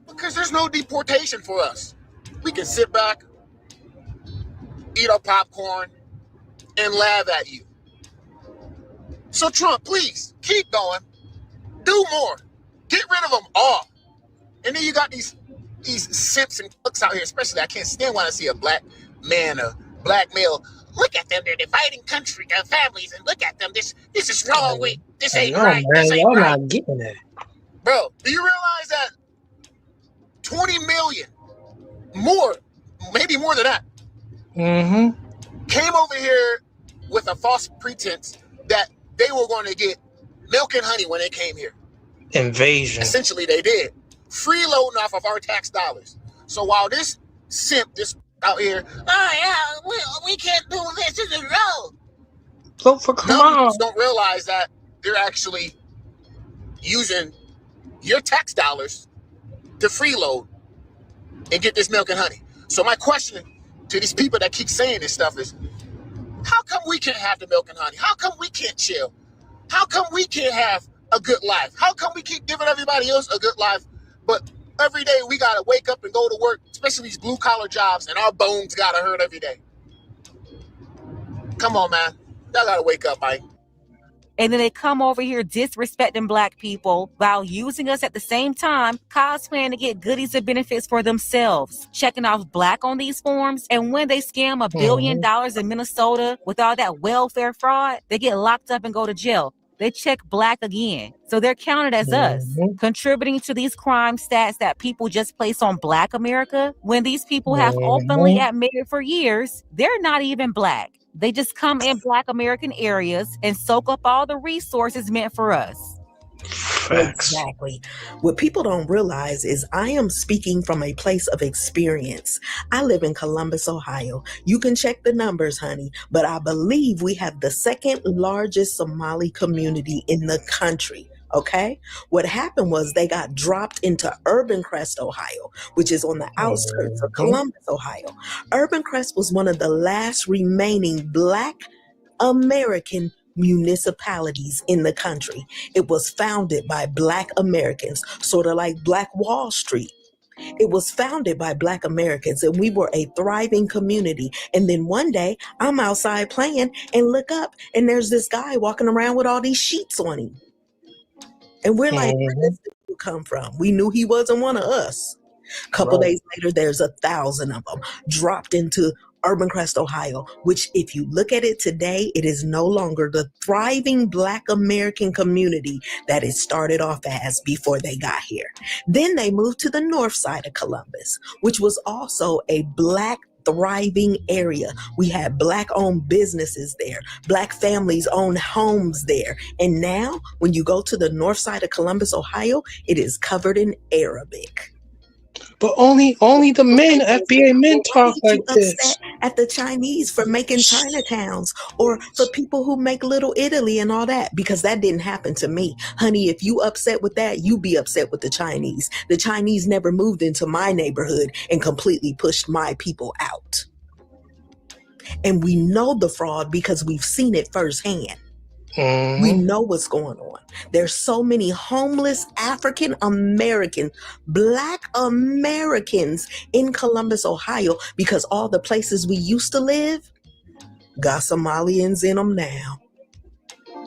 Because there's no deportation for us. We can sit back, eat our popcorn, and laugh at you. So Trump, please, keep going. Do more. Get rid of them all. And then you got these simps and cooks out here, especially I can't stand when I see a black man, a black male. Look at them, they're dividing country, their families, and look at them. This is wrong. This ain't No, right. man, This ain't y'all right. not getting it. Bro, do you realize that 20 million, more, maybe more than that, came over here with a false pretense that they were going to get milk and honey when they came here. Invasion. Essentially, they did. Freeloading off of our tax dollars. So while this simp, this out here, oh yeah, we can't do this. This is wrong. Vote for Kamala. Don't realize that they're actually using your tax dollars to freeload and get this milk and honey. So my question to these people that keep saying this stuff is, how come we can't have the milk and honey? How come we can't chill? How come we can't have a good life? How come we keep giving everybody else a good life, but every day we gotta wake up and go to work, especially these blue collar jobs, and our bones gotta hurt every day? Come on, man. Y'all gotta wake up, Mike. And then they come over here disrespecting black people while using us at the same time, cosplaying to get goodies and benefits for themselves, checking off black on these forms. And when they scam $1 billion in Minnesota with all that welfare fraud, they get locked up and go to jail. They check black again. So they're counted as us, contributing to these crime stats that people just place on black America. When these people have openly admitted for years, they're not even black. They just come in black American areas and soak up all the resources meant for us. Exactly. What people don't realize is I am speaking from a place of experience. I live in Columbus, Ohio. You can check the numbers, honey, but I believe we have the second largest Somali community in the country. Okay? What happened was they got dropped into Urban Crest, Ohio, which is on the outskirts of Columbus, Ohio. Urban Crest was one of the last remaining Black American municipalities in the country. It was founded by Black Americans, sort of like Black Wall Street. It was founded by Black Americans, and we were a thriving community. And then one day, I'm outside playing and look up, and there's this guy walking around with all these sheets on him. And we're like, where does this dude come from? We knew he wasn't one of us. A couple days later, there's 1,000 of them dropped into Urban Crest, Ohio, which if you look at it today, it is no longer the thriving Black American community that it started off as before they got here. Then they moved to the north side of Columbus, which was also a Black thriving area. We had Black owned businesses there. Black families owned homes there. And now when you go to the north side of Columbus, Ohio, it is covered in Arabic. But only the men, FBA men talk like this. Upset at the Chinese for making Chinatowns, or for people who make Little Italy and all that, because that didn't happen to me. Honey, if you upset with that, you be upset with the Chinese. The Chinese never moved into my neighborhood and completely pushed my people out. And we know the fraud because we've seen it firsthand. We know what's going on. There's so many homeless African American, Black Americans in Columbus, Ohio, because all the places we used to live got Somalians in them now.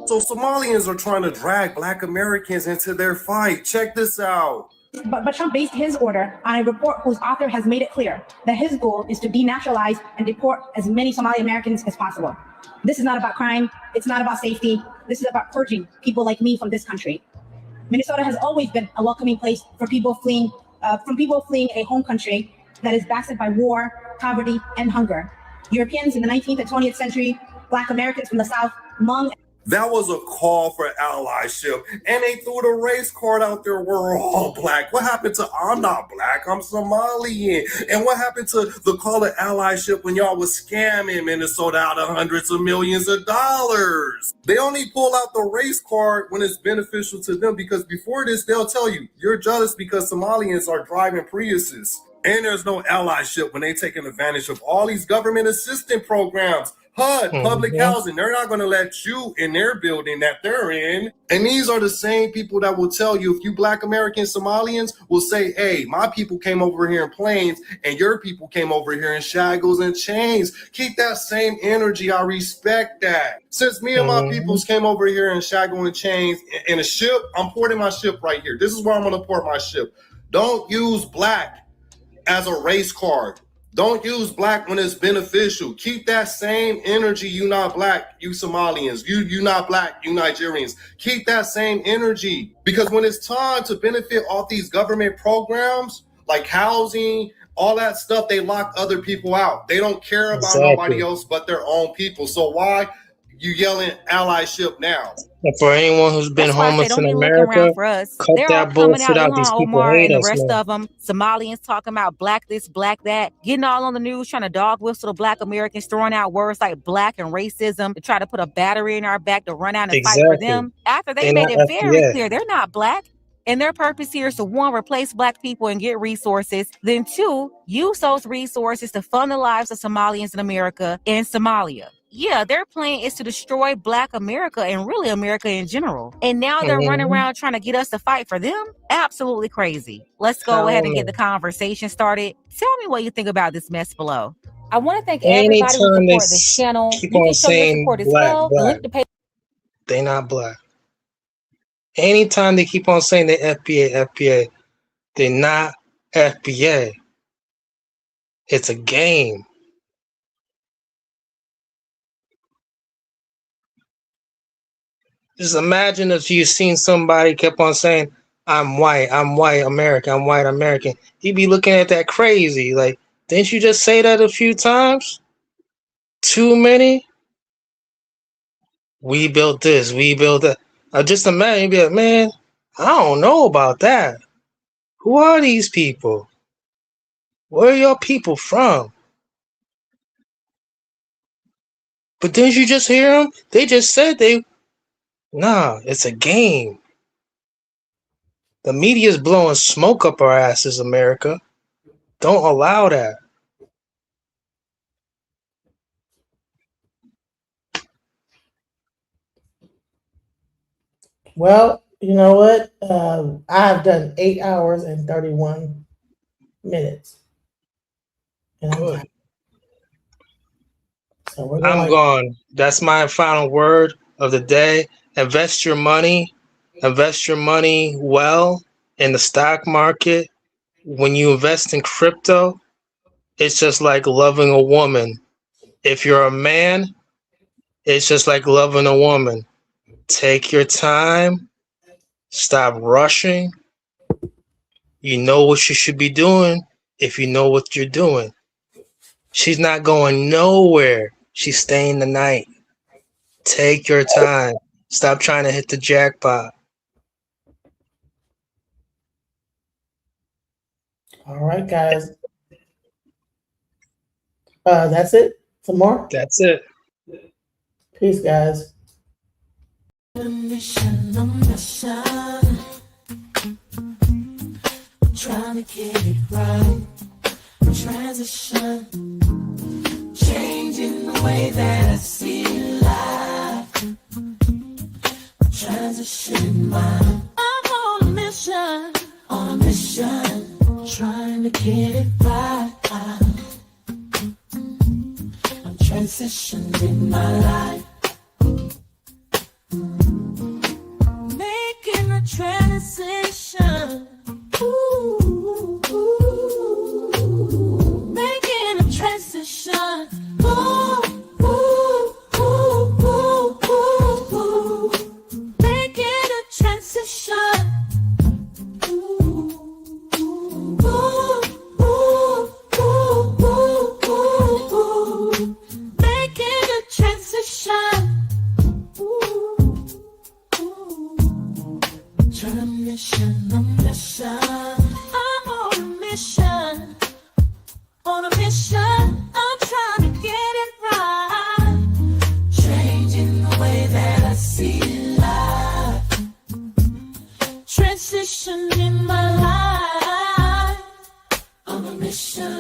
So Somalians are trying to drag Black Americans into their fight. Check this out. But Trump based his order on a report whose author has made it clear that his goal is to denaturalize and deport as many Somali Americans as possible. This is not about crime. It's not about safety. This is about purging people like me from this country. Minnesota has always been a welcoming place for people fleeing a home country that is backed by war, poverty, and hunger. Europeans in the 19th and 20th century, Black Americans from the South, Hmong. That was a call for allyship, and they threw the race card out there. We're all Black. What happened to I'm not Black, I'm Somalian? And what happened to the call of allyship when y'all was scamming Minnesota out of hundreds of millions of dollars? They only pull out the race card when it's beneficial to them, because before this, they'll tell you, you're jealous because Somalians are driving Priuses. And there's no allyship when they're taking advantage of all these government assistance programs. HUD, public housing, they're not going to let you in their building that they're in. And these are the same people that will tell you, if you Black American Somalians will say, hey, my people came over here in planes and your people came over here in shackles and chains. Keep that same energy. I respect that. Since me and my peoples came over here in shackles and chains in a ship, I'm porting my ship right here. This is where I'm going to port my ship. Don't use Black as a race card. Don't use Black when it's beneficial. Keep that same energy. You not Black, you Somalians. You not Black, you Nigerians. Keep that same energy. Because when it's time to benefit off these government programs, like housing, all that stuff, they lock other people out. They don't care about nobody else but their own people. So why you yelling allyship now? And for anyone who's been homeless in America, cut that bullshit out. These people hate and the us, rest man. of them, Somalians talking about Black this, Black that, getting all on the news, trying to dog whistle the Black Americans, throwing out words like Black and racism to try to put a battery in our back to run out and fight for them. After they made it very clear they're not Black. And their purpose here is to, one, replace Black people and get resources. Then two, use those resources to fund the lives of Somalians in America and Somalia. Yeah, their plan is to destroy Black America and really America in general. And now they're running around trying to get us to fight for them? Absolutely crazy. Let's go ahead and get the conversation started. Tell me what you think about this mess below. I want to thank everybody who Anytime they support this channel. keep You on can show your saying support as Black, well. The Black, link to pay- they not Black. Anytime they keep on saying they FBA, they're not FBA. It's a game. Just imagine if you seen somebody kept on saying, I'm white American, I'm white American. You'd be looking at that crazy. Like, didn't you just say that a few times? Too many? We built this, we built that. Just imagine, you'd be like, man, I don't know about that. Who are these people? Where are your people from? But didn't you just hear them? They just said nah, it's a game. The media's blowing smoke up our asses, America. Don't allow that. Well, you know what? I've done 8 hours and 31 minutes. And I'm Good. tired. So we're I'm gone. That's my final word of the day. Invest your money well in the stock market. When you invest in crypto, it's just like loving a woman. If you're a man, it's just like loving a woman. Take your time. Stop rushing. You know what you should be doing if you know what you're doing. She's not going nowhere. She's staying the night. Take your time. Stop trying to hit the jackpot. All right, guys. That's it. Some more? That's it. Peace, guys. Trying to get it right. Transition. Changing the way that I see life. Transition mind. I'm on a mission. Trying to get it right. I'm transitioning my life. Making a transition. Ooh, making a transition. Ooh, making a transition. Making a transition. Trying to mission, a mission. I'm on a mission. On a mission, I'm trying to get it right. Changing the way that I see life. Transition in my life. On a mission.